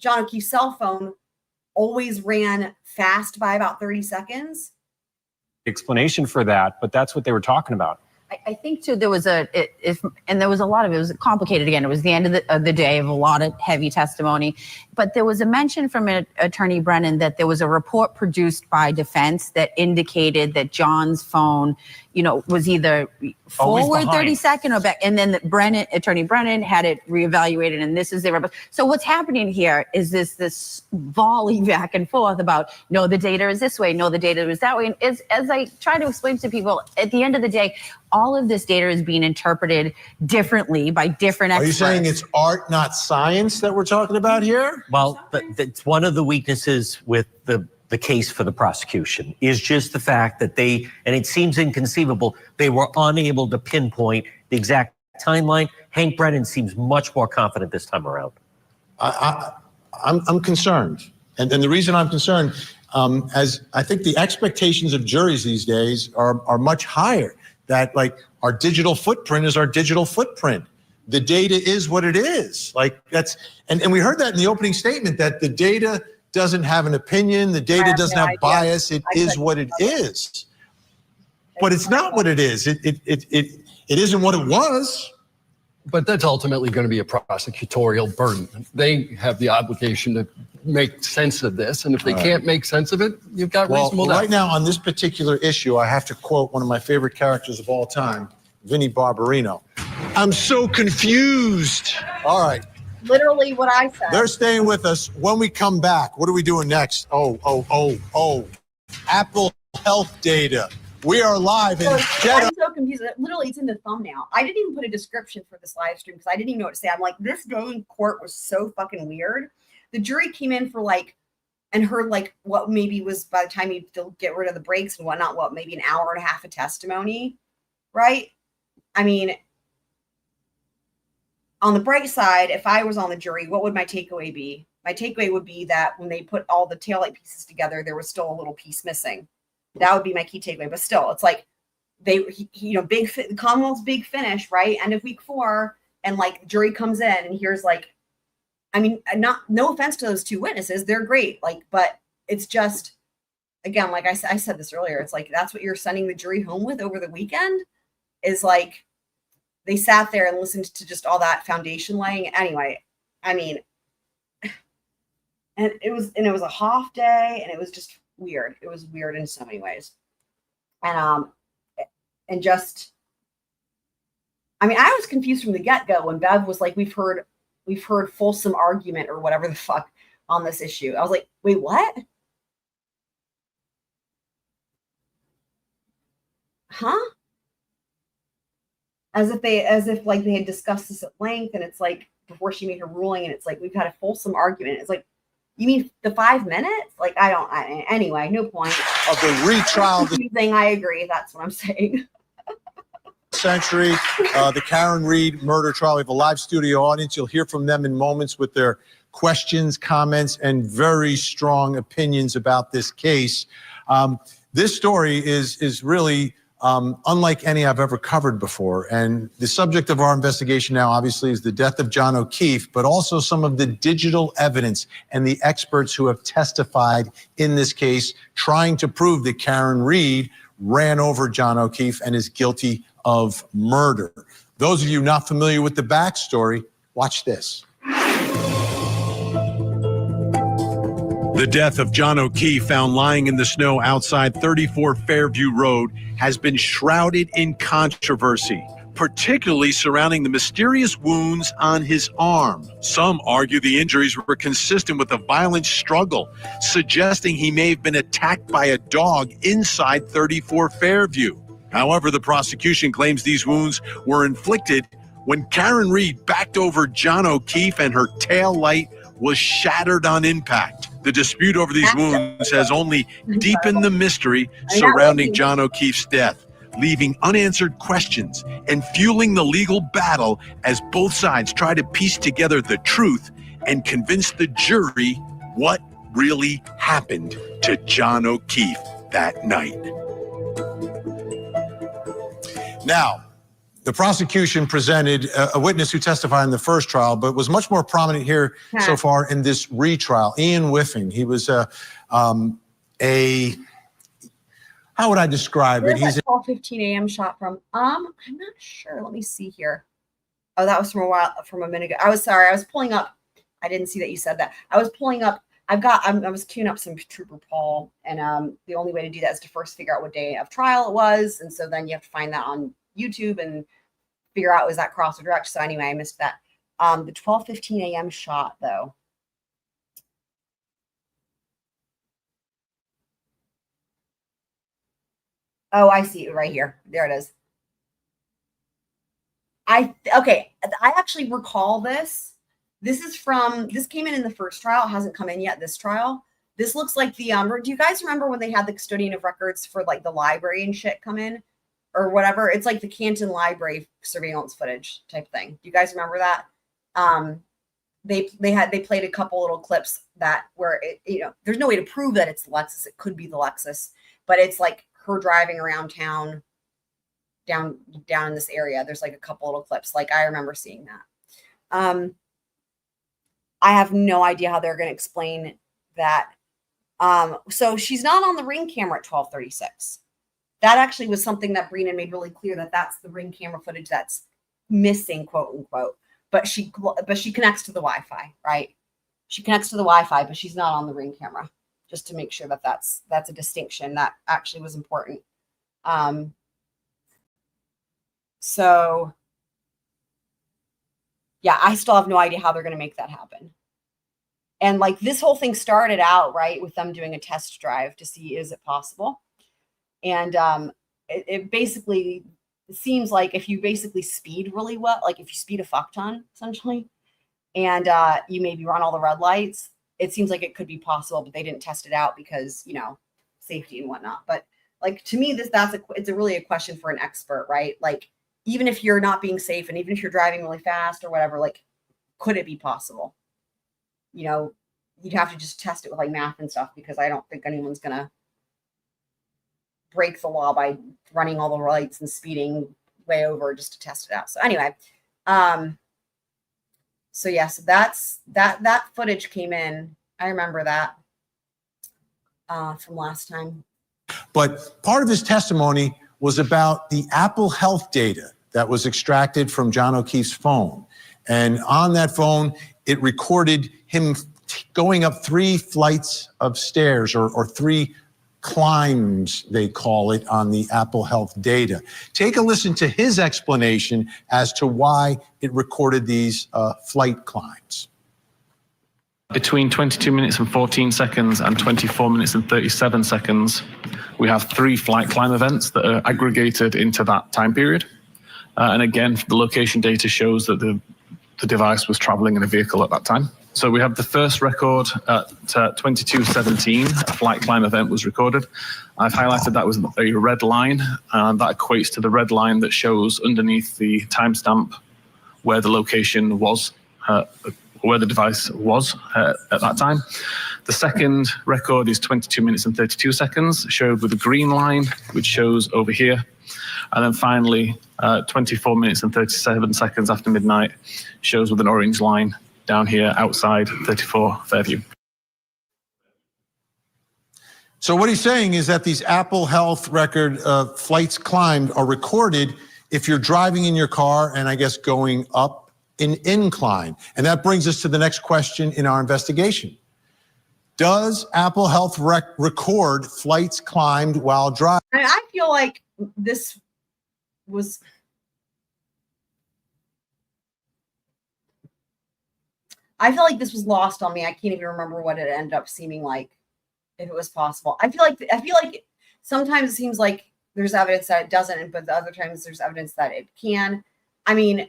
Speaker 3: O'Keefe's cell phone always ran fast by about 30 seconds.
Speaker 20: Explanation for that, but that's what they were talking about.
Speaker 19: I think too there was and there was a lot of it was complicated again. It was the end of the day of a lot of heavy testimony, but there was a mention from Attorney Brennan that there was a report produced by defense that indicated that John's phone, you know, was either forward 30 second or back, and then Attorney Brennan had it reevaluated, and this is the so what's happening here is this volley back and forth about no, the data is this way, no, the data is that way, and as I try to explain to people, at the end of the day, all of this data is being interpreted differently by different
Speaker 17: Are you
Speaker 19: experts.
Speaker 17: saying it's art, not science that we're talking about here?
Speaker 22: Well, that's one of the weaknesses with the case for the prosecution is just the fact that and it seems inconceivable, they were unable to pinpoint the exact timeline. Hank Brennan seems much more confident this time around.
Speaker 17: I'm concerned. And the reason I'm concerned, as I think the expectations of juries these days are much higher, that like our digital footprint is our digital footprint. The data is what it is. Like and we heard that in the opening statement, that the data doesn't have an opinion, the data doesn't have bias, it is what it is. But it's not what it is. It isn't what it was.
Speaker 21: But that's ultimately going to be a prosecutorial burden. They have the obligation to make sense of this. And if they can't make sense of it, you've got reasonable doubt.
Speaker 17: Right now on this particular issue, I have to quote one of my favorite characters of all time, Vinnie Barbarino. I'm so confused. All right.
Speaker 3: Literally what I said.
Speaker 17: They're staying with us. When we come back, what are we doing next? Apple Health data. We are live in Jeddah.
Speaker 3: I'm so confused. Literally, it's in the thumbnail. I didn't even put a description for this live stream because I didn't even know what to say. I'm like, this day in court was so fucking weird. The jury came in for and heard what maybe was, by the time you get rid of the breaks and whatnot, maybe an hour and a half of testimony, right? I mean, on the bright side, if I was on the jury, what would my takeaway be? My takeaway would be that when they put all the taillight pieces together, there was still a little piece missing. That would be my key takeaway. But still, it's like the Commonwealth's big finish, right? End of week 4, and jury comes in and here's no offense to those 2 witnesses, they're great. But it's just, again, like I said this earlier, it's that's what you're sending the jury home with over the weekend is they sat there and listened to just all that foundation laying. Anyway, I mean, and it was a Hoff day, and it was just weird. It was weird in so many ways. And just, I mean, I was confused from the get-go when Bev was like, we've heard fulsome argument or whatever the fuck on this issue. I was like, wait, what? Huh? As if they had discussed this at length, and it's before she made her ruling, and it's we've had a fulsome argument. It's you mean the 5 minutes? Anyway, no point.
Speaker 17: Of the retrial.
Speaker 3: Thing, I agree. That's what I'm saying.
Speaker 17: Century, the Karen Reed murder trial. We have a live studio audience. You'll hear from them in moments with their questions, comments, and very strong opinions about this case. This story is really unlike any I've ever covered before. And the subject of our investigation now, obviously, is the death of John O'Keefe, but also some of the digital evidence and the experts who have testified in this case, trying to prove that Karen Reed ran over John O'Keefe and is guilty of murder. Those of you not familiar with the backstory, watch this. The death of John O'Keefe, found lying in the snow outside 34 Fairview Road, has been shrouded in controversy, particularly surrounding the mysterious wounds on his arm. Some argue the injuries were consistent with a violent struggle, suggesting he may have been attacked by a dog inside 34 Fairview. However, the prosecution claims these wounds were inflicted when Karen Reed backed over John O'Keefe and her tail light was shattered on impact. The dispute over these wounds has only deepened the mystery surrounding John O'Keefe's death, leaving unanswered questions and fueling the legal battle as both sides try to piece together the truth and convince the jury what really happened to John O'Keefe that night. Now, the prosecution presented a witness who testified in the first trial, but was much more prominent here so far in this retrial. Ian Whiffing. He was how would I describe it?
Speaker 3: He's a 12:15 a.m. shot from. I'm not sure. Let me see here. Oh, that was from a minute ago. I was sorry. I was pulling up. I didn't see that you said that. I was pulling up. I was queuing up some Trooper Paul, and the only way to do that is to first figure out what day of trial it was, and so then you have to find that on YouTube and figure out was that cross or direct. So anyway, I missed that. The 12:15 a.m. shot though. Oh, I see it right here. There it is. I actually recall this. This came in the first trial. It hasn't come in yet this trial. This looks like the do you guys remember when they had the custodian of records for like the library and shit come in or whatever? It's like the Canton Library surveillance footage type thing. Do you guys remember that? They played a couple little clips that where there's no way to prove that it's the Lexus. It could be the Lexus, but it's like her driving around town down in this area. There's like a couple little clips. Like I remember seeing that. I have no idea how they're going to explain that. So she's not on the ring camera at 12:36. That actually was something that Brennan made really clear, that that's the ring camera footage that's missing, quote unquote. But she connects to the Wi-Fi, right? She connects to the Wi-Fi, but she's not on the ring camera. Just to make sure that that's a distinction that actually was important. So yeah, I still have no idea how they're going to make that happen. And like this whole thing started out right with them doing a test drive to see, is it possible? And it basically seems like if you basically speed really well, like if you speed a fuck ton essentially, and you maybe run all the red lights, it seems like it could be possible, but they didn't test it out because, safety and whatnot. But like, to me, it's really a question for an expert, right? Like, even if you're not being safe and even if you're driving really fast or whatever, like, could it be possible? You'd have to just test it with like math and stuff, because I don't think anyone's going to break the law by running all the lights and speeding way over just to test it out. So anyway, so that's that footage came in. I remember that from last time.
Speaker 17: But part of his testimony was about the Apple Health data that was extracted from John O'Keefe's phone. And on that phone, it recorded him going up 3 flights of stairs or 3 climbs, they call it, on the Apple Health data. Take a listen to his explanation as to why it recorded these flight climbs.
Speaker 1: Between 22 minutes and 14 seconds and 24 minutes and 37 seconds, we have 3 flight climb events that are aggregated into that time period. And again, the location data shows that the device was traveling in a vehicle at that time. So we have the first record at 22:17, a flight climb event was recorded. I've highlighted that was a red line, and that equates to the red line that shows underneath the timestamp where the location was, where the device was at that time. The second record is 22 minutes and 32 seconds, showed with a green line, which shows over here. And then finally, 24 minutes and 37 seconds after midnight, shows with an orange line down here outside 34 Fairview.
Speaker 17: So what he's saying is that these Apple Health record flights climbed are recorded if you're driving in your car and I guess going up an incline. And that brings us to the next question in our investigation. Does Apple Health record flights climbed while driving?
Speaker 3: I feel like this was... I feel like this was lost on me. I can't even remember what it ended up seeming like, if it was possible. I feel like sometimes it seems like there's evidence that it doesn't, but the other times there's evidence that it can. I mean,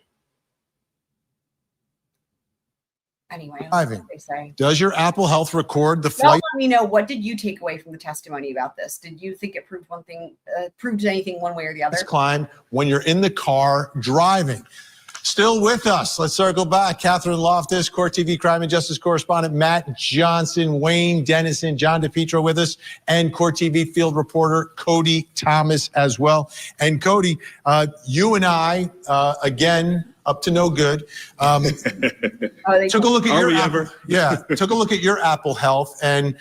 Speaker 3: anyway, that's what they say.
Speaker 17: Does your Apple Health record the flight?
Speaker 3: Let me know, what did you take away from the testimony about this? Did you think it proved one thing, proved anything one way or the other?
Speaker 17: Climb when you're in the car driving. Still with us. Let's circle back. Catherine Loftus, CourtTV crime and justice correspondent Matt Johnson, Wayne Dennison, John DePietro with us, and CourtTV field reporter Cody Thomas as well. And Cody, you and I, again, up to no good, took a look at your took a look at your Apple Health and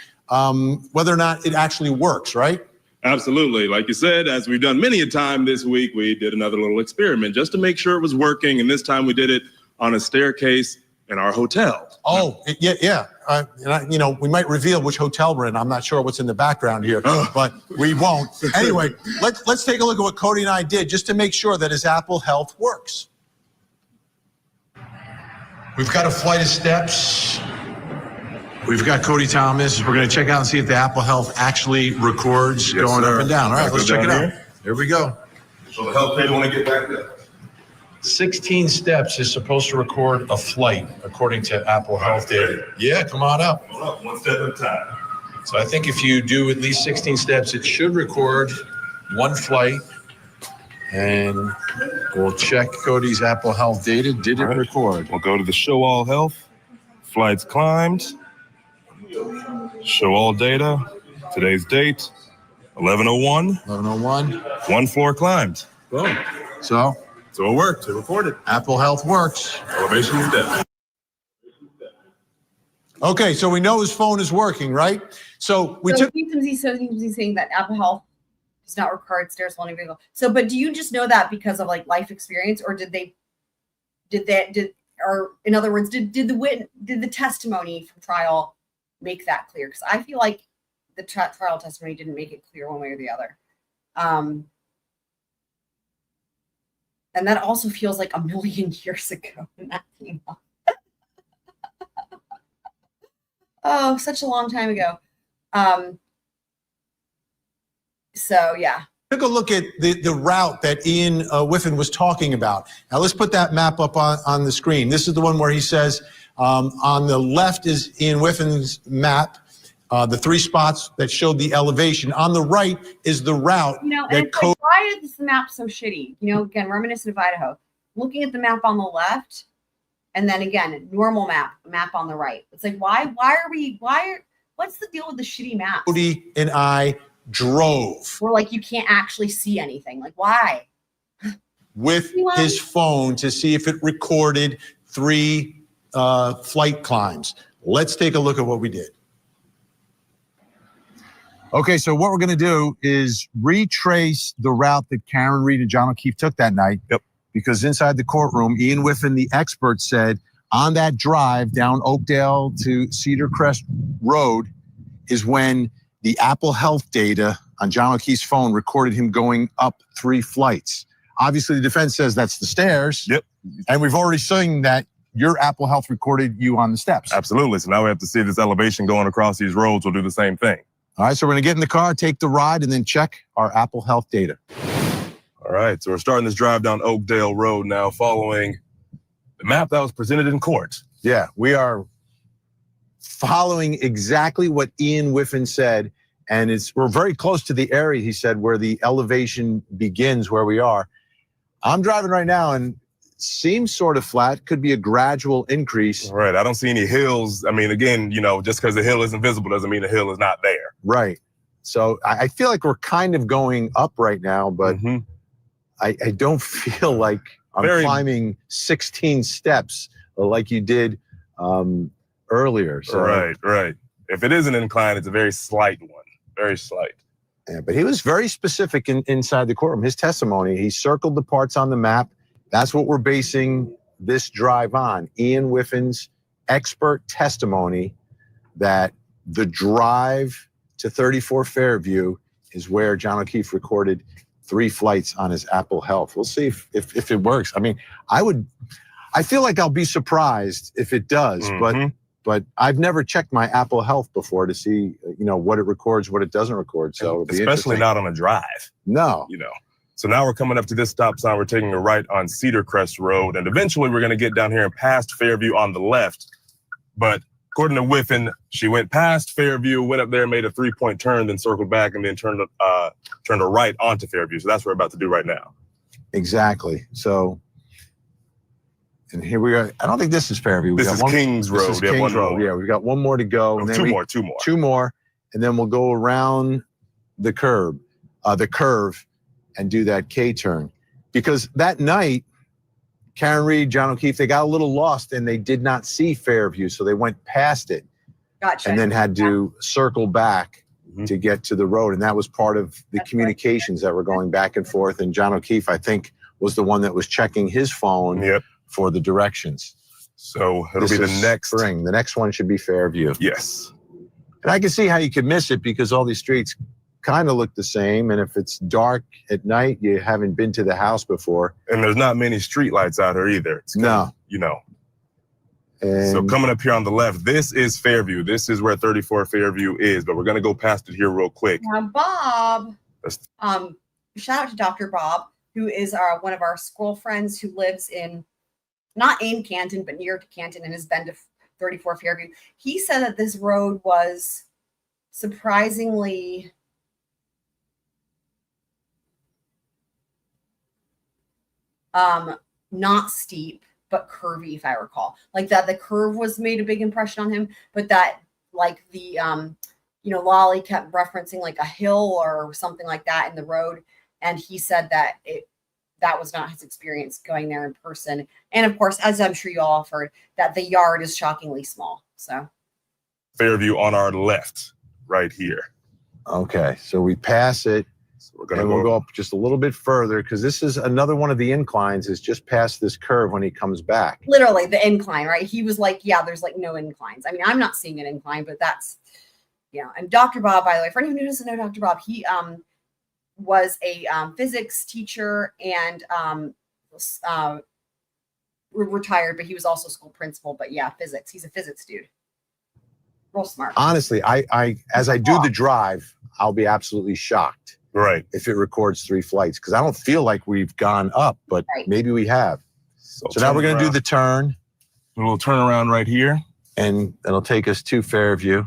Speaker 17: whether or not it actually works, right?
Speaker 18: Absolutely. Like you said, as we've done many a time this week, we did another little experiment just to make sure it was working. And this time we did it on a staircase in our hotel.
Speaker 17: Oh, yeah. We might reveal which hotel we're in. I'm not sure what's in the background here, but we won't. Anyway, let's take a look at what Cody and I did just to make sure that his Apple Health works. We've got a flight of steps. We've got Cody Thomas. We're going to check out and see if the Apple Health actually records going up and down. All right, let's check it out. Here we go.
Speaker 18: So the health data want to get back there.
Speaker 17: 16 steps is supposed to record a flight, according to Apple Health data. Yeah, come on up.
Speaker 18: One step at a time.
Speaker 17: So I think if you do at least 16 steps, it should record one flight. And we'll check Cody's Apple Health data. Did it record?
Speaker 18: We'll go to the show all health, flights climbed, show all data, today's date, 11:01.
Speaker 17: 11:01.
Speaker 18: One floor climbed.
Speaker 17: Boom. So
Speaker 18: it worked. It recorded.
Speaker 17: Apple Health works.
Speaker 18: Elevation is dead.
Speaker 17: Okay, so we know his phone is working, right? So we took.
Speaker 3: He's saying that Apple Health does not record stairs while anything. So, but do you just know that because of like life experience, or or in other words, did the testimony from trial make that clear? Because I feel like the trial testimony didn't make it clear one way or the other. And that also feels like a million years ago when that came up. Oh, such a long time ago. So yeah.
Speaker 17: Took a look at the route that Ian Whiffen was talking about. Now let's put that map up on the screen. This is the one where he says on the left is Ian Whiffen's map, the 3 spots that showed the elevation. On the right is the route.
Speaker 3: And it's like, why is this map so shitty? Again, reminiscent of Idaho. Looking at the map on the left, and then again, normal map on the right. It's like, what's the deal with the shitty map?
Speaker 17: Cody and I drove.
Speaker 3: Where like you can't actually see anything. Like why?
Speaker 17: With his phone to see if it recorded 3 flight climbs. Let's take a look at what we did. Okay, so what we're going to do is retrace the route that Karen Reed and John O'Keefe took that night.
Speaker 18: Yep.
Speaker 17: Because inside the courtroom, Ian Whiffen, the expert, said on that drive down Oakdale to Cedar Crest Road is when the Apple Health data on John O'Keefe's phone recorded him going up 3 flights. Obviously, the defense says that's the stairs.
Speaker 18: Yep.
Speaker 17: And we've already seen that your Apple Health recorded you on the steps.
Speaker 18: Absolutely. So now we have to see this elevation going across these roads. We'll do the same thing.
Speaker 17: All right, so we're going to get in the car, take the ride, and then check our Apple Health data.
Speaker 18: All right, so we're starting this drive down Oakdale Road now, following the map that was presented in court.
Speaker 17: Yeah, we are following exactly what Ian Whiffen said, and we're very close to the area, he said, where the elevation begins, where we are. I'm driving right now, and seems sort of flat, could be a gradual increase.
Speaker 18: Right, I don't see any hills. I mean, again, just because the hill isn't visible doesn't mean the hill is not there.
Speaker 17: Right. So I feel like we're kind of going up right now, but I don't feel like I'm climbing 16 steps like you did earlier. So.
Speaker 18: Right. If it is an incline, it's a very slight one, very slight.
Speaker 17: Yeah, but he was very specific inside the courtroom. His testimony, he circled the parts on the map. That's what we're basing this drive on. Ian Whiffen's expert testimony that the drive to 34 Fairview is where John O'Keefe recorded 3 flights on his Apple Health. We'll see if it works. I mean, I feel like I'll be surprised if it does, but I've never checked my Apple Health before to see, what it records, what it doesn't record. So
Speaker 18: especially not on a drive.
Speaker 17: No.
Speaker 18: So now we're coming up to this stop sign. We're taking a right on Cedar Crest Road, and eventually we're going to get down here and past Fairview on the left. But according to Whiffen, she went past Fairview, went up there, made a 3-point turn, then circled back, and then turned a right onto Fairview. So that's what we're about to do right now.
Speaker 17: Exactly. So, and here we are. I don't think this is Fairview.
Speaker 18: This is Kings Road.
Speaker 17: This is Kings Road. Yeah, we've got one more to go.
Speaker 18: No,
Speaker 17: and then
Speaker 18: two more.
Speaker 17: And then we'll go around the curve, and do that K turn. Because that night, Karen Reed, John O'Keefe, they got a little lost and they did not see Fairview, so they went past it.
Speaker 3: Gotcha.
Speaker 17: And then had to circle back to get to the road. And that was part of the communications that were going back and forth. And John O'Keefe, I think, was the one that was checking his phone for the directions.
Speaker 18: So it'll be the next
Speaker 17: spring. The next one should be Fairview.
Speaker 18: Yes.
Speaker 17: And I can see how you could miss it because all these streets kind of look the same. And if it's dark at night, you haven't been to the house before.
Speaker 18: And there's not many street lights out here either. It's
Speaker 17: no.
Speaker 18: And so coming up here on the left, this is Fairview. This is where 34 Fairview is, but we're going to go past it here real quick.
Speaker 3: Now, Bob, shout out to Dr. Bob, who is one of our school friends who lives not in Canton, but near to Canton and has been to 34 Fairview. He said that this road was surprisingly not steep, but curvy, if I recall. Like that the curve was made a big impression on him, but that like the Lolly kept referencing like a hill or something like that in the road. And he said that that was not his experience going there in person. And of course, as I'm sure you all have heard, that the yard is shockingly small. So
Speaker 18: Fairview on our left, right here.
Speaker 17: Okay, so we pass it.
Speaker 18: So we're gonna
Speaker 17: we'll go up just a little bit further because this is another one of the inclines is just past this curve when he comes back.
Speaker 3: literally the incline, right? He was like, yeah, there's like no inclines. I mean, I'm not seeing an incline, but that's, and Dr. Bob, by the way, for anyone who doesn't know Dr. Bob, he was a physics teacher and retired, but he was also school principal. But yeah, physics. He's a physics dude. Real smart.
Speaker 17: Honestly, I as I do the drive, I'll be absolutely shocked.
Speaker 18: Right.
Speaker 17: If it records 3 flights, because I don't feel like we've gone up, but maybe we have. So now we're going to do the turn.
Speaker 18: A little turnaround right here.
Speaker 17: And it'll take us to Fairview.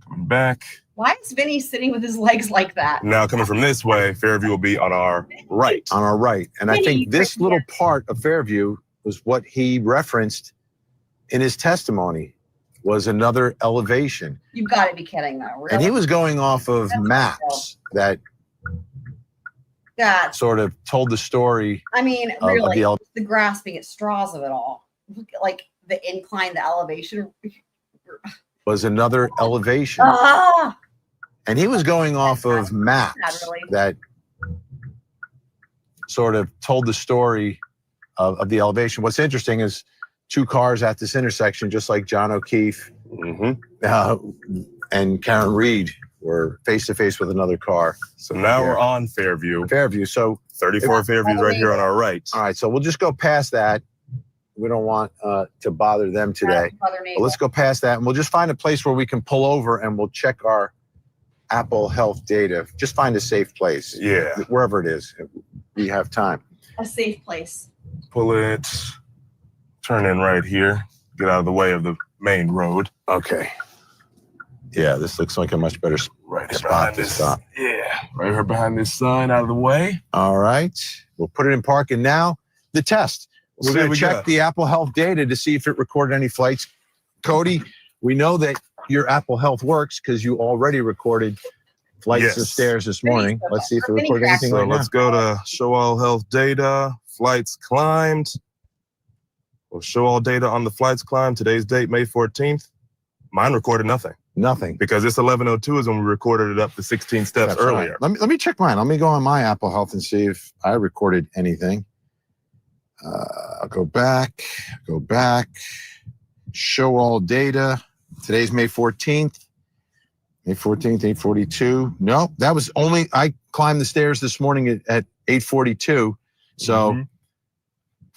Speaker 18: Coming back.
Speaker 3: Why is Vinny sitting with his legs like that?
Speaker 18: Now coming from this way, Fairview will be on our right.
Speaker 17: On our right. And I think this little part of Fairview was what he referenced in his testimony was another elevation.
Speaker 3: You've got to be kidding, though. Really?
Speaker 17: And he was going off of maps that sort of told the story.
Speaker 3: I mean, really, the grasping at straws of it all. Look at like the incline, the elevation.
Speaker 17: Was another elevation. And he was going off of maps that sort of told the story of the elevation. What's interesting is 2 cars at this intersection, just like John O'Keefe and Karen Reed were face to face with another car.
Speaker 18: So now we're on Fairview.
Speaker 17: Fairview. So
Speaker 18: 34 Fairview's right here on our right.
Speaker 17: All right. So we'll just go past that. We don't want to bother them today. But let's go past that and we'll just find a place where we can pull over and we'll check our Apple Health data. Just find a safe place.
Speaker 18: Yeah.
Speaker 17: Wherever it is. If we have time.
Speaker 3: A safe place.
Speaker 18: Pull it. Turn in right here. Get out of the way of the main road.
Speaker 17: Okay. Yeah, this looks like a much better spot to stop.
Speaker 18: Yeah, right here behind this sign, out of the way.
Speaker 17: All right. We'll put it in park. And now the test. We're going to check the Apple Health data to see if it recorded any flights. Cody, we know that your Apple Health works because you already recorded flights and stairs this morning. Let's see if it recorded anything right now.
Speaker 18: Let's go to show all health data, flights climbed. We'll show all data on the flights climbed. Today's date, May 14th. Mine recorded nothing.
Speaker 17: Nothing.
Speaker 18: Because this 11:02 is when we recorded it up to 16 steps earlier.
Speaker 17: Right. Let me check mine. Let me go on my Apple Health and see if I recorded anything. I'll go back, show all data. Today's May 14th. May 14th, 8:42. No, that was only, I climbed the stairs this morning at 8:42. So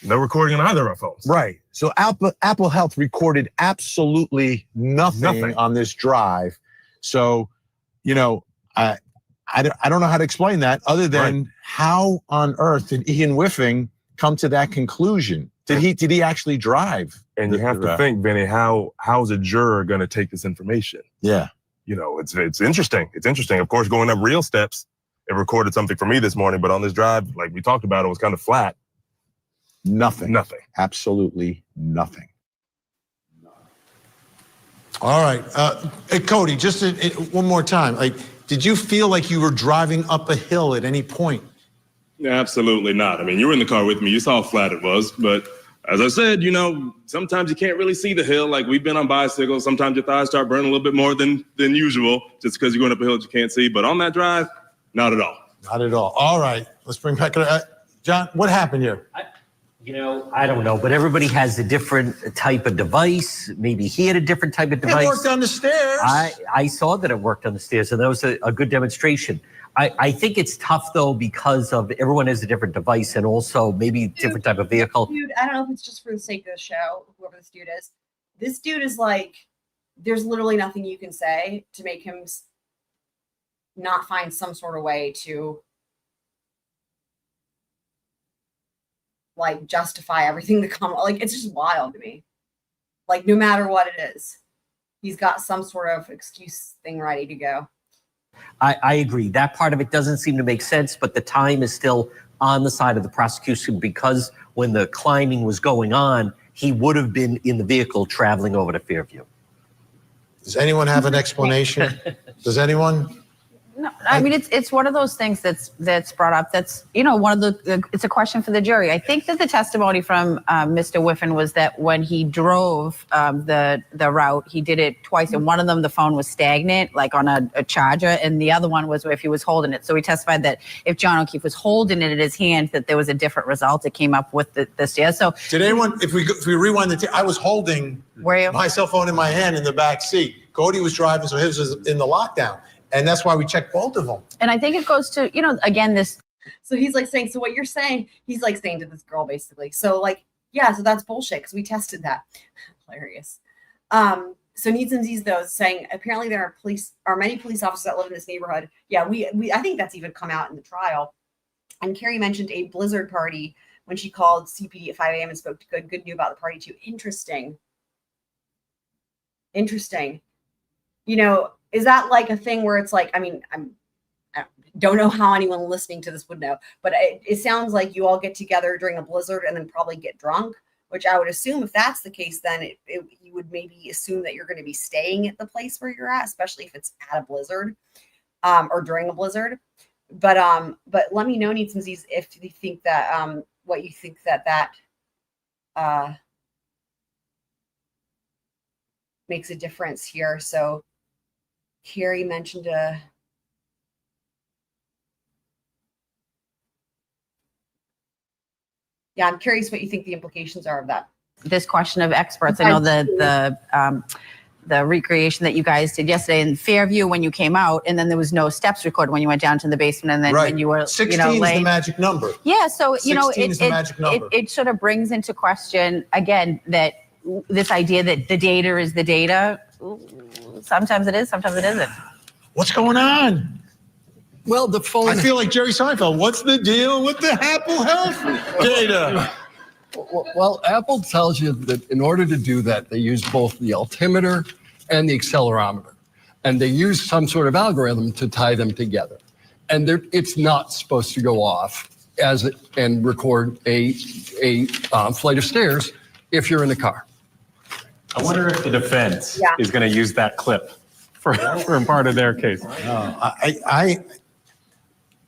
Speaker 18: no recording on either of our phones.
Speaker 17: Right. So Apple Health recorded absolutely nothing on this drive. So, I don't know how to explain that other than how on earth did Ian Whiffing come to that conclusion? Did he actually drive?
Speaker 18: And you have to think, Vinny, how's a juror going to take this information?
Speaker 17: Yeah.
Speaker 18: It's interesting. It's interesting. Of course, going up real steps, it recorded something for me this morning, but on this drive, like we talked about, it was kind of flat.
Speaker 17: Nothing. Absolutely nothing. All right. Hey, Cody, just one more time. Did you feel like you were driving up a hill at any point?
Speaker 18: Absolutely not. I mean, you were in the car with me. You saw how flat it was. But as I said, sometimes you can't really see the hill. Like we've been on bicycles. Sometimes your thighs start burning a little bit more than usual just because you're going up a hill that you can't see. But on that drive, not at all.
Speaker 17: Not at all. All right. Let's bring back John. What happened here?
Speaker 22: I don't know, but everybody has a different type of device. Maybe he had a different type of device.
Speaker 17: It worked on the stairs.
Speaker 22: I saw that it worked on the stairs, and that was a good demonstration. I think it's tough, though, because of everyone has a different device and also maybe different type of vehicle.
Speaker 3: Dude, I don't know if it's just for the sake of the show, whoever this dude is. This dude is like, there's literally nothing you can say to make him not find some sort of way to like justify everything to come. Like, it's just wild to me. Like, no matter what it is, he's got some sort of excuse thing ready to go.
Speaker 22: I agree. That part of it doesn't seem to make sense, but the time is still on the side of the prosecution because when the climbing was going on, he would have been in the vehicle traveling over to Fairview.
Speaker 17: Does anyone have an explanation? Does anyone?
Speaker 19: No, I mean, it's one of those things that's brought up. That's, you know, one of it's a question for the jury. I think that the testimony from Mr. Whiffen was that when he drove the route, he did it twice, and one of them the phone was stagnant, like on a charger, and the other one was if he was holding it. So he testified that if John O'Keefe was holding it in his hand, that there was a different result. It came up with the stairs. So
Speaker 17: did anyone? If we rewind the tape, I was holding my cell phone in my hand in the back seat. Cody was driving, so his was in the lockdown. And that's why we checked both of them.
Speaker 19: And I think it goes to, you know, again, this.
Speaker 3: So he's like saying, so what you're saying, he's like saying to this girl, basically. So like, yeah, so that's bullshit because we tested that. Hilarious. So Needs and Z's though is saying apparently there are many police officers that live in this neighborhood. Yeah, we I think that's even come out in the trial. And Carrie mentioned a blizzard party when she called CPD at 5 a.m. and spoke to good knew about the party too. Interesting. You know, is that like a thing where it's like, I mean, I don't know how anyone listening to this would know, but it sounds like you all get together during a blizzard and then probably get drunk, which I would assume if that's the case, then you would maybe assume that you're going to be staying at the place where you're at, especially if it's at a blizzard or during a blizzard. But let me know, Needs and Z's, if you think that what you think that makes a difference here. So Carrie mentioned yeah, I'm curious what you think the implications are of that.
Speaker 19: This question of experts. I know the recreation that you guys did yesterday in Fairview when you came out, and then there was no steps recorded when you went down to the basement, and then when you were
Speaker 17: 16 is the magic number.
Speaker 19: Yeah, so you know,
Speaker 17: it
Speaker 19: sort of brings into question again that this idea that the data is the data. Sometimes it is, sometimes it isn't.
Speaker 17: What's going on?
Speaker 21: Well, the phone.
Speaker 17: I feel like Jerry Seinfeld. What's the deal with the Apple Health data?
Speaker 21: Well, Apple tells you that in order to do that, they use both the altimeter and the accelerometer. And they use some sort of algorithm to tie them together. And it's not supposed to go off and record a flight of stairs if you're in the car.
Speaker 20: I wonder if the defense is going to use that clip for part of their case.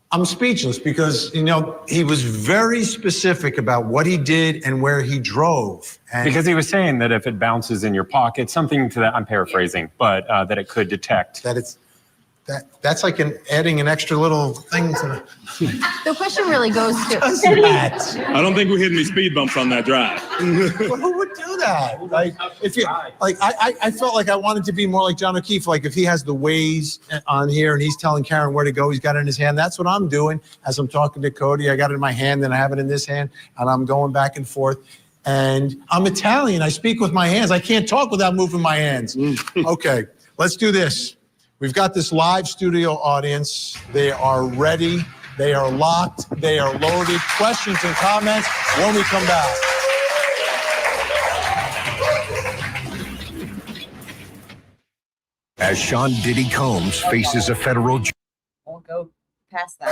Speaker 17: I'm speechless because, you know, he was very specific about what he did and where he drove. And
Speaker 20: because he was saying that if it bounces in your pocket, something to that, I'm paraphrasing, but that it could detect.
Speaker 17: That's like adding an extra little thing to
Speaker 19: the question really goes to
Speaker 18: I don't think we hit any speed bumps on that drive.
Speaker 17: Well, who would do that? Like, if you like, I felt like I wanted to be more like John O'Keefe. Like, if he has the Waze on here and he's telling Karen where to go, he's got it in his hand. That's what I'm doing as I'm talking to Cody. I got it in my hand, and I have it in this hand, and I'm going back and forth. And I'm Italian. I speak with my hands. I can't talk without moving my hands. Okay, let's do this. We've got this live studio audience. They are ready. They are locked. They are loaded. Questions and comments when we come back.
Speaker 8: As Sean Diddy Combs faces a federal
Speaker 3: We'll go past that.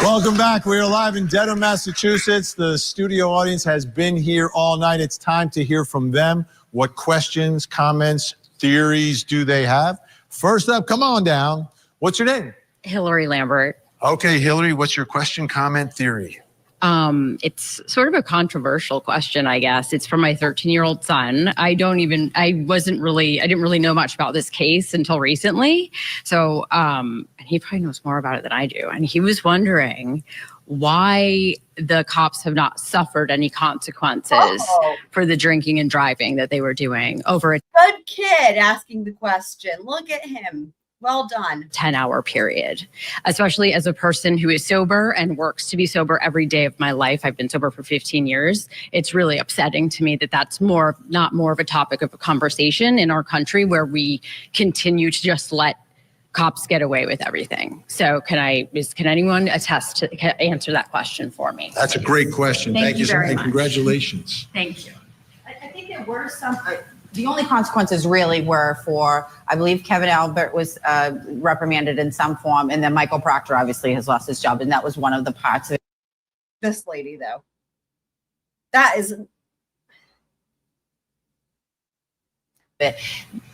Speaker 17: Welcome back. We are live in Dedham, Massachusetts. The studio audience has been here all night. It's time to hear from them. What questions, comments, theories do they have? First up, come on down. What's your name?
Speaker 9: Hillary Lambert.
Speaker 17: Okay, Hillary, what's your question, comment, theory?
Speaker 9: It's sort of a controversial question, I guess. It's for my 13-year-old son. I didn't really know much about this case until recently. So, and he probably knows more about it than I do. And he was wondering why the cops have not suffered any consequences for the drinking and driving that they were doing over a
Speaker 3: Good kid asking the question. Look at him. Well done.
Speaker 9: 10-hour period, especially as a person who is sober and works to be sober every day of my life. I've been sober for 15 years. It's really upsetting to me that that's not more of a topic of a conversation in our country, where we continue to just let cops get away with everything. So can anyone attest to answer that question for me?
Speaker 17: That's a great question.
Speaker 9: Thank you
Speaker 17: so
Speaker 9: very
Speaker 17: much.
Speaker 9: much.
Speaker 17: Congratulations.
Speaker 9: Thank you.
Speaker 19: I think there were some, the only consequences really were for, I believe Kevin Albert was reprimanded in some form, and then Michael Proctor obviously has lost his job, and that was one of the parts of it.
Speaker 3: This lady, though, that is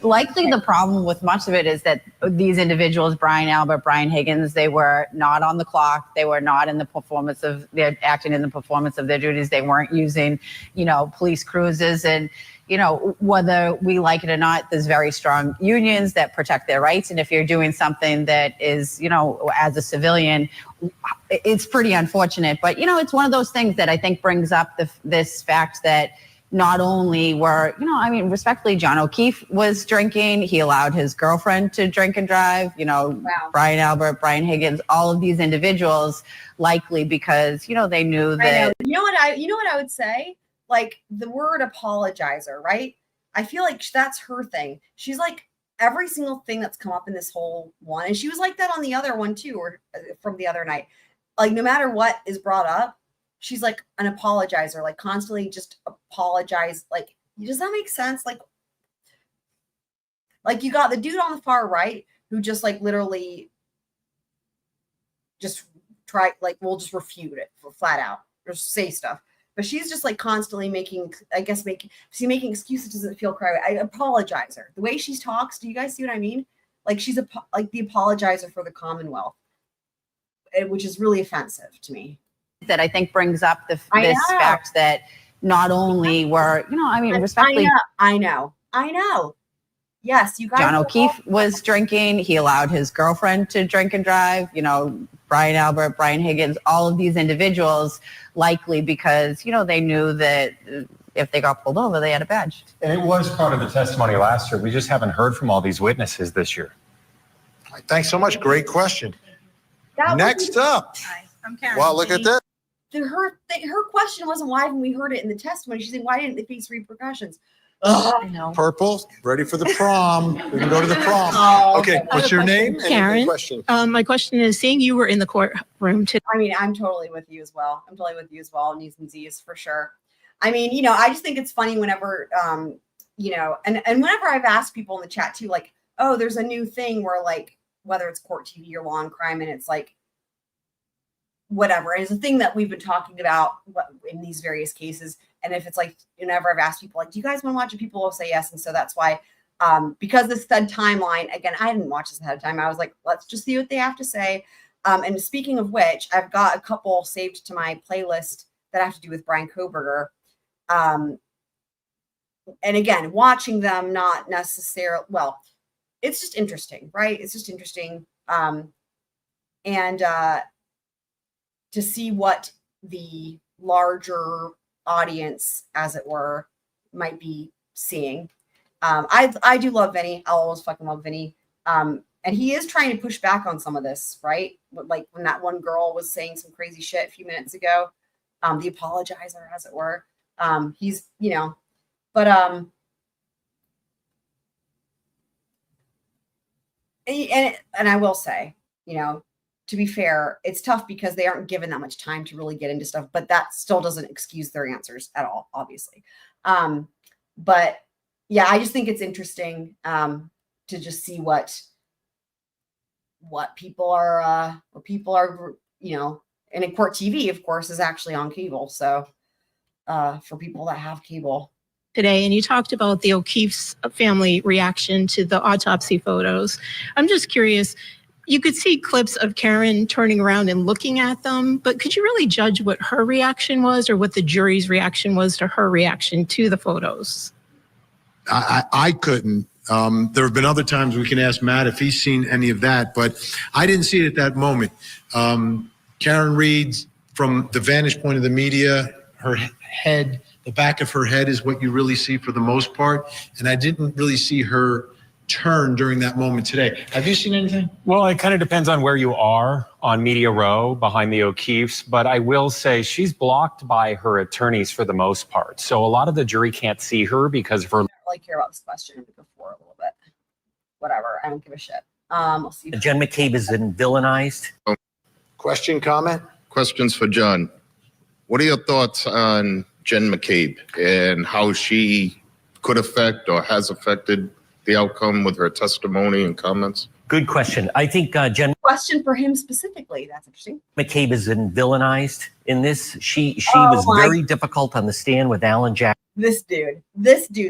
Speaker 19: likely the problem with much of it is that these individuals, Brian Albert, Brian Higgins, they were not on the clock. They were not in the performance of, they're acting in the performance of their duties. They weren't using, police cruises. And, whether we like it or not, there's very strong unions that protect their rights. And if you're doing something that is, as a civilian, it's pretty unfortunate. But, it's one of those things that I think brings up this fact that not only were, respectfully, John O'Keefe was drinking. He allowed his girlfriend to drink and drive, Brian Albert, Brian Higgins, all of these individuals, likely because, they knew that.
Speaker 3: You know what I would say? Like the word apologizer, right? I feel like that's her thing. She's like every single thing that's come up in this whole one. And she was like that on the other one too, or from the other night. Like no matter what is brought up, she's like an apologizer, like constantly just apologize. Like, does that make sense? Like you got the dude on the far right who just like literally just will just refute it flat out or say stuff. But she's just like constantly making excuses doesn't feel correct. I apologize her. The way she talks, do you guys see what I mean? Like she's like the apologizer for the Commonwealth, which is really offensive to me.
Speaker 19: That I think brings up this fact that not only were, respectfully.
Speaker 3: I know. Yes, you guys.
Speaker 19: John O'Keefe was drinking. He allowed his girlfriend to drink and drive, Brian Albert, Brian Higgins, all of these individuals, likely because, they knew that if they got pulled over, they had a badge.
Speaker 20: And it was part of the testimony last year. We just haven't heard from all these witnesses this year.
Speaker 17: Thanks so much. Great question. Next up.
Speaker 3: Hi, I'm Karen.
Speaker 17: Well, look at this.
Speaker 3: Her question wasn't why haven't we heard it in the testimony. She said, why didn't they face repercussions?
Speaker 17: I know. Purple, ready for the prom. We can go to the prom. Okay, what's your name? And
Speaker 13: Karen.
Speaker 17: your question.
Speaker 13: My question is, seeing you were in the courtroom today.
Speaker 3: I mean, I'm totally with you as well. Knees and Z's for sure. I mean, I just think it's funny whenever, and whenever I've asked people in the chat too, like, oh, there's a new thing where like, whether it's CourtTV or Law and Crime, and it's like, whatever. And it's a thing that we've been talking about in these various cases. And if it's like, whenever I've asked people, like, do you guys want to watch it? People will say yes. And so that's why, because this said timeline, again, I didn't watch this ahead of time. I was like, let's just see what they have to say. And speaking of which, I've got a couple saved to my playlist that have to do with Brian Kohberger. And again, watching them, not necessarily, well, it's just interesting, right? It's just interesting. And to see what the larger audience, as it were, might be seeing. I do love Vinny. I'll always fucking love Vinny. And he is trying to push back on some of this, right? Like when that one girl was saying some crazy shit a few minutes ago, the apologizer, as it were. He's, but and I will say, to be fair, it's tough because they aren't given that much time to really get into stuff, but that still doesn't excuse their answers at all, obviously. But yeah, I just think it's interesting to just see what people are, and in CourtTV, of course, is actually on cable. So for people that have cable.
Speaker 13: Today, and you talked about the O'Keefe's family reaction to the autopsy photos. I'm just curious, you could see clips of Karen turning around and looking at them, but could you really judge what her reaction was or what the jury's reaction was to her reaction to the photos?
Speaker 17: I couldn't. There have been other times we can ask Matt if he's seen any of that, but I didn't see it at that moment. Karen Reed, from the vantage point of the media, her head, the back of her head is what you really see for the most part. And I didn't really see her turn during that moment today. Have you seen anything?
Speaker 20: Well, it kind of depends on where you are on Media Row behind the O'Keefes, but I will say she's blocked by her attorneys for the most part. So a lot of the jury can't see her because of her.
Speaker 3: I don't really care about this question before a little bit. Whatever. I don't give a shit. Let's see.
Speaker 22: Jen McCabe is villainized.
Speaker 17: Question, comment?
Speaker 10: Questions for John. What are your thoughts on Jen McCabe and how she could affect or has affected the outcome with her testimony and comments?
Speaker 22: Good question. I think Jen
Speaker 3: Question for him specifically. That's interesting.
Speaker 22: McCabe is villainized in this. She
Speaker 3: Oh
Speaker 22: was
Speaker 3: my-
Speaker 22: very difficult on the stand with Alan Jackson.
Speaker 3: This dude,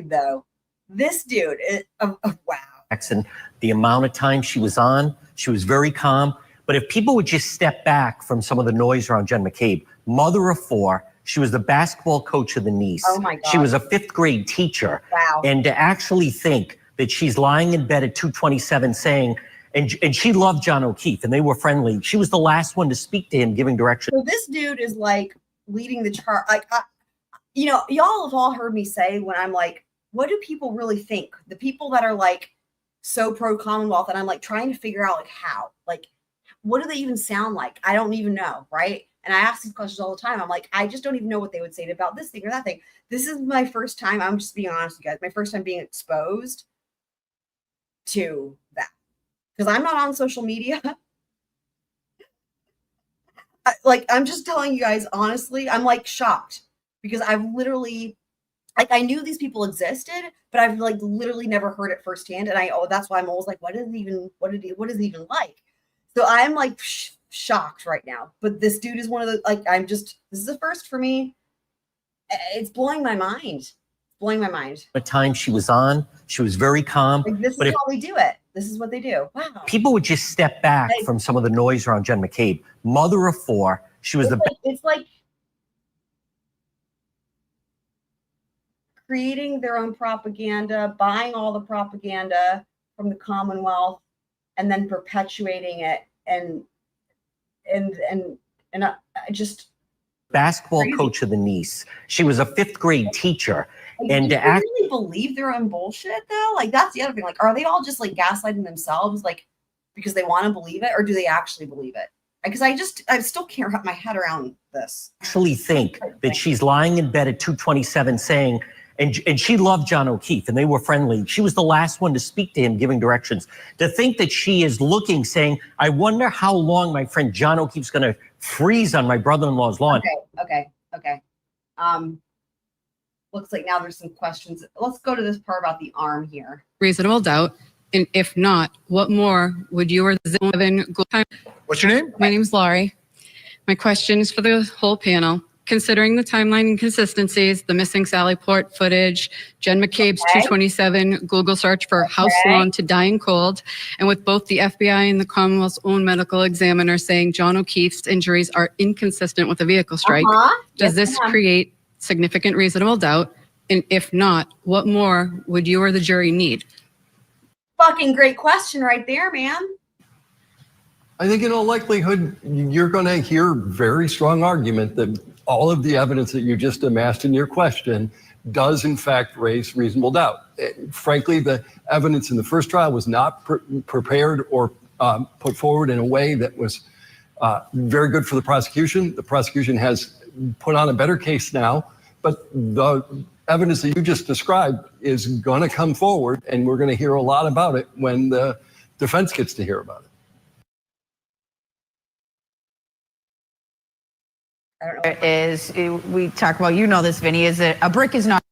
Speaker 3: though. Wow.
Speaker 22: The amount of time she was on, she was very calm. But if people would just step back from some of the noise around Jen McCabe, mother of four, she was the basketball coach of the niece.
Speaker 3: Oh my God.
Speaker 22: She was a 5th grade teacher.
Speaker 3: Wow.
Speaker 22: And to actually think that she's lying in bed at 2:27 saying, and she loved John O'Keefe and they were friendly. She was the last one to speak to him, giving direction.
Speaker 3: So this dude is like leading the chart. Like, y'all have all heard me say when I'm like, what do people really think? The people that are like so pro Commonwealth, and I'm like trying to figure out like how, like, what do they even sound like? I don't even know, right? And I ask these questions all the time. I'm like, I just don't even know what they would say about this thing or that thing. This is my first time. I'm just being honest with you guys. My first time being exposed to that because I'm not on social media. I'm just telling you guys honestly. I'm like shocked because I've literally, like, I knew these people existed, but I've like literally never heard it firsthand. And that's why I'm always like, what is it even like? So I'm like shocked right now. But this dude is one of the, like, this is the first for me. It's blowing my mind.
Speaker 22: The time she was on, she was very calm.
Speaker 3: Like, this
Speaker 22: But
Speaker 3: is
Speaker 22: if
Speaker 3: how they do it. This is what they do. Wow.
Speaker 22: people would just step back from some of the noise around Jen McCabe, mother of four, she was
Speaker 3: It's like creating their own propaganda, buying all the propaganda from the Commonwealth, and then perpetuating it, and I just
Speaker 22: basketball
Speaker 3: crazy.
Speaker 22: coach of the niece. She was a 5th grade teacher.
Speaker 3: Like,
Speaker 22: And
Speaker 3: do
Speaker 22: to
Speaker 3: you
Speaker 22: act
Speaker 3: really believe their own bullshit though? Like, that's the other thing. Like, are they all just like gaslighting themselves, like because they want to believe it, or do they actually believe it? Because I still can't wrap my head around this.
Speaker 22: actually think that she's lying in bed at 2:27 saying, and she loved John O'Keefe and they were friendly. She was the last one to speak to him, giving directions. To think that she is looking, saying, I wonder how long my friend John O'Keefe's going to freeze on my brother-in-law's lawn.
Speaker 3: Okay. Looks like now there's some questions. Let's go to this part about the arm here.
Speaker 14: Reasonable doubt. And if not, what more would you or the 11 go time?
Speaker 17: What's your name?
Speaker 14: My name's Laurie. My question is for the whole panel. Considering the timeline inconsistencies, the missing Sally Port footage, Jen McCabe's 227 Google search for house lawn to dying cold, and with both the FBI and the Commonwealth's own medical examiner saying John O'Keefe's injuries are inconsistent with a vehicle strike, does this create significant reasonable doubt? And if not, what more would you or the jury need?
Speaker 3: Fucking great question right there, man.
Speaker 21: I think in all likelihood, you're going to hear very strong argument that all of the evidence that you just amassed in your question does in fact raise reasonable doubt. Frankly, the evidence in the first trial was not prepared or put forward in a way that was very good for the prosecution. The prosecution has put on a better case now, but the evidence that you just described is going to come forward, and we're going to hear a lot about it when the defense gets to hear about it.
Speaker 19: We talk about, you know this, Vinny, is a brick is not.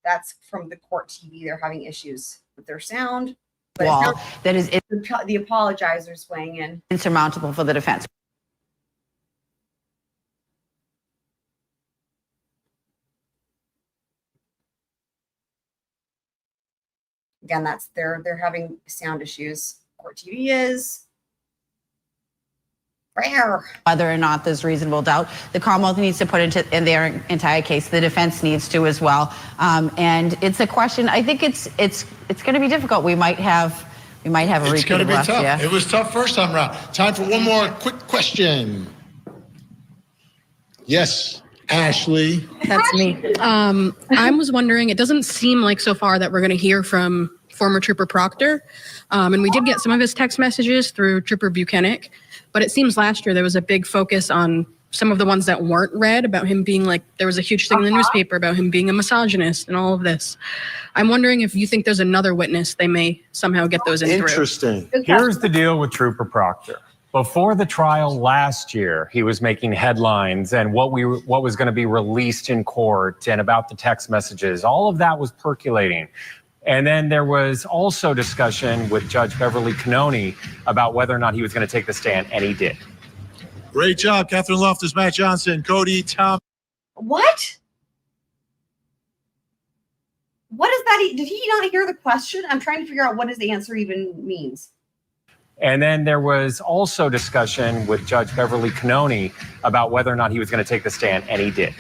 Speaker 3: That's from the CourtTV. They're having issues with their sound. But
Speaker 19: Wall that is
Speaker 3: the apologizers weighing in.
Speaker 19: Insurmountable for the defense.
Speaker 3: Again, that's they're having sound issues. CourtTV is rare.
Speaker 19: Whether or not there's reasonable doubt, the Commonwealth needs to put in their entire case. The defense needs to as well. And it's a question. I think it's going to be difficult. We might have a repeat.
Speaker 17: It's going to be
Speaker 19: left,
Speaker 17: tough.
Speaker 19: yeah.
Speaker 17: It was tough first time around. Time for one more quick question. Yes, Ashley.
Speaker 11: That's me. I was wondering, it doesn't seem like so far that we're going to hear from former Trooper Proctor. And we did get some of his text messages through Trooper Buchanan. But it seems last year there was a big focus on some of the ones that weren't read about him being like, there was a huge thing in the newspaper about him being a misogynist and all of this. I'm wondering if you think there's another witness they may somehow get those in through.
Speaker 17: Interesting.
Speaker 20: Here's the deal with Trooper Proctor. Before the trial last year, he was making headlines and what was going to be released in court and about the text messages. All of that was percolating. And then there was also discussion with Judge Beverly Cannoni about whether or not he was going to take the stand, and he did.
Speaker 17: Great job, Catherine Loftus, Matt Johnson, Cody, Tom.
Speaker 3: What? What is that? Did he not hear the question? I'm trying to figure out what his answer even means.
Speaker 20: And then there was also discussion with Judge Beverly Cannoni about whether or not he was going to take the stand, and he did.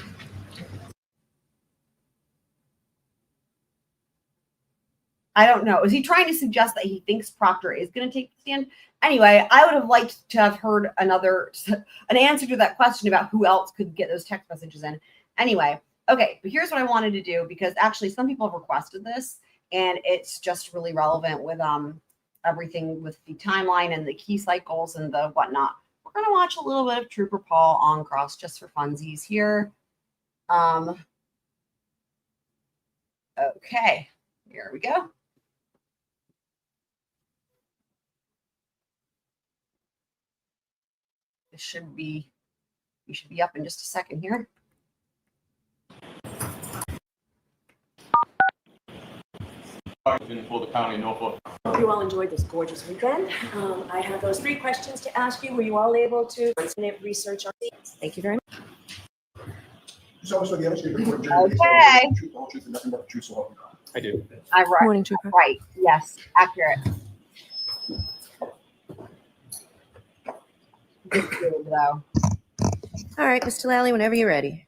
Speaker 3: I don't know. Is he trying to suggest that he thinks Proctor is going to take the stand? Anyway, I would have liked to have heard an answer to that question about who else could get those text messages in. Anyway, okay, but here's what I wanted to do, because actually some people have requested this, and it's just really relevant with everything with the timeline and the key cycles and the whatnot. We're going to watch a little bit of Trooper Paul on cross just for funsies here. Okay, here we go. We should be up in just a second here.
Speaker 2: In Fulton County, Norfolk.
Speaker 5: Hope you all enjoyed this gorgeous weekend. I have those 3 questions to ask you. Were you all able to research on these? Thank you very much.
Speaker 3: Okay.
Speaker 2: I do.
Speaker 3: I'm right.
Speaker 5: Morning, Trooper.
Speaker 3: Right. Yes. Accurate. Good, though.
Speaker 5: All right, Mr. Lally, whenever you're ready.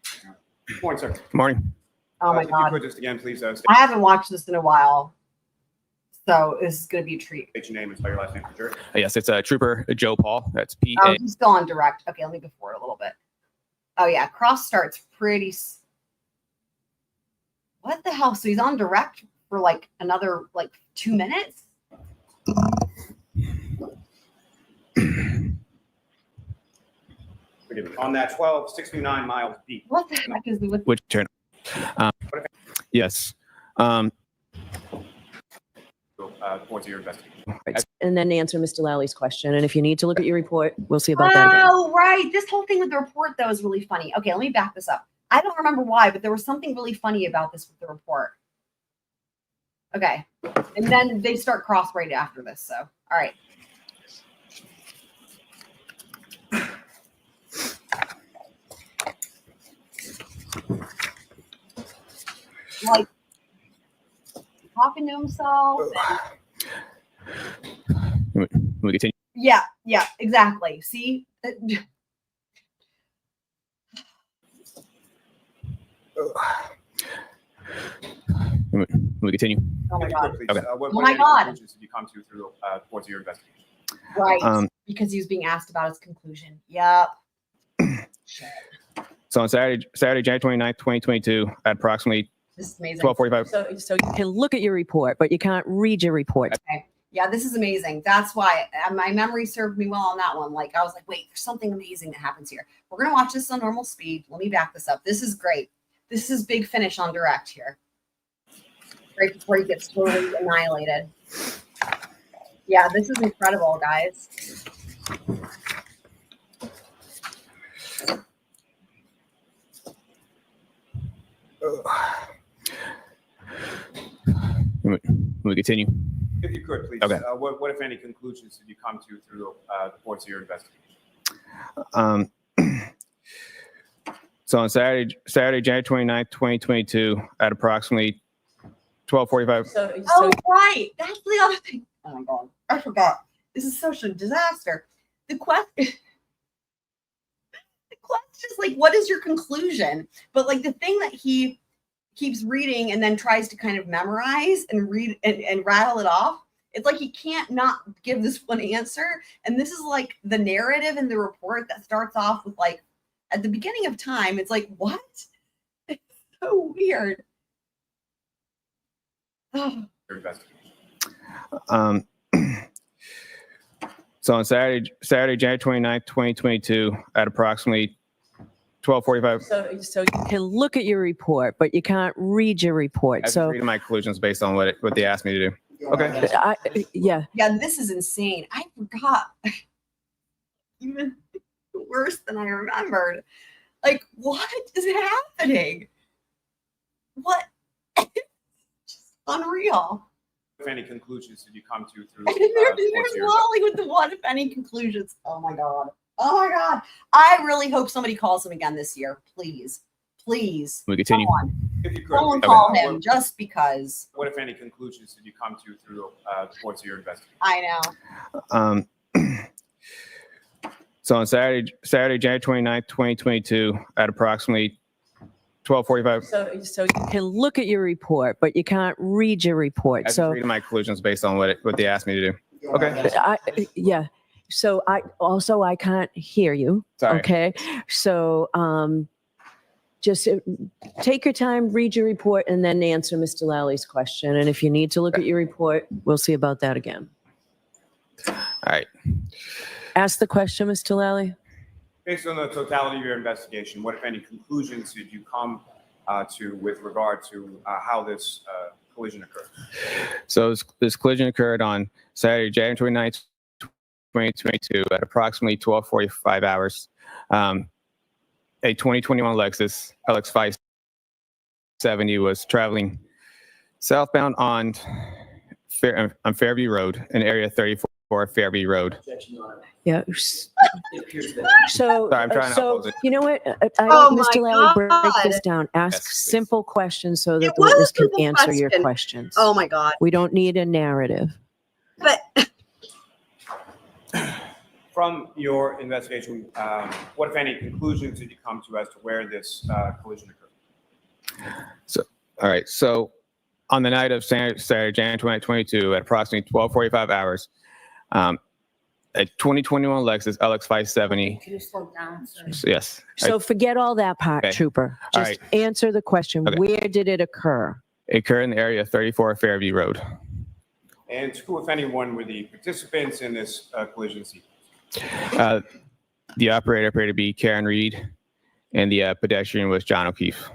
Speaker 4: Good morning, sir.
Speaker 7: Good morning.
Speaker 3: Oh my
Speaker 4: If
Speaker 3: God.
Speaker 4: you could just again, please
Speaker 3: I haven't watched this in a while, so this is going to be a treat.
Speaker 4: state your name and spell your last name for sure.
Speaker 7: Yes, it's Trooper Joe Paul. That's P.
Speaker 3: Oh, he's still on direct. Okay, let me go forward a little bit. Oh yeah, cross starts pretty. What the hell? So he's on direct for like another 2 minutes.
Speaker 4: Forgive me. On that 1269 miles deep.
Speaker 3: What the heck is with?
Speaker 7: Which turn? Yes.
Speaker 4: Towards your investigation.
Speaker 5: And then answer Mr. Lally's question. And if you need to look at your report, we'll see about that again.
Speaker 3: Oh, right. This whole thing with the report, though, is really funny. Okay, let me back this up. I don't remember why, but there was something really funny about this with the report. Okay. And then they start cross right after this. So, all right. Like talking to himself.
Speaker 7: We continue.
Speaker 3: Yeah, exactly. See?
Speaker 7: We continue.
Speaker 3: Oh my God.
Speaker 4: Please,
Speaker 7: Okay.
Speaker 4: what
Speaker 3: Oh my
Speaker 4: any
Speaker 3: God.
Speaker 4: conclusions did you come to through towards your investigation?
Speaker 3: Right. Because he was being asked about his conclusion. Yep.
Speaker 7: So on Saturday, January 29th, 2022, at approximately
Speaker 3: This is amazing.
Speaker 7: 12:45.
Speaker 5: So you can look at your report, but you can't read your report.
Speaker 3: Okay. Yeah, this is amazing. That's why my memory served me well on that one. Like, I was like, wait, there's something amazing that happens here. We're going to watch this on normal speed. Let me back this up. This is great. This is big finish on direct here. Right before he gets totally annihilated. Yeah, this is incredible, guys.
Speaker 7: We continue.
Speaker 4: If you could, please.
Speaker 7: Okay.
Speaker 4: What, if any, conclusions did you come to through the course of your investigation?
Speaker 7: So on Saturday, January 29th, 2022, at approximately 12:45.
Speaker 3: Oh, right. That's the other thing. Oh my God. I forgot. This is such a disaster. The question is like, what is your conclusion? But like the thing that he keeps reading and then tries to kind of memorize and read and rattle it off. It's like he can't not give this one answer. And this is like the narrative in the report that starts off with like, at the beginning of time, it's like, what? It's so weird. Oh.
Speaker 7: So on Saturday, January 29th, 2022, at approximately 12:45.
Speaker 5: So you can look at your report, but you can't read your report.
Speaker 7: I'm just
Speaker 5: So
Speaker 7: reading my conclusions based on what they asked me to do. Okay.
Speaker 5: yeah.
Speaker 3: Yeah, this is insane. I forgot. Even worse than I remembered. Like, what is happening? What? Just unreal.
Speaker 4: If any conclusions did you come to through?
Speaker 3: And there's Wally with the what if any conclusions. Oh my god. Oh my god. I really hope somebody calls him again this year. Please. Please.
Speaker 7: We continue.
Speaker 4: If you could,
Speaker 3: Someone call him just because.
Speaker 4: What if any conclusions did you come to through the course of your investigation?
Speaker 3: I know.
Speaker 7: So on Saturday, January 29th, 2022, at approximately 12:45.
Speaker 5: So you can look at your report, but you can't read your report.
Speaker 7: I'm just
Speaker 5: So
Speaker 7: reading my conclusions based on what they asked me to do. Okay.
Speaker 5: yeah. So I can't hear you.
Speaker 7: Sorry.
Speaker 5: Okay. So just take your time, read your report, and then answer Mr. Lally's question. And if you need to look at your report, we'll see about that again.
Speaker 7: All right.
Speaker 5: Ask the question, Mr. Lally.
Speaker 4: Based on the totality of your investigation, what if any conclusions did you come to with regard to how this collision occurred?
Speaker 7: So this collision occurred on Saturday, January 29th, 2022, at approximately 12:45 hours. A 2021 Lexus LX 570 was traveling southbound on Fairview Road, in area 34 Fairview Road.
Speaker 5: Yeah. So,
Speaker 7: Sorry, I'm trying to oppose it.
Speaker 5: you know what?
Speaker 3: Oh
Speaker 5: Mr.
Speaker 3: my
Speaker 5: Lally, break
Speaker 3: God.
Speaker 5: this down. Ask
Speaker 7: Yes, please.
Speaker 5: simple questions so that
Speaker 3: It
Speaker 5: the
Speaker 3: was a
Speaker 5: witness can
Speaker 3: simple
Speaker 5: answer your
Speaker 3: question.
Speaker 5: questions.
Speaker 3: Oh my god.
Speaker 5: We don't need a narrative.
Speaker 3: But
Speaker 4: From your investigation, what if any conclusions did you come to as to where this collision occurred?
Speaker 7: So, all right. So on the night of Saturday, January 2022, at approximately 12:45 hours, a 2021 Lexus LX 570.
Speaker 3: can you slow down? Sorry.
Speaker 7: Yes.
Speaker 5: So forget all that part,
Speaker 7: Okay.
Speaker 5: Trooper.
Speaker 7: All
Speaker 5: Just answer the question.
Speaker 7: Okay.
Speaker 5: Where did it occur?
Speaker 7: It occurred in the area 34 Fairview Road.
Speaker 4: And who, if anyone, were the participants in this collision scene?
Speaker 7: The operator appeared to be Karen Reed, and the pedestrian was John O'Keefe.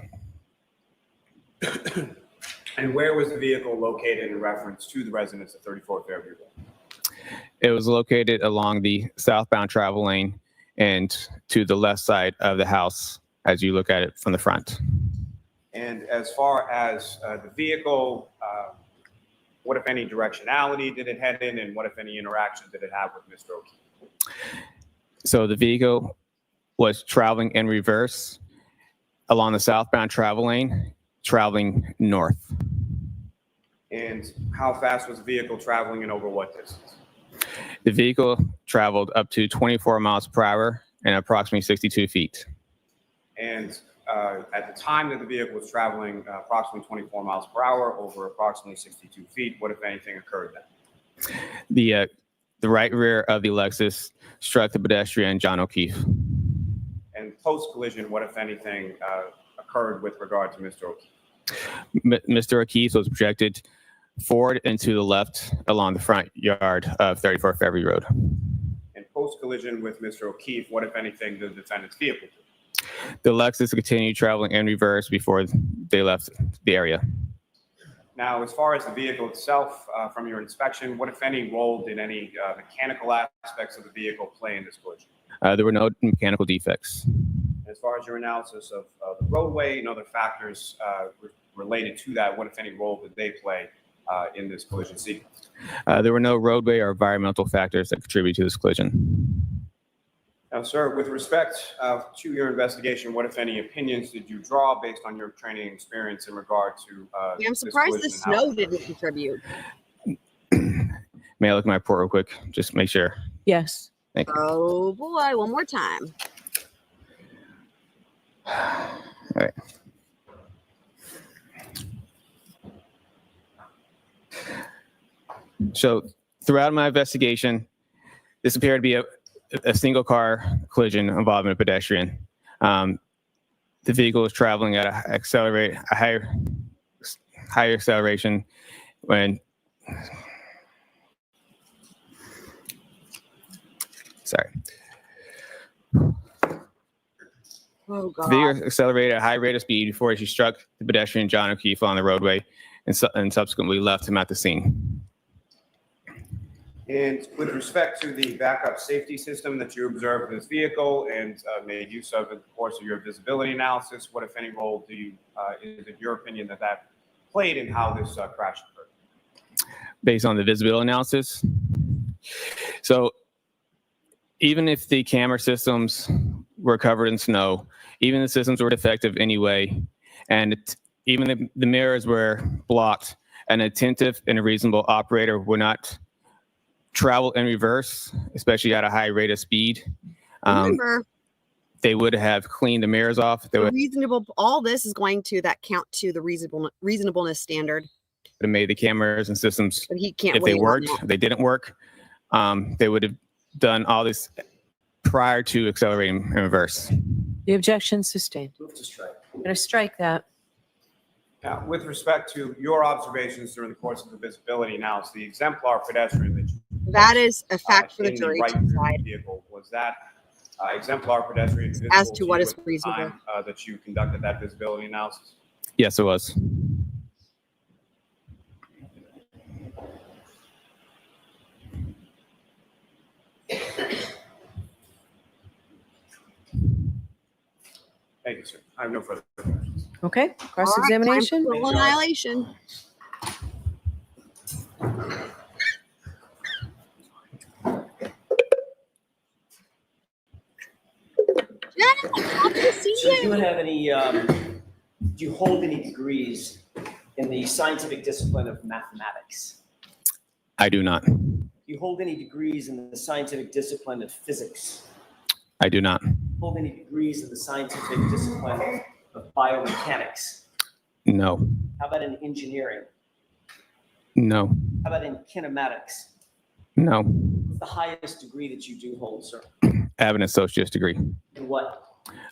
Speaker 4: And where was the vehicle located in reference to the residents of 34 Fairview Road?
Speaker 7: It was located along the southbound travel lane and to the left side of the house as you look at it from the front.
Speaker 4: And as far as the vehicle, what, if any, directionality did it head in, and what, if any, interaction did it have with Mr. O'Keefe?
Speaker 7: So the vehicle was traveling in reverse along the southbound travel lane, traveling north.
Speaker 4: And how fast was the vehicle traveling and over what distance?
Speaker 7: The vehicle traveled up to 24 miles per hour and approximately 62 feet.
Speaker 4: And at the time that the vehicle was traveling approximately 24 miles per hour over approximately 62 feet, what, if anything, occurred then?
Speaker 7: The right rear of the Lexus struck the pedestrian, John O'Keefe.
Speaker 4: And post-collision, what, if anything, occurred with regard to Mr. O'Keefe?
Speaker 7: Mr. O'Keefe was projected forward and to the left along the front yard of 34 Fairview Road.
Speaker 4: And post-collision with Mr. O'Keefe, what, if anything, did the defendant's vehicle do?
Speaker 7: The Lexus continued traveling in reverse before they left the area.
Speaker 4: Now, as far as the vehicle itself, from your inspection, what, if any, role did any mechanical aspects of the vehicle play in this collision?
Speaker 7: There were no mechanical defects.
Speaker 4: As far as your analysis of the roadway and other factors related to that, what, if any, role did they play in this collision sequence?
Speaker 7: There were no roadway or environmental factors that contributed to this collision.
Speaker 4: Now, sir, with respect to your investigation, what, if any, opinions did you draw based on your training and experience in regard to
Speaker 3: I'm surprised the snow didn't contribute.
Speaker 7: May I look at my report real quick? Just make sure.
Speaker 5: Yes.
Speaker 7: Thank you.
Speaker 3: Oh boy, one more time.
Speaker 7: All right. So throughout my investigation, this appeared to be a single car collision involving a pedestrian. The vehicle was traveling at a higher acceleration when, sorry.
Speaker 3: Oh, God.
Speaker 6: Vaillier accelerated at a high rate of speed before she struck the pedestrian John O'Keefe on the roadway and subsequently left him at the scene.
Speaker 4: And with respect to the backup safety system that you observed in this vehicle and made use of in the course of your visibility analysis, what, if any, role do you, is it your opinion that played in how this crash occurred?
Speaker 6: Based on the visibility analysis. So even if the camera systems were covered in snow, even the systems were defective anyway, and even the mirrors were blocked, an attentive and a reasonable operator would not travel in reverse, especially at a high rate of speed.
Speaker 3: Remember,
Speaker 6: They would have cleaned the mirrors off. They would
Speaker 3: all this is going to that count to the reasonableness standard.
Speaker 6: have made the cameras and systems,
Speaker 3: But he can't
Speaker 6: if they
Speaker 3: weigh on
Speaker 6: worked,
Speaker 3: that.
Speaker 6: if they didn't work, they would have done all this prior to accelerating in reverse.
Speaker 5: The objection sustained.
Speaker 4: Move to strike.
Speaker 5: I'm going to strike that.
Speaker 4: Now, with respect to your observations during the course of the visibility analysis, the exemplar pedestrian that you
Speaker 3: That is a fact for the
Speaker 4: in
Speaker 3: jury
Speaker 4: right
Speaker 3: to
Speaker 4: rear
Speaker 3: decide.
Speaker 4: vehicle, was that exemplar pedestrian
Speaker 3: As
Speaker 4: visible
Speaker 3: to what
Speaker 4: you
Speaker 3: is
Speaker 4: at the
Speaker 3: reasonable.
Speaker 4: time, that you conducted that visibility analysis?
Speaker 6: Yes, it was.
Speaker 4: Thank you, sir. I have no further questions.
Speaker 5: Okay, cross-examination.
Speaker 3: All right, time for annihilation.
Speaker 12: So do you have any, do you hold any degrees in the scientific discipline of mathematics?
Speaker 6: I do not.
Speaker 12: Do you hold any degrees in the scientific discipline of physics?
Speaker 6: I do not.
Speaker 12: Hold any degrees in the scientific discipline of biomechanics?
Speaker 6: No.
Speaker 12: How about in engineering?
Speaker 6: No.
Speaker 12: How about in kinematics?
Speaker 6: No.
Speaker 12: What's the highest degree that you do hold, sir?
Speaker 6: I have an associate's degree.
Speaker 12: In what?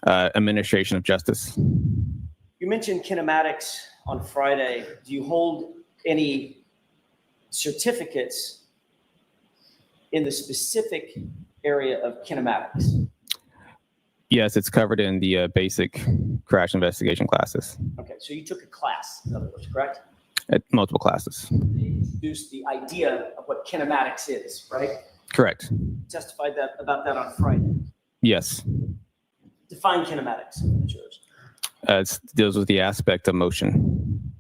Speaker 6: Administration of justice.
Speaker 12: You mentioned kinematics on Friday. Do you hold any certificates in the specific area of kinematics?
Speaker 6: Yes, it's covered in the basic crash investigation classes.
Speaker 12: Okay, so you took a class, in other words, correct?
Speaker 6: At multiple classes.
Speaker 12: Introduced the idea of what kinematics is, right?
Speaker 6: Correct.
Speaker 12: Testified about that on Friday.
Speaker 6: Yes.
Speaker 12: Define kinematics, jurors.
Speaker 6: It deals with the aspect of motion.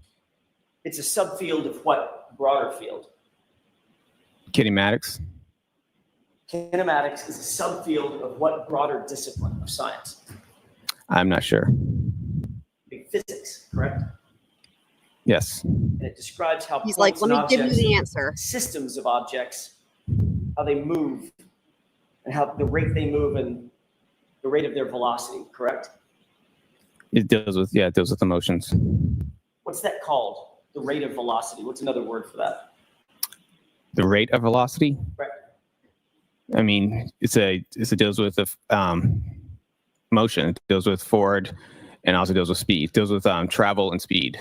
Speaker 12: It's a subfield of what broader field?
Speaker 6: Kinematics.
Speaker 12: Kinematics is a subfield of what broader discipline of science?
Speaker 6: I'm not sure.
Speaker 12: Physics, correct?
Speaker 6: Yes.
Speaker 12: And it describes how
Speaker 3: He's like,
Speaker 12: points
Speaker 3: let
Speaker 12: and
Speaker 3: me give you
Speaker 12: objects,
Speaker 3: the answer.
Speaker 12: systems of objects, how they move, and how the rate they move and the rate of their velocity, correct?
Speaker 6: It deals with, yeah, it deals with emotions.
Speaker 12: What's that called? The rate of velocity. What's another word for that?
Speaker 6: The rate of velocity?
Speaker 12: Right.
Speaker 6: I mean, it deals with the motion. It deals with forward and also deals with speed. It deals with travel and speed.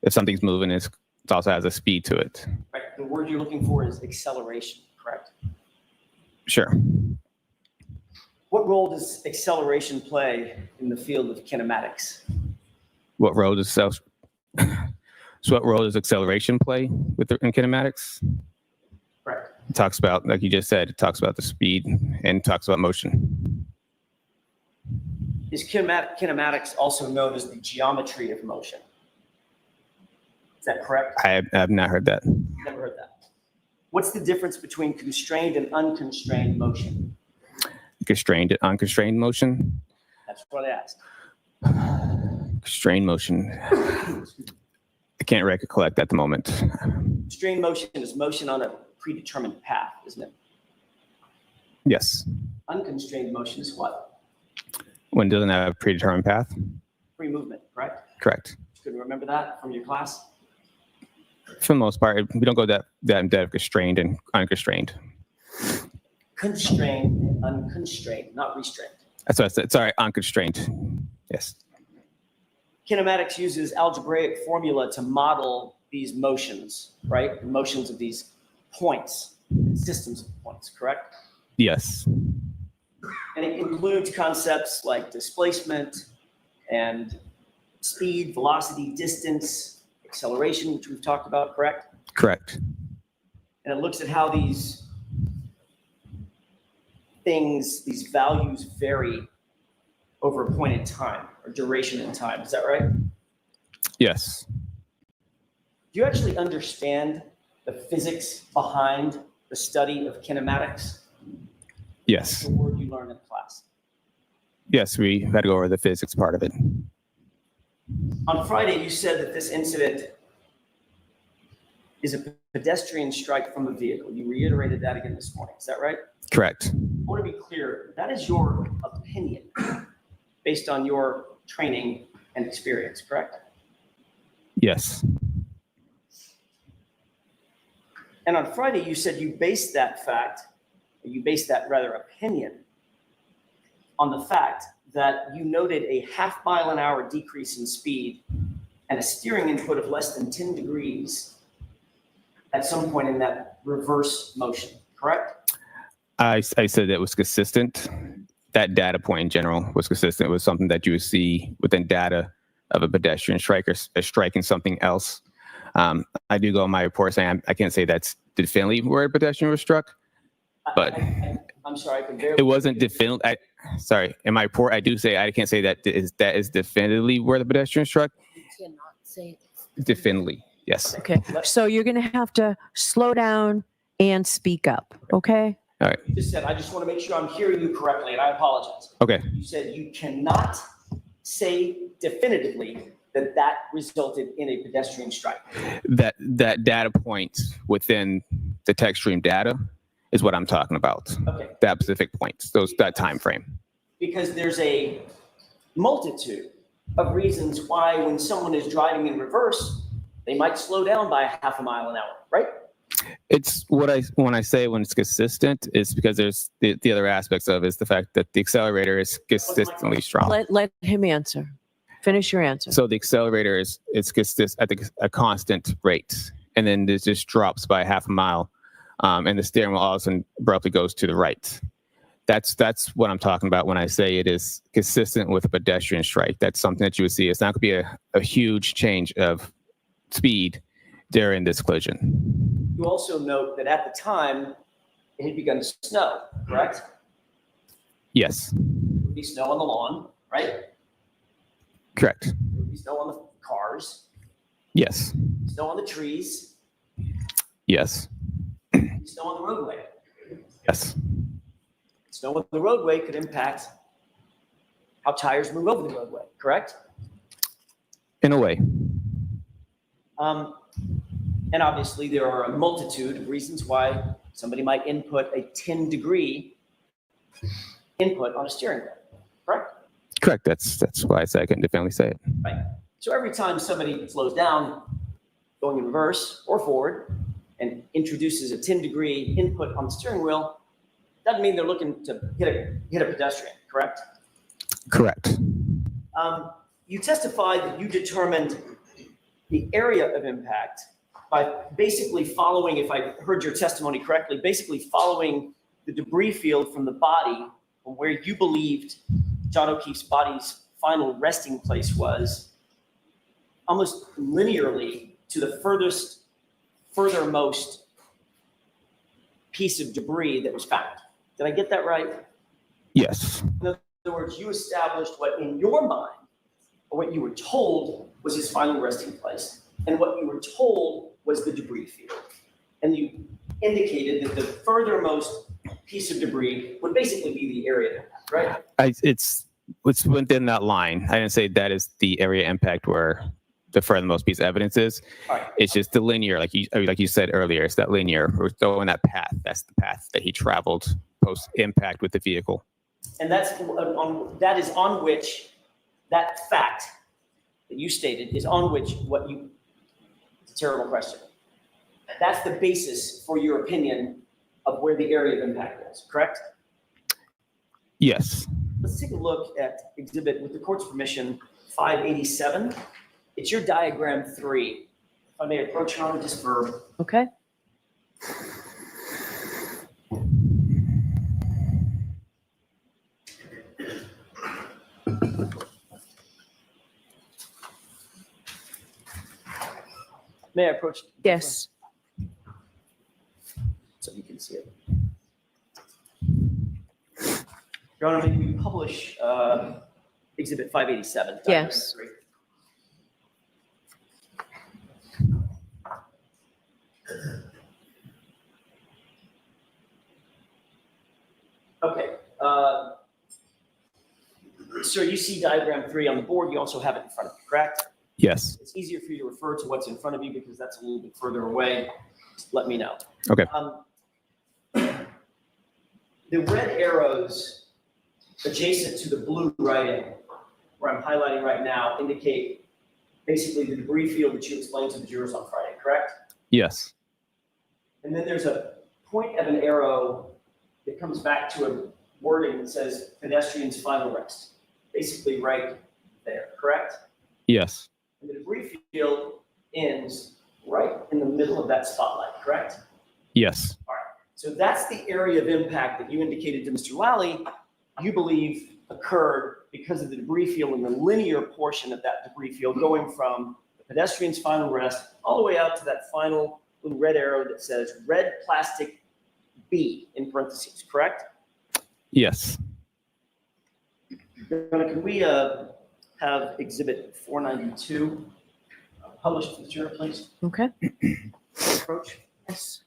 Speaker 6: If something's moving, it also has a speed to it.
Speaker 12: Right. The word you're looking for is acceleration, correct?
Speaker 6: Sure.
Speaker 12: What role does acceleration play in the field of kinematics?
Speaker 6: What role does what role does acceleration play in kinematics?
Speaker 12: Right.
Speaker 6: It talks about, like you just said, it talks about the speed and talks about motion.
Speaker 12: Is kinematics also known as the geometry of motion? Is that correct?
Speaker 6: I have not heard that.
Speaker 12: Never heard that. What's the difference between constrained and unconstrained motion?
Speaker 6: Constrained and unconstrained motion.
Speaker 12: That's what I asked.
Speaker 6: Constrained motion. I can't recollect at the moment.
Speaker 12: Constrained motion is motion on a predetermined path, isn't it?
Speaker 6: Yes.
Speaker 12: Unconstrained motion is what?
Speaker 6: When it doesn't have a predetermined path.
Speaker 12: Free movement, correct?
Speaker 6: Correct.
Speaker 12: Good to remember that from your class.
Speaker 6: For the most part, we don't go that in depth, constrained and unconstrained.
Speaker 12: Constrained and unconstrained, not restrained.
Speaker 6: That's what I said. Sorry, unconstrained. Yes.
Speaker 12: Kinematics uses algebraic formula to model these motions, right? The motions of these points, systems of points, correct?
Speaker 6: Yes.
Speaker 12: And it includes concepts like displacement and speed, velocity, distance, acceleration, which we've talked about, correct?
Speaker 6: Correct.
Speaker 12: And it looks at how these things, these values vary over a point in time or duration in time. Is that right?
Speaker 6: Yes.
Speaker 12: Do you actually understand the physics behind the study of kinematics?
Speaker 6: Yes.
Speaker 12: The word you learned in class.
Speaker 6: Yes, we had to go over the physics part of it.
Speaker 12: On Friday, you said that this incident is a pedestrian strike from a vehicle. You reiterated that again this morning. Is that right?
Speaker 6: Correct.
Speaker 12: I want to be clear. That is your opinion based on your training and experience, correct?
Speaker 6: Yes.
Speaker 12: And on Friday, you said you based that fact, or you based that rather opinion on the fact that you noted a half-mile-an-hour decrease in speed and a steering input of less than 10 degrees at some point in that reverse motion, correct?
Speaker 6: I said that was consistent. That data point in general was consistent with something that you would see within data of a pedestrian striker striking something else. I do go in my report saying I can't say that's definitively where a pedestrian was struck, but
Speaker 12: I'm sorry, I can barely.
Speaker 6: it wasn't definitively. Sorry, in my report, I do say I can't say that is definitively where the pedestrian struck.
Speaker 5: You cannot say
Speaker 6: Definitively, yes.
Speaker 5: Okay, so you're going to have to slow down and speak up, okay?
Speaker 6: All right.
Speaker 12: You just said, I just want to make sure I'm hearing you correctly, and I apologize.
Speaker 6: Okay.
Speaker 12: You said you cannot say definitively that that resulted in a pedestrian strike.
Speaker 6: That data point within the text stream data is what I'm talking about.
Speaker 12: Okay.
Speaker 6: That specific point, that time frame.
Speaker 12: Because there's a multitude of reasons why when someone is driving in reverse, they might slow down by half a mile an hour, right?
Speaker 6: It's when I say when it's consistent, it's because there's the other aspects of it is the fact that the accelerator is consistently strong.
Speaker 5: Let him answer. Finish your answer.
Speaker 6: So the accelerator is at a constant rate, and then it just drops by half a mile, and the steering wheel all of a sudden abruptly goes to the right. That's what I'm talking about when I say it is consistent with a pedestrian strike. That's something that you would see. It's not going to be a huge change of speed during this collision.
Speaker 12: You also note that at the time, it had begun to snow, correct?
Speaker 6: Yes.
Speaker 12: There would be snow on the lawn, right?
Speaker 6: Correct.
Speaker 12: There would be snow on the cars,
Speaker 6: Yes.
Speaker 12: snow on the trees,
Speaker 6: Yes.
Speaker 12: snow on the roadway.
Speaker 6: Yes.
Speaker 12: Snow on the roadway could impact how tires move over the roadway, correct?
Speaker 6: In a way.
Speaker 12: And obviously, there are a multitude of reasons why somebody might input a 10-degree input on a steering wheel, correct?
Speaker 6: Correct. That's why I say I can definitely say it.
Speaker 12: Right. So every time somebody slows down, going in reverse or forward, and introduces a 10-degree input on the steering wheel, doesn't mean they're looking to hit a pedestrian, correct?
Speaker 6: Correct.
Speaker 12: You testified that you determined the area of impact by basically following, if I heard your testimony correctly, basically following the debris field from the body from where you believed John O'Keefe's body's final resting place was, almost linearly to the furthermost piece of debris that was found. Did I get that right?
Speaker 6: Yes.
Speaker 12: In other words, you established what in your mind, or what you were told was his final resting place, and what you were told was the debris field. And you indicated that the furthermost piece of debris would basically be the area impact, right?
Speaker 6: It's within that line. I didn't say that is the area impact where the furthermost piece of evidence is.
Speaker 12: Right.
Speaker 6: It's just the linear, like you said earlier, it's that linear. We're throwing that path. That's the path that he traveled post impact with the vehicle.
Speaker 12: And that is on which that fact that you stated is on which it's a terrible question. That's the basis for your opinion of where the area of impact is, correct?
Speaker 6: Yes.
Speaker 12: Let's take a look at exhibit, with the court's permission, 587. It's your diagram 3. If I may approach on it just for.
Speaker 5: Okay.
Speaker 12: May I approach?
Speaker 5: Yes.
Speaker 12: So you can see it. Your Honor, may we publish Exhibit 587?
Speaker 5: Yes.
Speaker 12: Okay. Sir, you see diagram 3 on the board. You also have it in front of you, correct?
Speaker 6: Yes.
Speaker 12: It's easier for you to refer to what's in front of you because that's a little bit further away. Just let me know.
Speaker 6: Okay.
Speaker 12: The red arrows adjacent to the blue writing, where I'm highlighting right now, indicate basically the debris field that you explained to the jurors on Friday, correct?
Speaker 6: Yes.
Speaker 12: And then there's a point of an arrow that comes back to a wording that says pedestrian's final rest, basically right there, correct?
Speaker 6: Yes.
Speaker 12: And the debris field ends right in the middle of that spotlight, correct?
Speaker 6: Yes.
Speaker 12: All right. So that's the area of impact that you indicated to Mr. Lally you believe occurred because of the debris field in the linear portion of that debris field going from the pedestrian's final rest all the way out to that final little red arrow that says red plastic B in parentheses, correct?
Speaker 6: Yes.
Speaker 12: Can we have Exhibit 492 published to the juror, please?
Speaker 5: Okay.
Speaker 12: Approach.
Speaker 5: Yes.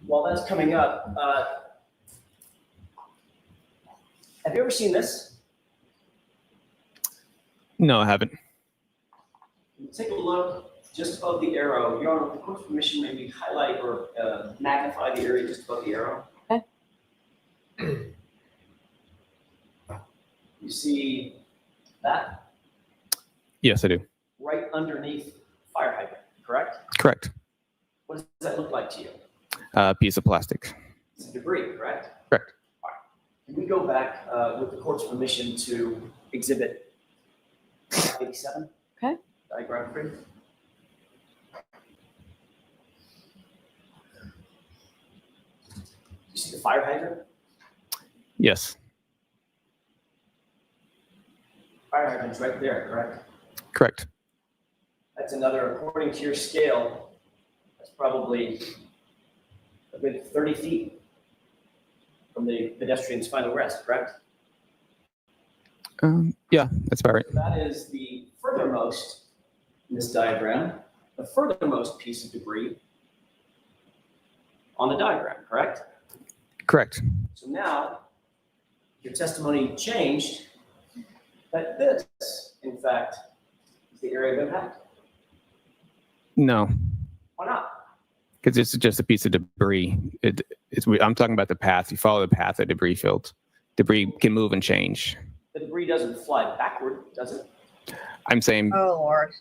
Speaker 12: While that's coming up, have you ever seen this?
Speaker 6: No, I haven't.
Speaker 12: Take a look just above the arrow. Your Honor, with the court's permission, maybe highlight or magnify the area just above the arrow.
Speaker 5: Okay.
Speaker 12: You see that?
Speaker 6: Yes, I do.
Speaker 12: Right underneath fire hydrant, correct?
Speaker 6: Correct.
Speaker 12: What does that look like to you?
Speaker 6: Piece of plastic.
Speaker 12: It's debris, correct?
Speaker 6: Correct.
Speaker 12: All right. Can we go back with the court's permission to Exhibit 87?
Speaker 5: Okay.
Speaker 12: Diagram 3. You see the fire hydrant?
Speaker 6: Yes.
Speaker 12: Fire hydrant's right there, correct?
Speaker 6: Correct.
Speaker 12: That's another, according to your scale, that's probably a good 30 feet from the pedestrian's final rest, correct?
Speaker 6: Yeah, that's about right.
Speaker 12: So that is the furthermost in this diagram, the furthermost piece of debris on the diagram, correct?
Speaker 6: Correct.
Speaker 12: So now your testimony changed that this, in fact, is the area of impact.
Speaker 6: No,
Speaker 12: Why not?
Speaker 6: because it's just a piece of debris. I'm talking about the path. You follow the path of debris field. Debris can move and change.
Speaker 12: The debris doesn't fly backward, does it?
Speaker 6: I'm saying
Speaker 3: Oh, Lord.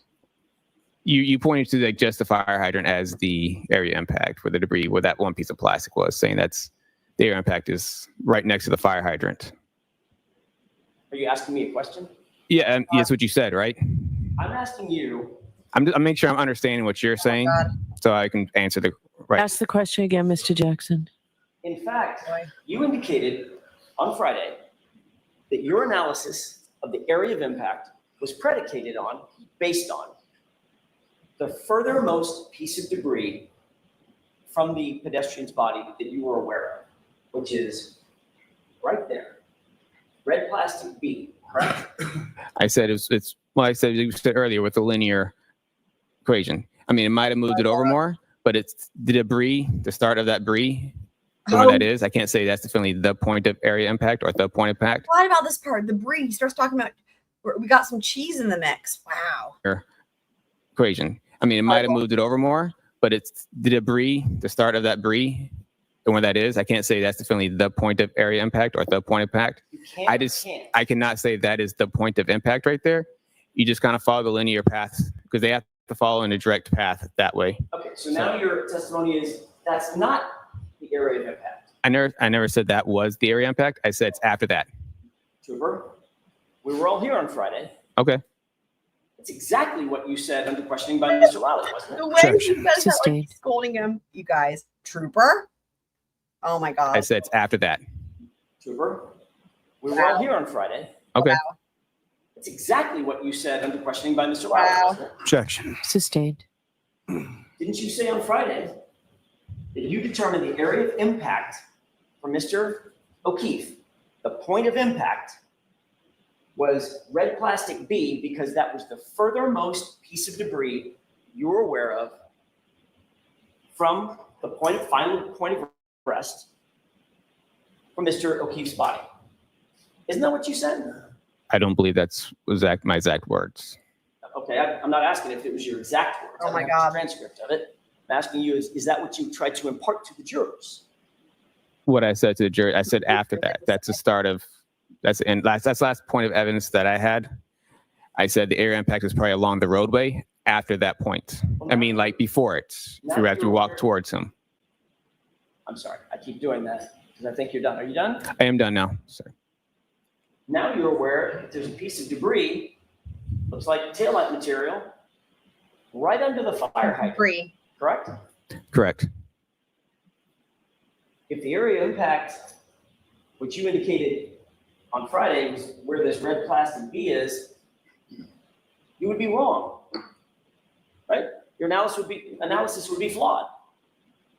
Speaker 6: you pointed to like just the fire hydrant as the area impact where the debris, where that one piece of plastic was, saying that's the area impact is right next to the fire hydrant.
Speaker 12: Are you asking me a question?
Speaker 6: Yeah, that's what you said, right?
Speaker 12: I'm asking you.
Speaker 6: I'm making sure I'm understanding what you're saying, so I can answer the right.
Speaker 5: Ask the question again, Mr. Jackson.
Speaker 12: In fact, you indicated on Friday that your analysis of the area of impact was predicated on, based on, the furthermost piece of debris from the pedestrian's body that you were aware of, which is right there, red plastic B, correct?
Speaker 6: I said I said you said earlier with the linear equation. I mean, it might have moved it over more, but it's the debris, the start of that Brie, where that is. I can't say that's definitely the point of area impact or the point of impact.
Speaker 3: What about this part? The Brie. He starts talking about we got some cheese in the mix. Wow.
Speaker 6: Equation. I mean, it might have moved it over more, but it's the debris, the start of that Brie, and where that is. I can't say that's definitely the point of area impact or the point of impact. I cannot say that is the point of impact right there. You just kind of follow the linear path because they have to follow in a direct path that way.
Speaker 12: Okay, so now your testimony is that's not the area of impact.
Speaker 6: I never said that was the area impact. I said it's after that.
Speaker 12: Trooper, we were all here on Friday.
Speaker 6: Okay.
Speaker 12: The It's exactly what you said under questioning by Mr. Riley, wasn't it?
Speaker 3: The way he
Speaker 5: Objection.
Speaker 3: says that, like
Speaker 5: Sustained.
Speaker 3: he's scolding him, you guys. Trooper. Oh my God.
Speaker 6: I said it's after that.
Speaker 12: Trooper, we were all here on Friday.
Speaker 6: Okay.
Speaker 12: It's exactly what you said under questioning by Mr. Riley, wasn't it?
Speaker 6: Objection.
Speaker 5: Sustained.
Speaker 12: Didn't you say on Friday that you determined the area of impact for Mr. O'Keefe, the point of impact, was red plastic B because that was the furthermost piece of debris you were aware of from the final point of rest for Mr. O'Keefe's body. Isn't that what you said?
Speaker 6: I don't believe that's my exact words.
Speaker 12: Okay, I'm not asking if it was your exact words.
Speaker 3: Oh
Speaker 12: I
Speaker 3: my
Speaker 12: don't have
Speaker 3: God.
Speaker 12: the transcript of it. I'm asking you, is that what you tried to impart to the jurors?
Speaker 6: What I said to the jury, I said after that. That's the start of, that's the last point of evidence that I had. I said the area impact is probably along the roadway after that point. I mean, like before it, if you have to walk towards him.
Speaker 12: I'm sorry, I keep doing that because I think you're done. Are you done?
Speaker 6: I am done now, sir.
Speaker 12: Now you're aware that there's a piece of debris, looks like taillight material, right under the fire hydrant.
Speaker 3: Brie.
Speaker 12: Correct?
Speaker 6: Correct.
Speaker 12: If the area of impact, which you indicated on Friday, was where this red plastic B is, you would be wrong, right? Your analysis would be flawed.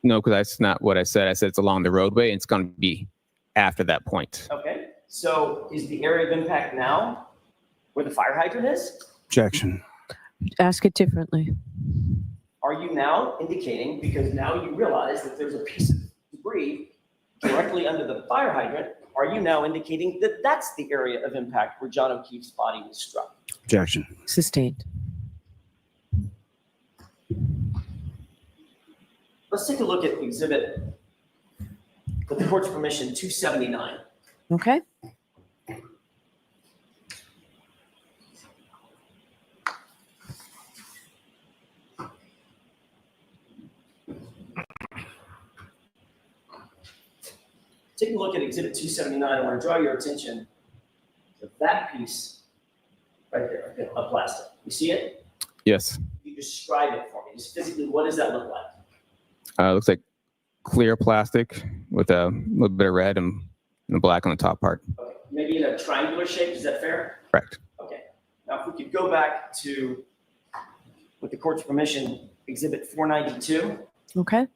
Speaker 6: No, because that's not what I said. I said it's along the roadway and it's going to be after that point.
Speaker 12: Okay, so is the area of impact now where the fire hydrant is?
Speaker 6: Objection.
Speaker 5: Ask it differently.
Speaker 12: Are you now indicating, because now you realize that there's a piece of debris directly under the fire hydrant, are you now indicating that that's the area of impact where John O'Keefe's body was struck?
Speaker 6: Objection.
Speaker 5: Sustained.
Speaker 12: Let's take a look at exhibit, with the court's permission, 279.
Speaker 5: Okay.
Speaker 12: Take a look at exhibit 279. I want to draw your attention to that piece right there, okay, of plastic. You see it?
Speaker 6: Yes.
Speaker 12: You describe it for me. Just physically, what does that look like?
Speaker 6: Looks like clear plastic with a little bit of red and black on the top part.
Speaker 12: Okay, maybe in a triangular shape. Is that fair?
Speaker 6: Correct.
Speaker 12: Okay. Now, if we could go back to, with the court's permission, exhibit 492.
Speaker 5: Okay.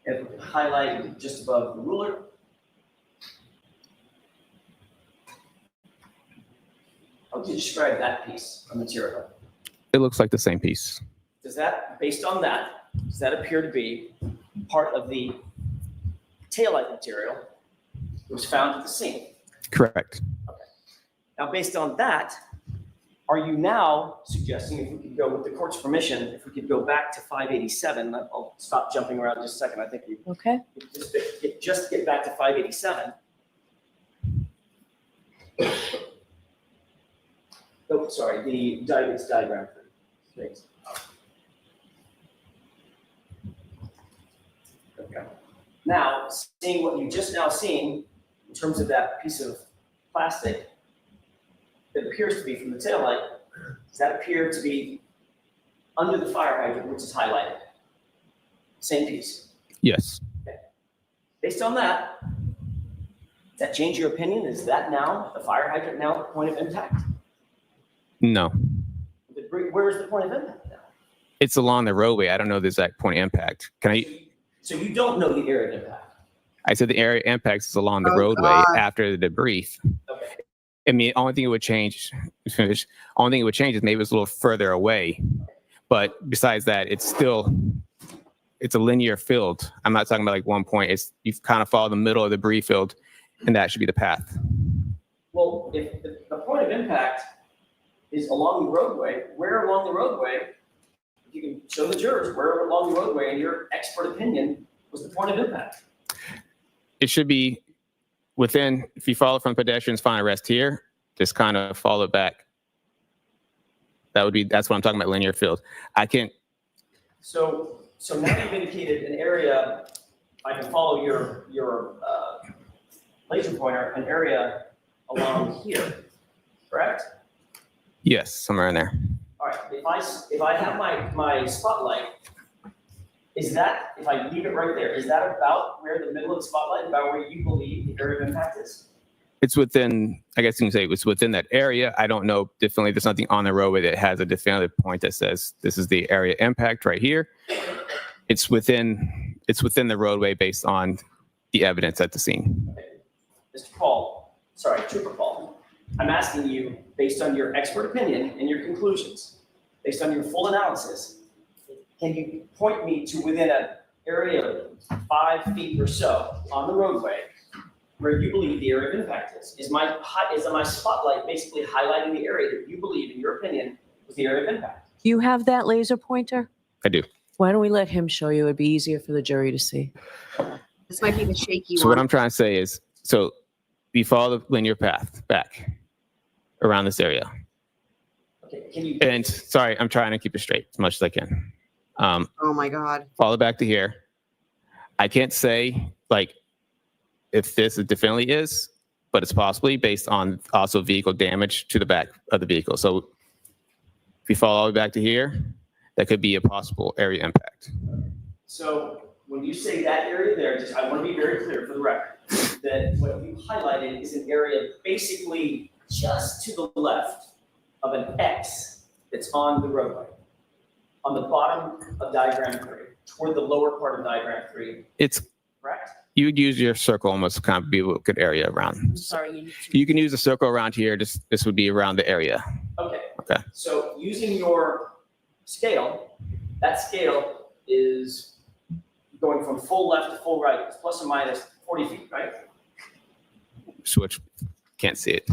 Speaker 12: If we could highlight just above the ruler. How would you describe that piece of material?
Speaker 6: It looks like the same piece.
Speaker 12: Does that, based on that, does that appear to be part of the taillight material that was found at the scene?
Speaker 6: Correct.
Speaker 12: Okay. Now, based on that, are you now suggesting, if we could go with the court's permission, if we could go back to 587, I'll stop jumping around just a second. I think we
Speaker 5: Okay.
Speaker 12: just get back to 587. Oh, sorry, the diagram. Thanks. Okay. Now, seeing what you just now seen in terms of that piece of plastic that appears to be from the taillight, does that appear to be under the fire hydrant, which is highlighted? Same piece.
Speaker 6: Yes.
Speaker 12: Okay. Based on that, does that change your opinion? Is that now, the fire hydrant now, the point of impact?
Speaker 6: No.
Speaker 12: Where is the point of impact now?
Speaker 6: It's along the roadway. I don't know the exact point of impact. Can I?
Speaker 12: So you don't know the area of impact?
Speaker 6: I said the area impact is along the roadway after the debris.
Speaker 12: Okay.
Speaker 6: I mean, only thing it would change is maybe it was a little further away. But besides that, it's a linear field. I'm not talking about like one point. You kind of follow the middle of the debris field, and that should be the path.
Speaker 12: Well, if the point of impact is along the roadway, where along the roadway, if you can show the jurors where along the roadway, in your expert opinion, was the point of impact?
Speaker 6: It should be within, if you follow from pedestrians, find a rest here, just kind of follow back. That's what I'm talking about, linear field.
Speaker 12: So now you've indicated an area, if I can follow your laser pointer, an area along here, correct?
Speaker 6: Yes, somewhere in there.
Speaker 12: All right, if I have my spotlight, is that, if I leave it right there, is that about where the middle of the spotlight, about where you believe the area of impact is?
Speaker 6: It's within, I guess you can say it's within that area. I don't know definitely. There's nothing on the roadway that has a definitive point that says this is the area impact right here. It's within the roadway based on the evidence at the scene.
Speaker 12: Mr. Paul, sorry, Trooper Paul, I'm asking you, based on your expert opinion and your conclusions, based on your full analysis, can you point me to within an area of 5 feet or so on the roadway where you believe the area of impact is? Is my spotlight basically highlighting the area that you believe, in your opinion, was the area of impact?
Speaker 5: You have that laser pointer?
Speaker 6: I do.
Speaker 5: Why don't we let him show you? It'd be easier for the jury to see.
Speaker 15: This might be the shaky
Speaker 6: So
Speaker 15: one.
Speaker 6: what I'm trying to say is, so we follow the linear path back around this area.
Speaker 12: Okay, can you?
Speaker 6: And sorry, I'm trying to keep it straight as much as I can.
Speaker 15: Oh my God.
Speaker 6: Follow back to here. I can't say like if this definitely is, but it's possibly based on also vehicle damage to the back of the vehicle. So if you follow all the way back to here, that could be a possible area impact.
Speaker 12: So when you say that area there, just I want to be very clear for the record that what you highlighted is an area basically just to the left of an X that's on the roadway, on the bottom of diagram 3, toward the lower part of diagram 3.
Speaker 6: It's
Speaker 12: correct.
Speaker 6: You would use your circle almost to kind of be a good area around.
Speaker 15: Sorry.
Speaker 6: You can use a circle around here. This would be around the area.
Speaker 12: Okay.
Speaker 6: Okay.
Speaker 12: So using your scale, that scale is going from full left to full right. It's plus or minus 40 feet, right?
Speaker 6: Switch. Can't see it.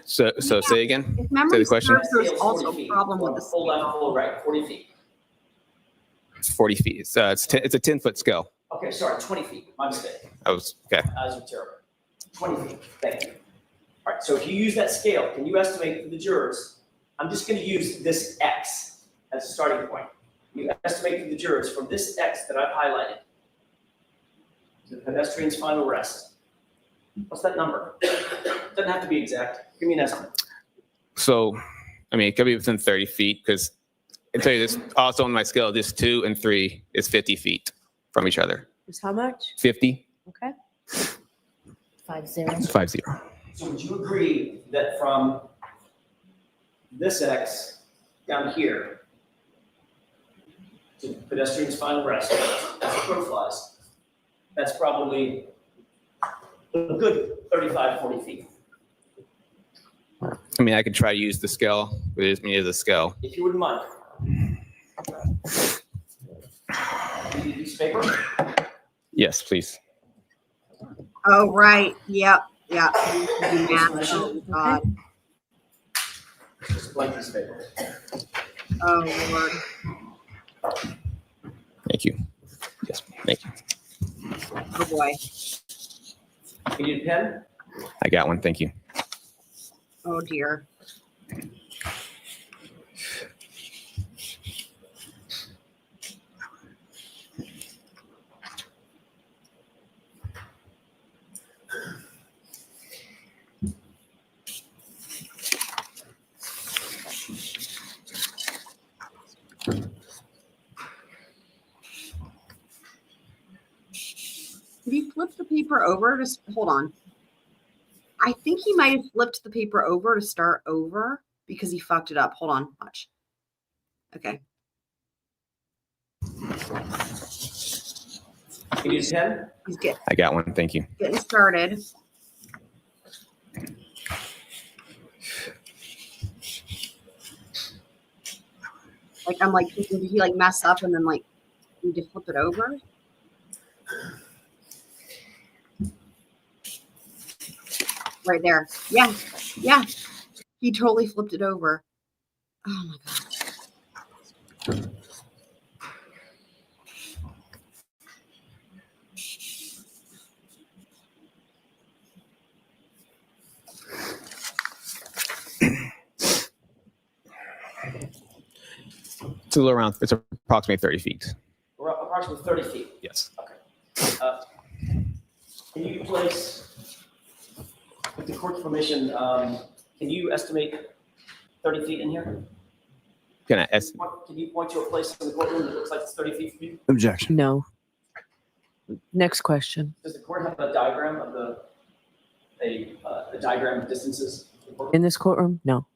Speaker 6: So say again.
Speaker 15: If
Speaker 6: Say
Speaker 15: memory
Speaker 6: the question.
Speaker 15: serves, there's also a problem with the
Speaker 12: full left, full right, 40 feet.
Speaker 6: It's 40 feet. It's a 10-foot scale.
Speaker 12: Okay, sorry, 20 feet. My mistake.
Speaker 6: I was okay.
Speaker 12: Eyes are terrible. 20 feet. Thank you. All right, so if you use that scale, can you estimate for the jurors? I'm just going to use this X as a starting point. You estimate for the jurors from this X that I've highlighted to the pedestrian's final rest. What's that number? Doesn't have to be exact. Give me an estimate.
Speaker 6: So, I mean, it could be within 30 feet because I tell you this also on my scale, this 2 and 3 is 50 feet from each other.
Speaker 5: Is how much?
Speaker 6: 50.
Speaker 5: Okay.
Speaker 19: 50.
Speaker 6: 50.
Speaker 12: So would you agree that from this X down here to pedestrian's final rest, as the crow flies, that's probably a good 35, 40 feet.
Speaker 6: I mean, I could try to use the scale, but it is me as a scale.
Speaker 12: If you wouldn't mind. You need a piece of paper?
Speaker 6: Yes, please.
Speaker 15: Oh, right. Yep. Yeah. Oh, God.
Speaker 12: Just a blank piece of paper.
Speaker 15: Oh, Lord.
Speaker 6: Thank you. Yes, thank you.
Speaker 15: Oh, boy.
Speaker 12: You need a pen?
Speaker 6: I got one. Thank you.
Speaker 15: Oh, dear. Did he flip the paper over? Just hold on. I think he might have flipped the paper over to start over because he fucked it up. Hold on, watch. Okay.
Speaker 12: You need a pen?
Speaker 15: He's getting
Speaker 6: I got one. Thank you.
Speaker 15: started. Like I'm like, did he like mess up and then like need to flip it over? Right there. Yeah. Yeah. He totally flipped it over. Oh my God.
Speaker 6: It's a little around, it's approximately 30 feet.
Speaker 12: We're up approximately 30 feet.
Speaker 6: Yes.
Speaker 12: Okay. Can you place the court's permission, can you estimate 30 feet in here?
Speaker 6: Can
Speaker 5: Objection. No. Next question.
Speaker 12: Does the court have a diagram of a diagram of distances?
Speaker 5: In this courtroom? No.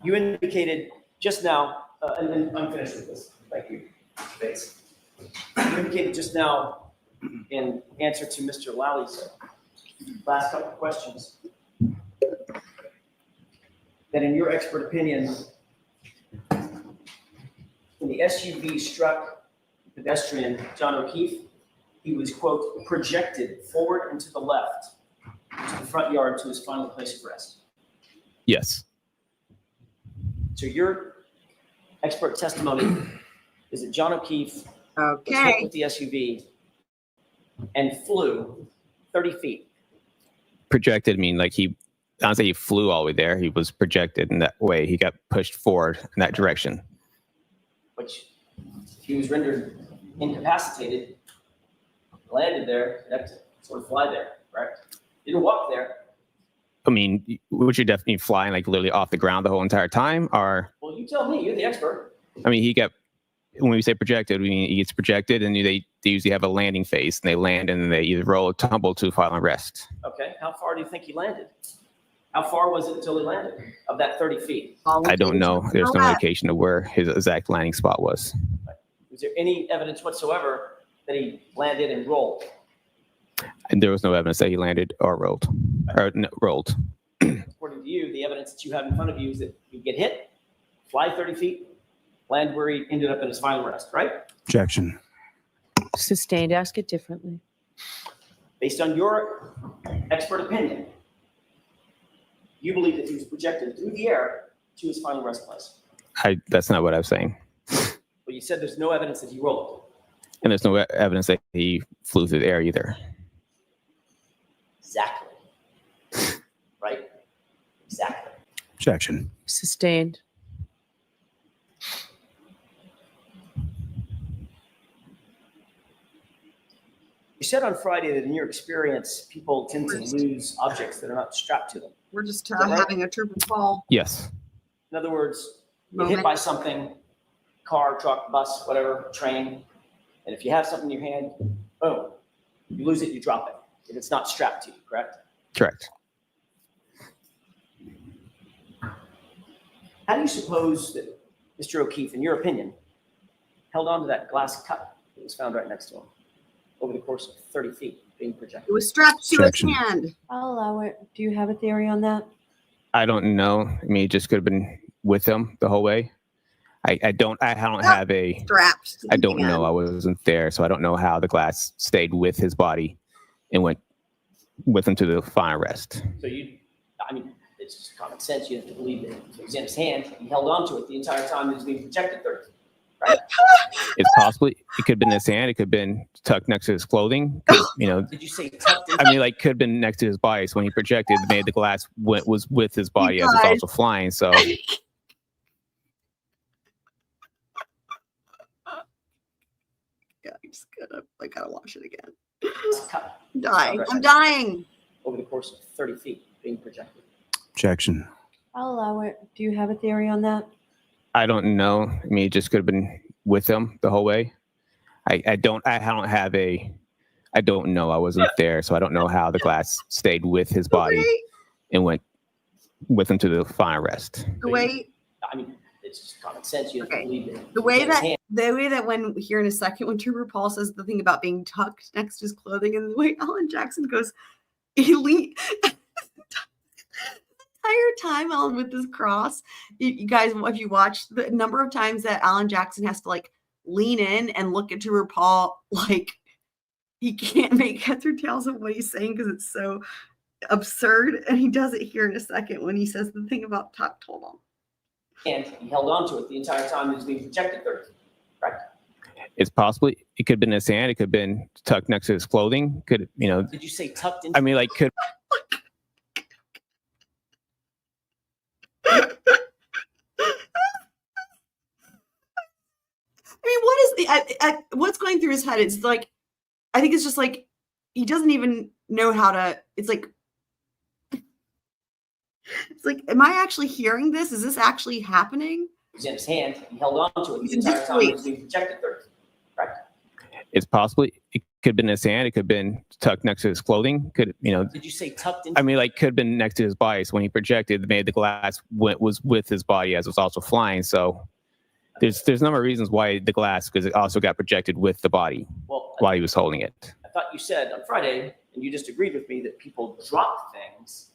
Speaker 12: You indicated just now, and then I'm finished with this. Thank you. Thanks. You indicated just now in answer to Mr. Lally,'s last couple of questions that in your expert opinion, when the SUV struck the pedestrian, John O'Keefe, he was, quote, projected forward and to the left to the front yard to his final place of rest.
Speaker 6: Yes.
Speaker 12: So your expert testimony is that John O'Keefe was hit
Speaker 15: Okay.
Speaker 12: with the SUV and flew 30 feet.
Speaker 6: Projected mean like I don't say he flew all the way there. He was projected in that way. He got pushed forward in that direction.
Speaker 12: Which he was rendered incapacitated, landed there, and had to sort of fly there, correct? Didn't walk there.
Speaker 6: I mean, would you definitely flying like literally off the ground the whole entire time? Or,
Speaker 12: Well, you tell me, you're the expert.
Speaker 6: I mean, when we say projected, we mean he gets projected and they usually have a landing phase and they land and then they either roll or tumble to final rest.
Speaker 12: Okay, how far do you think he landed? How far was it until he landed of that 30 feet?
Speaker 6: I don't know. There's no indication of where his exact landing spot was.
Speaker 12: Was there any evidence whatsoever that he landed and rolled?
Speaker 6: And there was no evidence that he landed or rolled. Rolled.
Speaker 12: According to you, the evidence that you have in front of you is that you get hit, fly 30 feet, land where he ended up in his final rest, right?
Speaker 5: Objection. Sustained. Ask it differently.
Speaker 12: Based on your expert opinion, you believe that he was projected through the air to his final rest place.
Speaker 6: That's not what I was saying.
Speaker 12: But you said there's no evidence that he rolled.
Speaker 6: And there's no evidence that he flew through the air either.
Speaker 12: Exactly. Right? Exactly.
Speaker 5: Objection. Sustained.
Speaker 12: You said on Friday that in your experience, people tend to lose objects that are not strapped to them.
Speaker 15: We're just
Speaker 12: Is that right?
Speaker 15: having a triple fall.
Speaker 6: Yes.
Speaker 12: In other words, you're hit by something, car, truck, bus, whatever, train, and if you have something in your hand, boom, you lose it, you drop it. If it's not strapped to you, correct?
Speaker 6: Correct.
Speaker 12: How do you suppose that Mr. O'Keefe, in your opinion, held on to that glass cup that was found right next to him over the course of 30 feet being projected?
Speaker 15: It was strapped to
Speaker 6: Objection.
Speaker 15: his hand.
Speaker 5: I'll allow it. Do you have a theory on that?
Speaker 6: I don't know. I mean, it just could have been with him the whole way. I don't have a
Speaker 15: strapped.
Speaker 6: I don't know. I wasn't there, so I don't know how the glass stayed with his body and went with him to the final rest.
Speaker 12: So I mean, it's just common sense. You have to believe that it was in his hand. He held on to it the entire time he was being projected 30 feet, right?
Speaker 6: It's possibly, it could have been in his hand. It could have been tucked next to his clothing. You know,
Speaker 12: Did you say tucked in?
Speaker 6: I mean, like, could have been next to his body. So when he projected, maybe the glass was with his body as it's also flying. So
Speaker 15: Yeah, I gotta watch it again. I'm dying. I'm dying.
Speaker 12: Over the course of 30 feet being projected.
Speaker 5: Objection. I'll allow it. Do you have a theory on that?
Speaker 6: I don't know. I mean, it just could have been with him the whole way. I don't know. I wasn't there, so I don't know how the glass stayed with his body and went with him to the final rest.
Speaker 15: The way
Speaker 12: I mean, it's just common sense. You have to believe it.
Speaker 15: the way that when here in a second when Trooper Paul says the thing about being tucked next to his clothing and the way Alan Jackson goes, he leaned the entire time Alan with this cross. You guys, if you watch the number of times that Alan Jackson has to like lean in and look at Trooper Paul like he can't make heads or tails of what he's saying because it's so absurd, and he does it here in a second when he says the thing about tucked. Hold on.
Speaker 12: And he held on to it the entire time he was being projected 30 feet, right?
Speaker 6: It's possibly, it could have been in his hand. It could have been tucked next to his clothing. Could, you know,
Speaker 12: Did you say tucked in?
Speaker 6: I mean, like, could.
Speaker 15: I mean, what is what's going through his head? It's like, I think it's just like he doesn't even know how to It's like, am I actually hearing this? Is this actually happening?
Speaker 12: It was in his hand. He held on to it
Speaker 15: He's
Speaker 12: the
Speaker 15: in
Speaker 12: entire time he was
Speaker 15: disbelief.
Speaker 12: being projected 30 feet. Right.
Speaker 6: It's possibly, it could have been in his hand. It could have been tucked next to his clothing. Could, you know,
Speaker 12: Did you say tucked into?
Speaker 6: I mean, like, could have been next to his body. So when he projected, maybe the glass was with his body as it was also flying. So there's a number of reasons why the glass, because it also got projected with the body while he was holding it.
Speaker 12: I thought you said on Friday, and you just agreed with me, that people drop things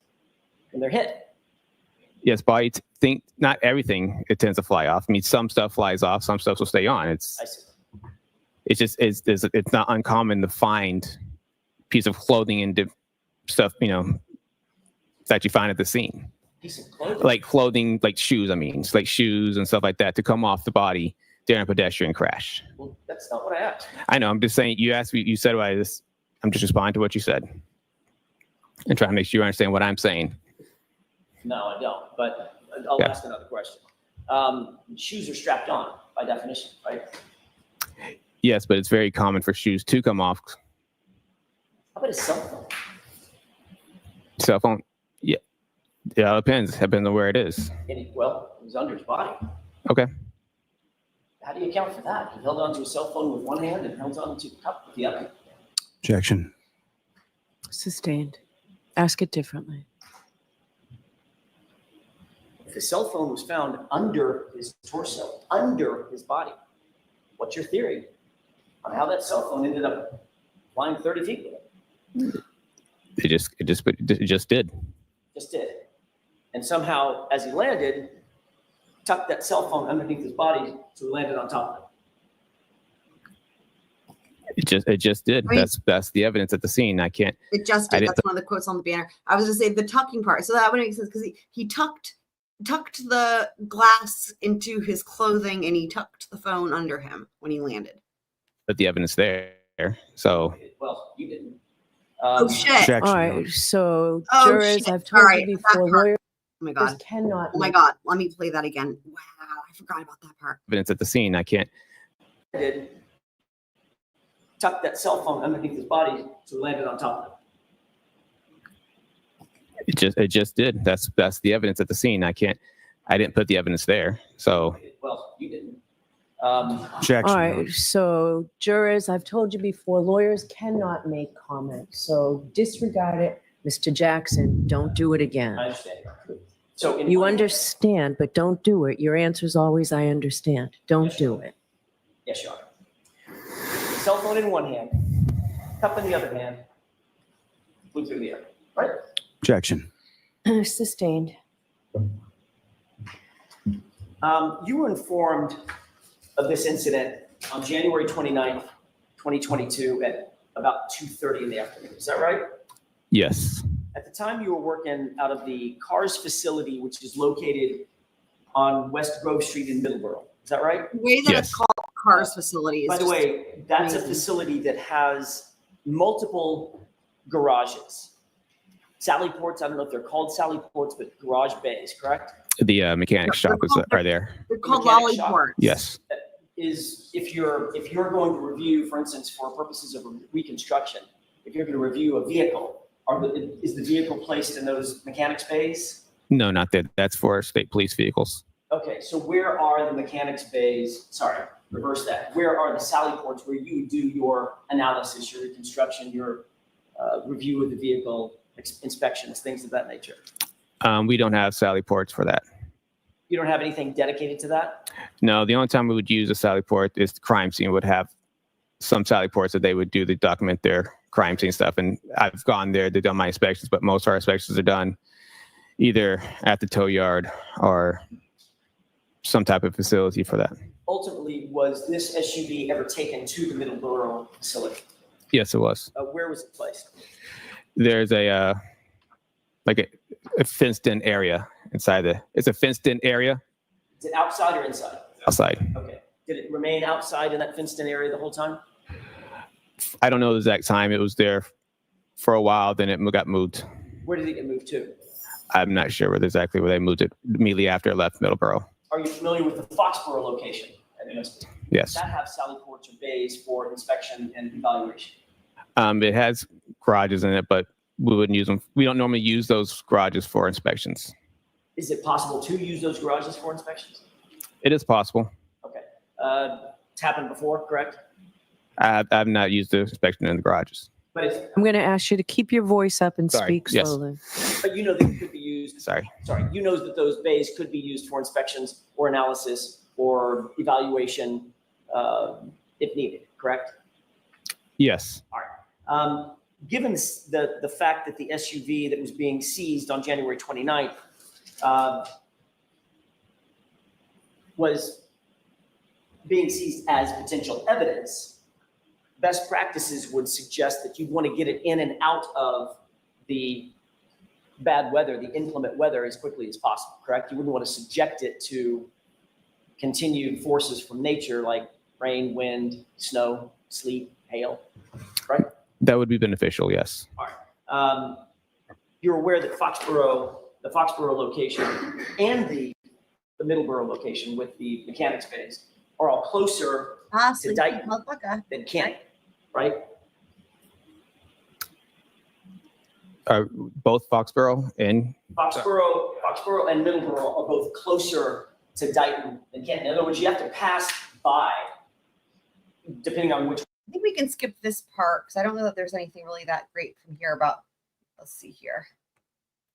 Speaker 12: and they're hit.
Speaker 6: Yes, body think not everything it tends to fly off. I mean, some stuff flies off, some stuff will stay on.
Speaker 12: I see.
Speaker 6: It's not uncommon to find piece of clothing and stuff, you know, that you find at the scene.
Speaker 12: Piece of clothing?
Speaker 6: Like clothing, like shoes, I mean, like shoes and stuff like that to come off the body during a pedestrian crash.
Speaker 12: Well, that's not what I asked.
Speaker 6: I know, I'm just saying, you asked me, you said what I'm just responding to what you said and trying to make sure you understand what I'm saying.
Speaker 12: No, I don't, but I'll ask another question. Shoes are strapped on by definition, right?
Speaker 6: Yes, but it's very common for shoes to come off.
Speaker 12: How about a cell phone?
Speaker 6: Cell phone, yeah, it depends. Depends on where it is.
Speaker 12: Well, it was under his body.
Speaker 6: Okay.
Speaker 12: How do you account for that? He held onto a cell phone with one hand and held onto the cup with the other.
Speaker 17: Objection.
Speaker 5: Sustained. Ask it differently.
Speaker 12: If his cell phone was found under his torso, under his body, what's your theory on how that cell phone ended up flying 30 feet with it?
Speaker 6: It just did.
Speaker 12: Just did. And somehow, as he landed, tucked that cell phone underneath his body so he landed on top of it.
Speaker 6: It just did.
Speaker 15: I mean,
Speaker 6: That's the evidence at the scene. I can't.
Speaker 15: It just did. That's one of the quotes on the banner. I was going to say the tucking part. So that would make sense because he tucked the glass into his clothing and he tucked the phone under him when he landed.
Speaker 6: But the evidence there. So.
Speaker 12: Well, you didn't.
Speaker 15: Oh shit!
Speaker 5: All right, so
Speaker 15: Oh,
Speaker 5: jurors,
Speaker 15: shit.
Speaker 5: I've told
Speaker 15: All right,
Speaker 5: you
Speaker 15: that
Speaker 5: before,
Speaker 15: part.
Speaker 5: lawyers
Speaker 15: Oh my god!
Speaker 5: cannot.
Speaker 15: Oh my
Speaker 5: make-
Speaker 15: god! Let me play that again. Wow, I forgot about that part.
Speaker 6: Evidence at the scene. I can't.
Speaker 12: Did tuck that cell phone underneath his body so he landed on top of it.
Speaker 6: It just did. That's the evidence at the scene. I didn't put the evidence there. So.
Speaker 12: Well, you didn't.
Speaker 5: All right, so jurors, I've told you before, lawyers cannot make comments, so disregard it. Mr. Jackson, don't do it again.
Speaker 12: I understand. So
Speaker 5: You understand, but don't do it. Your answer is always, I understand. Don't do it.
Speaker 12: Yes, Your Honor. Cell phone in one hand, cup in the other hand, flew through the air. Right?
Speaker 17: Objection.
Speaker 5: Sustained.
Speaker 12: You were informed of this incident on January 29th, 2022 at about 2:30 in the afternoon. Is that right?
Speaker 6: Yes.
Speaker 12: At the time, you were working out of the CARS facility, which is located on West Grove Street in Middleborough. Is that right?
Speaker 15: The way that it's called CARS facility is
Speaker 12: By the
Speaker 15: just
Speaker 12: way, that's a
Speaker 15: amazing.
Speaker 12: facility that has multiple garages. Sally ports, I don't know if they're called Sally ports, but garage bays, correct?
Speaker 6: The mechanic shop are there.
Speaker 15: They're called
Speaker 12: Mechanic shop
Speaker 15: lollyports.
Speaker 6: Yes.
Speaker 12: Is if you're going to review, for instance, for purposes of reconstruction, if you're going to review a vehicle, is the vehicle placed in those mechanics bays?
Speaker 6: No, not that. That's for state police vehicles.
Speaker 12: Okay, so where are the mechanics bays? Sorry, reverse that. Where are the Sally ports where you do your analysis, your reconstruction, your review of the vehicle, inspections, things of that nature?
Speaker 6: We don't have Sally ports for that.
Speaker 12: You don't have anything dedicated to that?
Speaker 6: No, the only time we would use a Sally port is the crime scene would have some Sally ports that they would do to document their crime scene stuff. And I've gone there to do my inspections, but most of our inspections are done either at the tow yard or some type of facility for that.
Speaker 12: Ultimately, was this SUV ever taken to the Middleborough facility?
Speaker 6: Yes, it was.
Speaker 12: Where was it placed?
Speaker 6: There's a fenced in area inside it's a fenced in area
Speaker 12: Is it outside or inside?
Speaker 6: outside.
Speaker 12: Okay. Did it remain outside in that fenced-in area the whole time?
Speaker 6: I don't know the exact time. It was there for a while, then it got moved.
Speaker 12: Where did it get moved to?
Speaker 6: I'm not sure exactly where they moved it immediately after it left Middleborough.
Speaker 12: Are you familiar with the Foxborough location at MSP?
Speaker 6: Yes.
Speaker 12: Does that have Sally ports or bays for inspection and evaluation?
Speaker 6: It has garages in it, but we wouldn't use them. We don't normally use those garages for inspections.
Speaker 12: Is it possible to use those garages for inspections?
Speaker 6: It is possible.
Speaker 12: Okay. It's happened before, correct?
Speaker 6: I've not used the inspection in the garages.
Speaker 12: But it's,
Speaker 5: I'm going to ask you to keep your voice up and
Speaker 6: Sorry.
Speaker 5: speak
Speaker 6: Yes.
Speaker 5: slowly.
Speaker 12: but you know that it could be used.
Speaker 6: Sorry.
Speaker 12: You know that those bays could be used for inspections or analysis or evaluation if needed, correct?
Speaker 6: Yes.
Speaker 12: All right. Given the fact that the SUV that was being seized on January 29th was being seized as potential evidence, best practices would suggest that you'd want to get it in and out of the bad weather, the inclement weather, as quickly as possible, correct? You wouldn't want to subject it to continued forces from nature like rain, wind, snow, sleet, hail, right?
Speaker 6: That would be beneficial, yes.
Speaker 12: All right. You're aware that the Foxborough location and the Middleborough location with the mechanics bays are all closer to Dayton than Kent, right?
Speaker 6: Both Foxborough and
Speaker 12: Foxborough and Middleborough are both closer to Dayton than Kent. In other words, you have to pass by, depending on which.
Speaker 3: I think we can skip this part because I don't know that there's anything really that great from here about, let's see here.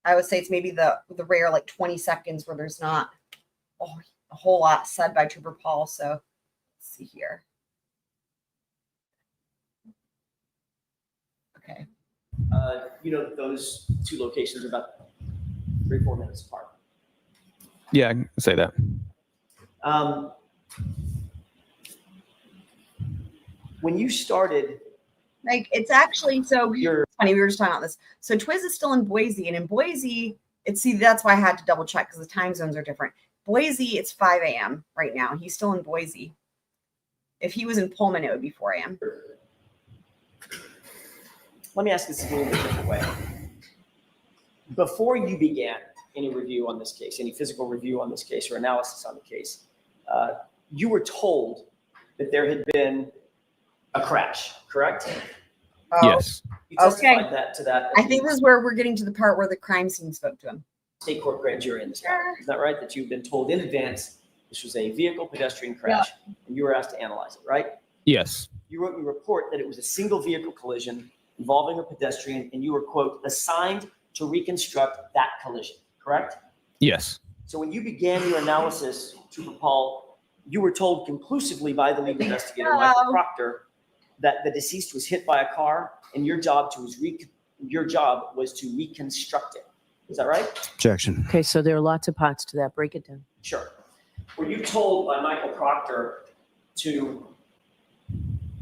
Speaker 3: I would say it's maybe the rare like 20 seconds where there's not a whole lot said by Trooper Paul. So let's see here. Okay.
Speaker 12: You know, those two locations are about 3-4 minutes apart.
Speaker 6: Yeah, I can say that.
Speaker 12: When you started,
Speaker 3: like, it's actually, so funny, we were just talking about this. So Twiz is still in Boise, and in Boise, that's why I had to double check because the time zones are different. Boise, it's 5 a.m. right now. He's still in Boise. If he was in Pullman, it would be 4 a.m.
Speaker 12: let me ask this a little bit different way. Before you began any review on this case, any physical review on this case or analysis on the case, you were told that there had been a crash, correct?
Speaker 6: Yes.
Speaker 12: You testified to that.
Speaker 3: I think this is where we're getting to the part where the crime scene spoke to him.
Speaker 12: State court grand jury in this matter. Is that right? That you've been told in advance this was a vehicle pedestrian crash, and you were asked to analyze it, right?
Speaker 6: Yes.
Speaker 12: You wrote in your report that it was a single vehicle collision involving a pedestrian, and you were, quote, assigned to reconstruct that collision, correct?
Speaker 6: Yes.
Speaker 12: So when you began your analysis, Trooper Paul, you were told conclusively by the lead investigator, Michael Proctor, that the deceased was hit by a car, and your job was to reconstruct it. Is that right?
Speaker 4: Objection.
Speaker 5: Okay, so there are lots of parts to that. Break it down.
Speaker 12: Sure. Were you told by Michael Proctor to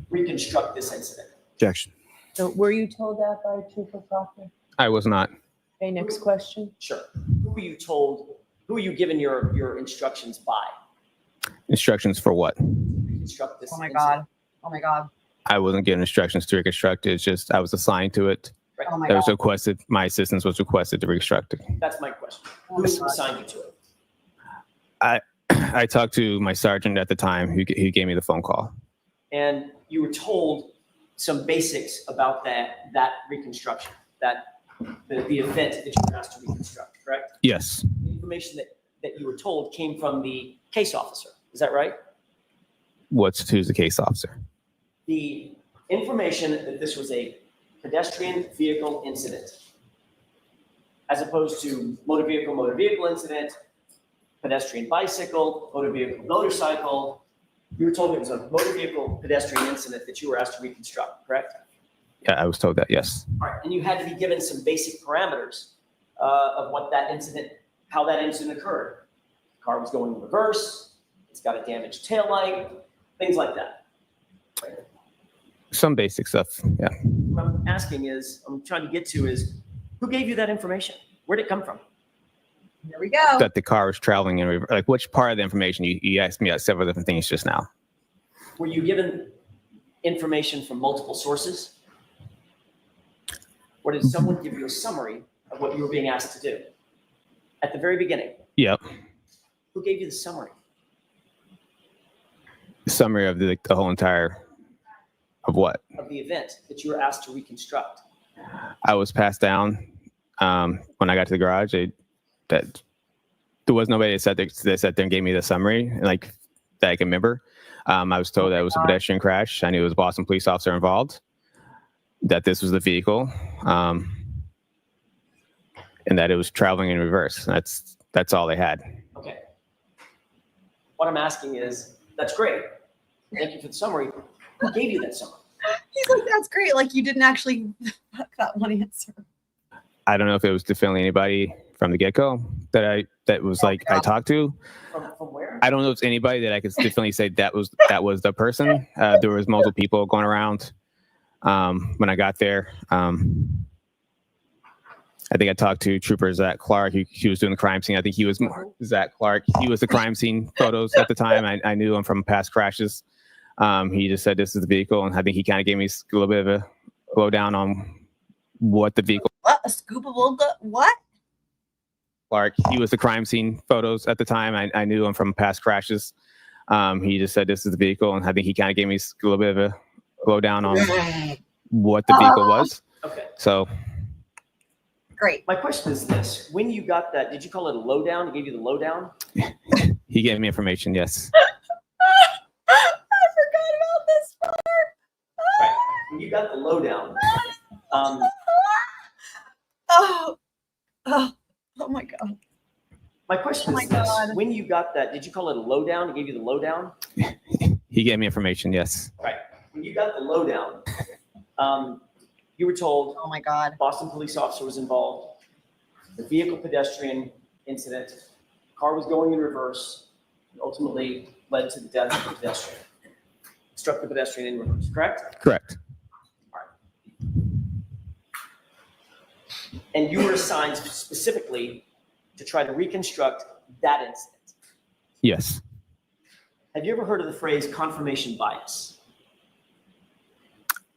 Speaker 12: reconstruct this incident?
Speaker 4: Objection.
Speaker 5: So were you told that by Trooper Proctor?
Speaker 6: I was not.
Speaker 5: Okay, next question.
Speaker 12: Sure. Who were you told, who were you given your instructions by?
Speaker 6: Instructions for what?
Speaker 12: Reconstruct this incident.
Speaker 3: God. Oh my God.
Speaker 6: I wasn't given instructions to reconstruct it. It's just I was assigned to it.
Speaker 12: Right.
Speaker 3: Oh my
Speaker 6: It was
Speaker 3: God.
Speaker 6: requested. My assistance was requested to reconstruct it.
Speaker 12: That's my question. Who assigned you to it?
Speaker 6: I talked to my sergeant at the time who gave me the phone call.
Speaker 12: And you were told some basics about that reconstruction, the event that you were asked to reconstruct, correct?
Speaker 6: Yes.
Speaker 12: The information that you were told came from the case officer. Is that right?
Speaker 6: Who's the case officer?
Speaker 12: The information that this was a pedestrian vehicle incident, as opposed to motor vehicle incident, pedestrian bicycle, motor vehicle motorcycle. You were told it was a motor vehicle pedestrian incident that you were asked to reconstruct, correct?
Speaker 6: Yeah, I was told that, yes.
Speaker 12: All right, and you had to be given some basic parameters of what that incident, how that incident occurred. The car was going in reverse, it's got a damaged taillight, things like that.
Speaker 6: Some basic stuff, yeah.
Speaker 12: What I'm asking is, I'm trying to get to is, who gave you that information? Where'd it come from?
Speaker 3: Here we go.
Speaker 6: That the car was traveling in reverse. Like, which part of the information? You asked me several different things just now.
Speaker 12: Were you given information from multiple sources? Or did someone give you a summary of what you were being asked to do? At the very beginning,
Speaker 6: Yep.
Speaker 12: who gave you the summary?
Speaker 6: Summary of the whole entire, of what?
Speaker 12: Of the event that you were asked to reconstruct?
Speaker 6: I was passed down when I got to the garage. That there was nobody that sat there and gave me the summary like that I can remember. I was told that it was a pedestrian crash. I knew it was a Boston police officer involved. That this was the vehicle, and that it was traveling in reverse. That's all they had.
Speaker 12: Okay. What I'm asking is, that's great. Thank you for the summary. Who gave you that summary?
Speaker 3: He's like, that's great. Like you didn't actually fuck that one answer.
Speaker 6: I don't know if it was definitely anybody from the get-go that was like I talked to.
Speaker 12: From where?
Speaker 6: I don't know if it's anybody that I could definitely say that was the person. There was multiple people going around when I got there. I think I talked to Trooper Zach Clark. He was doing the crime scene. I think he was Zach Clark. He was the crime scene photos at the time. I knew him from past crashes. He just said this is the vehicle, and I think he kind of gave me a little bit of a lowdown on what the vehicle.
Speaker 3: What? A scoopable? What?
Speaker 6: Clark. He was the crime scene photos at the time. I knew him from past crashes. He just said this is the vehicle, and I think he kind of gave me a little bit of a lowdown on what the vehicle was.
Speaker 12: Okay.
Speaker 6: So.
Speaker 3: Great.
Speaker 12: My question is this. When you got that, did you call it a lowdown? He gave you the lowdown?
Speaker 6: He gave me information, yes.
Speaker 3: I forgot about this part.
Speaker 12: Right. When you got the lowdown,
Speaker 3: oh my God.
Speaker 12: My question is this. When you got that, did you call it a lowdown? He gave you the lowdown?
Speaker 6: He gave me information, yes.
Speaker 12: Right. When you got the lowdown, you were told,
Speaker 3: oh my God,
Speaker 12: Boston police officer was involved. The vehicle pedestrian incident, car was going in reverse, and ultimately led to the death of the pedestrian. Struck the pedestrian in reverse, correct?
Speaker 6: Correct.
Speaker 12: All right. And you were assigned specifically to try to reconstruct that incident.
Speaker 6: Yes.
Speaker 12: Have you ever heard of the phrase confirmation bias?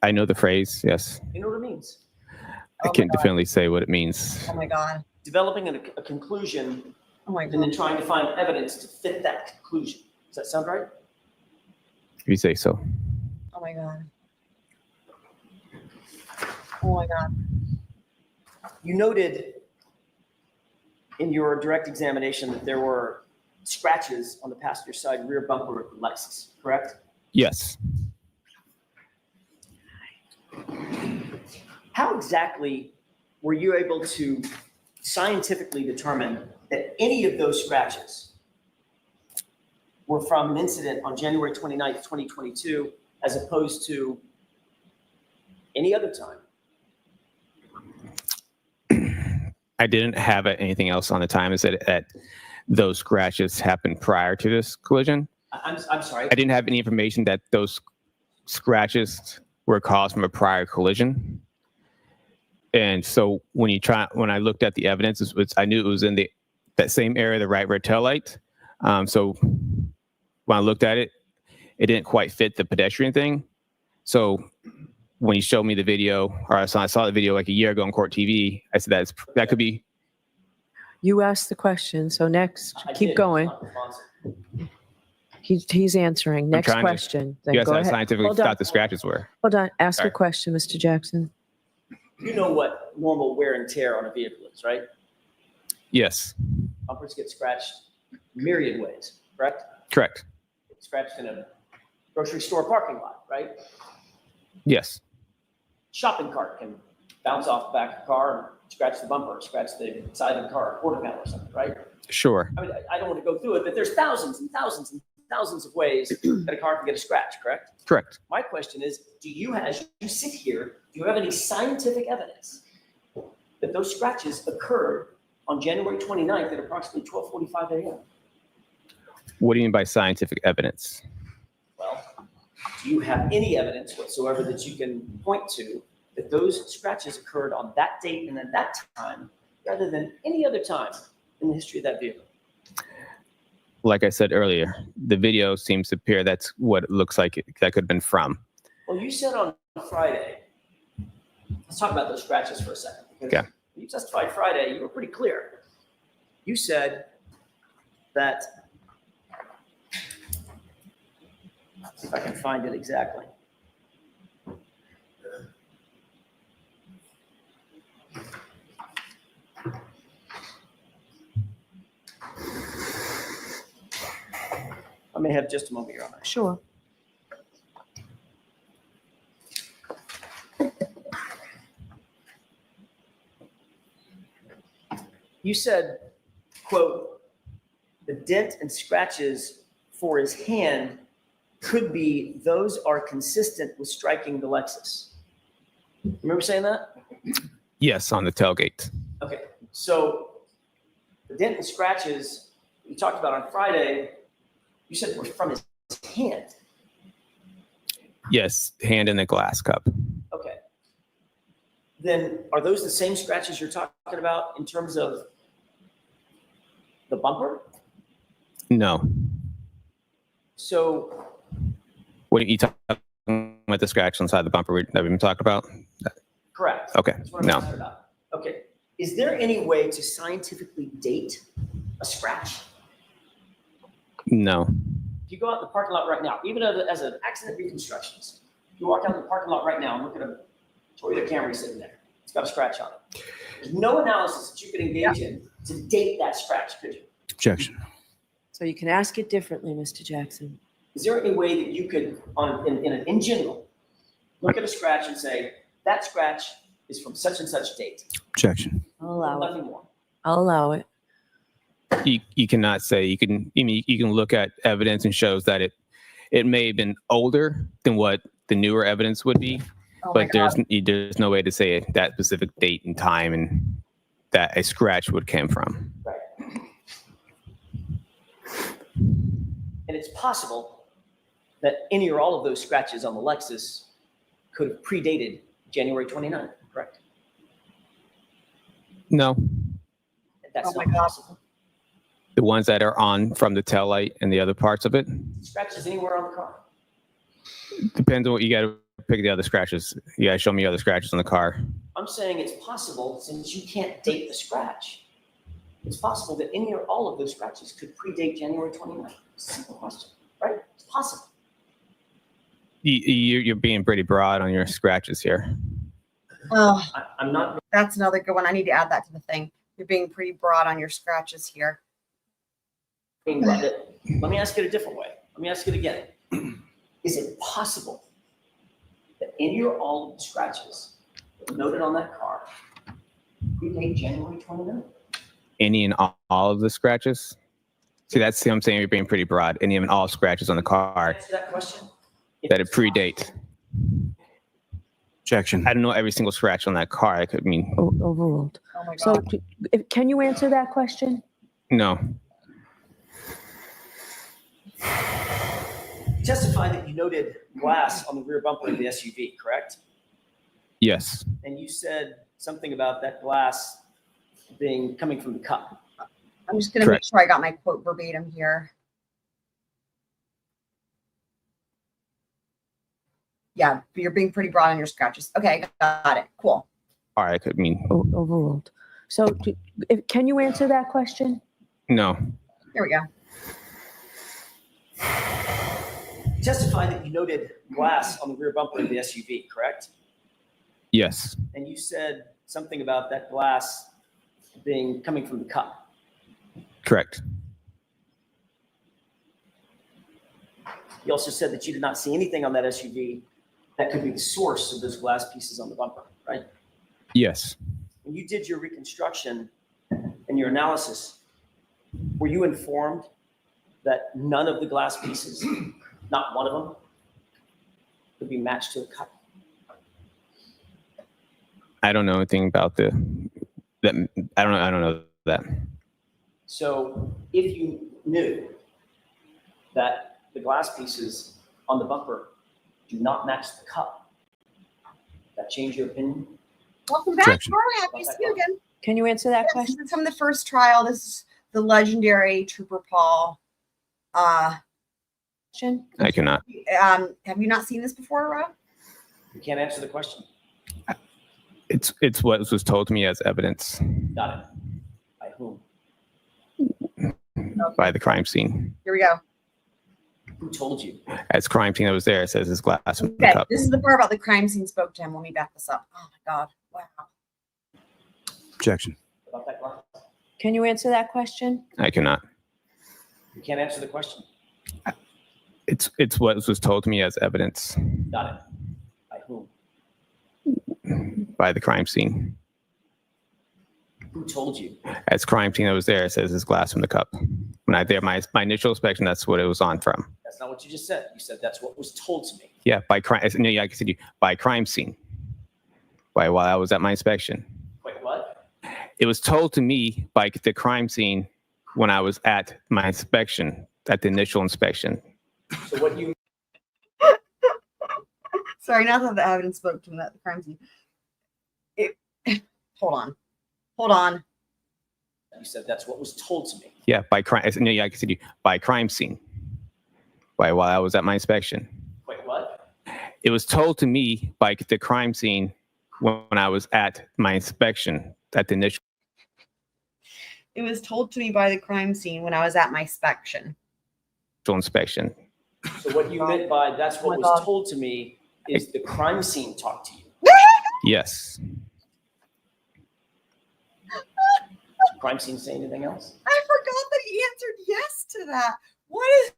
Speaker 6: I know the phrase, yes.
Speaker 12: You know what it means?
Speaker 6: I can't definitely say what it means.
Speaker 3: Oh my God.
Speaker 12: Developing a conclusion and then trying to find evidence to fit that conclusion. Does that sound right?
Speaker 6: If you say so.
Speaker 3: Oh my God. Oh my God.
Speaker 12: You noted in your direct examination that there were scratches on the passenger side rear bumper of the Lexus, correct?
Speaker 6: Yes.
Speaker 12: How exactly were you able to scientifically determine that any of those scratches were from an incident on January 29th, 2022, as opposed to any other time?
Speaker 6: I didn't have anything else on the time. Is that those scratches happened prior to this collision?
Speaker 12: I'm sorry.
Speaker 6: I didn't have any information that those scratches were caused from a prior collision. And so when I looked at the evidence, I knew it was in that same area, the right rear taillight. So when I looked at it, it didn't quite fit the pedestrian thing. So when you showed me the video, or I saw the video like a year ago on CourtTV, I said that could be.
Speaker 5: You asked the question, so next, keep going. He's answering. Next question. Then
Speaker 6: you guys
Speaker 5: go
Speaker 6: have
Speaker 5: ahead.
Speaker 6: scientifically
Speaker 5: Hold on.
Speaker 6: thought the scratches were.
Speaker 5: Hold on. Ask
Speaker 6: Sorry.
Speaker 5: a question, Mr. Jackson.
Speaker 12: You know what normal wear and tear on a vehicle is, right?
Speaker 6: Yes.
Speaker 12: Bumpers get scratched myriad ways, correct?
Speaker 6: Correct.
Speaker 12: Scratched in a grocery store parking lot, right?
Speaker 6: Yes.
Speaker 12: Shopping cart can bounce off the back of the car and scratch the bumper, scratch the side of the car, quarter panel or something, right?
Speaker 6: Sure.
Speaker 12: I mean, I don't want to go through it, but there's thousands and thousands and thousands of ways that a car can get a scratch, correct?
Speaker 6: Correct.
Speaker 12: My question is, as you sit here, do you have any scientific evidence that those scratches occurred on January 29th at approximately 12:45 a.m.?
Speaker 6: What do you mean by scientific evidence?
Speaker 12: Well, do you have any evidence whatsoever that you can point to that those scratches occurred on that date and at that time rather than any other time in the history of that vehicle?
Speaker 6: Like I said earlier, the video seems to appear that's what it looks like that could have been from.
Speaker 12: Well, you said on Friday, let's talk about those scratches for a second.
Speaker 6: Okay.
Speaker 12: When you testified Friday, you were pretty clear. You said that, let's see if I can find it exactly. I may have just a moment, Your Honor.
Speaker 5: Sure.
Speaker 12: You said, quote, the dent and scratches for his hand could be, those are consistent with striking the Lexus. Remember saying that?
Speaker 6: Yes, on the tailgate.
Speaker 12: Okay, so the dent and scratches you talked about on Friday, you said were from his hand.
Speaker 6: Yes, hand in the glass cup.
Speaker 12: Okay. Then are those the same scratches you're talking about in terms of the bumper?
Speaker 6: No.
Speaker 12: So
Speaker 6: What are you talking about, the scratch inside the bumper that we've been talking about?
Speaker 12: correct.
Speaker 6: Okay,
Speaker 12: That's what I'm
Speaker 6: no.
Speaker 12: talking about. Okay. Is there any way to scientifically date a scratch?
Speaker 6: No.
Speaker 12: If you go out in the parking lot right now, even as an accident reconstructionist, you walk out in the parking lot right now and look at a Toyota Camry sitting there. It's got a scratch on it. There's no analysis that you could engage in to date that scratch, could you?
Speaker 4: Objection.
Speaker 5: So you can ask it differently, Mr. Jackson.
Speaker 12: Is there any way that you could, in general, look at a scratch and say, that scratch is from such and such date?
Speaker 4: Objection.
Speaker 5: I'll allow
Speaker 12: Nothing
Speaker 5: it.
Speaker 12: more.
Speaker 5: I'll allow it.
Speaker 6: You cannot say. You can look at evidence and shows that it may have been older than what the newer evidence would be, but there's no way to say that specific date and time and that a scratch would come from.
Speaker 12: Right. And it's possible that any or all of those scratches on the Lexus could have predated January 29th, correct?
Speaker 6: No,
Speaker 12: That's not possible.
Speaker 6: the ones that are on from the taillight and the other parts of it
Speaker 12: Scratches anywhere on the car?
Speaker 6: depends on what you got to pick the other scratches. You got to show me other scratches on the car.
Speaker 12: I'm saying it's possible, since you can't date the scratch, it's possible that any or all of those scratches could predate January 29th. Simple question, right? It's possible.
Speaker 6: You're being pretty broad on your scratches here.
Speaker 3: Oh,
Speaker 12: I'm not.
Speaker 3: That's another good one. I need to add that to the thing. You're being pretty broad on your scratches here.
Speaker 12: Let me ask it a different way. Let me ask it again. Is it possible that any or all of the scratches noted on that car predate January 29th?
Speaker 6: Any and all of the scratches? See, that's what I'm saying. You're being pretty broad. Any and all scratches on the car
Speaker 12: Answer that question.
Speaker 6: that it predate.
Speaker 4: Objection.
Speaker 6: I don't know every single scratch on that car. I could mean
Speaker 5: Overruled.
Speaker 3: Oh my
Speaker 5: So
Speaker 3: God.
Speaker 5: can you answer that question?
Speaker 6: no.
Speaker 12: You testified that you noted glass on the rear bumper of the SUV, correct?
Speaker 6: Yes.
Speaker 12: And you said something about that glass coming from the cup.
Speaker 3: I'm just going to make sure I got my quote verbatim here. Yeah, you're being pretty broad on your scratches. Okay, got it. Cool.
Speaker 6: All right. I could mean
Speaker 5: Overruled. So can you answer that question?
Speaker 6: no.
Speaker 3: Here we go.
Speaker 12: You testified that you noted glass on the rear bumper of the SUV, correct?
Speaker 6: Yes.
Speaker 12: And you said something about that glass coming from the cup.
Speaker 6: Correct.
Speaker 12: You also said that you did not see anything on that SUV that could be the source of those glass pieces on the bumper, right?
Speaker 6: Yes.
Speaker 12: When you did your reconstruction and your analysis, were you informed that none of the glass pieces, not one of them, could be matched to a cup?
Speaker 6: I don't know anything about that. I don't know that.
Speaker 12: So if you knew that the glass pieces on the bumper do not match the cup, that change your opinion?
Speaker 3: Welcome back,
Speaker 6: Objection.
Speaker 3: Laura. Happy to see you again.
Speaker 5: Can you answer that
Speaker 3: Yes,
Speaker 5: question?
Speaker 3: this is from the first trial. This is the legendary Trooper Paul. Question.
Speaker 6: I cannot.
Speaker 3: Have you not seen this before, Rob?
Speaker 12: You can't answer the question.
Speaker 6: It's what was told to me as evidence
Speaker 12: Got it. By whom?
Speaker 6: by the crime scene.
Speaker 3: Here we go.
Speaker 12: Who told you?
Speaker 6: As crime scene that was there, it says his glass was in the
Speaker 3: Okay,
Speaker 6: cup.
Speaker 3: this is the part about the crime scene spoke to him. Let me back this up. Oh my God. Wow.
Speaker 4: Objection.
Speaker 12: About that glass?
Speaker 5: Can you answer that question?
Speaker 6: I cannot.
Speaker 12: You can't answer the question.
Speaker 6: It's what was told to me as evidence
Speaker 12: Got it. By whom?
Speaker 6: by the crime scene.
Speaker 12: Who told you?
Speaker 6: As crime scene that was there, it says it's glass from the cup. When I did my initial inspection, that's what it was on from.
Speaker 12: That's not what you just said. You said that's what was told to me.
Speaker 6: Yeah, by crime. No, yeah, I said by crime scene. While I was at my inspection.
Speaker 12: Wait, what?
Speaker 6: It was told to me by the crime scene when I was at my inspection, at the initial inspection.
Speaker 12: So what you
Speaker 15: Sorry, not that the evidence spoke to him at the crime scene. Hold on.
Speaker 12: You said that's what was told to me.
Speaker 6: Yeah, by crime. No, yeah, I said by crime scene. While I was at my inspection.
Speaker 12: Wait, what?
Speaker 6: It was told to me by the crime scene when I was at my inspection, at the initial.
Speaker 15: It was told to me by the crime scene when I was at my inspection.
Speaker 6: Inspection.
Speaker 12: So what you meant by that's what was told to me is the crime scene talked to you.
Speaker 6: Yes.
Speaker 12: Did crime scene say anything else?
Speaker 15: I forgot that he answered yes to that. What is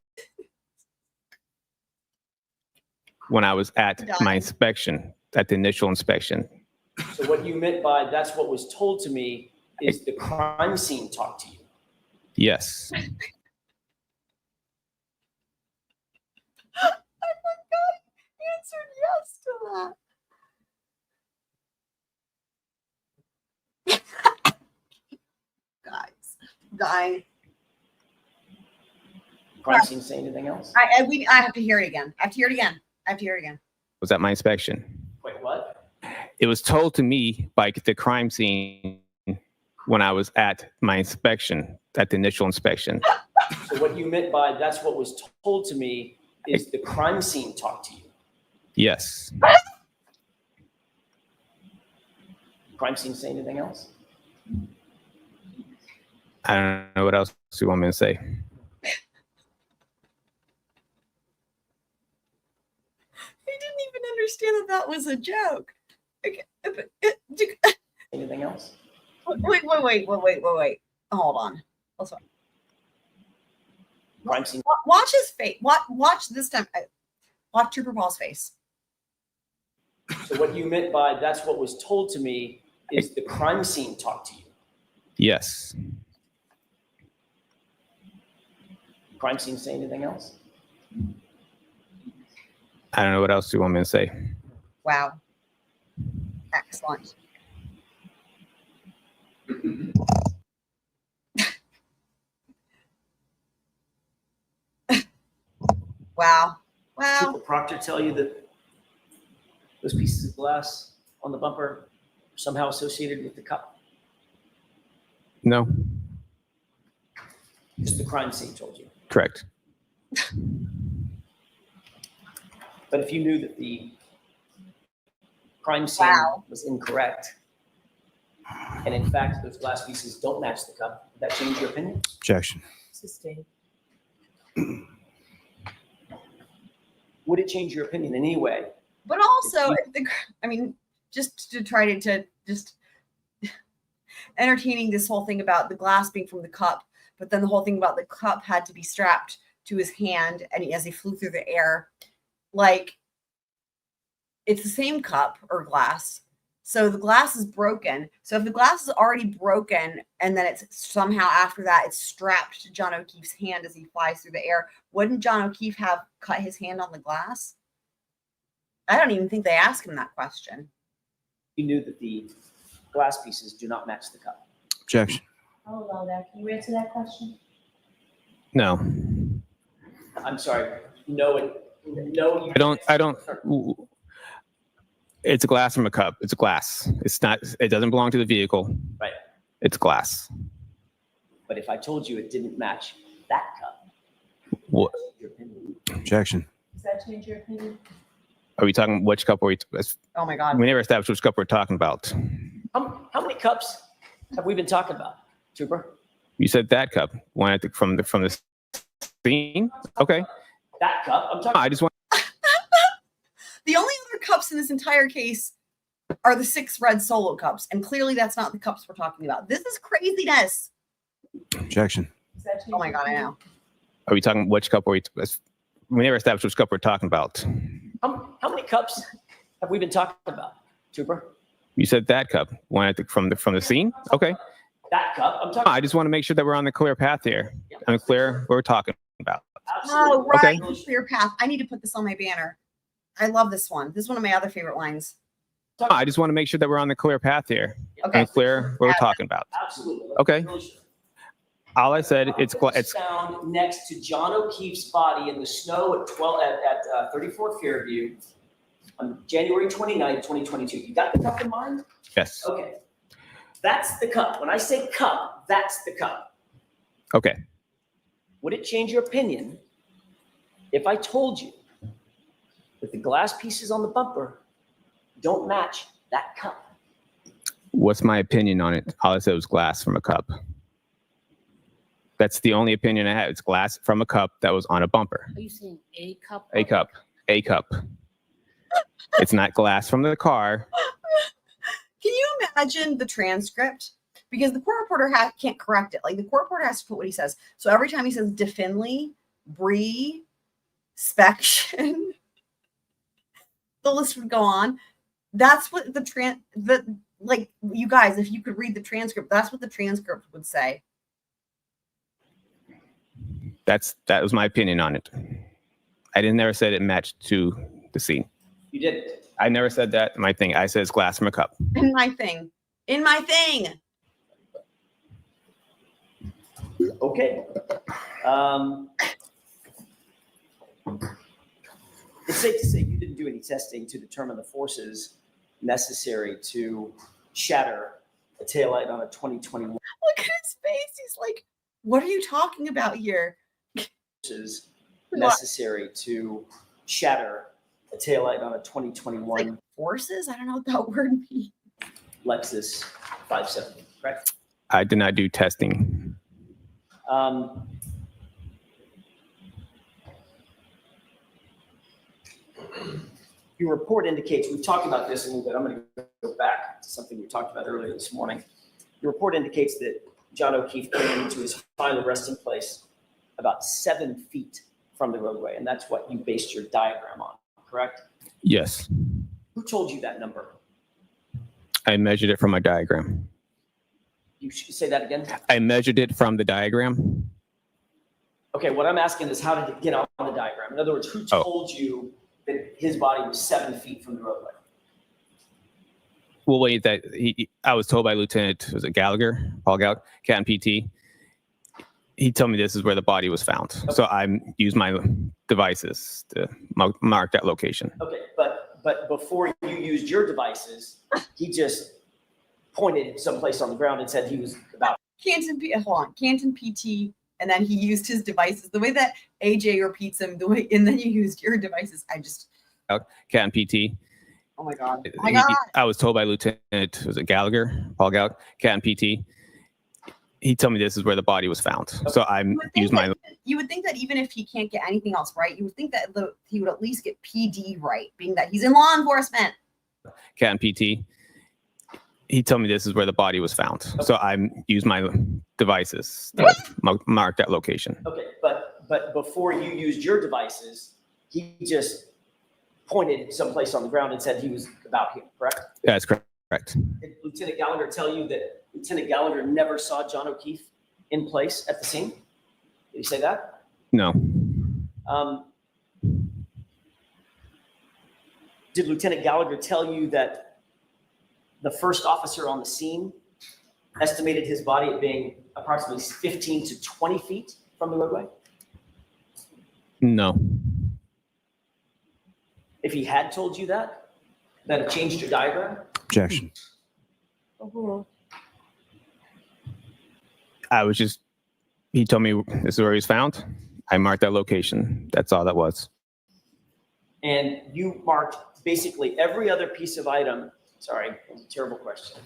Speaker 6: When I was at my inspection, at the initial inspection.
Speaker 12: So what you meant by that's what was told to me is the crime scene talked to you.
Speaker 6: Yes.
Speaker 15: I forgot he answered yes to that. Guys.
Speaker 12: Crime scene say anything else?
Speaker 15: I have to hear it again.
Speaker 6: Was at my inspection.
Speaker 12: Wait, what?
Speaker 6: It was told to me by the crime scene when I was at my inspection, at the initial inspection.
Speaker 12: So what you meant by that's what was told to me is the crime scene talked to you.
Speaker 6: Yes.
Speaker 12: Crime scene say anything else?
Speaker 6: I don't know what else you want me to say.
Speaker 15: He didn't even understand that was a joke.
Speaker 12: Anything else?
Speaker 15: Wait. Hold on.
Speaker 12: Crime scene.
Speaker 15: Watch his face. Watch this time. Watch Trooper Paul's face.
Speaker 12: So what you meant by that's what was told to me is the crime scene talked to you.
Speaker 6: Yes.
Speaker 12: Crime scene say anything else?
Speaker 6: I don't know what else you want me to say.
Speaker 15: Wow. Excellent. Wow.
Speaker 12: Did the Proctor tell you that those pieces of glass on the bumper are somehow associated with the cup?
Speaker 6: No.
Speaker 12: Just the crime scene told you.
Speaker 6: Correct.
Speaker 12: But if you knew that the crime scene was incorrect, and in fact those glass pieces don't match the cup, would that change your opinion?
Speaker 4: Objection.
Speaker 12: Would it change your opinion in any way?
Speaker 15: But also, just to try to just entertaining this whole thing about the glass being from the cup, but then the whole thing about the cup had to be strapped to his hand and as he flew through the air. Like, it's the same cup or glass. So the glass is broken. So if the glass is already broken and then it's somehow after that it's strapped to John O'Keefe's hand as he flies through the air, wouldn't John O'Keefe have cut his hand on the glass? I don't even think they asked him that question.
Speaker 12: You knew that the glass pieces do not match the cup.
Speaker 4: Objection.
Speaker 1: I'll allow that. Can you answer that question?
Speaker 6: No.
Speaker 12: I'm sorry. No.
Speaker 6: I don't. It's a glass from a cup. It's a glass. It's not. It doesn't belong to the vehicle.
Speaker 12: Right.
Speaker 6: It's glass.
Speaker 12: But if I told you it didn't match that cup,
Speaker 6: What?
Speaker 12: your opinion?
Speaker 4: Objection.
Speaker 1: Does that change your opinion?
Speaker 6: Are we talking which cup?
Speaker 15: Oh my God.
Speaker 6: We never established which cup we're talking about.
Speaker 12: How many cups have we been talking about, Trooper?
Speaker 6: You said that cup. One from the scene. Okay.
Speaker 12: That cup. I'm talking.
Speaker 6: I just want.
Speaker 15: The only other cups in this entire case are the 6 red Solo cups, and clearly that's not the cups we're talking about. This is craziness.
Speaker 4: Objection.
Speaker 15: Oh my God, I know.
Speaker 6: Are we talking which cup? we never established which cup we're talking about.
Speaker 12: How many cups have we been talking about, Trooper?
Speaker 6: You said that cup. One from the scene. Okay.
Speaker 12: That cup. I'm talking.
Speaker 6: I just want to make sure that we're on the clear path here. On the clear what we're talking about.
Speaker 3: Oh, right.
Speaker 6: Okay.
Speaker 3: Clear path. I need to put this on my banner. I love this one. This is one of my other favorite lines.
Speaker 6: I just want to make sure that we're on the clear path here.
Speaker 3: Okay.
Speaker 6: On the clear what we're talking about.
Speaker 12: Absolutely.
Speaker 6: Okay. All I said, it's
Speaker 12: found next to John O'Keefe's body in the snow at 34 Fairview on January 29th, 2022. You got the cup in mind?
Speaker 6: Yes.
Speaker 12: Okay. That's the cup. When I say cup, that's the cup.
Speaker 6: Okay.
Speaker 12: Would it change your opinion if I told you that the glass pieces on the bumper don't match that cup?
Speaker 6: What's my opinion on it? All I said was glass from a cup. That's the only opinion I have. It's glass from a cup that was on a bumper.
Speaker 16: Are you saying a cup?
Speaker 6: A cup. A cup. It's not glass from the car.
Speaker 3: Can you imagine the transcript? Because the court reporter can't correct it. Like the court reporter has to put what he says. So every time he says Definley, Brie, Spection, the list would go on. That's what like you guys, if you could read the transcript, that's what the transcript would say.
Speaker 6: That was my opinion on it. I never said it matched to the scene.
Speaker 12: You didn't.
Speaker 6: I never said that in my thing. I said it's glass from a cup.
Speaker 3: In my thing.
Speaker 12: Okay. It's safe to say you didn't do any testing to determine the forces necessary to shatter a taillight on a 2021.
Speaker 3: Look at his face. He's like, what are you talking about here?
Speaker 12: Forces necessary to shatter a taillight on a 2021
Speaker 3: like forces? I don't know what that word means.
Speaker 12: Lexus 570, correct?
Speaker 6: I did not do testing.
Speaker 12: Your report indicates, we've talked about this a little bit. I'm going to go back to something we talked about earlier this morning. Your report indicates that John O'Keefe came to his final resting place about 7 feet from the roadway, and that's what you based your diagram on, correct?
Speaker 6: Yes.
Speaker 12: Who told you that number?
Speaker 6: I measured it from my diagram.
Speaker 12: You should say that again.
Speaker 6: I measured it from the diagram.
Speaker 12: Okay, what I'm asking is how did it get on the diagram? In other words, who told you that his body was 7 feet from the roadway?
Speaker 6: Well, wait, I was told by Lieutenant, was it Gallagher, Paul Gallagher, Captain PT. He told me this is where the body was found. Okay. So I used my devices to mark that location.
Speaker 12: Okay, but before you used your devices, he just pointed someplace on the ground and said he was about.
Speaker 3: Canton PT, and then he used his devices. The way that AJ repeats them, and then you used your devices.
Speaker 6: Captain PT.
Speaker 3: Oh my God. Oh my God.
Speaker 6: I was told by Lieutenant, was it Gallagher, Paul Gallagher, Captain PT. He told me this is where the body was found. Okay. So I used my.
Speaker 3: You would think that even if he can't get anything else right, you would think that he would at least get PD right, being that he's in law enforcement.
Speaker 6: Captain PT. He told me this is where the body was found. Okay. So I used my devices to mark that location.
Speaker 12: Okay, but before you used your devices, he just pointed someplace on the ground and said he was about here, correct?
Speaker 6: That's correct.
Speaker 12: Did Lieutenant Gallagher tell you that Lieutenant Gallagher never saw John O'Keefe in place at the scene? Did he say that?
Speaker 6: No.
Speaker 12: Did Lieutenant Gallagher tell you that the first officer on the scene estimated his body at being approximately 15 to 20 feet from the roadway?
Speaker 6: No.
Speaker 12: If he had told you that it changed your diagram?
Speaker 4: Objection.
Speaker 6: He told me this is where he was found. I marked that location. That's all that was.
Speaker 12: And you marked basically every other piece of item. Sorry, that's a terrible question.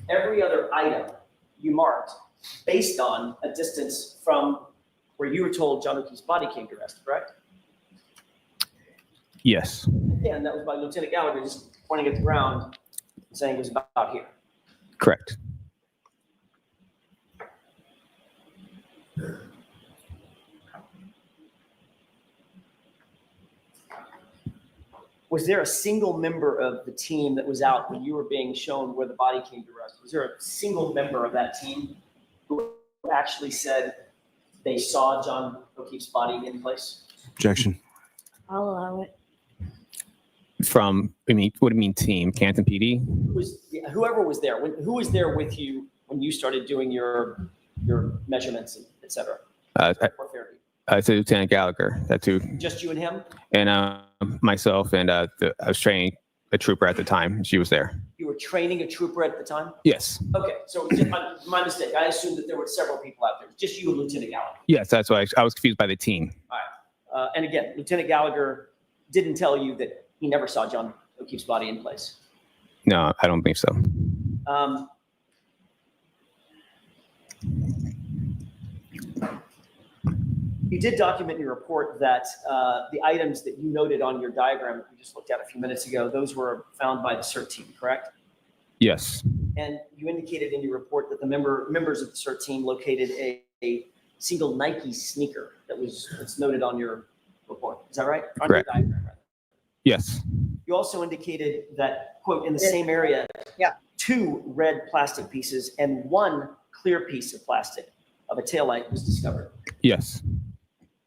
Speaker 12: Every other item you marked based on a distance from where you were told John O'Keefe's body came to rest, correct?
Speaker 6: Yes.
Speaker 12: Yeah, and that was by Lieutenant Gallagher just pointing at the ground and saying it was about here.
Speaker 6: Correct.
Speaker 12: Was there a single member of the team that was out when you were being shown where the body came to rest? Was there a single member of that team who actually said they saw John O'Keefe's body in place?
Speaker 17: Objection.
Speaker 15: I'll allow it.
Speaker 6: From, I mean, what do you mean team? Canton PD?
Speaker 12: Whoever was there. Who was there with you when you started doing your measurements, et cetera?
Speaker 6: It's Lieutenant Gallagher. That's who.
Speaker 12: Just you and him?
Speaker 6: And myself and I was training a trooper at the time. She was there.
Speaker 12: You were training a trooper at the time?
Speaker 6: Yes.
Speaker 12: Okay, so just my mistake. I assumed that there were several people out there. Just you and Lieutenant Gallagher.
Speaker 6: Yes, that's why I was confused by the team.
Speaker 12: All right. And again, Lieutenant Gallagher didn't tell you that he never saw John O'Keefe's body in place.
Speaker 6: No, I don't believe so.
Speaker 12: You did document in your report that the items that you noted on your diagram that we just looked at a few minutes ago, those were found by the CERT team, correct?
Speaker 6: Yes.
Speaker 12: And you indicated in your report that the members of the CERT team located a single Nike sneaker that's noted on your report. Is that right? On your
Speaker 6: Correct.
Speaker 12: diagram, rather.
Speaker 6: Yes.
Speaker 12: You also indicated that, quote, in the same area, 2 red plastic pieces and 1 clear piece of plastic of a taillight was discovered.
Speaker 6: Yes.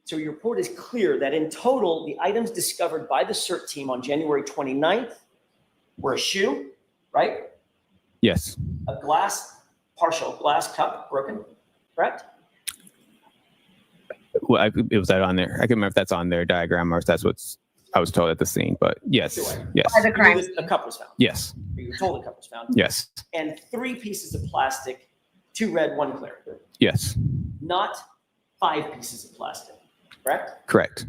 Speaker 12: So your report is clear that in total, the items discovered by the CERT team on January 29th were a shoe, right?
Speaker 6: Yes.
Speaker 12: A partial glass cup broken, correct?
Speaker 6: Well, it was that on there. I can't remember if that's on their diagram or if that's what's I was told at the scene, but yes. Yes.
Speaker 12: By the crime. A cup was found.
Speaker 6: Yes.
Speaker 12: You were told a cup was found.
Speaker 6: Yes.
Speaker 12: And 3 pieces of plastic, 2 red, 1 clear.
Speaker 6: Yes.
Speaker 12: Not 5 pieces of plastic, correct?
Speaker 6: Correct.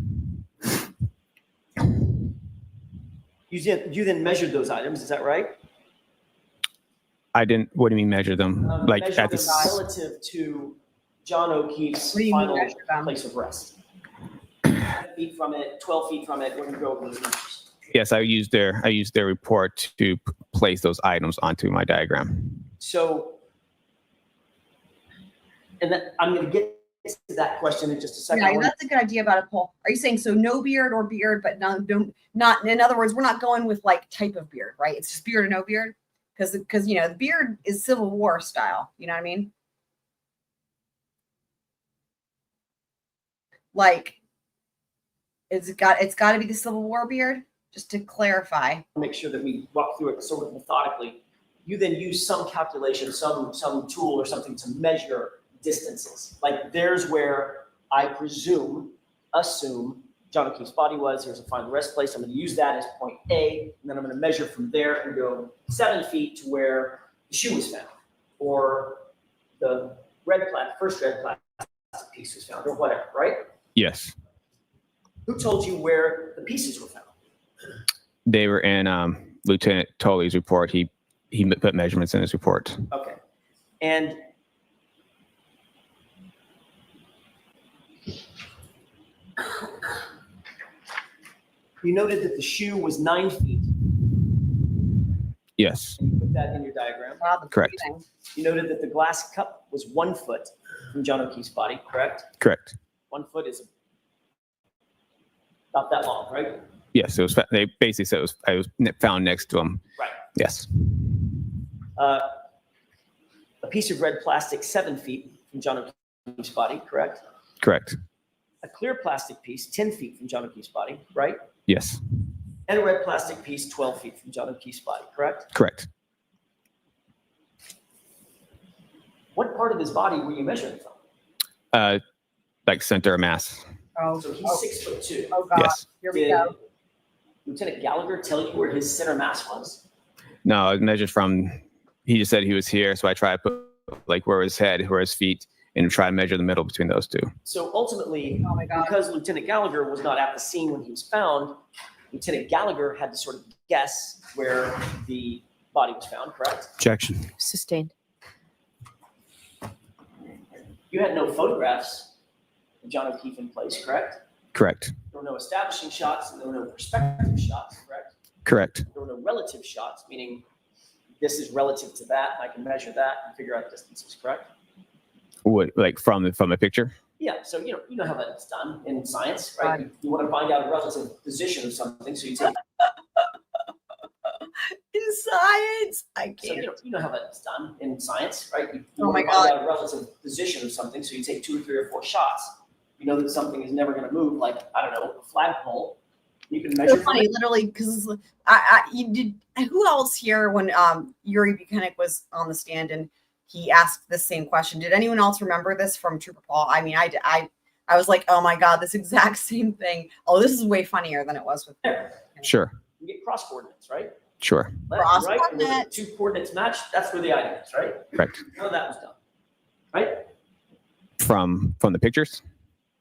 Speaker 12: You then measured those items, is that right?
Speaker 6: I didn't. What do you mean measure them? Like
Speaker 12: Measured
Speaker 6: at
Speaker 12: them
Speaker 6: the
Speaker 12: relative to John O'Keefe's final place of rest. 10 feet from it, 12 feet from it. We're going to go over those numbers.
Speaker 6: Yes, I used their report to place those items onto my diagram.
Speaker 12: So, and then I'm going to get to that question in just a second.
Speaker 15: Yeah, that's a good idea about a poll. Are you saying so no beard or beard, but not in other words, we're not going with like type of beard, right? It's just beard or no beard? Because you know, the beard is Civil War style. You know what I mean? Like, it's got to be the Civil War beard, just to clarify.
Speaker 12: Make sure that we walk through it sort of methodically. You then use some calculation, some tool or something to measure distances. Like there's where I assume John O'Keefe's body was. Here's a final rest place. I'm going to use that as point A, and then I'm going to measure from there and go 7 feet to where the shoe was found, or the first red plastic piece was found, or whatever, right?
Speaker 6: Yes.
Speaker 12: Who told you where the pieces were found?
Speaker 6: They were in Lieutenant Tolley's report. He put measurements in his report.
Speaker 12: Okay. And you noted that the shoe was 9 feet.
Speaker 6: Yes.
Speaker 12: And you put that in your diagram.
Speaker 6: Correct.
Speaker 12: You noted that the glass cup was 1 foot from John O'Keefe's body, correct?
Speaker 6: Correct.
Speaker 12: 1 foot is about that long, right?
Speaker 6: Yes, it was. They basically said I was found next to him.
Speaker 12: Right.
Speaker 6: Yes.
Speaker 12: A piece of red plastic 7 feet from John O'Keefe's body, correct?
Speaker 6: Correct.
Speaker 12: A clear plastic piece 10 feet from John O'Keefe's body, right?
Speaker 6: Yes.
Speaker 12: And a red plastic piece 12 feet from John O'Keefe's body, correct?
Speaker 6: Correct.
Speaker 12: What part of his body were you measuring from?
Speaker 6: Like center of mass.
Speaker 12: Oh, so he's 6'2".
Speaker 15: Oh God.
Speaker 6: Yes.
Speaker 15: Here we go.
Speaker 12: Lieutenant Gallagher tell you where his center mass was?
Speaker 6: No, I measured from. He just said he was here, so I tried to put like where his head, where his feet, and try to measure the middle between those two.
Speaker 12: So ultimately, because Lieutenant Gallagher was not at the scene when he was found, Lieutenant Gallagher had to sort of guess where the body was found, correct?
Speaker 17: Objection.
Speaker 5: Sustained.
Speaker 12: You had no photographs of John O'Keefe in place, correct?
Speaker 6: Correct.
Speaker 12: There were no establishing shots, and there were no perspective shots, correct?
Speaker 6: Correct.
Speaker 12: There were no relative shots, meaning this is relative to that, and I can measure that and figure out distances, correct?
Speaker 6: What, like from a picture?
Speaker 12: Yeah, so you know how that's done in science, right? You want to find out a relative position of something, so you take.
Speaker 3: In science, I
Speaker 12: So
Speaker 3: can't.
Speaker 12: you know how that's done in science, right? You
Speaker 3: Oh
Speaker 12: want
Speaker 3: my
Speaker 12: to find
Speaker 3: God.
Speaker 12: out a relative position of something, so you take 2 or 3 or 4 shots. You know that something is never going to move, like I don't know, a flagpole. You can measure.
Speaker 3: So funny, literally, because you did. Who else here when Yuri Buchanan was on the stand and he asked the same question? Did anyone else remember this from Trooper Paul? I mean, I was like, oh my God, this exact same thing. Oh, this is way funnier than it was with.
Speaker 6: Sure.
Speaker 12: You get cross coordinates, right?
Speaker 6: Sure.
Speaker 12: Left and right, and where the 2 coordinates match, that's where the item is, right?
Speaker 6: Correct.
Speaker 12: None of that was done, right?
Speaker 6: From the pictures,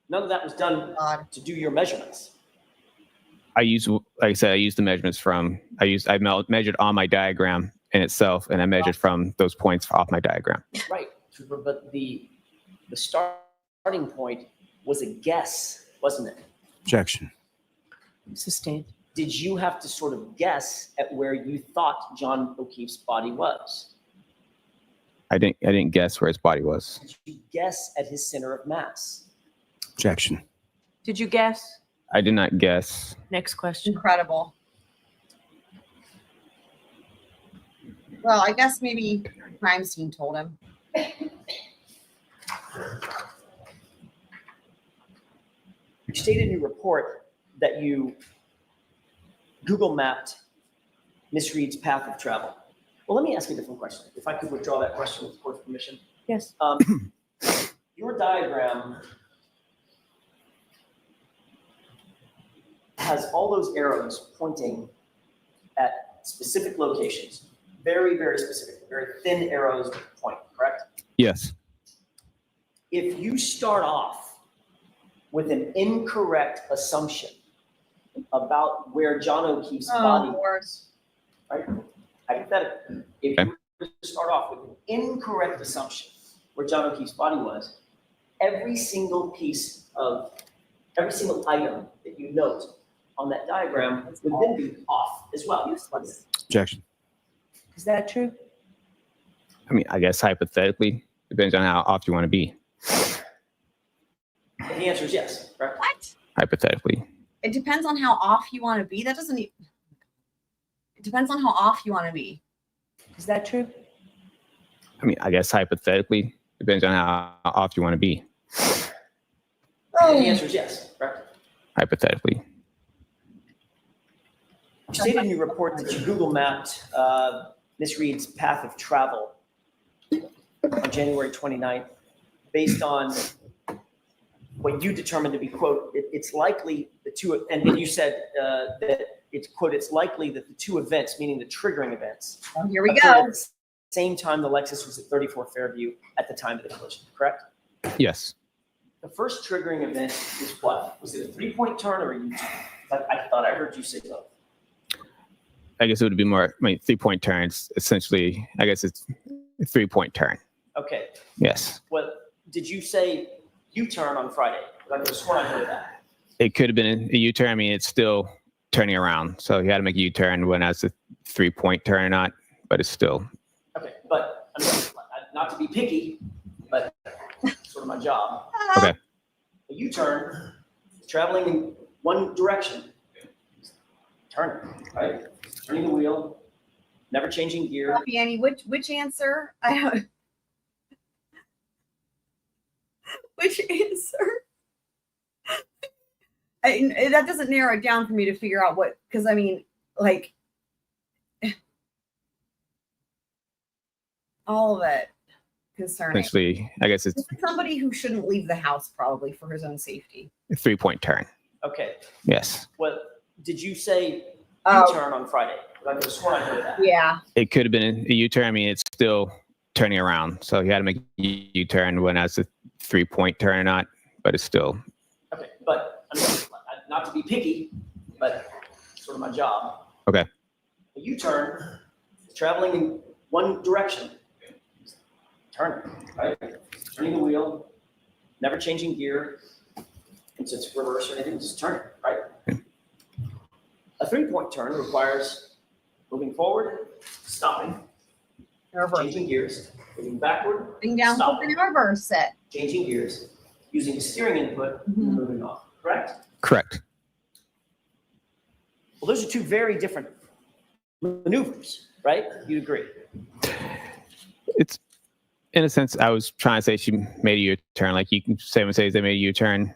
Speaker 12: None of that was done to do your measurements.
Speaker 6: I used the measurements from, I measured on my diagram in itself, and I measured from those points off my diagram.
Speaker 12: Right, but the starting point was a guess, wasn't it?
Speaker 21: Objection.
Speaker 5: Sustained.
Speaker 12: Did you have to sort of guess at where you thought John O'Keefe's body was?
Speaker 6: I didn't guess where his body was.
Speaker 12: Did you guess at his center of mass?
Speaker 21: Objection.
Speaker 5: Did you guess?
Speaker 6: I did not guess.
Speaker 5: Next question.
Speaker 3: Incredible. Well, I guess maybe crime scene told him.
Speaker 12: You stated in your report that you Google mapped Miss Reed's path of travel. Well, let me ask you a different question. If I could withdraw that question with the court's permission.
Speaker 5: Yes.
Speaker 12: Your diagram has all those arrows pointing at specific locations, very, very specific, very thin arrows point, correct?
Speaker 6: Yes.
Speaker 12: If you start off with an incorrect assumption about where John O'Keefe's body was, right? Hypothetically, if you were to start off with an incorrect assumption where John O'Keefe's body was, every single item that you note on that diagram would then be off as well.
Speaker 21: Objection.
Speaker 5: Is that true?
Speaker 6: I mean, I guess hypothetically, depends on how off you want to be.
Speaker 12: The answer is yes, correct?
Speaker 3: What?
Speaker 6: Hypothetically.
Speaker 3: It depends on how off you want to be. That doesn't. It depends on how off you want to be.
Speaker 5: Is that true?
Speaker 6: I mean, I guess hypothetically, depends on how off you want to be.
Speaker 12: The answer is yes, correct?
Speaker 6: Hypothetically.
Speaker 12: You stated in your report that you Google mapped Miss Reed's path of travel on January 29th based on what you determined to be, quote, it's likely the two, and then you said that it's, quote, it's likely that the 2 events, meaning the triggering events.
Speaker 3: Oh, here we
Speaker 12: occurred
Speaker 3: go.
Speaker 12: At the same time the Lexus was at 34 Fairview at the time of the collision, correct?
Speaker 6: Yes.
Speaker 12: The first triggering event is what? Was it a 3-point turn or a U-turn? I thought I heard you say both.
Speaker 6: I guess it would be more, 3-point turns. Essentially, I guess it's a 3-point turn.
Speaker 12: Okay.
Speaker 6: Yes.
Speaker 12: What did you say U-turn on Friday? I could have sworn I heard that.
Speaker 6: It could have been a U-turn. I mean, it's still turning around. So he had to make a U-turn when that's a 3-point turn or not, but it's still.
Speaker 12: Okay, but I mean, not to be picky, but sort of my job.
Speaker 6: Okay.
Speaker 12: A U-turn is traveling in one direction. Turn, right? Turning the wheel, never changing gear.
Speaker 3: Copy, Annie. Which answer? Which answer? That doesn't narrow it down for me to figure out what, because I mean, like, all of it concerning.
Speaker 6: Essentially, I guess it's
Speaker 3: Somebody who shouldn't leave the house probably for his own safety.
Speaker 6: a 3-point turn.
Speaker 12: Okay.
Speaker 6: Yes.
Speaker 12: What did you say? U-turn on Friday. I could have sworn I heard that.
Speaker 3: Yeah.
Speaker 6: It could have been a U-turn. I mean, it's still turning around. So he had to make a U-turn when that's a 3-point turn or not, but it's still.
Speaker 12: Okay, but I mean, not to be picky, but sort of my job.
Speaker 6: Okay.
Speaker 12: A U-turn is traveling in one direction. Turn, right? Turning the wheel, never changing gear. Since it's reverse or anything, just turn it, right? A 3-point turn requires moving forward, stopping, changing gears, moving backward,
Speaker 3: Bring down
Speaker 12: stopping,
Speaker 3: flipping reverse set.
Speaker 12: changing gears. using a steering input, and moving off, correct?
Speaker 6: Correct.
Speaker 12: Well, those are two very different maneuvers, right? You'd agree?
Speaker 6: It's, in a sense, I was trying to say she made a U-turn. Like you can say when they made a U-turn,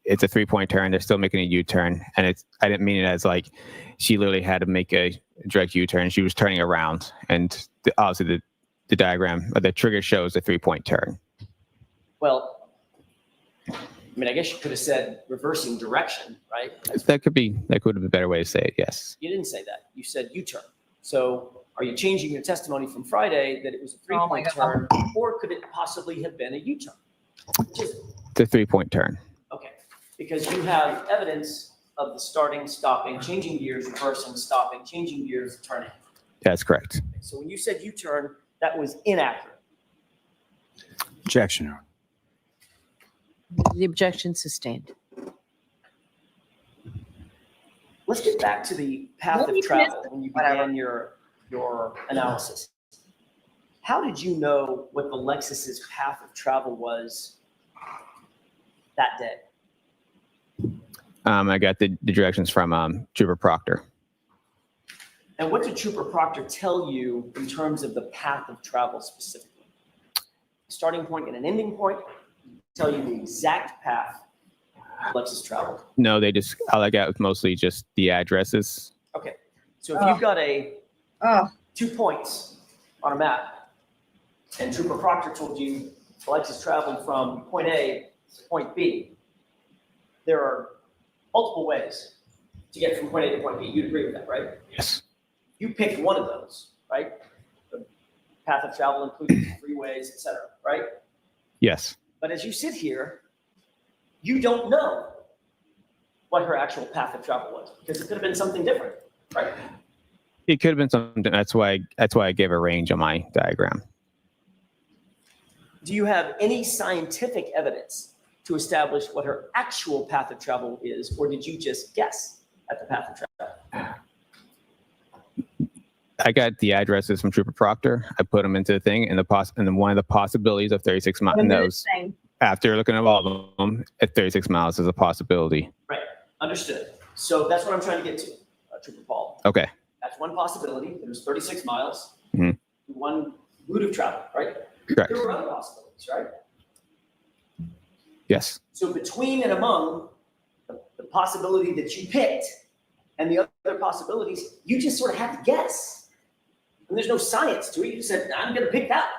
Speaker 6: it's a 3-point turn. They're still making a U-turn. And I didn't mean it as like she literally had to make a direct U-turn. She was turning around. And obviously the diagram, or the trigger shows a 3-point turn.
Speaker 12: Well, I mean, I guess you could have said reversing direction, right?
Speaker 6: That would have been a better way to say it, yes.
Speaker 12: You didn't say that. You said U-turn. So are you changing your testimony from Friday that it was a 3-point turn, or could it possibly have been a U-turn?
Speaker 6: It's a 3-point turn.
Speaker 12: Okay, because you have evidence of the starting, stopping, changing gears, reversing, stopping, changing gears, turning.
Speaker 6: That's correct.
Speaker 12: So when you said U-turn, that was inaccurate.
Speaker 16: Objection, Your Honor.
Speaker 5: The objection sustained.
Speaker 12: Let's get back to the path of travel when you began your analysis. How did you know what the Lexus's path of travel was that day?
Speaker 6: I got the directions from Trooper Proctor.
Speaker 12: And what did Trooper Proctor tell you in terms of the path of travel specifically? Starting point and an ending point? Tell you the exact path Lexus traveled?
Speaker 6: No, all I got was mostly just the addresses.
Speaker 12: Okay, so if you've got 2 points on a map, and Trooper Proctor told you Lexus traveled from point A to point B, there are multiple ways to get from point A to point B. You'd agree with that, right?
Speaker 6: Yes.
Speaker 12: You picked one of those, right? The path of travel includes freeways, et cetera, right?
Speaker 6: Yes.
Speaker 12: But as you sit here, you don't know what her actual path of travel was, because it could have been something different, right?
Speaker 6: It could have been something. That's why I gave a range on my diagram.
Speaker 12: Do you have any scientific evidence to establish what her actual path of travel is, or did you just guess at the path of travel?
Speaker 6: I got the addresses from Trooper Proctor. I put them into the thing, and then one of the possibilities of 36 miles. And those, after looking at all of them, at 36 miles is a possibility.
Speaker 12: Right, understood. So that's what I'm trying to get to, Trooper Paul.
Speaker 6: Okay.
Speaker 12: That's one possibility. There's 36 miles,
Speaker 6: Mm-hmm.
Speaker 12: one route of travel, right?
Speaker 6: Correct.
Speaker 12: There were other possibilities, right?
Speaker 6: Yes.
Speaker 12: So between and among the possibility that you picked and the other possibilities, you just sort of had to guess. And there's no science to it. You just said, I'm going to pick that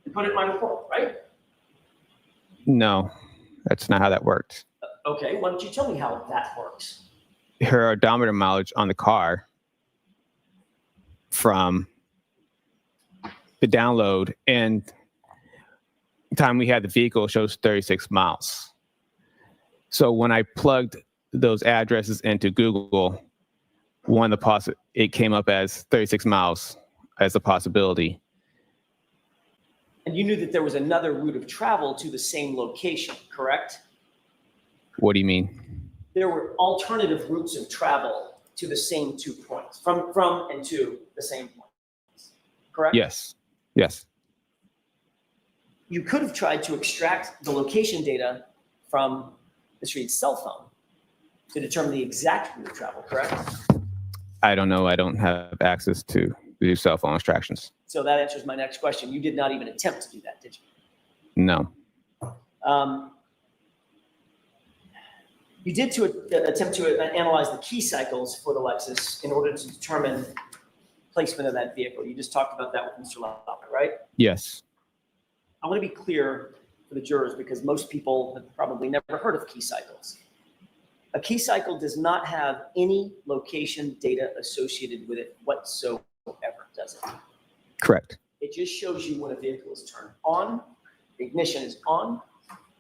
Speaker 12: and put it in my report, right?
Speaker 6: No, that's not how that worked.
Speaker 12: Okay, why don't you tell me how that works?
Speaker 6: Her odometer mileage on the car from the download and time we had the vehicle shows 36 miles. So when I plugged those addresses into Google, it came up as 36 miles as a possibility.
Speaker 12: And you knew that there was another route of travel to the same location, correct?
Speaker 6: What do you mean?
Speaker 12: There were alternative routes of travel to the same 2 points, from and to the same points, correct?
Speaker 6: Yes. Yes.
Speaker 12: You could have tried to extract the location data from Ms. Reed's cell phone to determine the exact route of travel, correct?
Speaker 6: I don't know. I don't have access to do cell phone extractions.
Speaker 12: So that answers my next question. You did not even attempt to do that, did you?
Speaker 6: No.
Speaker 12: You did attempt to analyze the key cycles for the Lexus in order to determine placement of that vehicle. You just talked about that with Mr. Lauper, right?
Speaker 6: Yes.
Speaker 12: I want to be clear for the jurors because most people have probably never heard of key cycles. A key cycle does not have any location data associated with it whatsoever, does it?
Speaker 6: Correct.
Speaker 12: It just shows you when a vehicle is turned on, the ignition is on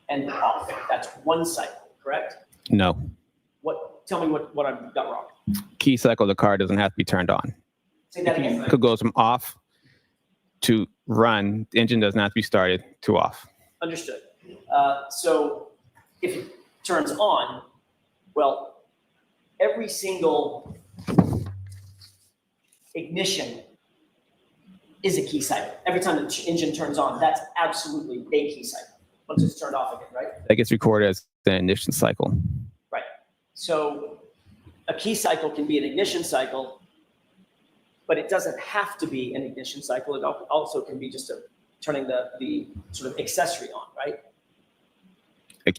Speaker 12: and off. That's one cycle, correct?
Speaker 6: No.
Speaker 12: Tell me what I've got wrong.
Speaker 6: Key cycle, the car doesn't have to be turned on.
Speaker 12: Say that again.
Speaker 6: It goes from off to run. The engine doesn't have to be started to off.
Speaker 12: Understood. So if it turns on, well, every single ignition is a key cycle. Every time the engine turns on, that's absolutely a key cycle. once it's turned off again, right?
Speaker 6: That gets recorded as the ignition cycle.
Speaker 12: Right. So a key cycle can be an ignition cycle, but it doesn't have to be an ignition cycle. It also can be just turning the sort of accessory on, right?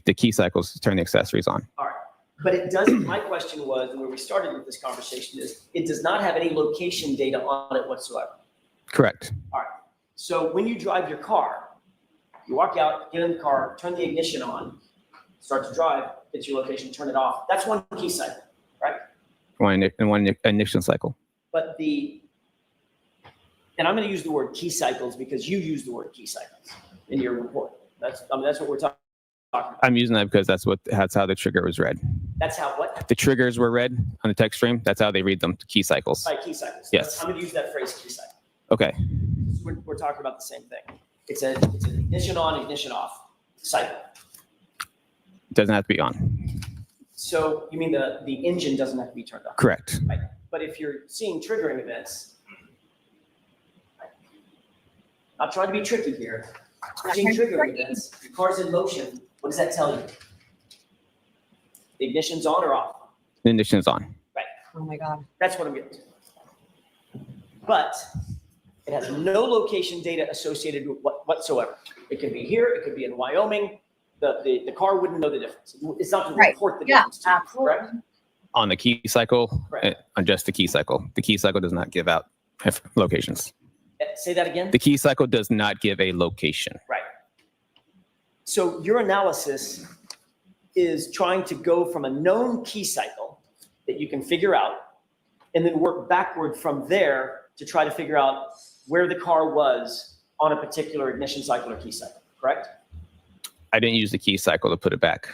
Speaker 6: The key cycles turn the accessories on.
Speaker 12: All right. But it doesn't, my question was, and where we started with this conversation is, it does not have any location data on it whatsoever.
Speaker 6: Correct.
Speaker 12: All right. So when you drive your car, you walk out, get in the car, turn the ignition on, start to drive, get your location, turn it off. That's one key cycle, right?
Speaker 6: One ignition cycle.
Speaker 12: But and I'm going to use the word key cycles because you use the word key cycles in your report. That's what we're talking about.
Speaker 6: I'm using that because that's how the trigger was read.
Speaker 12: That's how what?
Speaker 6: The triggers were read on the text stream. That's how they read them, key cycles.
Speaker 12: By key cycles.
Speaker 6: Yes.
Speaker 12: I'm going to use that phrase key cycle.
Speaker 6: Okay.
Speaker 12: We're talking about the same thing. It's an ignition on, ignition off cycle.
Speaker 6: It doesn't have to be on.
Speaker 12: So you mean the engine doesn't have to be turned on?
Speaker 6: Correct.
Speaker 12: Right. But if you're seeing triggering events, I'm trying to be tricky here. Seeing triggering events, your car's in motion, what does that tell you? The ignition's on or off?
Speaker 6: The ignition's on.
Speaker 12: Right.
Speaker 3: Oh my God.
Speaker 12: That's what I'm getting to. But it has no location data associated with whatsoever. It could be here, it could be in Wyoming. The car wouldn't know the difference. It's not going to report the difference to you, correct?
Speaker 6: On the key cycle, on just the key cycle. The key cycle does not give out locations.
Speaker 12: Say that again?
Speaker 6: The key cycle does not give a location.
Speaker 12: Right. So your analysis is trying to go from a known key cycle that you can figure out and then work backward from there to try to figure out where the car was on a particular ignition cycle or key cycle, correct?
Speaker 6: I didn't use the key cycle to put it back.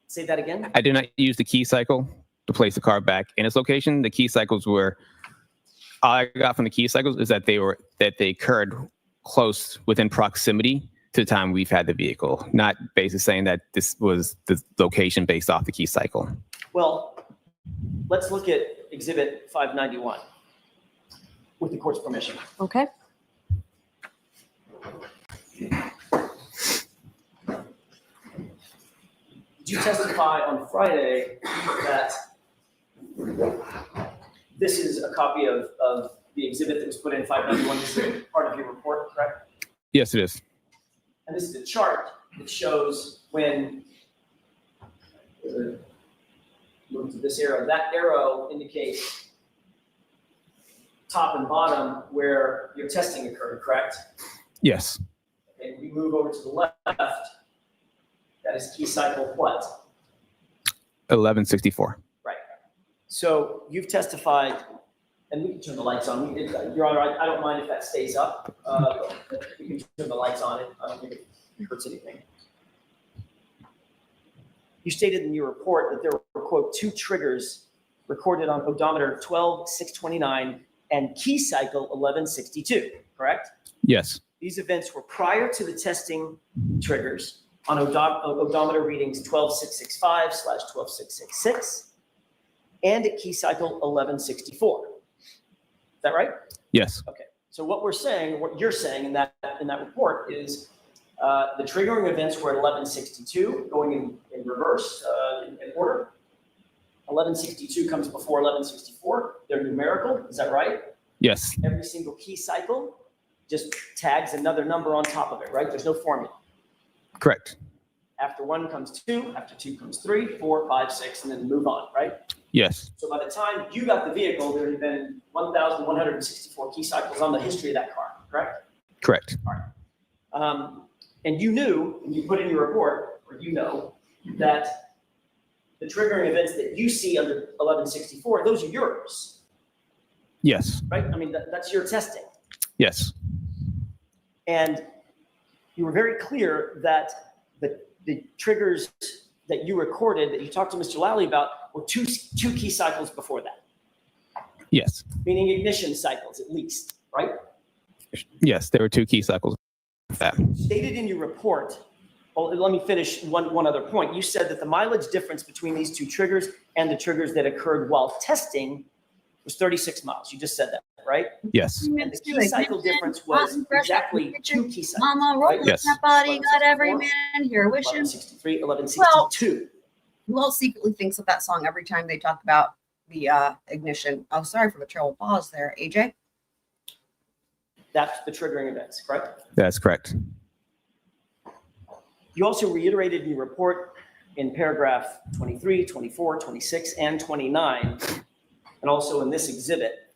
Speaker 12: Say that again?
Speaker 6: I did not use the key cycle to place the car back in its location. The key cycles were, all I got from the key cycles is that they occurred close within proximity to the time we've had the vehicle, not basically saying that this was the location based off the key cycle.
Speaker 12: Well, let's look at Exhibit 591 with the court's permission.
Speaker 5: Okay.
Speaker 12: Did you testify on Friday that this is a copy of the exhibit that was put in 591? This is part of your report, correct?
Speaker 6: Yes, it is.
Speaker 12: And this is a chart that shows when, move to this arrow, that arrow indicates top and bottom where your testing occurred, correct?
Speaker 6: Yes.
Speaker 12: Okay, we move over to the left. That is key cycle what?
Speaker 6: 1164.
Speaker 12: Right. So you've testified, and we can turn the lights on. Your Honor, I don't mind if that stays up. We can turn the lights on. I don't think it hurts anything. You stated in your report that there were, quote, 2 triggers recorded on odometer 12629 and key cycle 1162, correct?
Speaker 6: Yes.
Speaker 12: These events were prior to the testing triggers on odometer readings 12665/12666 and at key cycle 1164. Is that right?
Speaker 6: Yes.
Speaker 12: Okay. So what we're saying, what you're saying in that report is the triggering events were at 1162, going in reverse in order. 1162 comes before 1164. They're numerical. Is that right?
Speaker 6: Yes.
Speaker 12: Every single key cycle just tags another number on top of it, right? There's no formula.
Speaker 6: Correct.
Speaker 12: After 1 comes 2, after 2 comes 3, 4, 5, 6, and then move on, right?
Speaker 6: Yes.
Speaker 12: So by the time you got the vehicle, there had been 1,164 key cycles on the history of that car, correct?
Speaker 6: Correct.
Speaker 12: All right. And you knew, and you put in your report, or you know, that the triggering events that you see under 1164, those are yours,
Speaker 6: Yes.
Speaker 12: right? I mean, that's your testing.
Speaker 6: Yes.
Speaker 12: And you were very clear that the triggers that you recorded, that you talked to Mr. Lally about, were two key cycles before that,
Speaker 6: Yes.
Speaker 12: meaning ignition cycles at least, right?
Speaker 6: Yes. There were 2 key cycles. That.
Speaker 12: Stated in your report, well, let me finish one other point. You said that the mileage difference between these 2 triggers and the triggers that occurred while testing was 36 miles. You just said that, right?
Speaker 6: Yes.
Speaker 12: And the key cycle difference was exactly 2 key cycles.
Speaker 3: Mama,
Speaker 12: right?
Speaker 3: roll
Speaker 6: Yes.
Speaker 3: that body, got every man here wishing.
Speaker 12: 1163, 1162.
Speaker 3: Who else secretly thinks of that song every time they talk about the ignition? Oh, sorry for the terrible pause there, AJ.
Speaker 12: That's the triggering events, correct?
Speaker 6: That's correct.
Speaker 12: You also reiterated in your report in paragraph 23, 24, 26, and 29, and also in this exhibit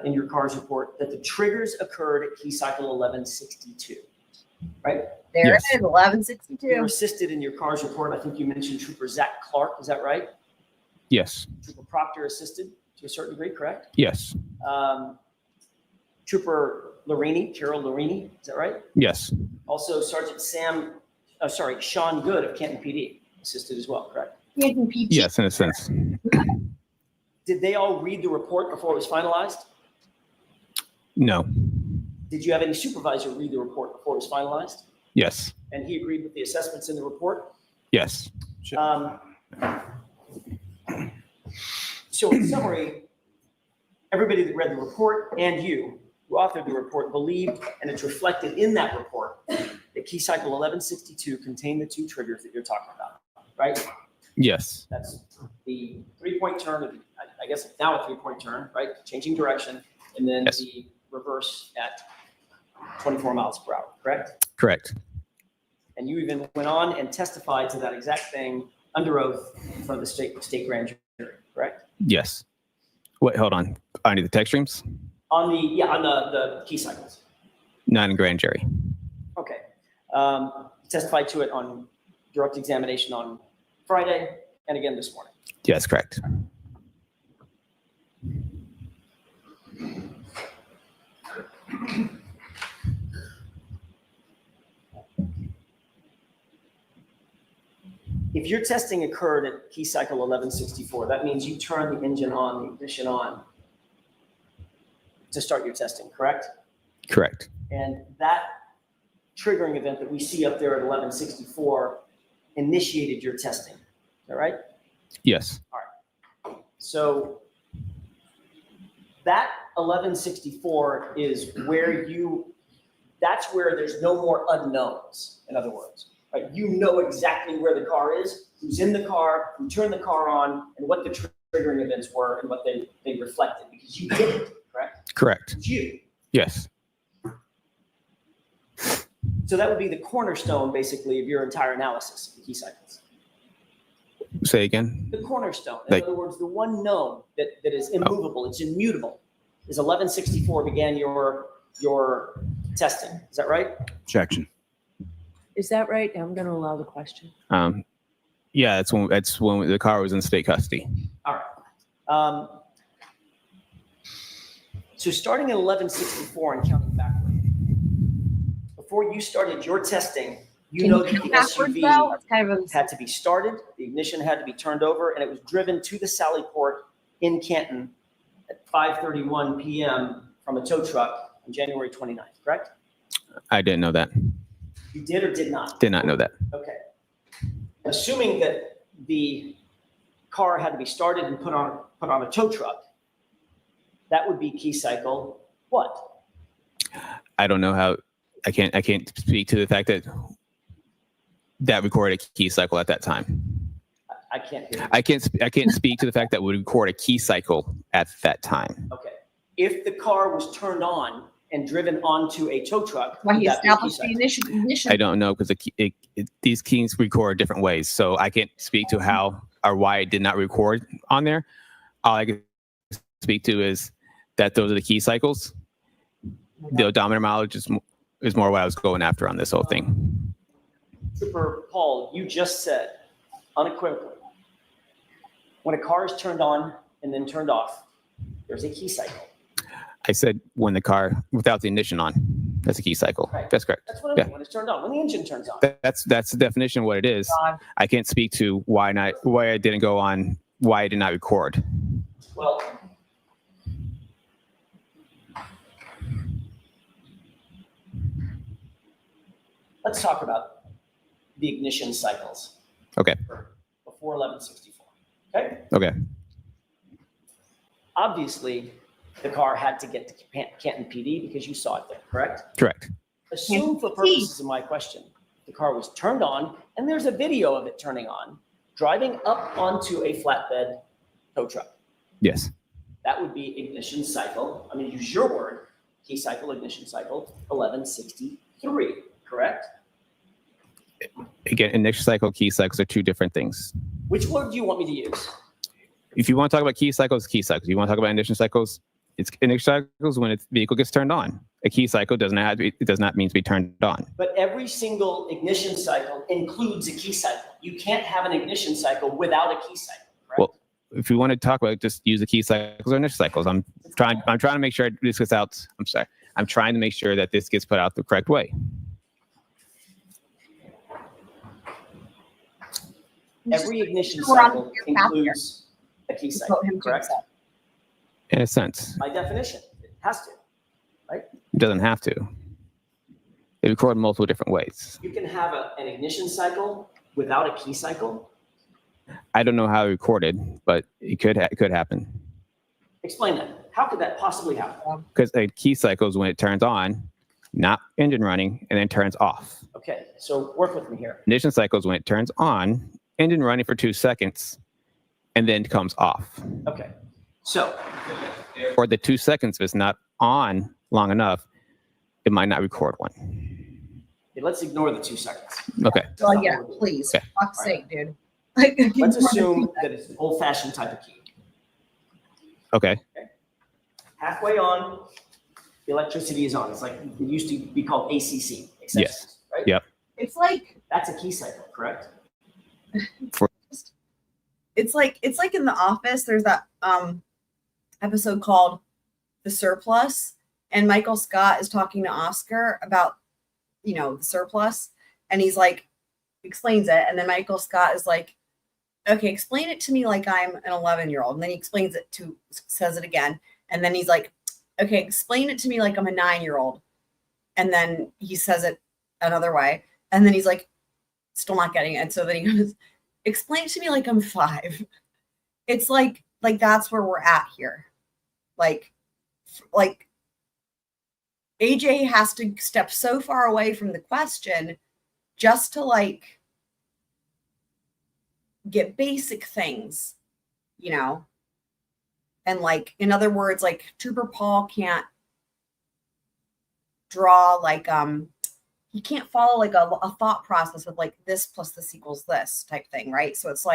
Speaker 12: in your CARS report, that the triggers occurred at key cycle 1162, right?
Speaker 3: There
Speaker 6: Yes.
Speaker 3: it is, 1162.
Speaker 12: You were assisted in your CARS report. I think you mentioned Trooper Zach Clark. Is that right?
Speaker 6: Yes.
Speaker 12: Trooper Proctor assisted to a certain degree, correct?
Speaker 6: Yes.
Speaker 12: Trooper Larini, Carol Larini, is that right?
Speaker 6: Yes.
Speaker 12: Also, Sergeant Sean Good of Canton PD assisted as well, correct?
Speaker 6: Yes, in a sense.
Speaker 12: Did they all read the report before it was finalized?
Speaker 6: No.
Speaker 12: Did you have any supervisor read the report before it was finalized?
Speaker 6: Yes.
Speaker 12: And he agreed with the assessments in the report?
Speaker 6: Yes.
Speaker 12: So in summary, everybody that read the report and you who authored the report believed, and it's reflected in that report, that key cycle 1162 contained the 2 triggers that you're talking about, right?
Speaker 6: Yes.
Speaker 12: That's the 3-point turn, I guess now a 3-point turn, right? Changing direction, and then
Speaker 6: Yes.
Speaker 12: the reverse at 24 miles per hour, correct?
Speaker 6: Correct.
Speaker 12: And you even went on and testified to that exact thing under oath in front of the state grand jury, correct?
Speaker 6: Yes. Wait, hold on. I need the text streams?
Speaker 12: On the key cycles.
Speaker 6: Not in grand jury.
Speaker 12: Okay. Testified to it on direct examination on Friday and again this morning.
Speaker 6: Yes, correct.
Speaker 12: If your testing occurred at key cycle 1164, that means you turned the engine on, the ignition on to start your testing, correct?
Speaker 6: Correct.
Speaker 12: And that triggering event that we see up there at 1164 initiated your testing, is that right?
Speaker 6: Yes.
Speaker 12: All right. So that 1164 is where that's where there's no more unknowns, in other words, right? You know exactly where the car is, who's in the car, who turned the car on, and what the triggering events were and what they reflected, because you did it, correct?
Speaker 6: Correct.
Speaker 12: It's you.
Speaker 6: Yes.
Speaker 12: So that would be the cornerstone, basically, of your entire analysis of the key cycles.
Speaker 6: Say again.
Speaker 12: The cornerstone, in other words, the one known that is immovable, it's immutable, is 1164 began your testing. Is that right?
Speaker 16: Objection.
Speaker 5: Is that right? I'm going to allow the question.
Speaker 6: Yeah, that's when the car was in state custody.
Speaker 12: All right. So starting at 1164 and counting backward, before you started your testing, you know that the SUV had to be started, the ignition had to be turned over, and it was driven to the Sally Port in Canton at 5:31 p.m. from a tow truck on January 29th, correct?
Speaker 6: I didn't know that.
Speaker 12: You did or did not?
Speaker 6: Did not know that.
Speaker 12: Okay. Assuming that the car had to be started and put on a tow truck, that would be key cycle what?
Speaker 6: I don't know how. I can't speak to the fact that recorded a key cycle at that time.
Speaker 12: I can't hear you.
Speaker 6: I can't speak to the fact that would record a key cycle at that time.
Speaker 12: Okay. If the car was turned on and driven onto a tow truck,
Speaker 3: Why he
Speaker 12: would that be a key
Speaker 3: established the
Speaker 12: cycle?
Speaker 3: ignition.
Speaker 6: I don't know because these keys record different ways, so I can't speak to how or why it did not record on there. All I can speak to is that those are the key cycles. The odometer mileage is more what I was going after on this whole thing.
Speaker 12: Trooper Paul, you just said unequivocally, when a car is turned on and then turned off, there's a key cycle.
Speaker 6: I said when the car without the ignition on, that's a key cycle.
Speaker 12: Right.
Speaker 6: That's correct.
Speaker 12: That's what I mean, when it's turned on, when the engine turns on.
Speaker 6: That's the definition of what it is. I can't speak to why I didn't go on, why I did not record.
Speaker 12: Well, let's talk about the ignition cycles
Speaker 6: Okay.
Speaker 12: before 1164. Okay?
Speaker 6: Okay.
Speaker 12: Obviously, the car had to get to Canton PD because you saw it there, correct?
Speaker 6: Correct.
Speaker 12: Assume for purposes of my question, the car was turned on and there's a video of it turning on, driving up onto a flatbed tow truck.
Speaker 6: Yes.
Speaker 12: That would be ignition cycle. I'm going to use your word, key cycle, ignition cycle, 1163, correct?
Speaker 6: Again, ignition cycle, key cycles are two different things.
Speaker 12: Which word do you want me to use?
Speaker 6: If you want to talk about key cycles, key cycles. You want to talk about ignition cycles, it's ignition cycles when the vehicle gets turned on. A key cycle does not mean to be turned on.
Speaker 12: But every single ignition cycle includes a key cycle. You can't have an ignition cycle without a key cycle, correct?
Speaker 6: Well, if you want to talk about it, just use the key cycles or ignition cycles. I'm trying to make sure this gets out. I'm sorry. I'm trying to make sure that this gets put out the correct way.
Speaker 12: Every ignition cycle includes a key cycle, correct?
Speaker 6: In a sense,
Speaker 12: By definition, it has to, right?
Speaker 6: it doesn't have to. They record multiple different ways.
Speaker 12: You can have an ignition cycle without a key cycle.
Speaker 6: I don't know how it recorded, but it could happen.
Speaker 12: Explain that. How could that possibly happen?
Speaker 6: Because a key cycle is when it turns on, not engine running, and then turns off.
Speaker 12: Okay, so work with me here.
Speaker 6: Ignition cycle is when it turns on, engine running for 2 seconds, and then comes off.
Speaker 12: Okay, so.
Speaker 6: Or the 2 seconds, if it's not on long enough, it might not record one.
Speaker 12: Okay, let's ignore the 2 seconds.
Speaker 6: Okay.
Speaker 15: Well, yeah, please.
Speaker 6: Okay.
Speaker 15: Fuck's sake, dude.
Speaker 12: Let's assume that it's an old-fashioned type of key.
Speaker 6: Okay.
Speaker 12: Halfway on, the electricity is on. It's like it used to be called ACC.
Speaker 6: Yes.
Speaker 12: Right?
Speaker 6: Yep.
Speaker 15: It's like
Speaker 12: That's a key cycle, correct?
Speaker 15: it's like in The Office. There's that episode called The Surplus, and Michael Scott is talking to Oscar about the surplus, and he's like explains it, and then Michael Scott is like, okay, explain it to me like I'm an 11-year-old. And then he says it again. And then he's like, okay, explain it to me like I'm a 9-year-old. And then he says it another way. And then he's like, still not getting it. And so then he goes, explain it to me like I'm 5. It's like that's where we're at here. Like AJ has to step so far away from the question just to get basic things, and in other words, Trooper Paul can't draw he can't follow a thought process of this plus this equals this type thing, right? So it's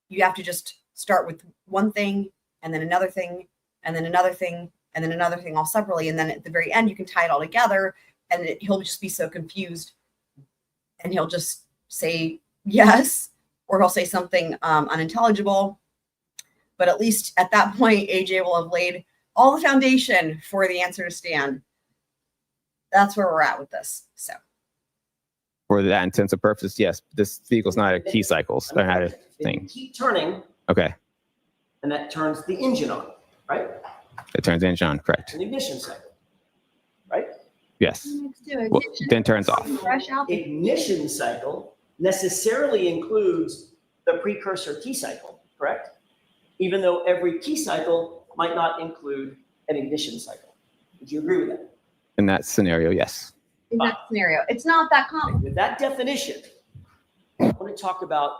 Speaker 15: you have to just start with one thing and then another thing and then another thing and then another thing all separately, and then at the very end you can tie it all together, and he'll just be so confused and he'll just say yes, or he'll say something unintelligible. But at least at that point, AJ will have laid all the foundation for the answer to stand. That's where we're at with this. So,
Speaker 6: For that intents and purposes, yes, this vehicle's not a key cycle. They're not a thing.
Speaker 12: Keep turning,
Speaker 6: Okay.
Speaker 12: and that turns the engine on, right?
Speaker 6: It turns engine on, correct.
Speaker 12: An ignition cycle, right?
Speaker 6: Yes. Well, then turns off.
Speaker 12: Ignition cycle necessarily includes the precursor key cycle, correct? Even though every key cycle might not include an ignition cycle. Would you agree with that?
Speaker 6: In that scenario, yes.
Speaker 15: in that scenario, it's not that common.
Speaker 12: With that definition, I want to talk about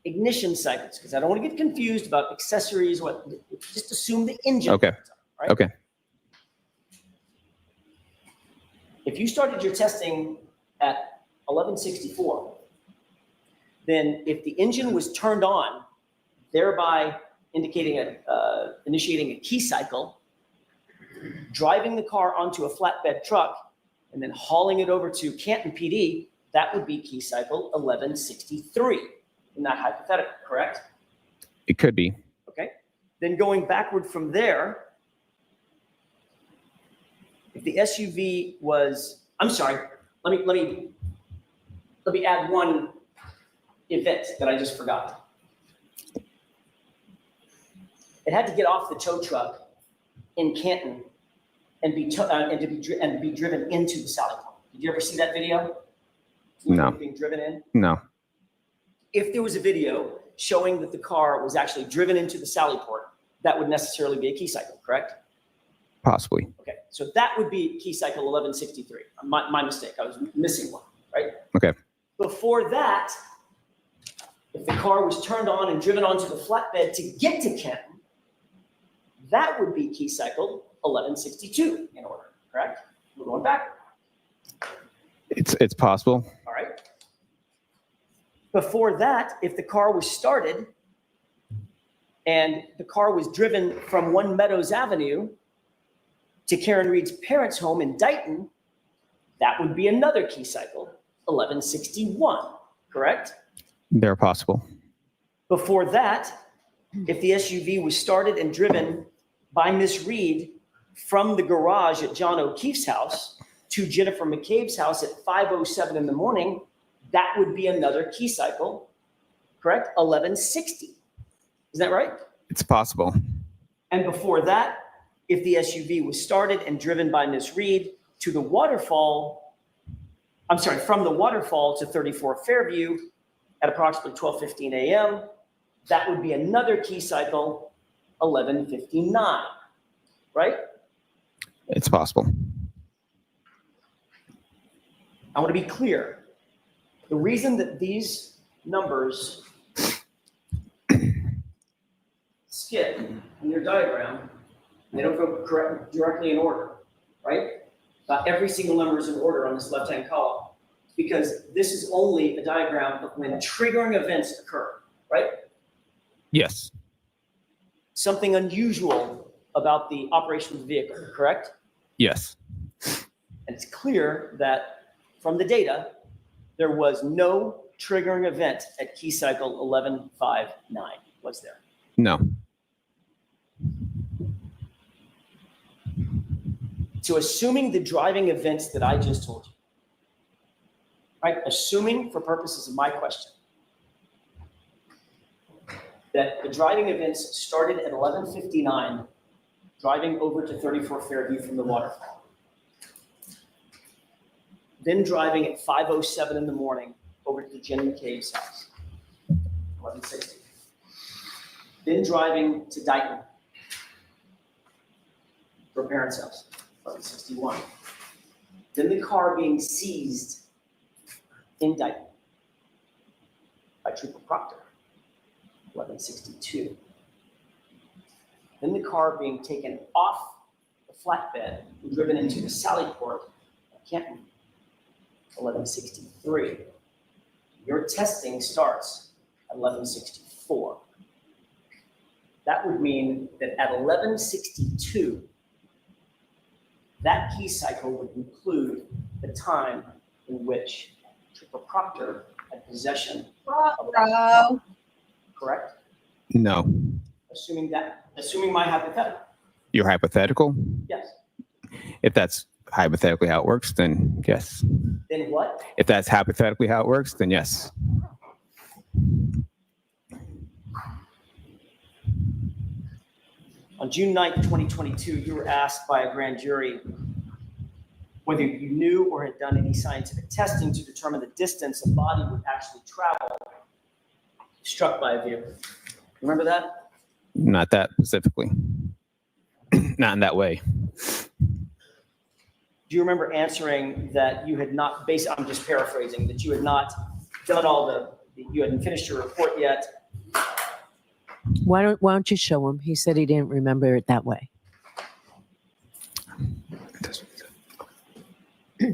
Speaker 12: ignition cycles because I don't want to get confused about accessories. Just assume the engine.
Speaker 6: Okay.
Speaker 12: Right?
Speaker 6: Okay.
Speaker 12: If you started your testing at 1164, then if the engine was turned on, thereby indicating initiating a key cycle, driving the car onto a flatbed truck, and then hauling it over to Canton PD, that would be key cycle 1163 in that hypothetical, correct?
Speaker 6: It could be.
Speaker 12: Okay. Then going backward from there, if the SUV was, I'm sorry, let me add one event that I just forgot. It had to get off the tow truck in Canton and be driven into the Sally Port. Did you ever see that video?
Speaker 6: No.
Speaker 12: Being driven in?
Speaker 6: No.
Speaker 12: If there was a video showing that the car was actually driven into the Sally Port, that would necessarily be a key cycle, correct?
Speaker 6: Possibly.
Speaker 12: Okay, so that would be key cycle 1163. My mistake, I was missing one, right?
Speaker 6: Okay.
Speaker 12: Before that, if the car was turned on and driven onto the flatbed to get to Kenton, that would be key cycle 1162 in order, correct? We're going back.
Speaker 6: It's possible.
Speaker 12: All right. Before that, if the car was started and the car was driven from One Meadows Avenue to Karen Reed's parents' home in Dighton, that would be another key cycle, 1161, correct?
Speaker 6: They're possible.
Speaker 12: Before that, if the SUV was started and driven by Miss Reed from the garage at John O'Keefe's house to Jennifer McCabe's house at 5:07 in the morning, that would be another key cycle, correct? 1160. Is that right?
Speaker 6: It's possible.
Speaker 12: And before that, if the SUV was started and driven by Miss Reed to the waterfall, from the waterfall to 34 Fairview at approximately 12:15 a.m., that would be another key cycle, 1159, right?
Speaker 6: It's possible.
Speaker 12: I want to be clear. The reason that these numbers skip in your diagram, they don't go directly in order, right? Not every single number is in order on this left-hand column, because this is only a diagram of when triggering events occur, right?
Speaker 6: Yes.
Speaker 12: Something unusual about the operation of the vehicle, correct?
Speaker 6: Yes.
Speaker 12: And it's clear that from the data, there was no triggering event at key cycle 1159, was there?
Speaker 6: No.
Speaker 12: So assuming the driving events that I just told you, right? Assuming for purposes of my question, that the driving events started at 1159, driving over to 34 Fairview from the waterfall. Then driving at 5:07 in the morning over to Jen McCabe's house, 1160. Then driving to Dighton, her parents' house, 1161. Then the car being seized in Dighton by Trooper Proctor, 1162. Then the car being taken off the flatbed and driven into the Sallyport at Canton, 1163. Your testing starts at 1164. That would mean that at 1162, that key cycle would include the time in which Trooper Proctor had possession of that car. Correct?
Speaker 6: No.
Speaker 12: Assuming my hypothetical.
Speaker 6: Your hypothetical?
Speaker 12: Yes.
Speaker 6: If that's hypothetically how it works, then yes.
Speaker 12: Then what?
Speaker 6: If that's hypothetically how it works, then yes.
Speaker 12: On June 9th, 2022, you were asked by a grand jury whether you knew or had done any scientific testing to determine the distance a body would actually travel struck by a vehicle. Remember that?
Speaker 6: Not that specifically. Not in that way.
Speaker 12: Do you remember answering that you had not, I'm just paraphrasing, that you had not done you hadn't finished your report yet?
Speaker 5: Why don't you show him? He said he didn't remember it that way.
Speaker 15: I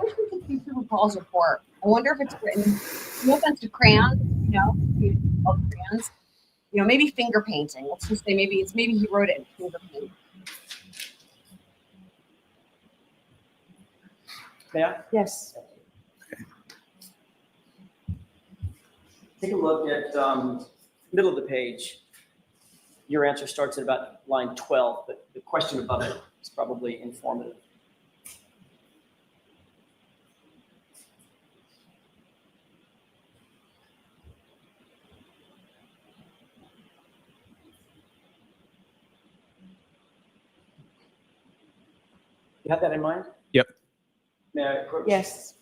Speaker 15: wish we could see through Paul's report. I wonder if it's written, no offense to crayons, we love crayons. Maybe finger painting. Let's just say maybe he wrote it in finger painting.
Speaker 12: Yeah?
Speaker 15: Yes.
Speaker 12: Take a look at middle of the page. Your answer starts at about line 12, but the question above it is probably informative. You have that in mind?
Speaker 6: Yep.
Speaker 12: May I approach?
Speaker 15: Yes.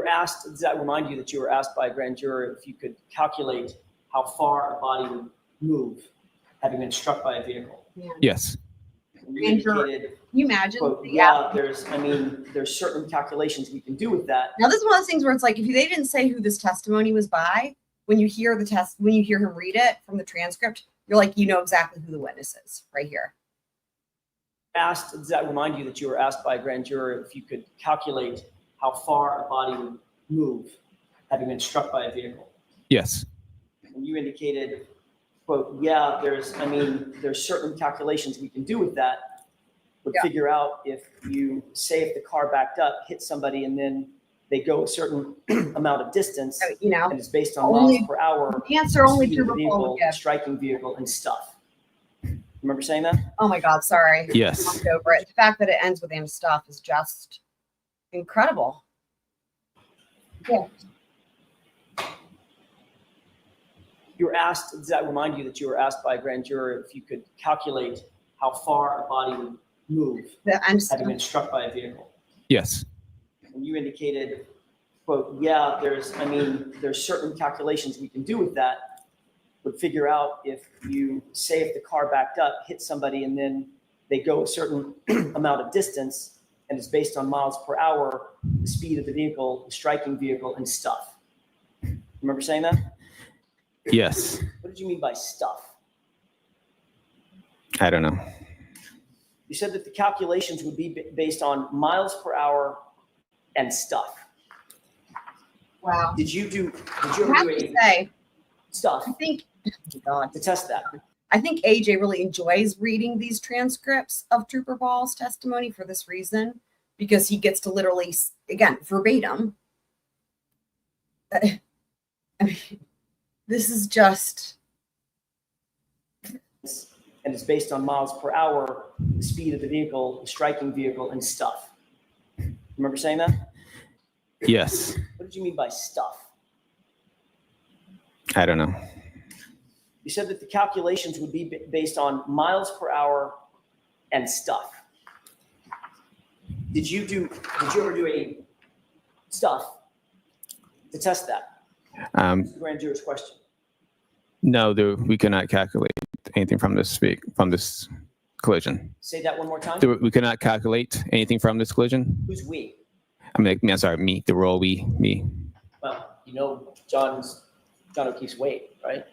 Speaker 12: were asked, does that remind you that you were asked by a grand juror if you could calculate how far a body would move having been struck by a vehicle?
Speaker 6: Yes.
Speaker 12: And you
Speaker 15: Grand juror.
Speaker 12: indicated,
Speaker 15: Can you imagine?
Speaker 12: quote,
Speaker 15: the
Speaker 12: yeah, there's certain calculations we can do with that.
Speaker 15: Now, this is one of those things where it's like, if they didn't say who this testimony was by, when you hear when you hear him read it from the transcript, you're like, you know exactly who the witness is right here.
Speaker 12: Asked, does that remind you that you were asked by a grand juror if you could calculate how far a body would move having been struck by a vehicle?
Speaker 6: Yes.
Speaker 12: And you indicated, quote, yeah, there's certain calculations we can do with that. Would figure out if you say if the car backed up, hit somebody, and then they go a certain amount of distance,
Speaker 15: you know,
Speaker 12: and it's based on miles per hour.
Speaker 15: The answer only
Speaker 12: speed of
Speaker 15: to
Speaker 12: the vehicle, striking vehicle, and stuff. Remember saying that?
Speaker 15: Oh my God, sorry.
Speaker 6: Yes.
Speaker 15: I jumped over it. The fact that it ends with "and stuff" is just incredible. Yeah.
Speaker 12: You were asked, does that remind you that you were asked by a grand juror if you could calculate how far a body would move having been struck by a vehicle?
Speaker 6: Yes.
Speaker 12: And you indicated, quote, yeah, there's certain calculations we can do with that. Would figure out if you say if the car backed up, hit somebody, and then they go a certain amount of distance, and it's based on miles per hour, the speed of the vehicle, the striking vehicle, and stuff. Remember saying that?
Speaker 6: Yes.
Speaker 12: What did you mean by stuff?
Speaker 6: I don't know.
Speaker 12: You said that the calculations would be based on miles per hour and stuff.
Speaker 15: Wow.
Speaker 12: Did you
Speaker 15: I
Speaker 12: ever
Speaker 15: have
Speaker 12: do
Speaker 15: to
Speaker 12: a
Speaker 15: say,
Speaker 12: stuff
Speaker 15: I think, oh God,
Speaker 12: to test that?
Speaker 15: I think AJ really enjoys reading these transcripts of Trooper Ball's testimony for this reason, because he gets to literally, again, verbatim. I mean, this is just.
Speaker 12: And it's based on miles per hour, the speed of the vehicle, the striking vehicle, and stuff. Remember saying that?
Speaker 6: Yes.
Speaker 12: What did you mean by stuff?
Speaker 6: I don't know.
Speaker 12: You said that the calculations would be based on miles per hour and stuff. Did you ever do a stuff to test that? This is the grand juror's question.
Speaker 6: No, we cannot calculate anything from this collision.
Speaker 12: Say that one more time.
Speaker 6: We cannot calculate anything from this collision.
Speaker 12: Who's we?
Speaker 6: I'm sorry, me. The role me.
Speaker 12: Well, you know John O'Keefe's weight, right?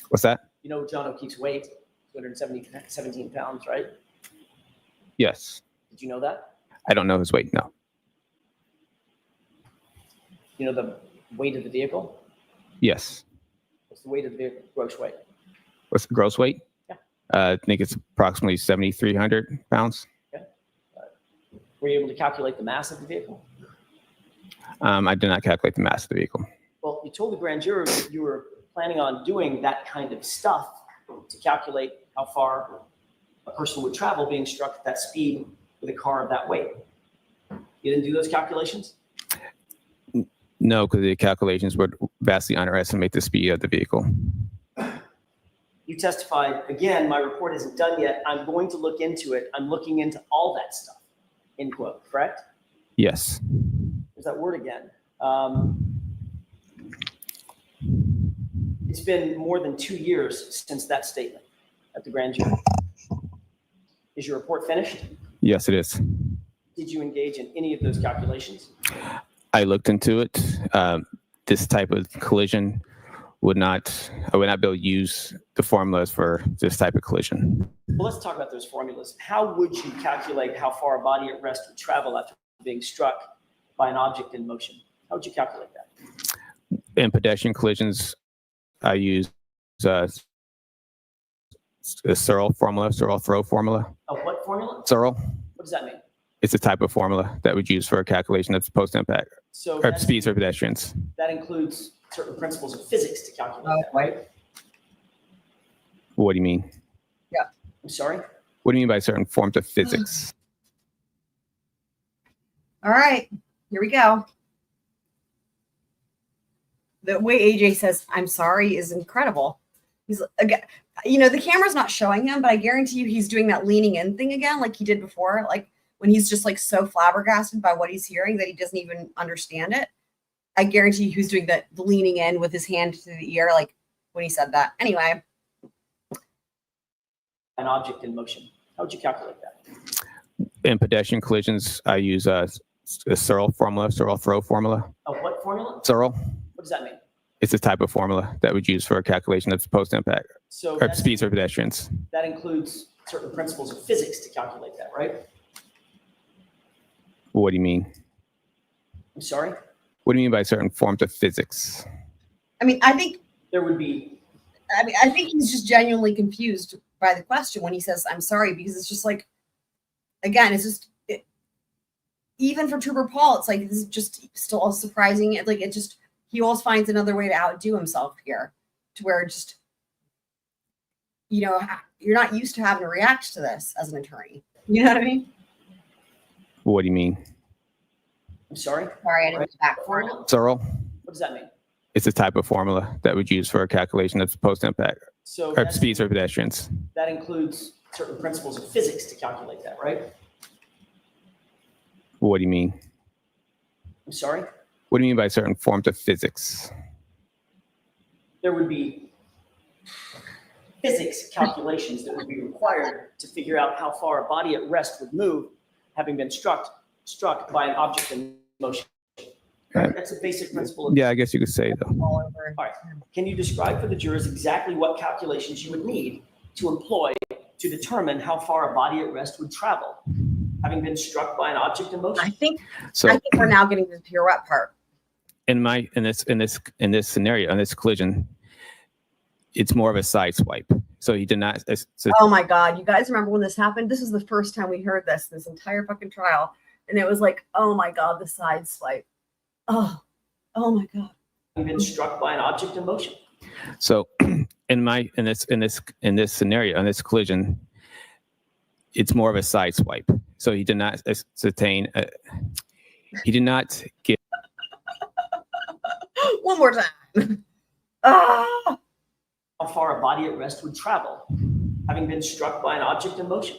Speaker 6: What's that?
Speaker 12: You know John O'Keefe's weight, 217 pounds, right?
Speaker 6: Yes.
Speaker 12: Did you know that?
Speaker 6: I don't know his weight. No.
Speaker 12: You know the weight of the vehicle?
Speaker 6: Yes.
Speaker 12: What's the weight of the vehicle? Gross weight.
Speaker 6: What's the gross weight?
Speaker 12: Yeah.
Speaker 6: I think it's approximately 7,300 pounds.
Speaker 12: Okay. Were you able to calculate the mass of the vehicle?
Speaker 6: I did not calculate the mass of the vehicle.
Speaker 12: Well, you told the grand juror that you were planning on doing that kind of stuff to calculate how far a person would travel being struck at that speed with a car of that weight. You didn't do those calculations?
Speaker 6: No, because the calculations would vastly underestimate the speed of the vehicle.
Speaker 12: You testified, again, my report isn't done yet. I'm going to look into it. I'm looking into all that stuff, end quote, correct?
Speaker 6: Yes.
Speaker 12: There's that word again. It's been more than 2 years since that statement at the grand jury. Is your report finished?
Speaker 6: Yes, it is.
Speaker 12: Did you engage in any of those calculations?
Speaker 6: I looked into it. This type of collision I would not be able to use the formulas for this type of collision.
Speaker 12: Well, let's talk about those formulas. How would you calculate how far a body at rest would travel after being struck by an object in motion? How would you calculate that?
Speaker 6: In pedestrian collisions, I use a Searle throw formula.
Speaker 12: Oh, what formula?
Speaker 6: Searle.
Speaker 12: What does that mean?
Speaker 6: It's a type of formula that we use for a calculation of post-impact
Speaker 12: So
Speaker 6: or speeds for pedestrians.
Speaker 12: that includes certain principles of physics to calculate that, right?
Speaker 6: What do you mean?
Speaker 15: Yeah.
Speaker 12: I'm sorry?
Speaker 6: What do you mean by certain forms of physics?
Speaker 15: All right, here we go. The way AJ says, "I'm sorry," is incredible. He's again, you know, the camera's not showing him, but I guarantee you he's doing that leaning in thing again, like he did before, like when he's just like so flabbergasted by what he's hearing that he doesn't even understand it. I guarantee he was doing the leaning in with his hand to the ear, like when he said that. Anyway.
Speaker 12: An object in motion. How would you calculate that?
Speaker 6: In pedestrian collisions, I use a Searle formula, Searle throw formula.
Speaker 12: A what formula?
Speaker 6: Searle.
Speaker 12: What does that mean?
Speaker 6: It's a type of formula that we use for a calculation of post-impact
Speaker 12: So
Speaker 6: or
Speaker 12: that's-
Speaker 6: speeds for pedestrians.
Speaker 12: That includes certain principles of physics to calculate that, right?
Speaker 6: What do you mean?
Speaker 12: I'm sorry?
Speaker 6: What do you mean by certain forms of physics?
Speaker 15: I mean, I think
Speaker 12: there would be.
Speaker 15: I think he's just genuinely confused by the question when he says, "I'm sorry," because it's just like, again, it's just even for Trooper Paul, it's like this is just still surprising. Like it just he always finds another way to outdo himself here, to where just you're not used to having to react to this as an attorney. You know what I mean?
Speaker 6: What do you mean?
Speaker 12: I'm sorry?
Speaker 15: Sorry, I didn't get back for it.
Speaker 6: Searle.
Speaker 12: What does that mean?
Speaker 6: It's a type of formula that we use for a calculation of post-impact
Speaker 12: So
Speaker 6: or
Speaker 12: that's-
Speaker 6: speeds for pedestrians.
Speaker 12: That includes certain principles of physics to calculate that, right?
Speaker 6: What do you mean?
Speaker 12: I'm sorry?
Speaker 6: What do you mean by certain forms of physics?
Speaker 12: There would be physics calculations that would be required to figure out how far a body at rest would move, having been struck by an object in motion. Right? That's a basic principle.
Speaker 6: Yeah, I guess you could say though.
Speaker 12: All right. Can you describe for the jurors exactly what calculations you would need to employ to determine how far a body at rest would travel, having been struck by an object in motion?
Speaker 15: I think
Speaker 6: So
Speaker 15: we're now getting to the pirouette part.
Speaker 6: in this scenario, in this collision, it's more of a side swipe. So he did not.
Speaker 15: Oh my God. You guys remember when this happened? This is the first time we heard this entire fucking trial. And it was like, oh my God, the side swipe. Oh my God.
Speaker 12: Having been struck by an object in motion.
Speaker 6: So in this scenario, in this collision, it's more of a side swipe. So he did not ascertain. He did not get.
Speaker 15: One more time. Ah!
Speaker 12: How far a body at rest would travel, having been struck by an object in motion.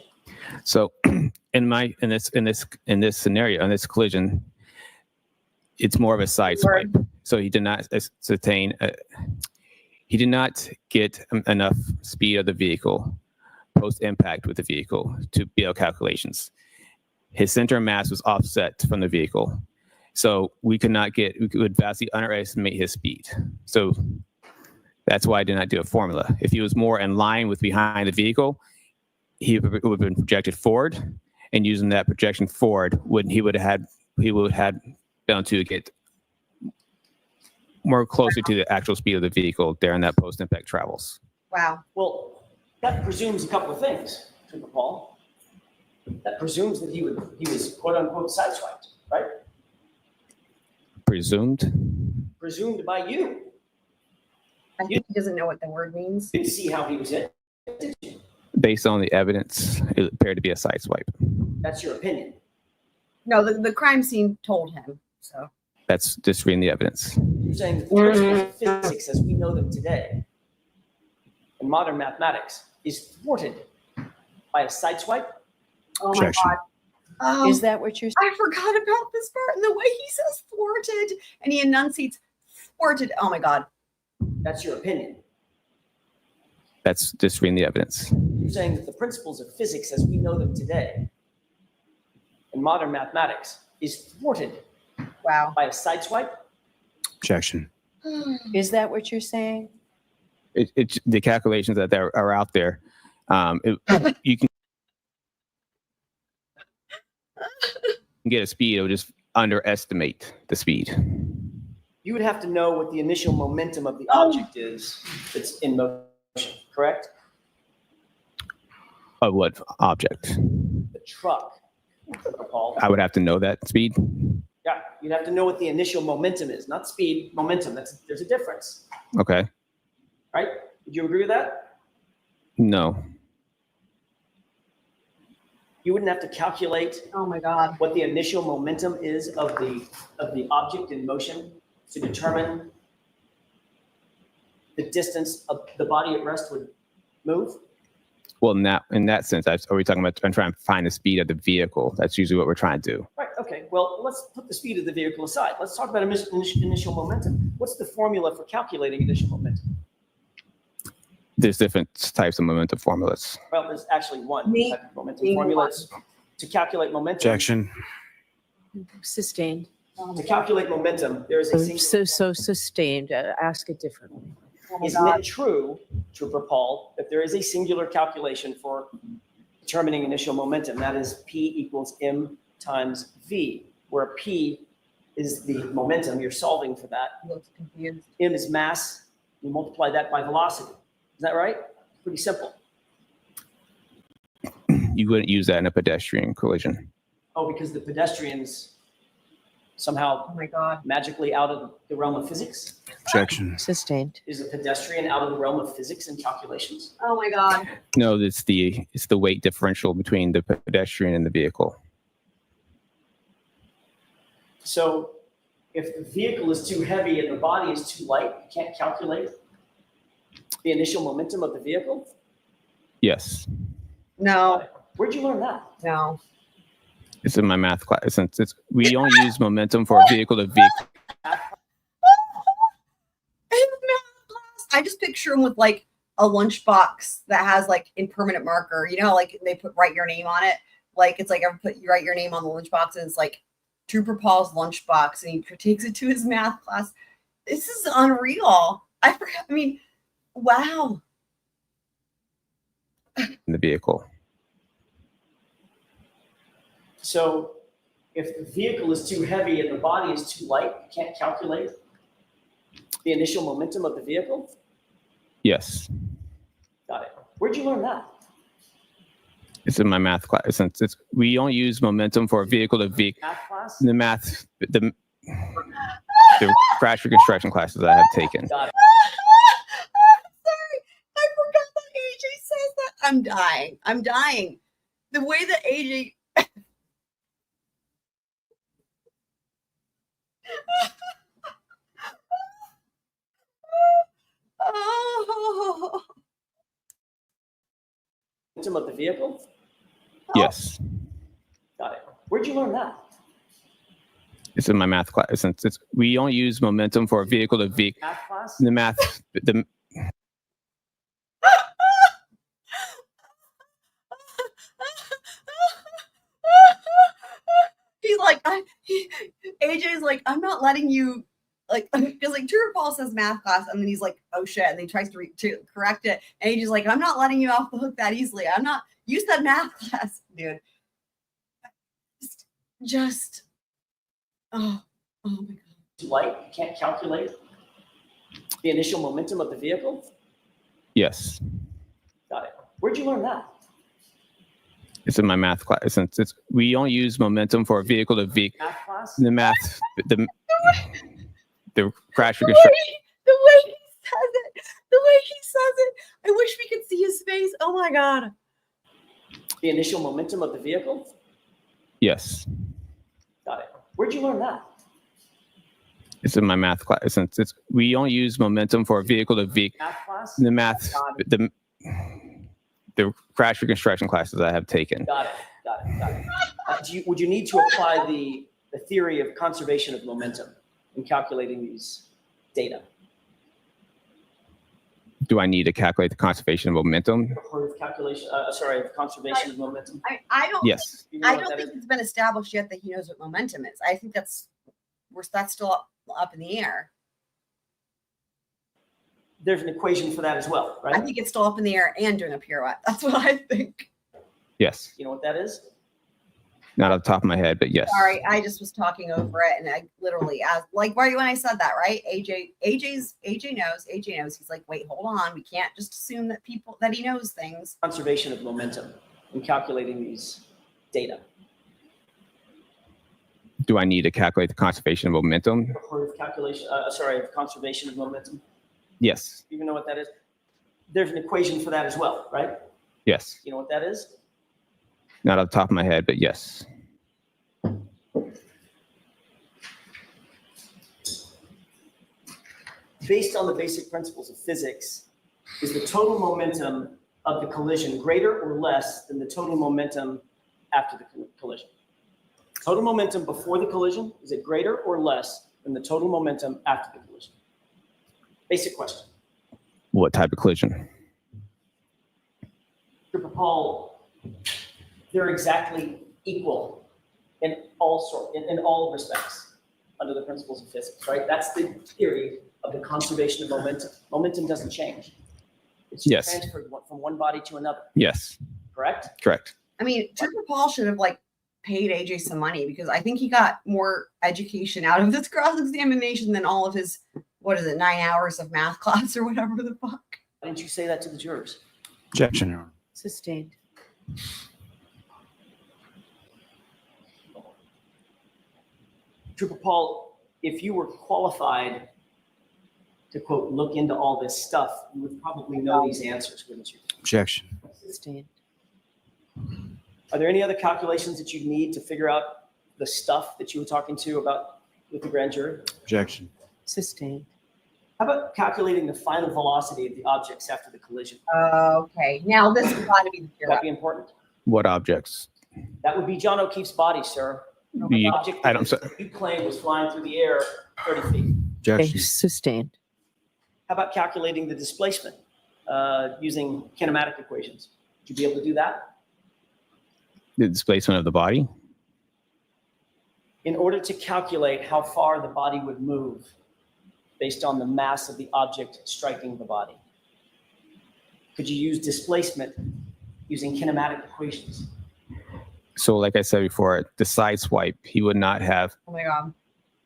Speaker 6: So in this scenario, in this collision, it's more of a side swipe. So he did not ascertain. He did not get enough speed of the vehicle post impact with the vehicle to be able calculations. His center of mass was offset from the vehicle, so we would vastly underestimate his speed. So that's why I did not do a formula. If he was more in line with behind the vehicle, he would have been projected forward, and using that projection forward, he would have been able to get more closer to the actual speed of the vehicle during that post-impact travels.
Speaker 15: Wow.
Speaker 12: Well, that presumes a couple of things, Trooper Paul. That presumes that he was quote unquote sideswiped, right?
Speaker 6: Presumed?
Speaker 12: Presumed by you.
Speaker 15: I think he doesn't know what the word means.
Speaker 12: You didn't see how he was hit, did you?
Speaker 6: Based on the evidence, it appeared to be a side swipe.
Speaker 12: That's your opinion.
Speaker 15: No, the crime scene told him. So
Speaker 6: That's just reading the evidence.
Speaker 12: You're saying that the principles of physics as we know them today in modern mathematics is thwarted by a sideswipe?
Speaker 15: Oh my God.
Speaker 19: Is that what you're
Speaker 15: I forgot about this part and the way he says thwarted and he enunciates thwarted. Oh my God.
Speaker 12: That's your opinion.
Speaker 6: That's just reading the evidence.
Speaker 12: You're saying that the principles of physics as we know them today in modern mathematics is thwarted by a sideswipe?
Speaker 16: Objection.
Speaker 19: Is that what you're saying?
Speaker 6: It's the calculations that are out there. You can get a speed, it would just underestimate the speed.
Speaker 12: You would have to know what the initial momentum of the object is that's in motion, correct?
Speaker 6: Of what object?
Speaker 12: The truck, Paul.
Speaker 6: I would have to know that speed.
Speaker 12: Yeah, you'd have to know what the initial momentum is, not speed, momentum. There's a difference,
Speaker 6: Okay.
Speaker 12: right? Would you agree with that?
Speaker 6: No.
Speaker 12: You wouldn't have to calculate.
Speaker 15: Oh my God.
Speaker 12: What the initial momentum is of the object in motion to determine the distance of the body at rest would move.
Speaker 6: Well, in that sense, are we talking about trying to find the speed of the vehicle? That's usually what we're trying to do.
Speaker 12: Right. Okay. Okay, well, let's put the speed of the vehicle aside. Let's talk about initial momentum. What's the formula for calculating initial momentum?
Speaker 6: There's different types of momentum formulas.
Speaker 12: Well, there's actually one type of momentum formula. It's to calculate momentum.
Speaker 16: Objection.
Speaker 5: Sustained.
Speaker 12: To calculate momentum, there is a single.
Speaker 5: So sustained. Ask it differently.
Speaker 12: Isn't it true, Trooper Paul, that there is a singular calculation for determining initial momentum? That is P equals M times V, where P is the momentum. You're solving for that. M is mass. You multiply that by velocity. Is that right? Pretty simple.
Speaker 6: You wouldn't use that in a pedestrian collision.
Speaker 12: Oh, because the pedestrian's somehow magically out of the realm of physics?
Speaker 16: Objection.
Speaker 5: Sustained.
Speaker 12: Is a pedestrian out of the realm of physics and calculations?
Speaker 15: Oh my God.
Speaker 6: No, it's the weight differential between the pedestrian and the vehicle.
Speaker 12: So if the vehicle is too heavy and the body is too light, you can't calculate the initial momentum of the vehicle?
Speaker 6: Yes.
Speaker 15: No.
Speaker 12: Where'd you learn that?
Speaker 15: No.
Speaker 6: It's in my math class. We only use momentum for a vehicle to vehicle.
Speaker 15: I just picture him with like a lunchbox that has like in permanent marker, you know, like they write your name on it. Like it's like you write your name on the lunchbox and it's like Trooper Paul's lunchbox and he takes it to his math class. This is unreal. I forgot. I mean, wow.
Speaker 6: In the vehicle.
Speaker 12: So if the vehicle is too heavy and the body is too light, you can't calculate the initial momentum of the vehicle?
Speaker 6: Yes.
Speaker 12: Got it. Where'd you learn that?
Speaker 6: It's in my math class. We only use momentum for a vehicle to vehicle.
Speaker 12: Math class?
Speaker 6: The crash reconstruction classes I have taken.
Speaker 12: Got it.
Speaker 15: Sorry, I forgot that AJ says that. I'm dying. I'm dying. The way that AJ. Oh.
Speaker 12: Momentum of the vehicle?
Speaker 6: Yes.
Speaker 12: Got it. Where'd you learn that?
Speaker 6: It's in my math class. We only use momentum for a vehicle to vehicle.
Speaker 12: Math class?
Speaker 15: He's like, AJ's like, I'm not letting you, like, because like Trooper Paul says math class, and then he's like, oh shit, and he tries to correct it, and AJ's like, I'm not letting you off the hook that easily. I'm not. You said math class, dude. Just, oh my God.
Speaker 12: Light, you can't calculate the initial momentum of the vehicle?
Speaker 6: Yes.
Speaker 12: Got it. Where'd you learn that?
Speaker 6: It's in my math class. We only use momentum for a vehicle to vehicle.
Speaker 12: Math class?
Speaker 6: The crash reconstruction.
Speaker 15: The way he says it. The way he says it. I wish we could see his face. Oh my God.
Speaker 12: The initial momentum of the vehicle?
Speaker 6: Yes.
Speaker 12: Got it. Where'd you learn that?
Speaker 6: It's in my math class. We only use momentum for a vehicle to vehicle.
Speaker 12: Math class?
Speaker 6: The crash reconstruction classes I have taken.
Speaker 12: Got it. Would you need to apply the theory of conservation of momentum in calculating these data?
Speaker 6: Do I need to calculate the conservation of momentum?
Speaker 12: Calculation, conservation of momentum.
Speaker 15: I don't.
Speaker 6: Yes.
Speaker 15: I don't think it's been established yet that he knows what momentum is. I think that's still up in the air.
Speaker 12: There's an equation for that as well, right?
Speaker 15: I think it's still up in the air and doing a pirouette. That's what I think.
Speaker 6: Yes.
Speaker 12: You know what that is?
Speaker 6: Not off the top of my head, but yes.
Speaker 15: Sorry, I just was talking over it, and I literally asked, like, right when I said that, right? AJ knows. He's like, wait, hold on. We can't just assume that he knows things.
Speaker 12: Conservation of momentum in calculating these data.
Speaker 6: Do I need to calculate the conservation of momentum?
Speaker 12: Conservation of momentum.
Speaker 6: Yes.
Speaker 12: You know what that is? There's an equation for that as well, right?
Speaker 6: Yes.
Speaker 12: You know what that is?
Speaker 6: Not off the top of my head, but yes.
Speaker 12: Based on the basic principles of physics, is the total momentum of the collision greater or less than the total momentum after the collision? Total momentum before the collision, is it greater or less than the total momentum after the collision? Basic question.
Speaker 6: What type of collision?
Speaker 12: Trooper Paul, they're exactly equal in all respects under the principles of physics, right? That's the theory of the conservation of momentum. Momentum doesn't change. It's
Speaker 6: Yes.
Speaker 12: transferred from one body to another,
Speaker 6: Yes.
Speaker 12: correct?
Speaker 6: Correct.
Speaker 15: I mean, Trooper Paul should have like paid AJ some money because I think he got more education out of this cross-examination than all of his, 9 hours of math class or whatever the fuck.
Speaker 12: Why didn't you say that to the jurors?
Speaker 16: Objection, Your Honor.
Speaker 3: Sustained.
Speaker 12: Trooper Paul, if you were qualified to quote, look into all this stuff, you would probably know these answers, wouldn't you?
Speaker 16: Objection.
Speaker 3: Sustained.
Speaker 12: Are there any other calculations that you need to figure out the stuff that you were talking to about with the grand jury?
Speaker 16: Objection.
Speaker 3: Sustained.
Speaker 12: How about calculating the final velocity of the objects after the collision?
Speaker 15: Okay, now this has got to be the
Speaker 12: That'd be important.
Speaker 6: What objects?
Speaker 12: That would be John O'Keefe's body, sir. The object
Speaker 6: I don't.
Speaker 12: that you claim was flying through the air 30 feet.
Speaker 16: Objection.
Speaker 3: Sustained.
Speaker 12: How about calculating the displacement using kinematic equations? Would you be able to do that?
Speaker 6: The displacement of the body?
Speaker 12: In order to calculate how far the body would move based on the mass of the object striking the body, could you use displacement using kinematic equations?
Speaker 6: So like I said before, the side swipe, he would not have
Speaker 15: Oh my God.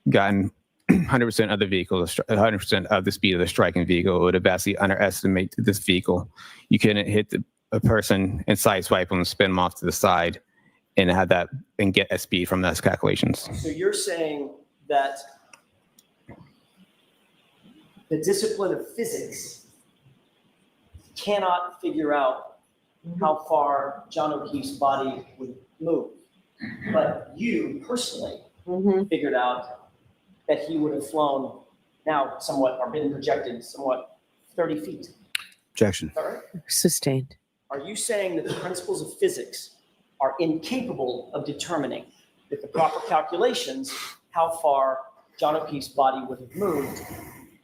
Speaker 6: gotten 100% of the vehicle, 100% of the speed of the striking vehicle. It would have vastly underestimated this vehicle. You couldn't hit a person and side swipe them and spin them off to the side and have that and get a speed from those calculations.
Speaker 12: So you're saying that the discipline of physics cannot figure out how far John O'Keefe's body would move, but you personally figured out that he would have flown now somewhat, or been projected somewhat 30 feet.
Speaker 16: Objection.
Speaker 12: All right?
Speaker 3: Sustained.
Speaker 12: Are you saying that the principles of physics are incapable of determining with the proper calculations how far John O'Keefe's body would have moved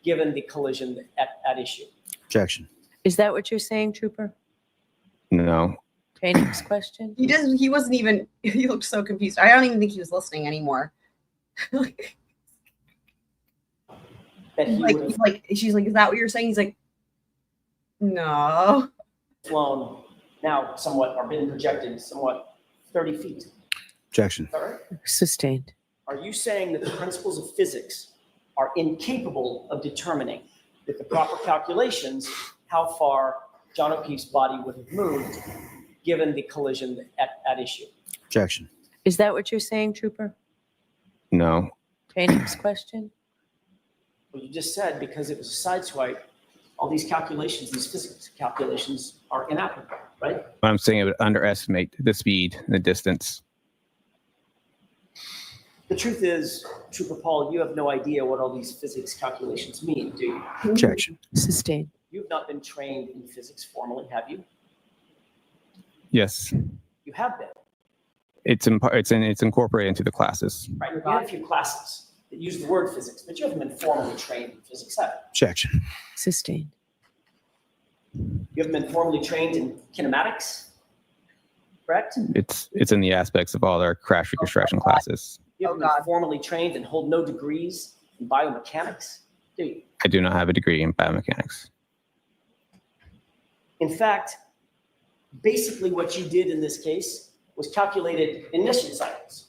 Speaker 12: given the collision at issue?
Speaker 16: Objection.
Speaker 3: Is that what you're saying, Trooper?
Speaker 6: No.
Speaker 3: Okay, next question.
Speaker 15: He wasn't even, he looked so confused. I don't even think he was listening anymore. She's like, is that what you're saying? He's like, no.
Speaker 12: Flown now somewhat, or been projected somewhat 30 feet.
Speaker 16: Objection.
Speaker 12: All right?
Speaker 3: Sustained.
Speaker 12: Are you saying that the principles of physics are incapable of determining with the proper calculations how far John O'Keefe's body would have moved given the collision at issue?
Speaker 16: Objection.
Speaker 3: Is that what you're saying, Trooper?
Speaker 6: No.
Speaker 3: Okay, next question.
Speaker 12: Well, you just said because it was a side swipe, all these calculations, these physics calculations are inapplicable, right?
Speaker 6: I'm saying it would underestimate the speed and the distance.
Speaker 12: The truth is, Trooper Paul, you have no idea what all these physics calculations mean, do you?
Speaker 16: Objection.
Speaker 3: Sustained.
Speaker 12: You've not been trained in physics formally, have you?
Speaker 6: Yes.
Speaker 12: You have been,
Speaker 6: It's incorporated into the classes.
Speaker 12: right? You've had a few classes that use the word physics, but you haven't been formally trained in physics, have you?
Speaker 16: Objection.
Speaker 3: Sustained.
Speaker 12: You haven't been formally trained in kinematics, correct?
Speaker 6: It's in the aspects of all our crash reconstruction classes.
Speaker 12: You haven't been formally trained and hold no degrees in biomechanics, do you?
Speaker 6: I do not have a degree in biomechanics.
Speaker 12: In fact, basically what you did in this case was calculated ignition cycles.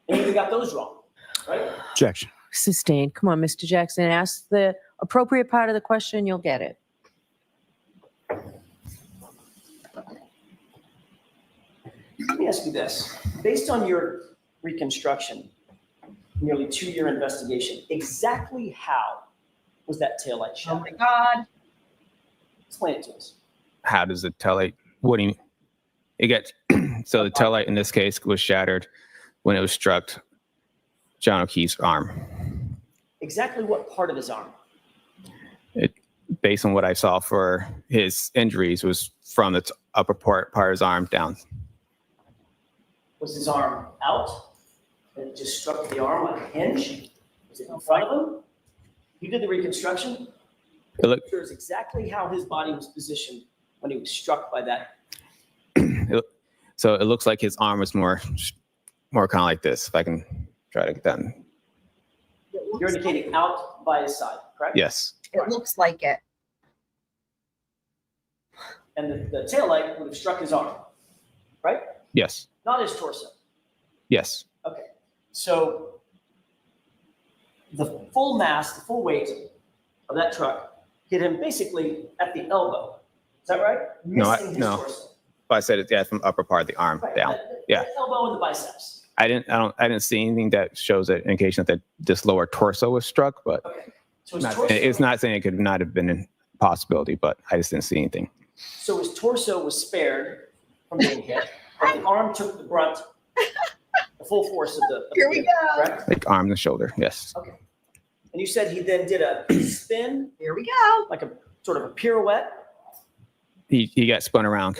Speaker 12: And you got those wrong, right?
Speaker 16: Objection.
Speaker 3: Sustained. Come on, Mr. Jackson. Ask the appropriate part of the question. You'll get it.
Speaker 12: Let me ask you this. Based on your reconstruction, nearly 2-year investigation, exactly how was that taillight shot?
Speaker 15: Oh my God.
Speaker 12: Explain it to us.
Speaker 6: How does the taillight? What do you mean? It gets so the taillight in this case was shattered when it was struck John O'Keefe's arm.
Speaker 12: Exactly what part of his arm?
Speaker 6: Based on what I saw for his injuries, was from the upper part of his arm down.
Speaker 12: Was his arm out And it just struck the arm like a hinge? Was it in front of him? You did the reconstruction?
Speaker 6: It looked,
Speaker 12: Sure is exactly how his body was positioned when he was struck by that.
Speaker 6: so it looks like his arm was more kind of like this. If I can try to get that.
Speaker 12: You're indicating out by his side, correct?
Speaker 6: Yes.
Speaker 3: It looks like it.
Speaker 12: And the taillight would have struck his arm, right?
Speaker 6: Yes.
Speaker 12: Not his torso.
Speaker 6: Yes.
Speaker 12: Okay. So the full mass, the full weight of that truck hit him basically at the elbow. Is that right? Missing his
Speaker 6: No.
Speaker 12: torso.
Speaker 6: But I said it, yeah, from upper part of the arm
Speaker 12: Right.
Speaker 6: down. Yeah.
Speaker 12: The elbow and the biceps.
Speaker 6: I didn't see anything that shows an indication that this lower torso was struck, but
Speaker 12: So his torso,
Speaker 6: it's not saying it could not have been a possibility, but I just didn't see anything.
Speaker 12: so his torso was spared from being hit, but the arm took the brunt, the full force of the
Speaker 3: Here we
Speaker 12: hit,
Speaker 3: go.
Speaker 12: correct?
Speaker 6: Like arm and shoulder, yes.
Speaker 12: Okay. And you said he then did a spin,
Speaker 3: Here we go.
Speaker 12: like a sort of a pirouette.
Speaker 6: He got spun around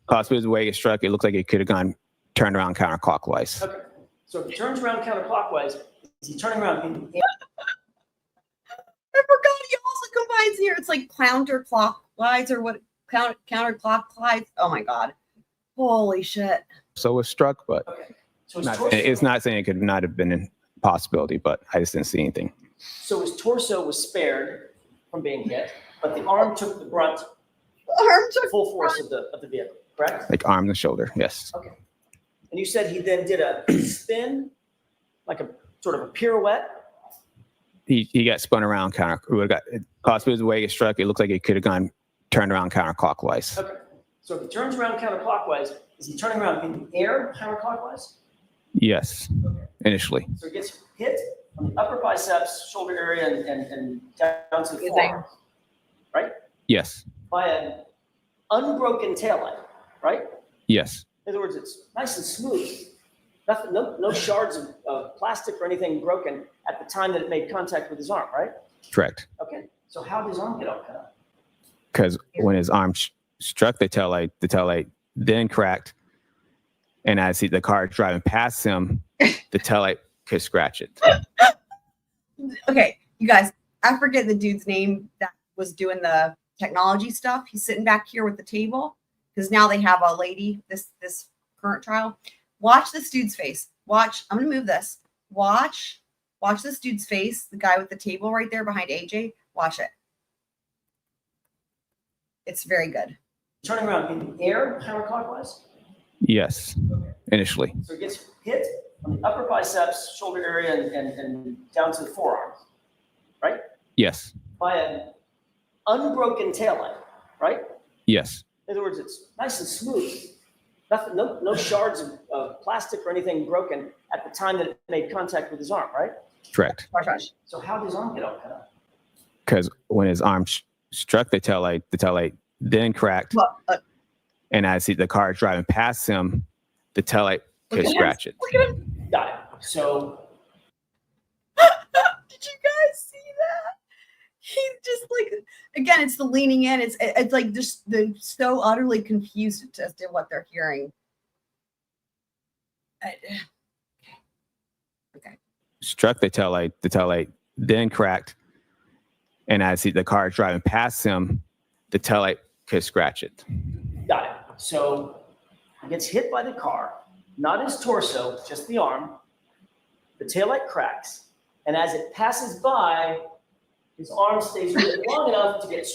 Speaker 6: possibly the way he struck, it looked like it could have turned around counterclockwise.
Speaker 12: Okay. So if he turns around counterclockwise, is he turning around in the air?
Speaker 3: I forgot he also combines here. It's like counterclockwise or what? Counterclockwise. Oh my god! Holy shit!
Speaker 6: So it was struck, but
Speaker 12: So his torso,
Speaker 6: it's not saying it could not have been a possibility, but I just didn't see anything.
Speaker 12: so his torso was spared from being hit, but the arm took the brunt,
Speaker 3: Arm took
Speaker 12: the full force of the vehicle, correct?
Speaker 6: Like arm and shoulder, yes.
Speaker 12: Okay. And you said he then did a spin, like a sort of a pirouette.
Speaker 6: He got spun around possibly the way he struck, it looked like it could have turned around counterclockwise.
Speaker 12: Okay. So if he turns around counterclockwise, is he turning around in the air counterclockwise?
Speaker 6: Yes, initially.
Speaker 12: So he gets hit on the upper biceps, shoulder area, and down to the forearm, right?
Speaker 6: Yes,
Speaker 12: By an unbroken taillight, right?
Speaker 6: yes,
Speaker 12: In other words, it's nice and smooth. Nothing, no shards of plastic or anything broken at the time that it made contact with his arm, right?
Speaker 6: correct.
Speaker 12: Okay. So how did his arm get all cut up?
Speaker 6: Because when his arm struck the taillight then cracked, and as the car driving past him, the taillight could scratch it.
Speaker 3: Okay, you guys. I forget the dude's name that was doing the technology stuff. He's sitting back here with the table because now they have a lady. This current trial. Watch this dude's face. Watch. I'm gonna move this. Watch this dude's face. The guy with the table right there behind AJ. Watch it. It's very good.
Speaker 12: Turning around in the air counterclockwise.
Speaker 6: Yes, initially.
Speaker 12: So he gets hit on the upper biceps, shoulder area, and down to the forearm, right?
Speaker 6: Yes,
Speaker 12: By an unbroken taillight, right?
Speaker 6: yes,
Speaker 12: In other words, it's nice and smooth. Nothing, no shards of plastic or anything broken at the time that it made contact with his arm, right?
Speaker 6: correct.
Speaker 3: Watch.
Speaker 12: So how did his arm get all cut up?
Speaker 6: Because when his arm struck the taillight then cracked, and as the car driving past him, the taillight could scratch it.
Speaker 3: Look at him.
Speaker 12: Got it. So
Speaker 3: Did you guys see that? He just like again, it's the leaning in. It's like just they're so utterly confused as to what they're hearing. Okay.
Speaker 6: Struck the taillight then cracked, and as the car driving past him, the taillight could scratch it.
Speaker 12: got it. So he gets hit by the car, not his torso, just the arm. The taillight cracks, and as it passes by, his arm stays with it long enough to get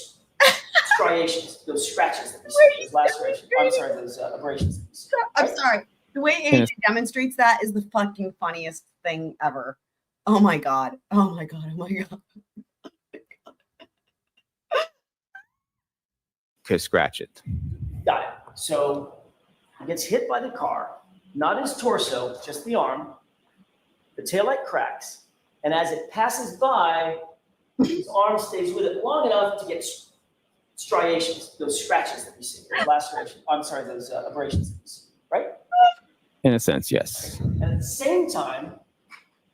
Speaker 12: striations, those scratches that you see, those lacerations. I'm sorry, those abrasions. That you see.
Speaker 3: I'm sorry. The way AJ demonstrates that is the fucking funniest thing ever. Oh my god. Oh my god. Oh my god.
Speaker 6: Could scratch it.
Speaker 12: Got it. So he gets hit by the car, not his torso, just the arm. The taillight cracks, and as it passes by, his arm stays with it long enough to get striations, those scratches that you see, those lacerations. I'm sorry, those abrasions that you see, right?
Speaker 6: In a sense, yes.
Speaker 12: And at the same time,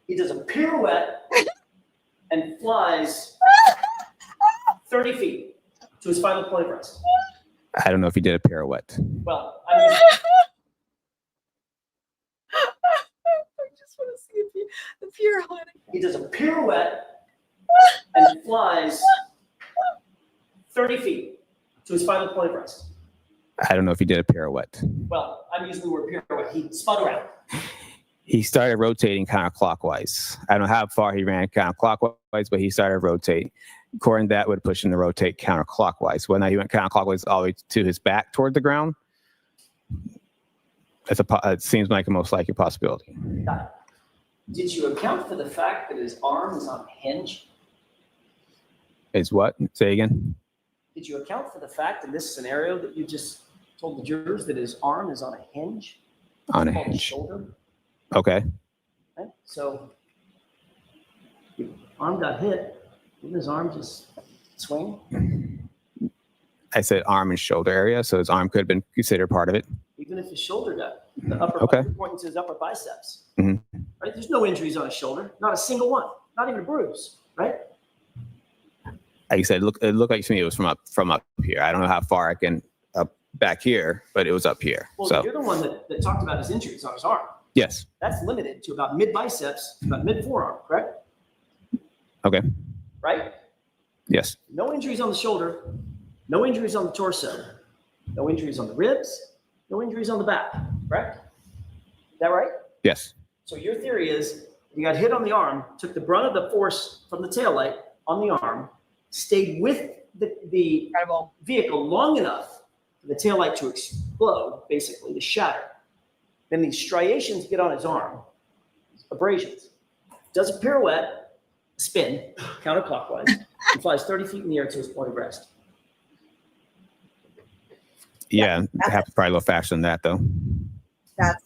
Speaker 12: he does a pirouette and flies 30 feet to his final point of rest.
Speaker 6: I don't know if he did a pirouette.
Speaker 12: Well, I mean, He does a pirouette and flies 30 feet to his final point of rest.
Speaker 6: I don't know if he did a pirouette.
Speaker 12: Well, I'm using the word pirouette. He spun around.
Speaker 6: He started rotating counterclockwise. I don't know how far he ran counterclockwise, but he started rotating. According to that, would push him to rotate counterclockwise. Whether he went counterclockwise all the way to his back toward the ground, it seems like a most likely possibility.
Speaker 12: Did you account for the fact that his arm is on a hinge?
Speaker 6: Is what? Say again?
Speaker 12: Did you account for the fact in this scenario that you just told the jurors that his arm is on a hinge?
Speaker 6: On a
Speaker 12: Called
Speaker 6: hinge.
Speaker 12: Shoulder.
Speaker 6: Okay.
Speaker 12: Right? So, the arm got hit. Didn't his arm just swing?
Speaker 6: I said arm and shoulder area, so his arm could have been considered part of it.
Speaker 12: Even if his shoulder got the upper,
Speaker 6: Okay.
Speaker 12: pointing to his upper biceps.
Speaker 6: Mhm.
Speaker 12: Right? There's no injuries on his shoulder, not a single one, not even a bruise. Right?
Speaker 6: Like I said, it looked like to me it was from up here. I don't know how far I can up back here, but it was up here.
Speaker 12: Well,
Speaker 6: So
Speaker 12: you're the one that talked about his injuries on his arm.
Speaker 6: yes.
Speaker 12: That's limited to about mid biceps, about mid forearm, correct?
Speaker 6: Okay.
Speaker 12: Right?
Speaker 6: Yes.
Speaker 12: No injuries on the shoulder, no injuries on the torso, no injuries on the ribs, no injuries on the back, correct? Is that right?
Speaker 6: Yes.
Speaker 12: So your theory is you got hit on the arm, took the brunt of the force from the taillight on the arm, stayed with the vehicle long enough for the taillight to explode, basically, to shatter. Then these striations get on his arm, abrasions. Does a pirouette, spin, counterclockwise, and flies 30 feet in the air to his point of rest.
Speaker 6: Yeah. It happened probably a little faster than that, though.
Speaker 3: That's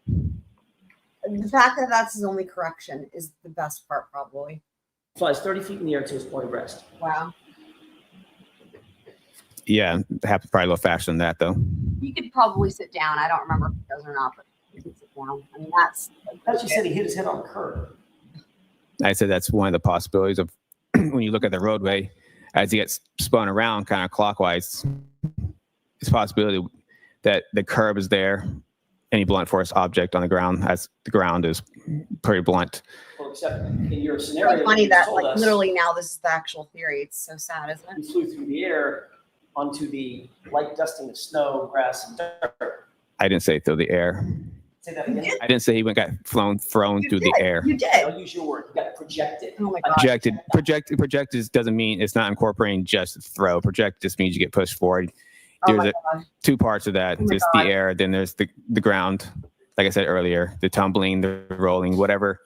Speaker 3: the fact that that's his only correction is the best part, probably.
Speaker 12: Flies 30 feet in the air to his point of rest.
Speaker 3: Wow.
Speaker 6: Yeah. It happened probably a little faster than that, though.
Speaker 3: He could probably sit down. I don't remember if he does or not, but he could sit down. I mean, that's.
Speaker 12: I thought you said he hit his head on the curb.
Speaker 6: I said that's one of the possibilities of when you look at the roadway as he gets spun around kind of clockwise. It's a possibility that the curb is there, any blunt force object on the ground, as the ground is pretty blunt.
Speaker 12: Well, except in your scenario,
Speaker 3: It's funny
Speaker 12: you
Speaker 3: that,
Speaker 12: told
Speaker 3: like,
Speaker 12: us,
Speaker 3: literally now this is the actual theory. It's so sad, isn't it?
Speaker 12: he flew through the air onto the light dusting of snow, grass, and dirt.
Speaker 6: I didn't say through the air.
Speaker 12: Say that again.
Speaker 6: I didn't say he got thrown through the air.
Speaker 3: You did.
Speaker 12: I'll use your word. You got projected.
Speaker 3: Oh my God.
Speaker 6: Projected doesn't mean it's not incorporating just throw. Project just means you get pushed forward.
Speaker 3: Oh my
Speaker 6: There's
Speaker 3: God.
Speaker 6: two parts of that.
Speaker 3: Oh my
Speaker 6: There's
Speaker 3: God.
Speaker 6: the air, then there's the ground. Like I said earlier, the tumbling, the rolling, whatever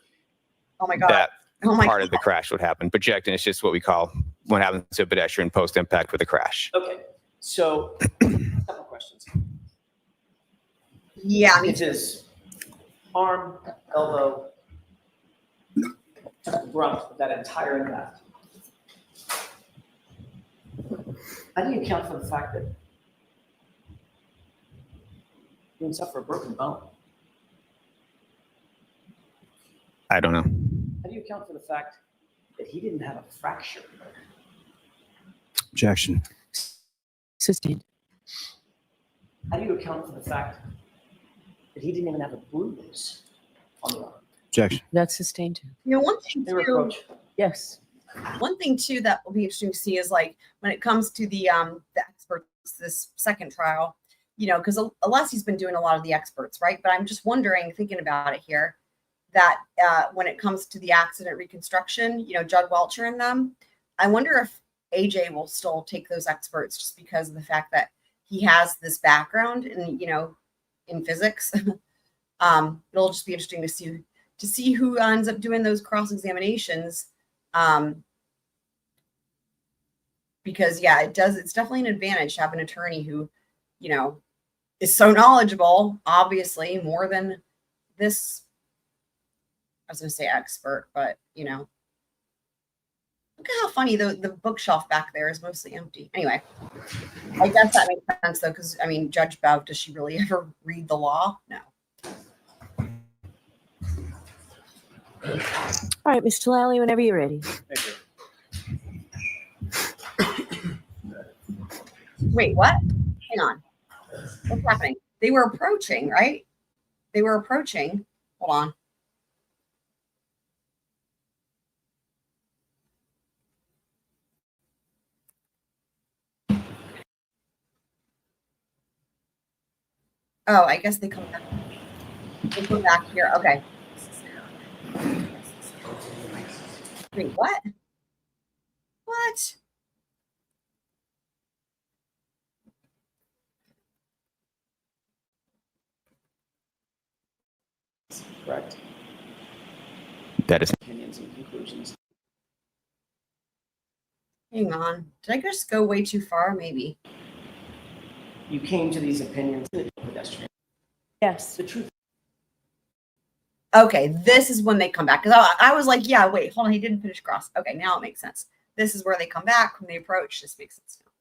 Speaker 3: Oh my God.
Speaker 6: that
Speaker 3: Oh my
Speaker 6: part of the crash would happen. Projecting is just what we call what happens to a pedestrian post impact with a crash.
Speaker 12: Okay. So, a couple questions.
Speaker 3: Yeah.
Speaker 12: It's his arm, elbow, took the brunt of that entire impact. How do you account for the fact that he didn't suffer a broken bone?
Speaker 6: I don't know.
Speaker 12: How do you account for the fact that he didn't have a fracture?
Speaker 16: Objection.
Speaker 5: Sustained.
Speaker 12: How do you account for the fact that he didn't even have a bruise on the arm?
Speaker 16: Objection.
Speaker 5: That's sustained too.
Speaker 3: You know, one thing
Speaker 12: They were
Speaker 3: too.
Speaker 12: approach.
Speaker 5: Yes.
Speaker 3: One thing too that will be interesting to see is like when it comes to the experts this second trial, you know, because Alessi's been doing a lot of the experts, right? But I'm just wondering, thinking about it here, that when it comes to the accident reconstruction, you know, Judd Welcher and them, I wonder if AJ will still take those experts just because of the fact that he has this background in, you know, in physics. It'll just be interesting to see who ends up doing those cross examinations. Because yeah, it's definitely an advantage to have an attorney who, you know, is so knowledgeable, obviously more than this, I was going to say expert, but you know, look at how funny the bookshelf back there is mostly empty. Anyway, I guess that makes sense though. Cause I mean, Judge Bev, does she really ever read the law? No.
Speaker 5: All right, Mr. Lally, whenever you're ready.
Speaker 2: Thank you.
Speaker 3: Wait, what? Hang on. What's happening? They were approaching, right? They were approaching. Hold on. Oh, I guess they come back. They come back here. Okay. Wait, what? What?
Speaker 12: Correct.
Speaker 6: That is
Speaker 12: Opinions and conclusions.
Speaker 3: Hang on. Did I just go way too far? Maybe.
Speaker 12: You came to these opinions as a pedestrian.
Speaker 3: Yes.
Speaker 12: The truth.
Speaker 3: Okay, this is when they come back. Because I was like, yeah, wait, hold on. He didn't finish cross. Okay, now it makes sense. This is where they come back when they approach. This makes sense now.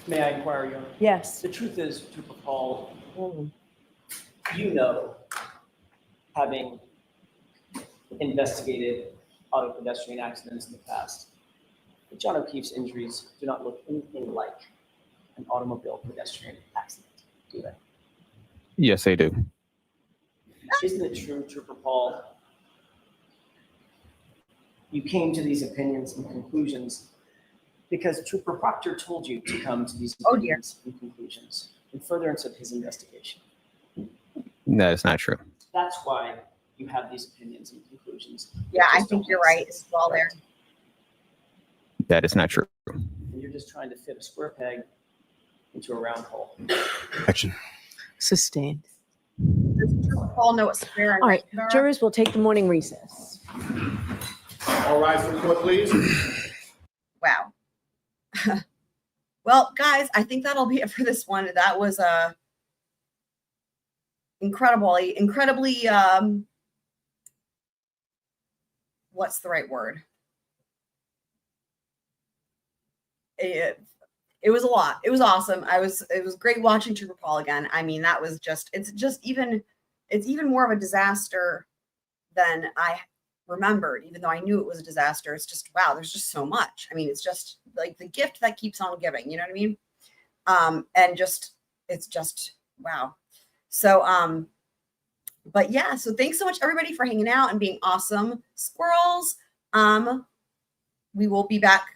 Speaker 12: May I inquire, Your Honor?
Speaker 3: Yes.
Speaker 12: The truth is, Trooper Paul, you know, having investigated auto pedestrian accidents in the past, that John O'Keefe's injuries do not look anything like an automobile pedestrian accident, do they?
Speaker 6: yes, they do.
Speaker 12: Isn't it true, Trooper Paul? You came to these opinions and conclusions because Trooper Proctor told you to come to these opinions and conclusions in furtherance of his investigation.
Speaker 6: That is not true.
Speaker 12: That's why you have these opinions and conclusions.
Speaker 3: Yeah, I think you're right. It's well there.
Speaker 6: That is not true.
Speaker 12: And you're just trying to fit a square peg into a round hole.
Speaker 16: Action.
Speaker 5: Sustained.
Speaker 3: Does Trooper Paul know what square and
Speaker 5: All right,
Speaker 3: rectangle are?
Speaker 5: jurors will take the morning recess.
Speaker 17: All rise for the court, please.
Speaker 3: Wow. Well, guys, I think that'll be it for this one. That was incredibly, what's the right word? It was a lot. It was awesome. It was great watching Trooper Paul again. I mean, that was it's even more of a disaster than I remembered, even though I knew it was a disaster. It's just, wow, there's just so much. I mean, it's just like the gift that keeps on giving, you know what I mean? And it's just, wow. So, but yeah, so thanks so much everybody for hanging out and being awesome squirrels. We will be back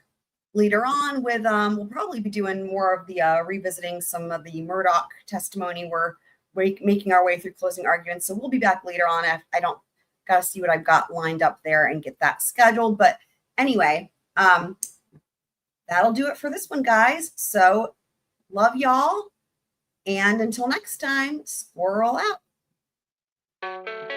Speaker 3: later on with, we'll probably be doing more of the, revisiting some of the Murdoch testimony. We're making our way through closing arguments. So we'll be back later on. I don't, got to see what I've got lined up there and get that scheduled. But anyway, that'll do it for this one, guys. So love y'all. And until next time, squirrel out.